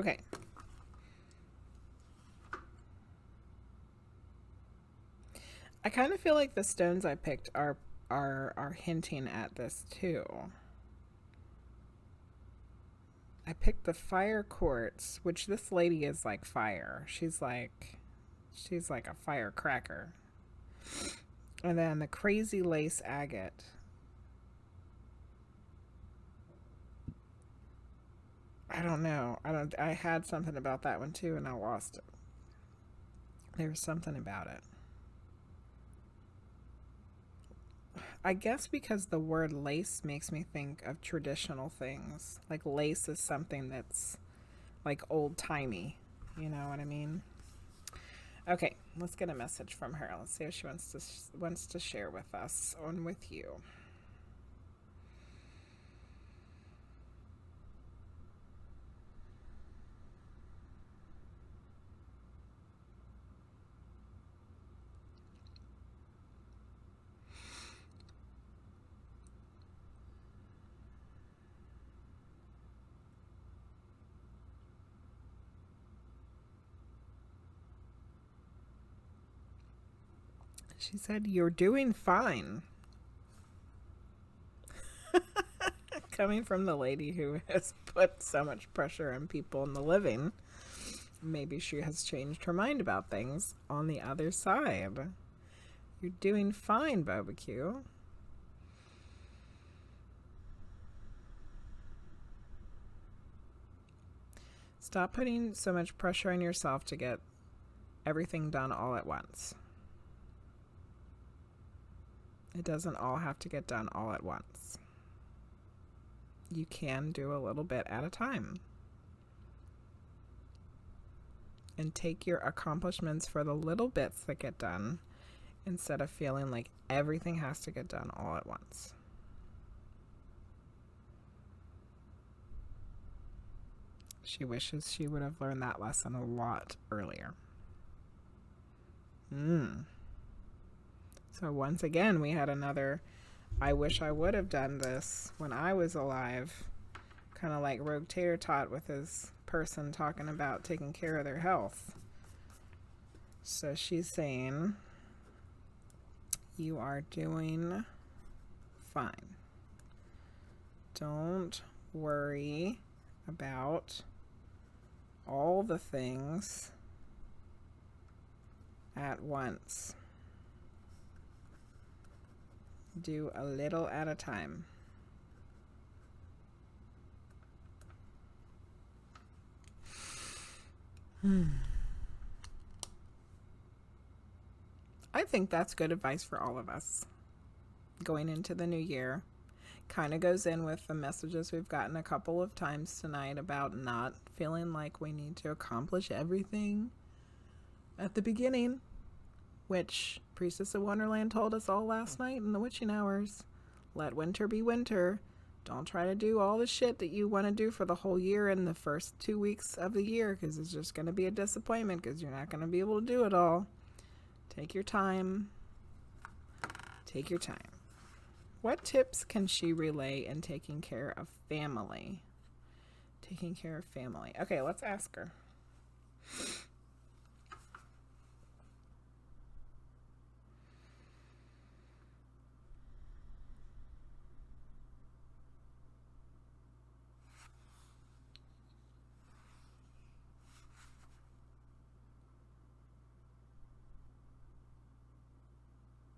Okay. I kind of feel like the stones I picked are hinting at this too. I picked the fire quartz, which this lady is like fire. She's like a firecracker. And then the crazy lace agate. I don't know. I had something about that one too and I lost it. There was something about it. I guess because the word lace makes me think of traditional things. Like lace is something that's like old-timey. You know what I mean? Okay, let's get a message from her. Let's see if she wants to share with us and with you. She said, "You're doing fine." Coming from the lady who has put so much pressure on people in the living, maybe she has changed her mind about things on the other side. You're doing fine, BobaQi. Stop putting so much pressure on yourself to get everything done all at once. It doesn't all have to get done all at once. You can do a little bit at a time. And take your accomplishments for the little bits that get done instead of feeling like everything has to get done all at once. She wishes she would have learned that lesson a lot earlier. So once again, we had another, I wish I would have done this when I was alive. Kind of like RogueTaterTot with his person talking about taking care of their health. So she's saying, you are doing fine. Don't worry about all the things at once. Do a little at a time. I think that's good advice for all of us going into the new year. Kind of goes in with the messages we've gotten a couple of times tonight about not feeling like we need to accomplish everything at the beginning, which Priestess of Wonderland told us all last night in the witching hours. Let winter be winter. Don't try to do all the shit that you want to do for the whole year in the first 2 weeks of the year, because it's just going to be a disappointment because you're not going to be able to do it all. Take your time. Take your time. What tips can she relay in taking care of family? Taking care of family. Okay, let's ask her.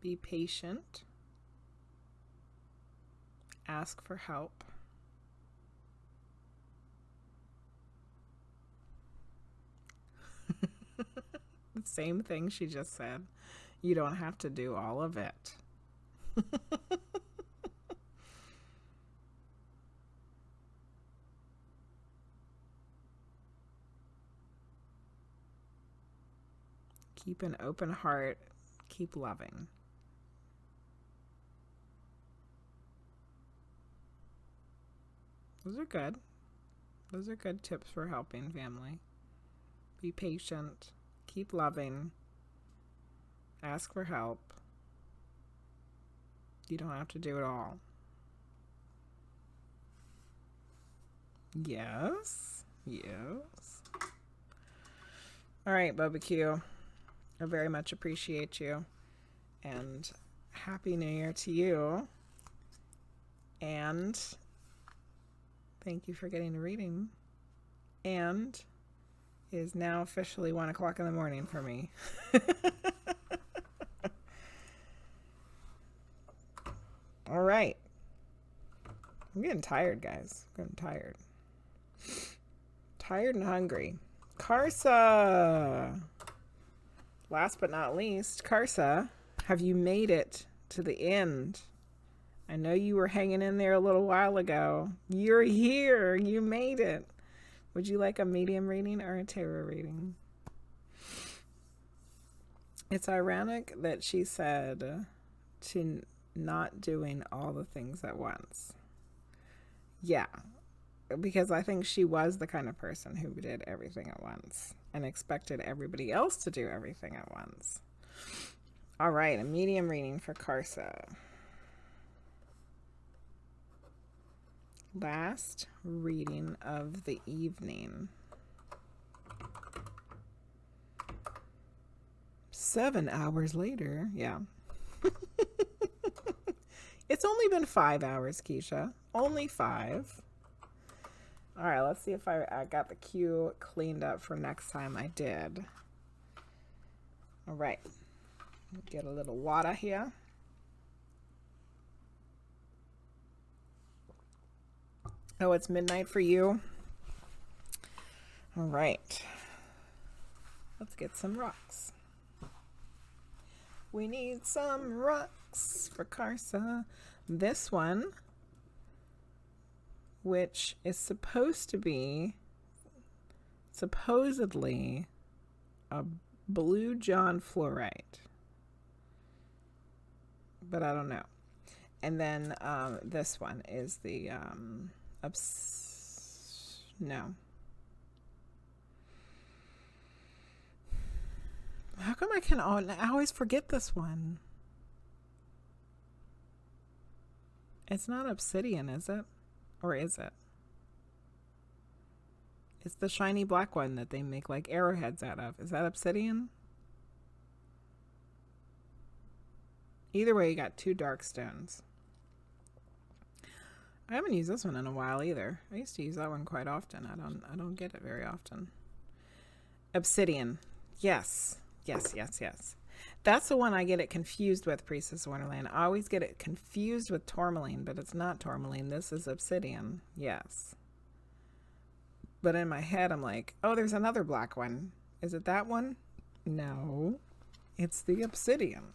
Be patient. Ask for help. The same thing she just said. You don't have to do all of it. Keep an open heart. Keep loving. Those are good. Those are good tips for helping family. Be patient. Keep loving. Ask for help. You don't have to do it all. Yes. Yes. All right, BobaQi. I very much appreciate you. And Happy New Year to you. And thank you for getting a reading. And it is now officially 1 o'clock in the morning for me. All right. I'm getting tired, guys. I'm getting tired. Tired and hungry. Karsa. Last but not least, Karsa, have you made it to the end? I know you were hanging in there a little while ago. You're here. You made it. Would you like a medium reading or a tarot reading? It's ironic that she said to not doing all the things at once. Yeah, because I think she was the kind of person who did everything at once and expected everybody else to do everything at once. All right, a medium reading for Karsa. Last reading of the evening. 7 hours later. Yeah. It's only been 5 hours, Keisha. Only 5. All right, let's see if I got the queue cleaned up for next time. I did. All right. Get a little water here. Oh, it's midnight for you? All right. Let's get some rocks. We need some rocks for Karsa. This one, which is supposed to be, supposedly, a blue John fluorite. But I don't know. And then this one is the, no. How come I always forget this one? It's not obsidian, is it? Or is it? It's the shiny black one that they make like arrowheads out of. Is that obsidian? Either way, you got 2 dark stones. I haven't used this one in a while either. I used to use that one quite often. I don't get it very often. Obsidian. Yes. Yes, yes, yes. That's the one I get it confused with, Priestess of Wonderland. I always get it confused with tourmaline, but it's not tourmaline. This is obsidian. Yes. But in my head, I'm like, oh, there's another black one. Is it that one? No. It's the obsidian.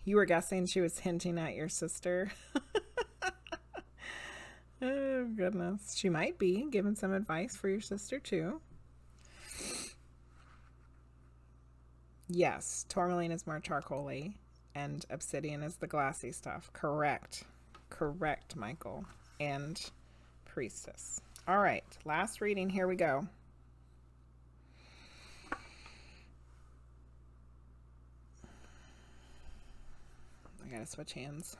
You were guessing she was hinting at your sister. Oh, goodness. She might be giving some advice for your sister, too. Yes, tourmaline is more charcoaly, and obsidian is the glassy stuff. Correct. Correct, Michael. And Priestess. All right, last reading. Here we go. I gotta switch hands.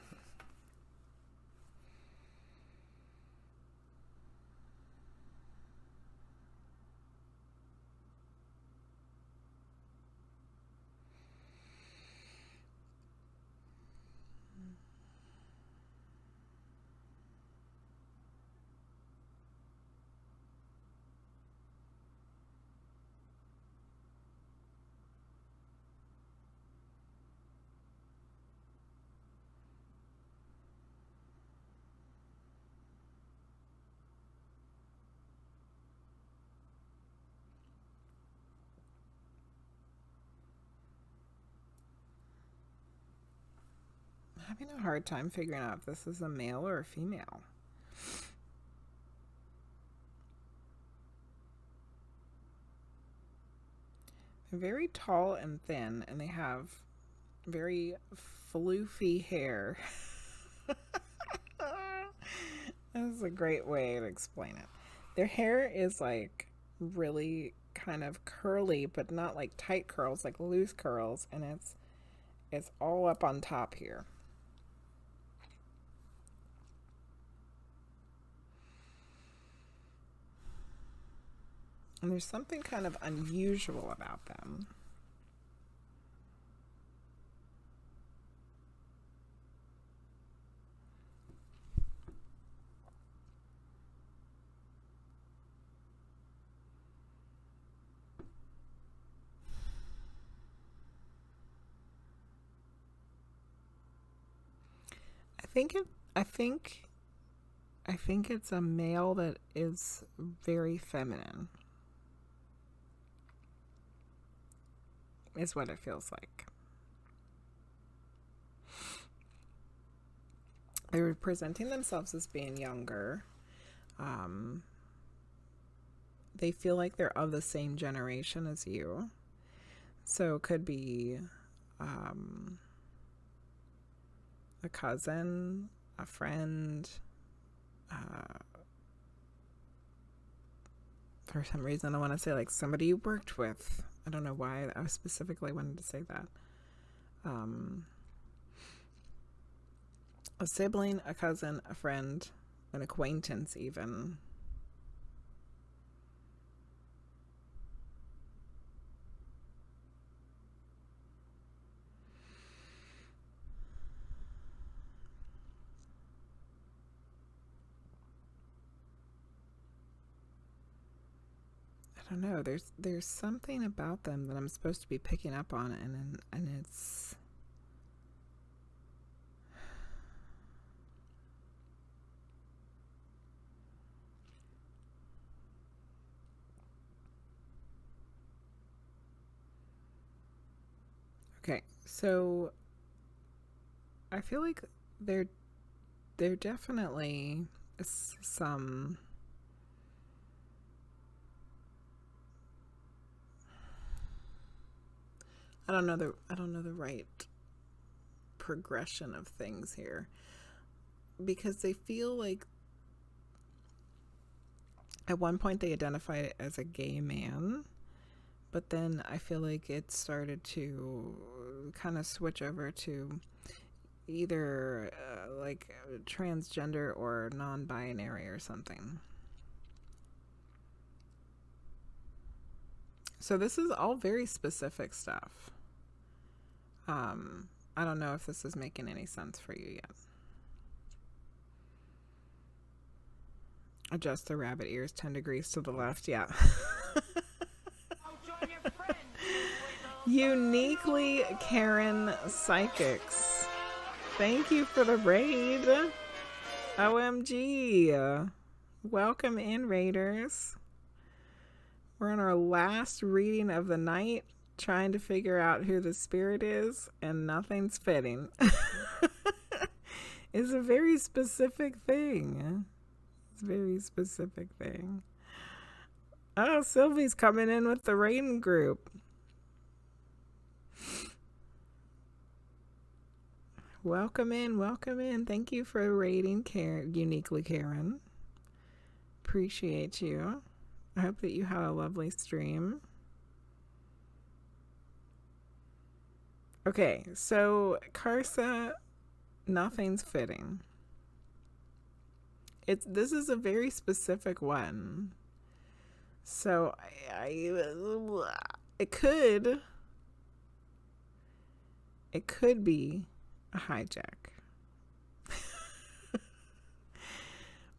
Having a hard time figuring out if this is a male or a female. They're very tall and thin, and they have very floofy hair. This is a great way to explain it. Their hair is like really kind of curly, but not like tight curls, like loose curls, and it's all up on top here. And there's something kind of unusual about them. I think it's a male that is very feminine. Is what it feels like. They're presenting themselves as being younger. They feel like they're of the same generation as you. So it could be a cousin, a friend. For some reason, I want to say like somebody you worked with. I don't know why I specifically wanted to say that. A sibling, a cousin, a friend, an acquaintance even. I don't know. There's something about them that I'm supposed to be picking up on, and it's okay. So I feel like they're definitely some. I don't know the right progression of things here, because they feel like at one point they identified as a gay man, but then I feel like it started to kind of switch over to either like transgender or non-binary or something. So this is all very specific stuff. I don't know if this is making any sense for you yet. Adjust the rabbit ears 10 degrees to the left. Yeah. Uniquely Karen Psychics. Thank you for the raid. OMG. Welcome in, raiders. We're on our last reading of the night, trying to figure out who the spirit is, and nothing's fitting. It's a very specific thing. It's a very specific thing. Oh, Sylvie's coming in with the raiding group. Welcome in, welcome in. Thank you for raiding, Uniquely Karen. Appreciate you. I hope that you had a lovely stream. Okay, so Karsa, nothing's fitting. This is a very specific one. So it could be a hijack.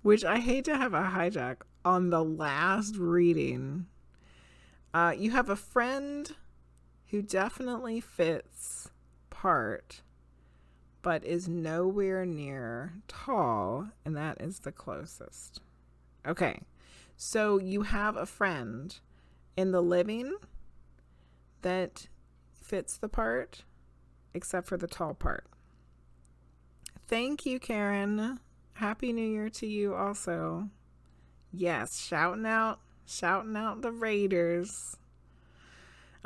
Which I hate to have a hijack on the last reading. You have a friend who definitely fits part, but is nowhere near tall, and that is the closest. Okay, so you have a friend in the living that fits the part, except for the tall part. Thank you, Karen. Happy New Year to you also. Yes, shouting out the raiders.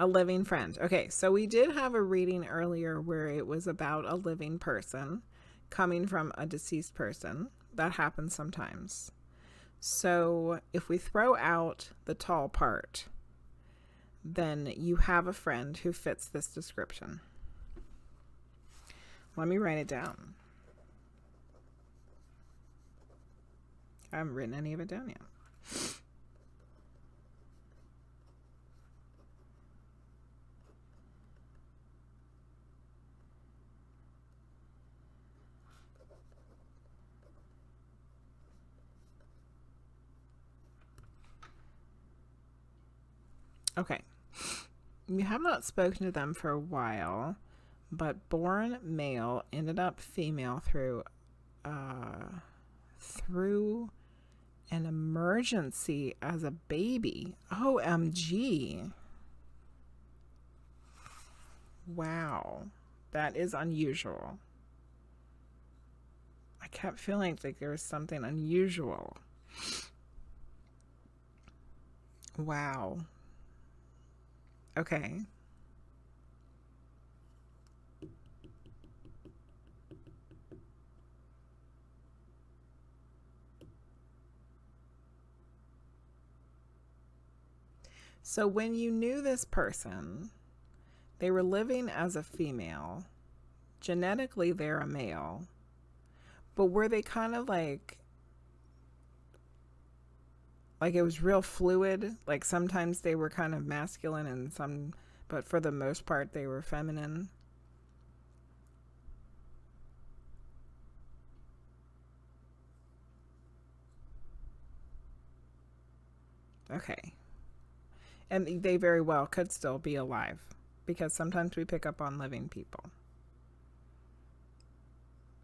A living friend. Okay, so we did have a reading earlier where it was about a living person coming from a deceased person. that happens sometimes. So if we throw out the tall part, then you have a friend who fits this description. Let me write it down. I haven't written any of it down yet. Okay. You have not spoken to them for a while, but born male ended up female through an emergency as a baby. OMG. Wow. That is unusual. I kept feeling like there was something unusual. Wow. Okay. So when you knew this person, they were living as a female. Genetically, they're a male. But were they kind of like it was real fluid? Like sometimes they were kind of masculine and some, but for the most part, they were feminine. Okay. And they very well could still be alive, because sometimes we pick up on living people.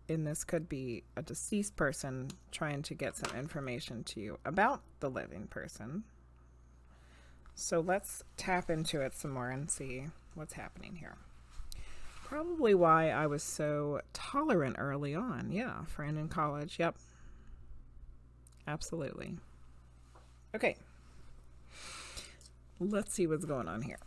And this could be a deceased person trying to get some information to you about the living person. So let's tap into it some more and see what's happening here. Probably why I was so tolerant early on. Yeah, friend in college. Yep. Absolutely. Okay. Let's see what's going on here.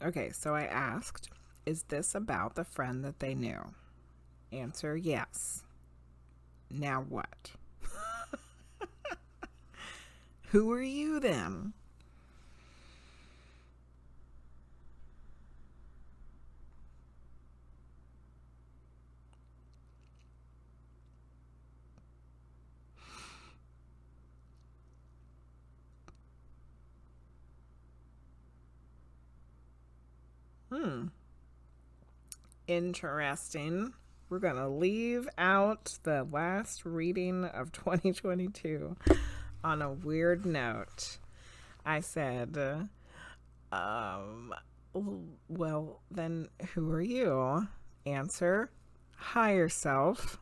Okay, so I asked, is this about the friend that they knew? Answer, yes. Now what? Who are you then? Interesting. We're going to leave out the last reading of 2022 on a weird note. I said, well, then who are you? Answer, higher self.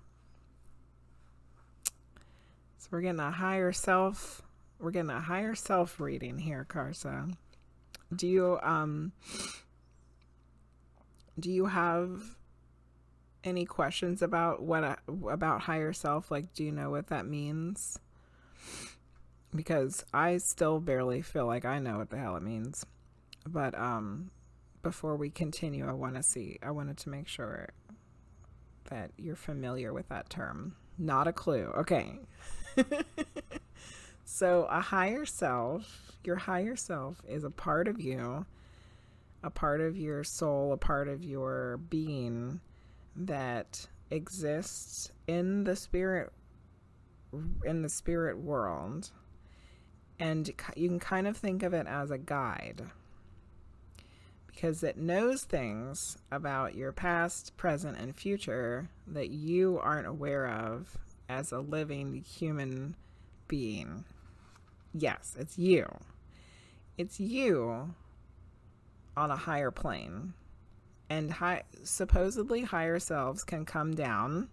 So we're getting a higher self. We're getting a higher self reading here, Karsa. Do you have any questions about about higher self? Like, do you know what that means? Because I still barely feel like I know what the hell it means. But before we continue, I wanted to make sure that you're familiar with that term. Not a clue. Okay. So a higher self, your higher self is a part of you, a part of your soul, a part of your being that exists in the spirit world. And you can kind of think of it as a guide, because it knows things about your past, present, and future that you aren't aware of as a living human being. Yes, it's you. It's you on a higher plane. And supposedly higher selves can come down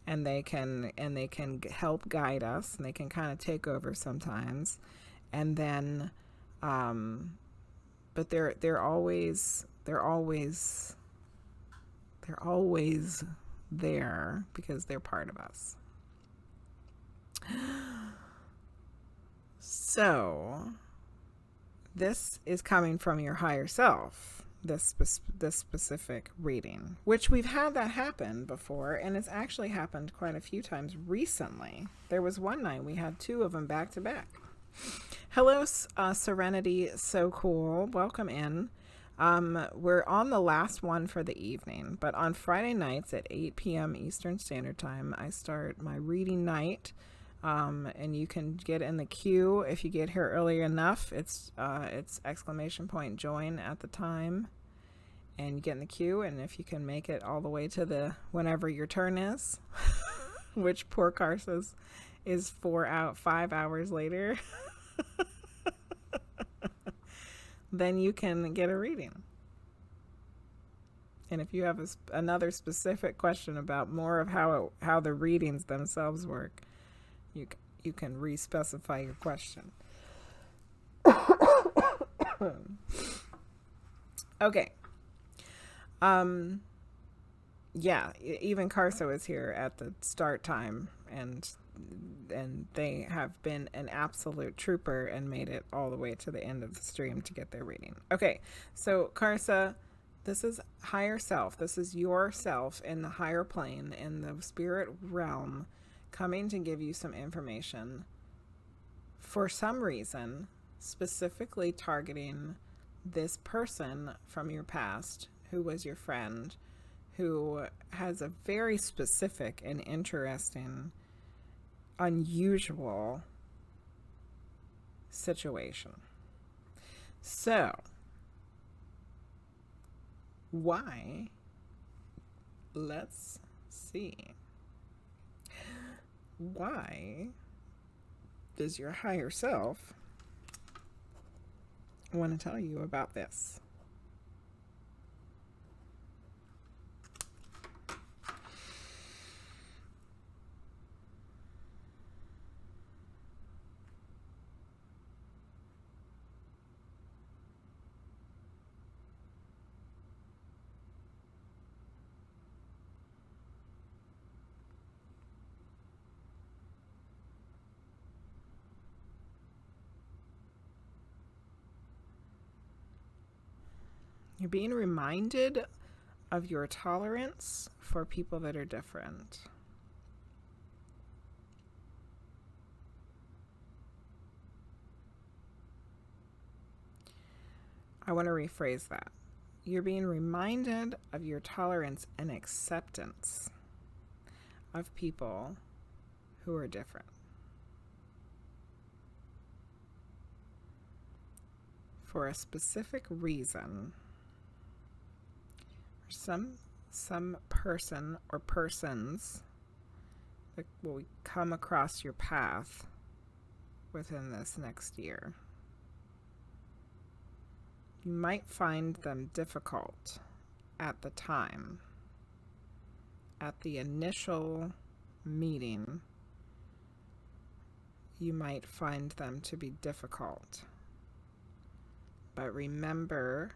and they can help guide us, and they can kind of take over sometimes. And then but they're always there because they're part of us. So, this is coming from your higher self, this specific reading, which we've had that happen before, and it's actually happened quite a few times recently. There was one night we had 2 of them back to back. Hello, Serenity, so cool. Welcome in. We're on the last one for the evening, but on Friday nights at 8 p.m. Eastern Standard Time, I start my reading night. And you can get in the queue if you get here early enough. It's !join at the time, and you get in the queue. And if you can make it all the way to the whenever your turn is, which poor Karsa's is 5 hours later, then you can get a reading. And if you have another specific question about more of how the readings themselves work, you can re-specify your question. Okay. Yeah, even Karsa was here at the start time, and they have been an absolute trooper and made it all the way to the end of the stream to get their reading. Okay, so Karsa, this is higher self. This is yourself in the higher plane, in the spirit realm, coming to give you some information for some reason, specifically targeting this person from your past who was your friend, who has a very specific and interesting, unusual situation. So, why? Let's see. Why does your higher self want to tell you about this? You're being reminded of your tolerance for people that are different. I want to rephrase that. You're being reminded of your tolerance and acceptance of people who are different. For a specific reason, some person or persons that will come across your path within this next year. You might find them difficult at the time. At the initial meeting, you might find them to be difficult. But remember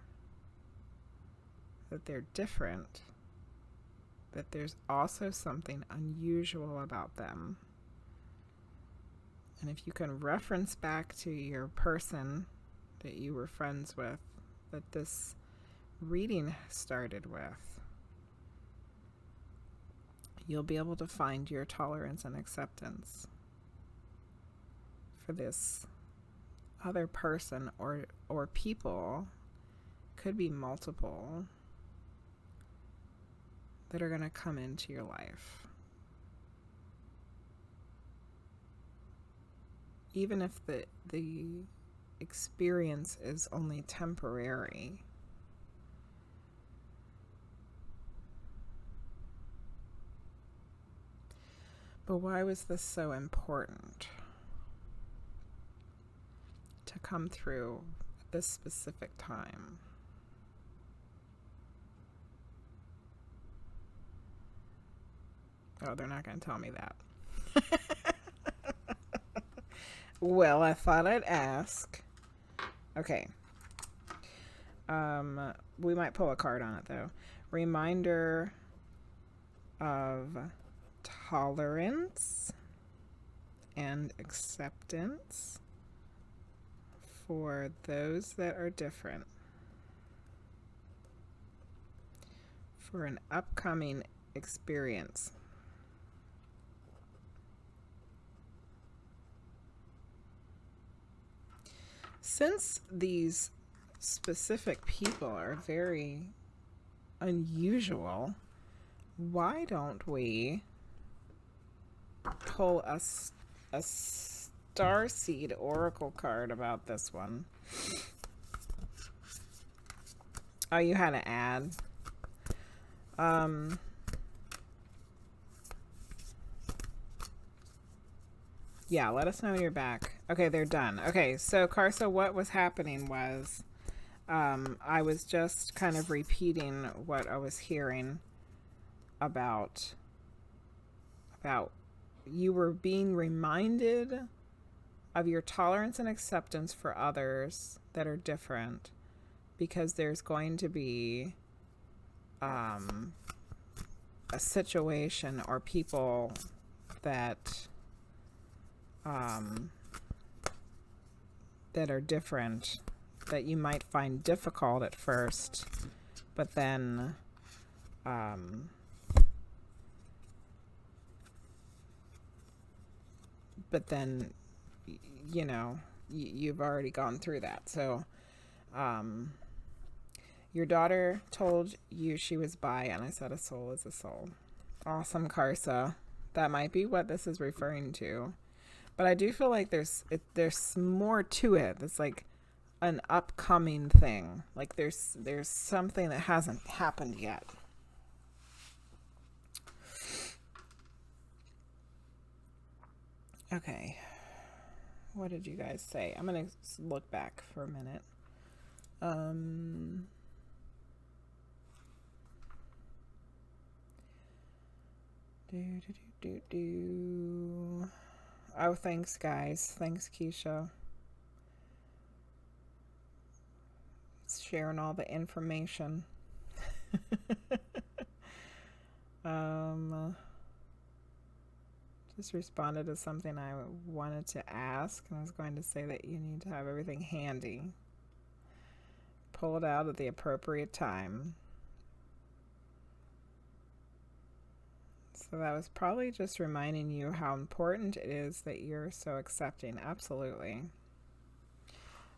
that they're different, that there's also something unusual about them. And if you can reference back to your person that you were friends with, that this reading started with, you'll be able to find your tolerance and acceptance for this other person or people, could be multiple, that are going to come into your life. Even if the experience is only temporary. But why was this so important to come through at this specific time? Oh, they're not going to tell me that. Well, I thought I'd ask. Okay. We might pull a card on it, though. Reminder of tolerance and acceptance for those that are different. For an upcoming experience. Since these specific people are very unusual, why don't we pull a Starseed Oracle card about this one? Oh, you had to add. Yeah, let us know when you're back. Okay, they're done. Okay, so Karsa, what was happening was I was just kind of repeating what I was hearing about you were being reminded of your tolerance and acceptance for others that are different, because there's going to be a situation or people that that are different that you might find difficult at first, but then you know, you've already gone through that. So your daughter told you she was bi, and I said a soul is a soul. Awesome, Karsa. That might be what this is referring to. But I do feel like there's more to it. It's like an upcoming thing. Like there's something that hasn't happened yet. Okay. What did you guys say? I'm going to look back for a minute. Oh, thanks, guys. Thanks, Keisha. It's sharing all the information. Just responded to something I wanted to ask, and I was going to say that you need to have everything handy. Pull it out at the appropriate time. So that was probably just reminding you how important it is that you're so accepting. Absolutely.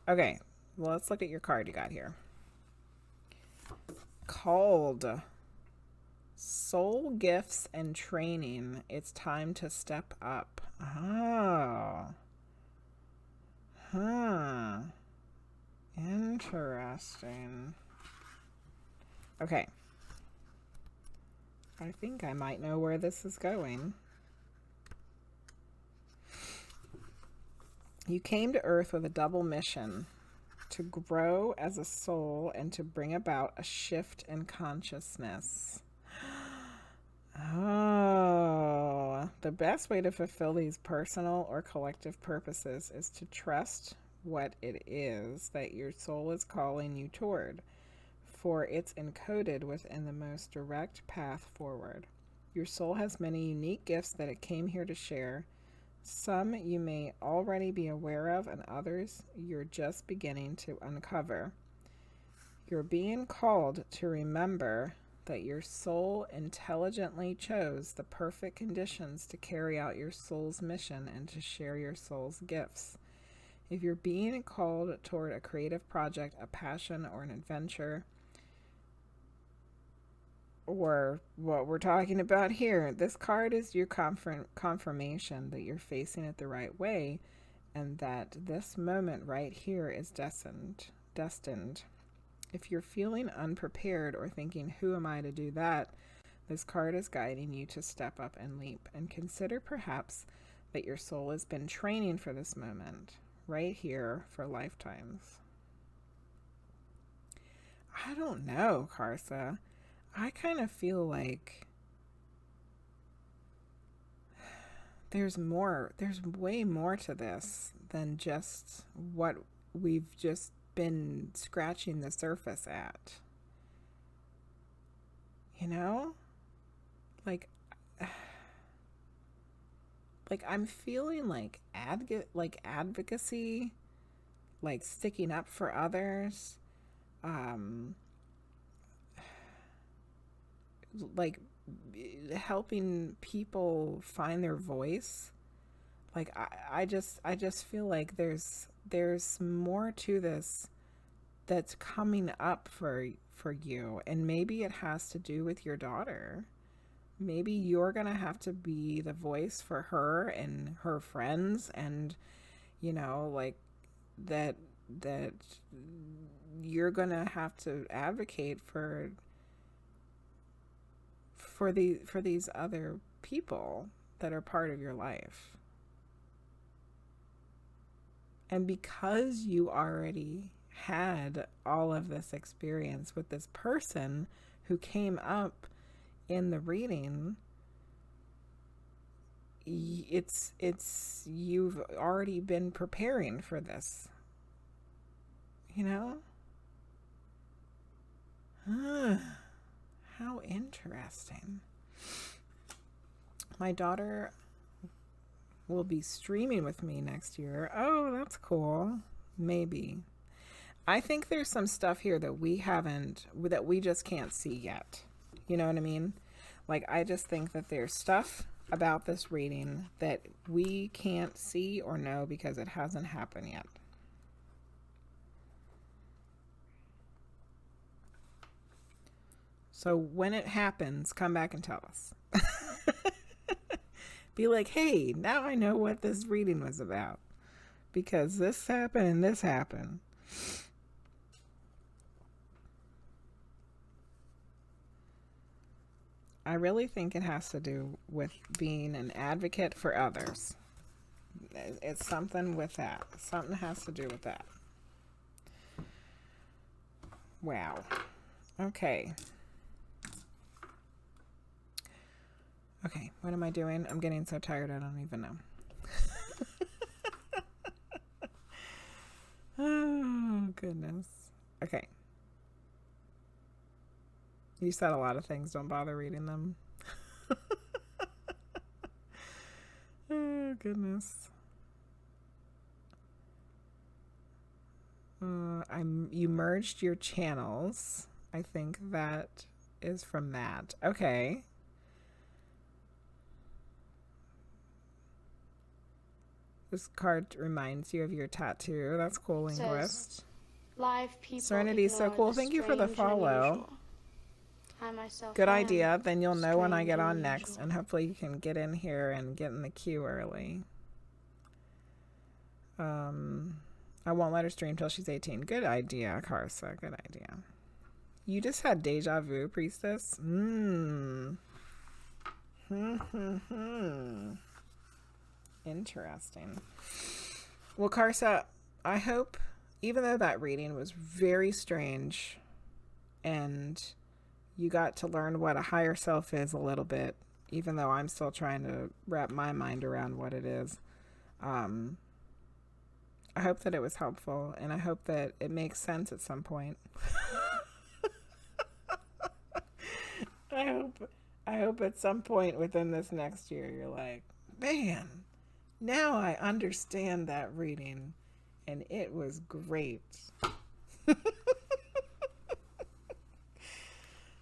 Okay, well, let's look at your card you got here. Called Soul Gifts and Training. It's time to step up. Oh. Huh. Interesting. Okay. I think I might know where this is going. You came to Earth with a double mission: to grow as a soul and to bring about a shift in consciousness. Oh, the best way to fulfill these personal or collective purposes is to trust what it is that your soul is calling you toward, for it's encoded within the most direct path forward. Your soul has many unique gifts that it came here to share. Some you may already be aware of, and others you're just beginning to uncover. You're being called to remember that your soul intelligently chose the perfect conditions to carry out your soul's mission and to share your soul's gifts. If you're being called toward a creative project, a passion, or an adventure, or what we're talking about here, this card is your confirmation that you're facing it the right way, and that this moment right here is destined. If you're feeling unprepared or thinking, who am I to do that? This card is guiding you to step up and leap, and consider perhaps that your soul has been training for this moment right here for lifetimes. I don't know, Karsa. I kind of feel like there's way more to this than just what we've just been scratching the surface at. You know? Like like I'm feeling like advocacy, like sticking up for others, like helping people find their voice. Like I just feel like there's more to this that's coming up for you, and maybe it has to do with your daughter. Maybe you're gonna have to be the voice for her and her friends, and you know, like that you're gonna have to advocate for these other people that are part of your life. And because you already had all of this experience with this person who came up in the reading, it's you've already been preparing for this, you know? How interesting. My daughter will be streaming with me next year. Oh, that's cool. Maybe. I think there's some stuff here that we just can't see yet. You know what I mean? Like, I just think that there's stuff about this reading that we can't see or know because it hasn't happened yet. So when it happens, come back and tell us. Be like, hey, now I know what this reading was about, because this happened and this happened. I really think it has to do with being an advocate for others. It's something with that. Something has to do with that. Wow. Okay. Okay, what am I doing? I'm getting so tired I don't even know. Oh, goodness. Okay. You said a lot of things. Don't bother reading them. Oh, goodness. You merged your channels. I think that is from that. Okay. This card reminds you of your tattoo. That's cool, Linguizt. Live people Serenity's so cool. Thank you for the follow. I myself Good idea. Then you'll know when I get on next, and hopefully you can get in here and get in the queue early. I won't let her stream till she's 18. Good idea, Karsa. Good idea. You just had deja vu, priestess. Interesting. Well, Karsa, I hope, even though that reading was very strange and you got to learn what a higher self is a little bit, even though I'm still trying to wrap my mind around what it is, I hope that it was helpful, and I hope that it makes sense at some point. I hope at some point within this next year you're like, man, now I understand that reading, and it was great.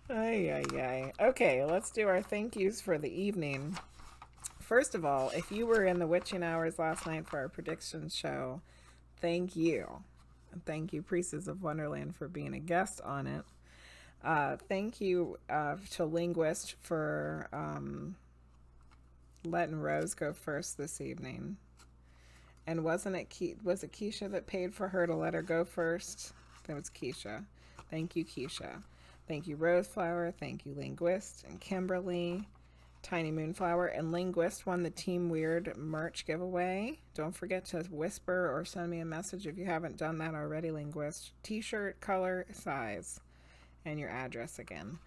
Ay. Okay, let's do our thank yous for the evening. First of all, if you were in the witching hours last night for our predictions show, thank you. And thank you, Priestess of Wonderland, for being a guest on it. Thank you to Linguizt for letting Rose go first this evening. And was it Keisha that paid for her to let her go first? That was Keisha. Thank you, Keisha. Thank you, RoseFlower. Thank you, Linguizt and Kimberly. TinyMoonFlower and Linguizt won the Team Weird merch giveaway. Don't forget to whisper or send me a message if you haven't done that already, Linguizt. T-shirt, color, size, and your address again.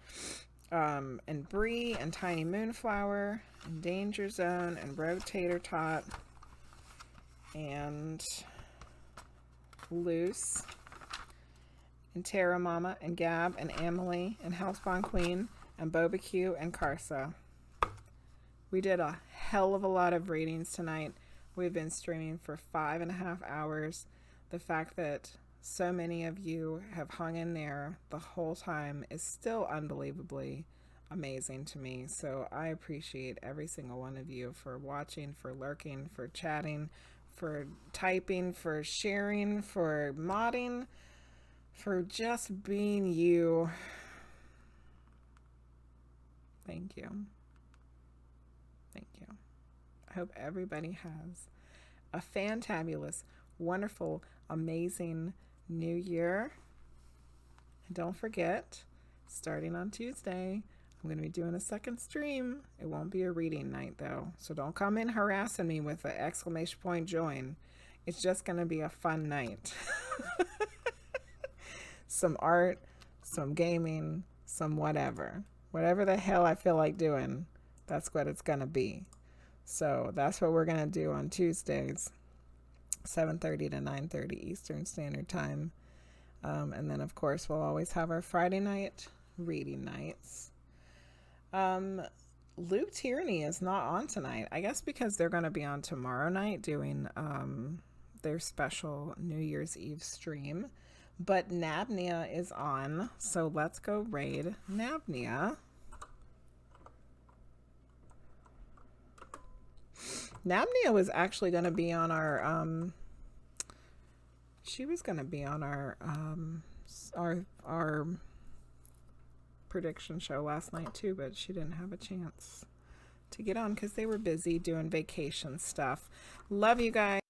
And Briii and TinyMoonFlower and DangerZone and RogueTaterTot and Luce and TarotMama and Gab and Amelie and HellSpawnQueen and BobaQi and Karsa. We did a hell of a lot of readings tonight. We've been streaming for 5.5 hours. The fact that so many of you have hung in there the whole time is still unbelievably amazing to me. So I appreciate every single one of you for watching, for lurking, for chatting, for typing, for sharing, for modding, for just being you. Thank you. Thank you. I hope everybody has a fantabulous, wonderful, amazing new year. And don't forget, starting on Tuesday, I'm going to be doing a second stream. It won't be a reading night though, so don't come in harassing me with an exclamation point join. It's just going to be a fun night. Some art, some gaming, some whatever. Whatever the hell I feel like doing, that's what it's going to be. So that's what we're going to do on Tuesdays, 7:30 to 9:30 Eastern Standard Time. And then, of course, we'll always have our Friday night reading nights. Luke Tyranny is not on tonight. I guess because they're going to be on tomorrow night doing their special New Year's Eve stream. But Nabnia is on, so let's go raid Nabnia. Nabnia was actually going to be on our she was going to be on our prediction show last night too, but she didn't have a chance to get on because they were busy doing vacation stuff. Love you guys.